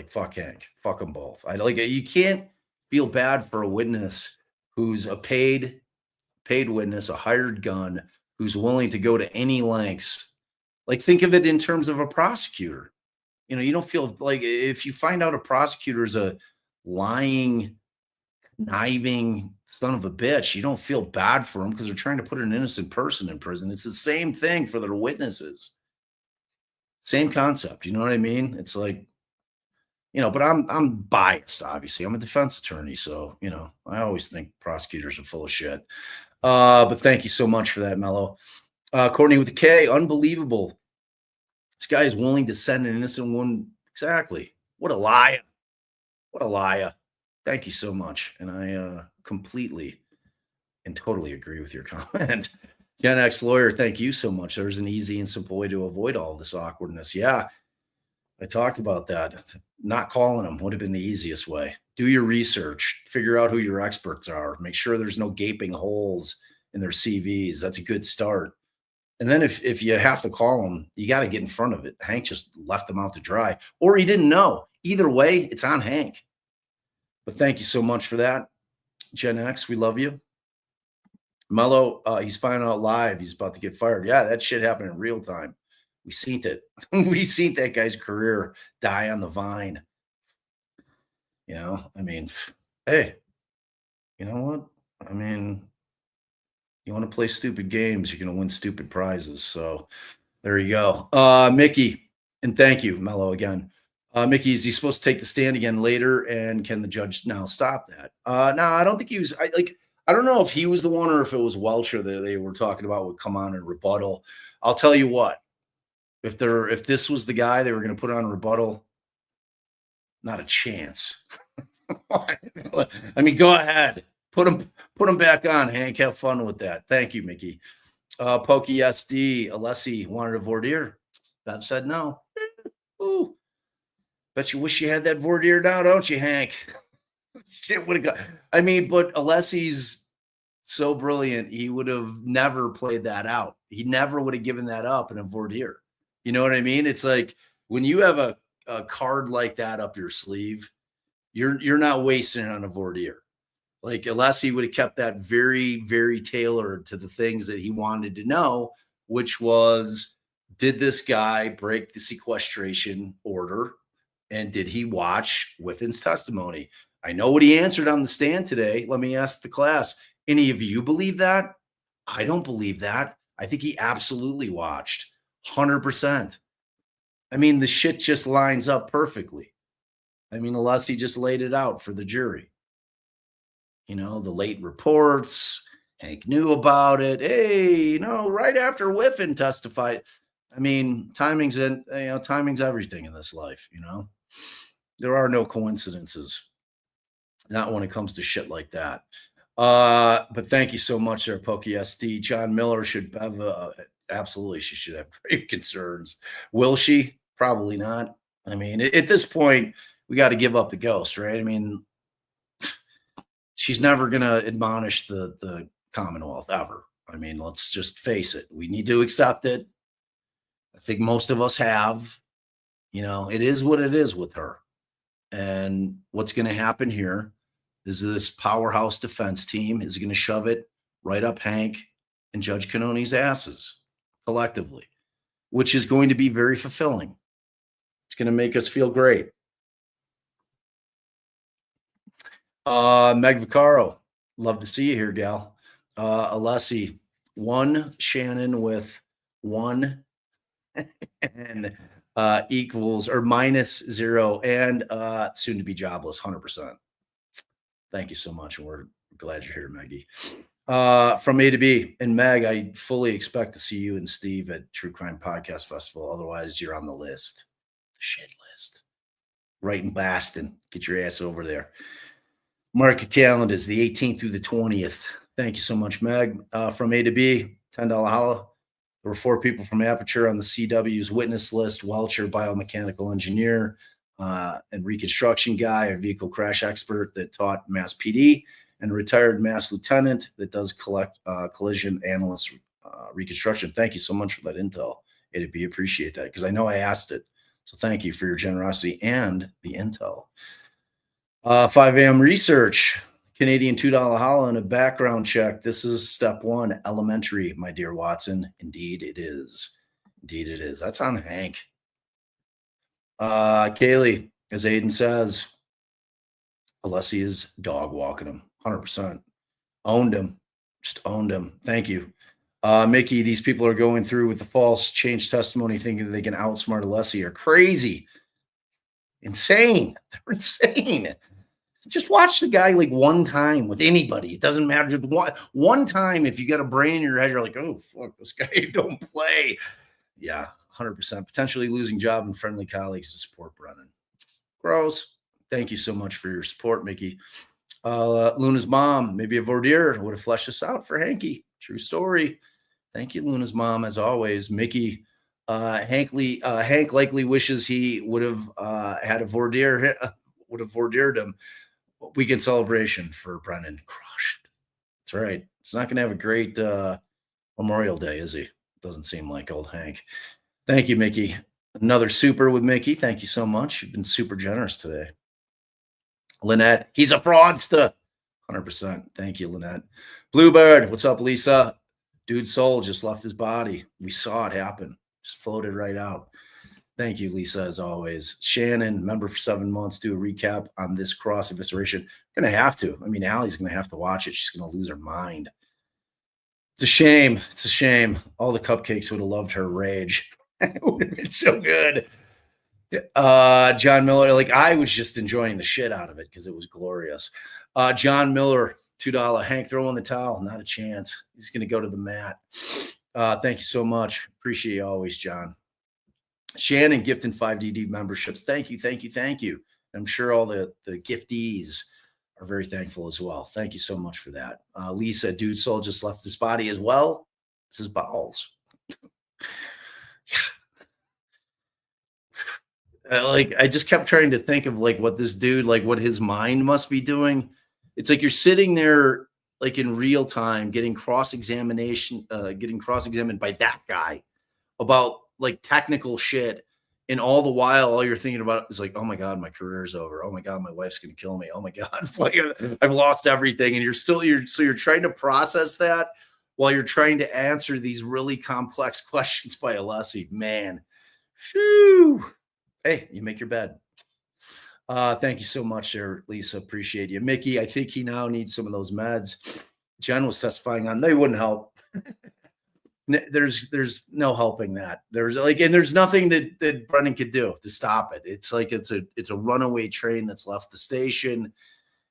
Speaker 1: Fuck Hank. Fuck them both. You can't feel bad for a witness who's a paid witness, a hired gun, who's willing to go to any lengths. Think of it in terms of a prosecutor. You don't feel like if you find out a prosecutor is a lying, conniving son of a bitch, you don't feel bad for them because they're trying to put an innocent person in prison. It's the same thing for their witnesses. Same concept. You know what I mean? It's but I'm biased, obviously. I'm a defense attorney. So, I always think prosecutors are full of shit. But thank you so much for that, Mello. Courtney with a K, unbelievable. This guy is willing to send an innocent one. Exactly. What a liar. What a liar. Thank you so much. And I completely and totally agree with your comment. Gen X lawyer, thank you so much. There's an easy and simple way to avoid all this awkwardness. Yeah, I talked about that. Not calling them would have been the easiest way. Do your research. Figure out who your experts are. Make sure there's no gaping holes in their CVs. That's a good start. And then if you have to call them, you got to get in front of it. Hank just left them out to dry, or he didn't know. Either way, it's on Hank. But thank you so much for that. Gen X, we love you. Mello, he's finding out live. He's about to get fired. Yeah, that shit happened in real time. We seen it. We seen that guy's career die on the vine. You know, I mean, hey, you know what? I mean, you want to play stupid games, you're going to win stupid prizes. So there you go. Mickey, and thank you, Mello, again. Mickey, is he supposed to take the stand again later? And can the judge now stop that? No, I don't think he was. I don't know if he was the one or if it was Welcher that they were talking about would come on and rebuttal. I'll tell you what, if this was the guy they were going to put on rebuttal, not a chance. I mean, go ahead. Put him back on, Hank. Have fun with that. Thank you, Mickey. Pokey SD, Alessi wanted a voir dire. Bev said no. Ooh. Bet you wish you had that voir dire now, don't you, Hank? Shit would have got. I mean, but Alessi's so brilliant, he would have never played that out. He never would have given that up in a voir dire. You know what I mean? It's like when you have a card like that up your sleeve, you're not wasting it on a voir dire. Like Alessi would have kept that very, very tailored to the things that he wanted to know, which was, did this guy break the sequestration order? And did he watch Whiffin's testimony? I know what he answered on the stand today. Let me ask the class. Any of you believe that? I don't believe that. I think he absolutely watched 100%. I mean, the shit just lines up perfectly. I mean, Alessi just laid it out for the jury. You know, the late reports, Hank knew about it. Hey, you know, right after Whiffin testified. I mean, timing's everything in this life, you know. There are no coincidences. Not when it comes to shit like that. But thank you so much there, Pokey SD. John Miller should have absolutely, she should have grave concerns. Will she? Probably not. I mean, at this point, we got to give up the ghost, right? I mean, she's never going to admonish the Commonwealth ever. I mean, let's just face it. We need to accept it. I think most of us have. You know, it is what it is with her. And what's going to happen here is this powerhouse defense team is going to shove it right up Hank and Judge Cannoni's asses collectively, which is going to be very fulfilling. It's going to make us feel great. Meg Vaccaro, love to see you here, gal. Alessi, 1 Shannon with 1 and equals or minus 0 and soon to be jobless 100%. Thank you so much. And we're glad you're here, Maggie. From A to B, and Meg, I fully expect to see you and Steve at True Crime Podcast Festival. Otherwise, you're on the list. Shit list. Right in Boston. Get your ass over there. Mark your calendars, the 18th through the 20th. Thank you so much, Meg. From A to B, $10 holla. There were 4 people from Aperture on the CW's witness list: Welcher, biomechanical engineer, and reconstruction guy, a vehicle crash expert that taught Mass PD, and a retired Mass lieutenant that does collision analyst reconstruction. Thank you so much for that intel. It'd be appreciate that because I know I asked it. So thank you for your generosity and the intel. 5 a.m. research, Canadian $2 holla and a background check. This is step 1, elementary, my dear Watson. Indeed it is. Indeed it is. That's on Hank. Kaylee, as Aiden says, Alessi is dog walking him 100%. Owned him. Just owned him. Thank you. Mickey, these people are going through with the false change testimony thinking that they can outsmart Alessi are crazy. Insane. They're insane. Just watch the guy like one time with anybody. It doesn't matter. Just one time, if you got a brain in your head, you're like, oh, fuck, this guy don't play. Yeah, 100%. Potentially losing job and friendly colleagues to support Brennan. Gross. Thank you so much for your support, Mickey. Luna's mom, maybe a voir dire would have fleshed this out for Hanky. True story. Thank you, Luna's mom, as always. Mickey, Hank likely wishes he would have had a voir dire, would have voir dired him. Weekend celebration for Brennan. Crushed. That's right. It's not going to have a great Memorial Day, is he? Doesn't seem like old Hank. Thank you, Mickey. Another super with Mickey. Thank you so much. You've been super generous today. Lynette, he's a fraudster. 100%. Thank you, Lynette. Bluebird, what's up, Lisa? Dude's soul just left his body. We saw it happen. Just floated right out. Thank you, Lisa, as always. Shannon, member for 7 months, do a recap on this cross evisceration. Gonna have to. I mean, Allie's gonna have to watch it. She's gonna lose her mind. It's a shame. It's a shame. All the cupcakes would have loved her rage. It would have been so good. John Miller, like I was just enjoying the shit out of it because it was glorious. John Miller, $2. Hank, throw in the towel. Not a chance. He's gonna go to the mat. Thank you so much. Appreciate you always, John. Shannon gifting 5DD memberships. Thank you, thank you, thank you. I'm sure all the giftees are very thankful as well. Thank you so much for that. Lisa, Dude Soul just left his body as well. This is bowels. Like I just kept trying to think of like what this dude, like what his mind must be doing. It's like you're sitting there like in real time getting cross-examined by that guy about like technical shit. And all the while, all you're thinking about is like, oh my God, my career's over. Oh my God, my wife's going to kill me. Oh my God, like I've lost everything. And so you're trying to process that while you're trying to answer these really complex questions by Alessi. Man, phew. Hey, you make your bed. Thank you so much there, Lisa. Appreciate you. Mickey, I think he now needs some of those meds. Jen was testifying on, they wouldn't help. There's no helping that. There's nothing that Brennan could do to stop it. It's like it's a runaway train that's left the station.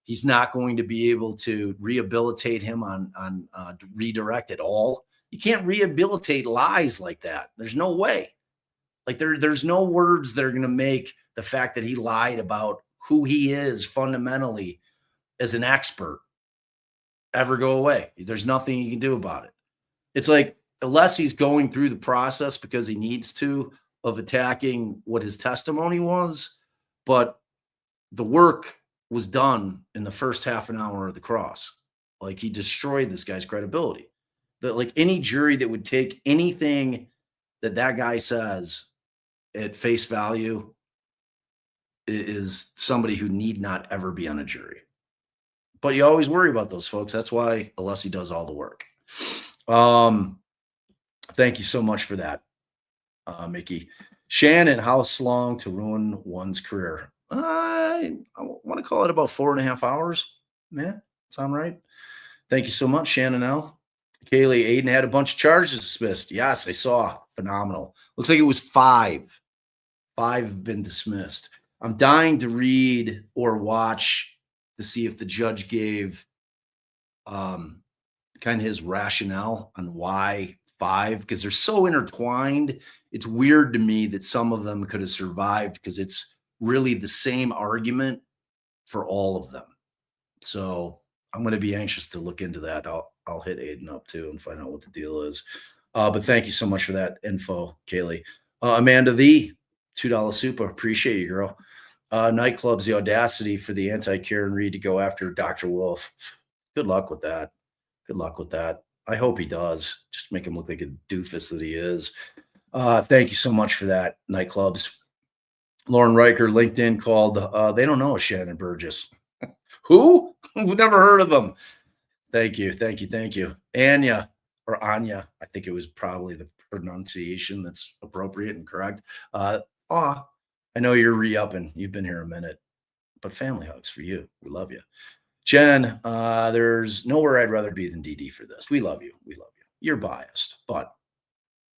Speaker 1: He's not going to be able to rehabilitate him on redirect at all. You can't rehabilitate lies like that. There's no way. Like there's no words that are going to make the fact that he lied about who he is fundamentally as an expert ever go away. There's nothing you can do about it. It's like unless he's going through the process because he needs to of attacking what his testimony was, but the work was done in the first half an hour of the cross. Like he destroyed this guy's credibility. That like any jury that would take anything that guy says at face value is somebody who need not ever be on a jury. But you always worry about those folks. That's why Alessi does all the work. Thank you so much for that, Mickey. Shannon, how long to ruin one's career? I want to call it about 4.5 hours. Man, sound right? Thank you so much, Shannon L. Kaylee, Aiden had a bunch of charges dismissed. Yes, I saw. Phenomenal. Looks like it was 5. 5 have been dismissed. I'm dying to read or watch to see if the judge gave kind of his rationale on why 5, because they're so intertwined. It's weird to me that some of them could have survived because it's really the same argument for all of them. So I'm going to be anxious to look into that. I'll hit Aiden up too and find out what the deal is. But thank you so much for that info, Kaylee. Amanda the $2 super. Appreciate you, girl. Nightclubs, the audacity for the anti-Karen Reed to go after Dr. Wolf. Good luck with that. Good luck with that. I hope he does. Just make him look like a doofus that he is. Thank you so much for that, Nightclubs. Lauren Riker, LinkedIn called. They don't know a Shannon Burgess. Who? We've never heard of him. Thank you. Thank you. Thank you. Anya, I think it was probably the pronunciation that's appropriate and correct. I know you're re-upping. You've been here a minute, but family hugs for you. We love you. Jen, there's nowhere I'd rather be than DD for this. We love you. We love you. You're biased, but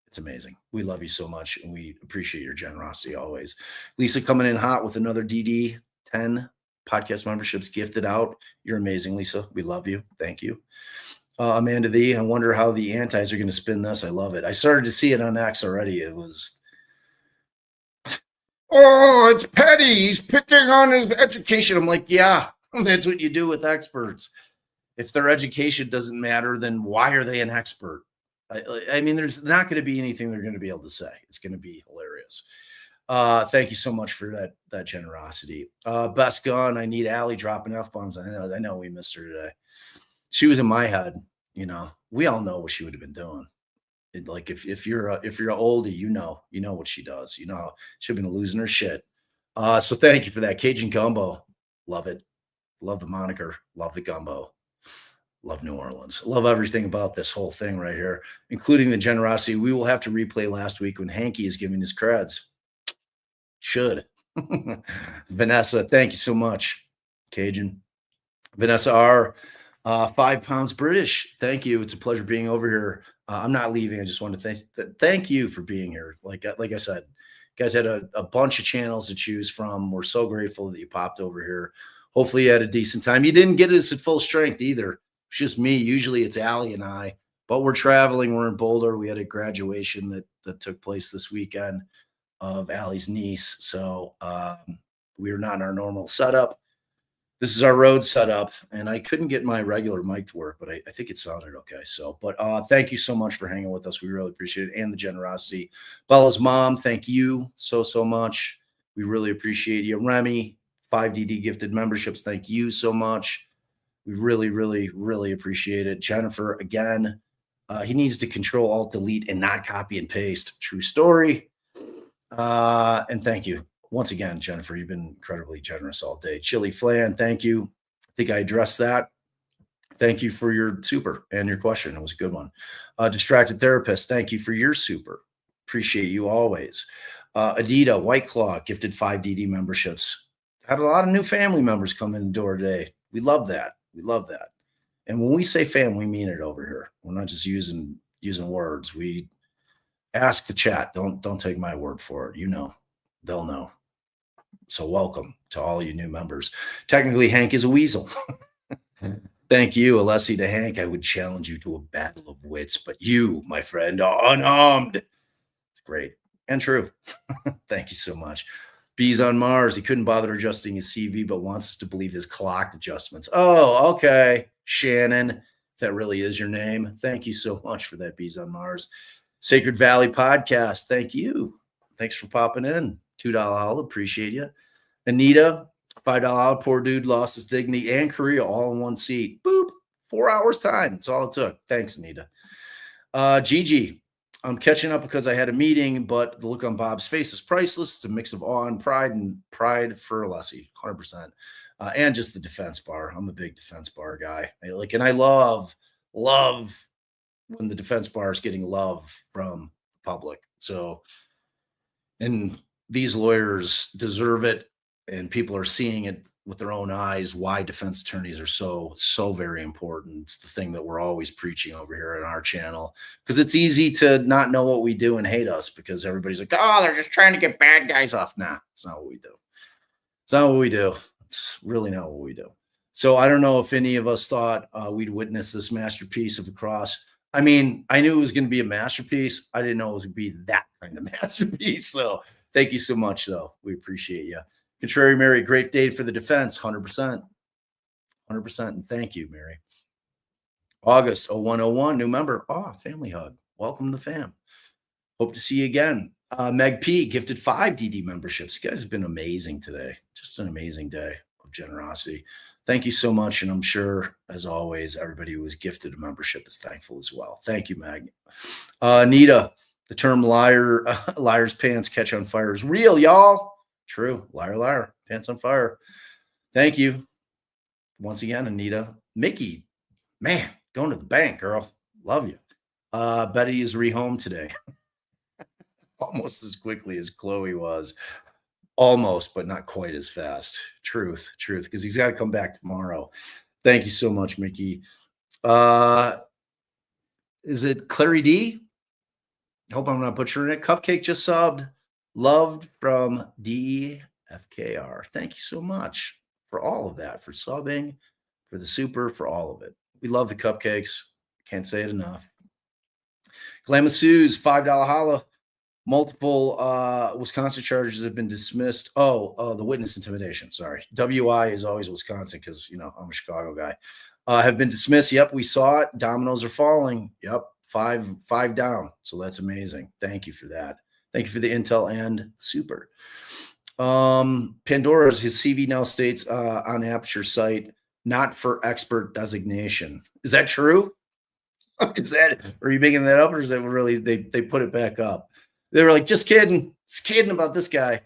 Speaker 1: it's amazing. We love you so much, and we appreciate your generosity always. Lisa coming in hot with another DD 10 podcast memberships gifted out. You're amazing, Lisa. We love you. Thank you. Amanda I wonder how the antis are going to spin this. I love it. I started to see it on X already. It was, oh, it's petty. He's picking on his education. I'm like, yeah, that's what you do with experts. If their education doesn't matter, then why are they an expert? I mean, there's not going to be anything they're going to be able to say. It's going to be hilarious. Thank you so much for that generosity. Best gun. I need Allie dropping F-bombs. I know we missed her today. She was in my head. You know, we all know what she would have been doing. Like if you're an oldie, you know what she does. You know, she'd been losing her shit. So thank you for that. Cajun Gumbo. Love it. Love the moniker. Love the gumbo. Love New Orleans. Love everything about this whole thing right here, including the generosity. We will have to replay last week when Hanky is giving his creds. Should. Vanessa, thank you so much. Cajun. Vanessa R. 5 pounds British. Thank you. It's a pleasure being over here. I'm not leaving. I just want to thank you for being here. Like I said, you guys had a bunch of channels to choose from. We're so grateful that you popped over here. Hopefully you had a decent time. You didn't get us at full strength either. It's just me. Usually it's Allie and I, but we're traveling. We're in Boulder. We had a graduation that took place this weekend of Allie's niece. So we're not in our normal setup. This is our road setup, and I couldn't get my regular mic to work, but I think it sounded okay. So, but thank you so much for hanging with us. We really appreciate it, and the generosity. Bella's mom, thank you so much. We really appreciate you. Remy, 5DD gifted memberships. Thank you so much. We really appreciate it. Jennifer, again, he needs to Control Alt Delete and not copy and paste. True story. And thank you. Once again, Jennifer, you've been incredibly generous all day. Chili Flan, thank you. I think I addressed that. Thank you for your super and your question. It was a good one. Distracted Therapist, thank you for your super. Appreciate you always. Adita, White Claw, gifted 5DD memberships. Had a lot of new family members come in the door today. We love that. We love that. And when we say fam, we mean it over here. We're not just using words. We ask the chat. Don't take my word for it. You know, they'll know. So welcome to all you new members. Technically, Hank is a weasel. Thank you, Alessi to Hank. I would challenge you to a battle of wits, but you, my friend, are unarmed. It's great and true. Thank you so much. Bees on Mars. He couldn't bother adjusting his CV, but wants us to believe his clocked adjustments. Oh, okay. Shannon, if that really is your name. Thank you so much for that, Bees on Mars. Sacred Valley Podcast. Thank you. Thanks for popping in. $2 howl. Appreciate you. Anita, $5 howl. Poor dude lost his dignity and career all in one seat. Boop. 4 hours time. That's all it took. Thanks, Anita. Gigi, I'm catching up because I had a meeting, but the look on Bob's face is priceless. It's a mix of awe and pride for Alessi, 100%. And just the defense bar. I'm a big defense bar guy. And I love when the defense bar is getting love from the public. So, and these lawyers deserve it, and people are seeing it with their own eyes why defense attorneys are so very important. It's the thing that we're always preaching over here on our channel, because it's easy to not know what we do and hate us because everybody's like, oh, they're just trying to get bad guys off. Nah, it's not what we do. It's not what we do. It's really not what we do. So I don't know if any of us thought we'd witness this masterpiece of a cross. I mean, I knew it was going to be a masterpiece. I didn't know it was going to be that kind of masterpiece. So thank you so much, though. We appreciate you. Contrary Mary, great day for the defense, 100%. 100%. And thank you, Mary. August 0101, new member. Oh, family hug. Welcome to the fam. Hope to see you again. Meg P, gifted 5 DD memberships. You guys have been amazing today. Just an amazing day of generosity. Thank you so much. And I'm sure, as always, everybody who was gifted a membership is thankful as well. Thank you, Meg. Nita, the term liar's pants catch on fire is real, y'all. True. Liar, pants on fire. Thank you. Once again, Anita. Mickey, man, going to the bank, girl. Love you. Betty is rehomed today. Almost as quickly as Chloe was. Almost, but not quite as fast. Truth, because he's got to come back tomorrow. Thank you so much, Mickey. Is it Clary D? I hope I'm not butchering it. Cupcake just subbed. Loved from DFKR. Thank you so much for all of that, for subbing, for the super, for all of it. We love the cupcakes. Can't say it enough. Glamasu's $5 holla. Multiple Wisconsin charges have been dismissed. The witness intimidation. Sorry. WI is always Wisconsin because, I'm a Chicago guy. Have been dismissed. Yep, we saw it. Dominoes are falling. Yep, five down. So that's amazing. Thank you for that. Thank you for the intel and super. Pandora's, his CV now states on Aperture site, not for expert designation. Is that true? Are you making that up, or is that really they put it back up? They were like, just kidding. Just kidding about this guy.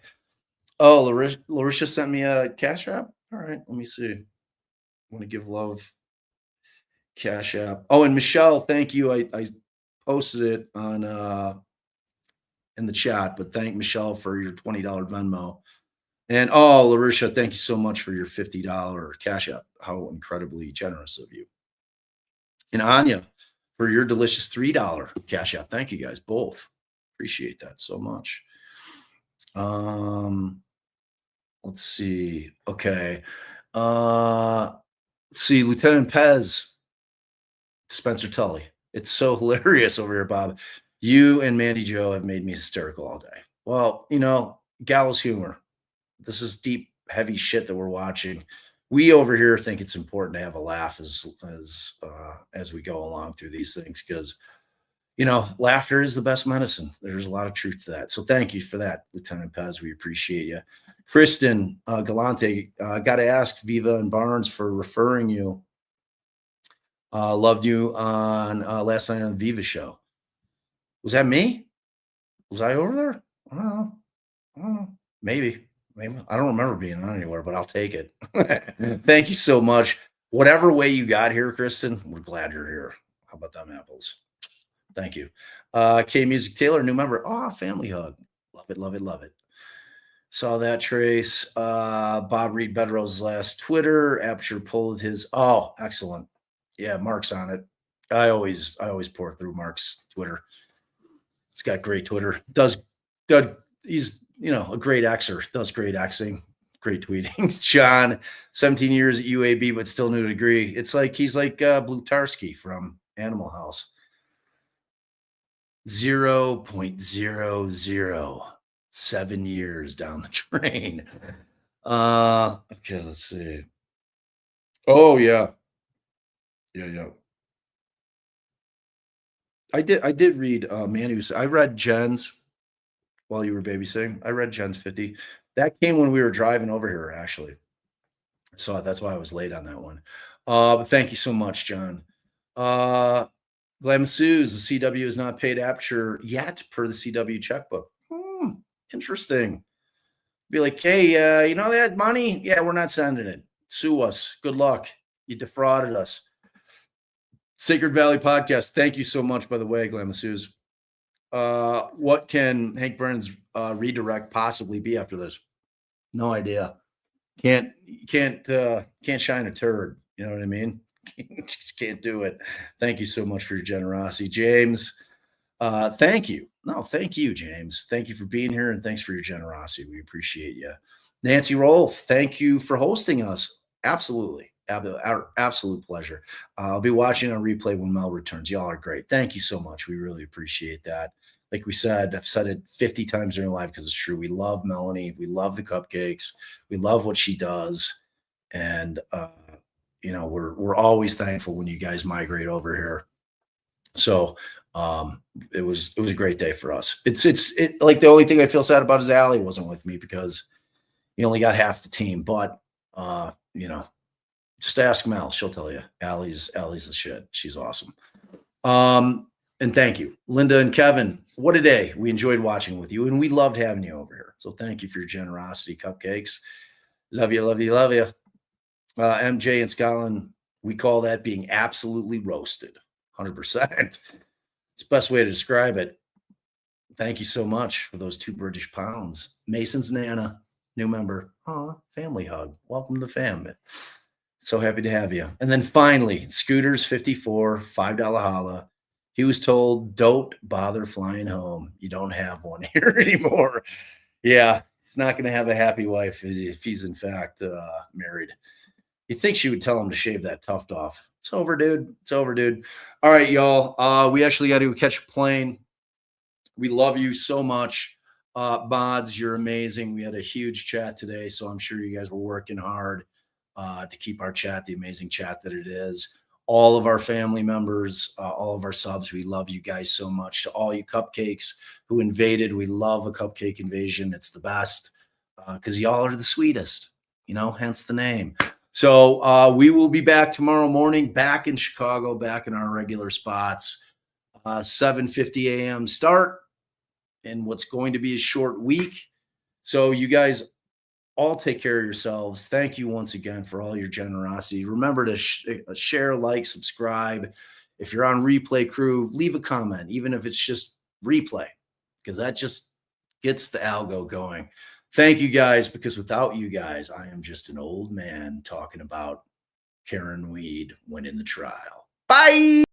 Speaker 1: Oh, Larisha sent me a Cash App. All right, let me see. I want to give love. Cash App. Oh, and Michelle, thank you. I posted it on in the chat, but thank Michelle for your $20 Venmo. And oh, Larisha, thank you so much for your $50 Cash App. How incredibly generous of you. And Anya, for your delicious $3 Cash App. Thank you guys both. Appreciate that so much. Let's see. Okay. Let's see. Lieutenant Pez, Spencer Tully. It's so hilarious over here, Bob. You and Mandy Joe have made me hysterical all day. Well, gallows humor. This is deep, heavy shit that we're watching. We over here think it's important to have a laugh as we go along through these things because, laughter is the best medicine. There's a lot of truth to that. So thank you for that, Lieutenant Pez. We appreciate you. Kristen Galante, got to ask Viva and Barnes for referring you. Loved you on last night on the Viva show. Was that me? Was I over there? I don't know. Maybe. I don't remember being on anywhere, but I'll take it. Thank you so much. Whatever way you got here, Kristen, we're glad you're here. How about them apples? Thank you. K Music Taylor, new member. Oh, family hug. Love it, love it, love it. Saw that, Trace. Bob Reed Bedrose last Twitter. Aperture pulled his. Oh, excellent. Yeah, Mark's on it. I always pour through Mark's Twitter. He's got great Twitter. He's a great Xer. Does great Xing, great tweeting. John, 17 years at UAB, but still new to degree. It's like he's like Blutarsky from Animal House. 0.007 years down the drain. Okay, let's see. Oh yeah. Yeah. I did read I read Jen's while you were babysitting. I read Jen's 50. That came when we were driving over here, actually. So that's why I was late on that one. But thank you so much, John. Glamasues, the CW is not paid Aperture yet per the CW checkbook. Interesting. Be like, hey, they had money? Yeah, we're not sending it. Sue us. Good luck. You defrauded us. Sacred Valley Podcast. Thank you so much, by the way, Glamasues. What can Hank Burns redirect possibly be after this? No idea. Can't shine a turd. You know what I mean? Just can't do it. Thank you so much for your generosity, James. Thank you. No, thank you, James. Thank you for being here and thanks for your generosity. We appreciate you. Nancy Rolfe, thank you for hosting us. Absolutely. Our absolute pleasure. I'll be watching on replay when Mel returns. Y'all are great. Thank you so much. We really appreciate that. Like we said, I've said it 50 times during live because it's true. We love Melanie. We love the cupcakes. We love what she does. And, we're always thankful when you guys migrate over here. So it was a great day for us. It's like the only thing I feel sad about is Allie wasn't with me because he only got half the team. But, just ask Mel. She'll tell you. Allie's the shit. She's awesome. And thank you, Linda and Kevin. What a day. We enjoyed watching with you, and we loved having you over here. So thank you for your generosity, cupcakes. Love you, love you, love you. MJ in Scotland, we call that being absolutely roasted. 100%. It's the best way to describe it. Thank you so much for those 2 British pounds. Mason's Nana, new member. Family hug. Welcome to the fam. So happy to have you. And then finally, Scooters 54, $5 holla. He was told, don't bother flying home. You don't have one here anymore. Yeah, he's not going to have a happy wife if he's in fact married. You'd think she would tell him to shave that tuft off. It's over, dude. It's over, dude. All right, y'all. We actually got to catch a plane. We love you so much. Mods, you're amazing. We had a huge chat today, so I'm sure you guys were working hard to keep our chat the amazing chat that it is. All of our family members, all of our subs, we love you guys so much. To all you cupcakes who invaded, we love a cupcake invasion. It's the best because y'all are the sweetest, hence the name. So we will be back tomorrow morning, back in Chicago, back in our regular spots, 7:50 a.m. start in what's going to be a short week. So you guys all take care of yourselves. Thank you once again for all your generosity. Remember to share, like, subscribe. If you're on replay crew, leave a comment, even if it's just replay, because that just gets the algo going. Thank you guys, because without you guys, I am just an old man talking about Karen Weed winning the trial. Bye.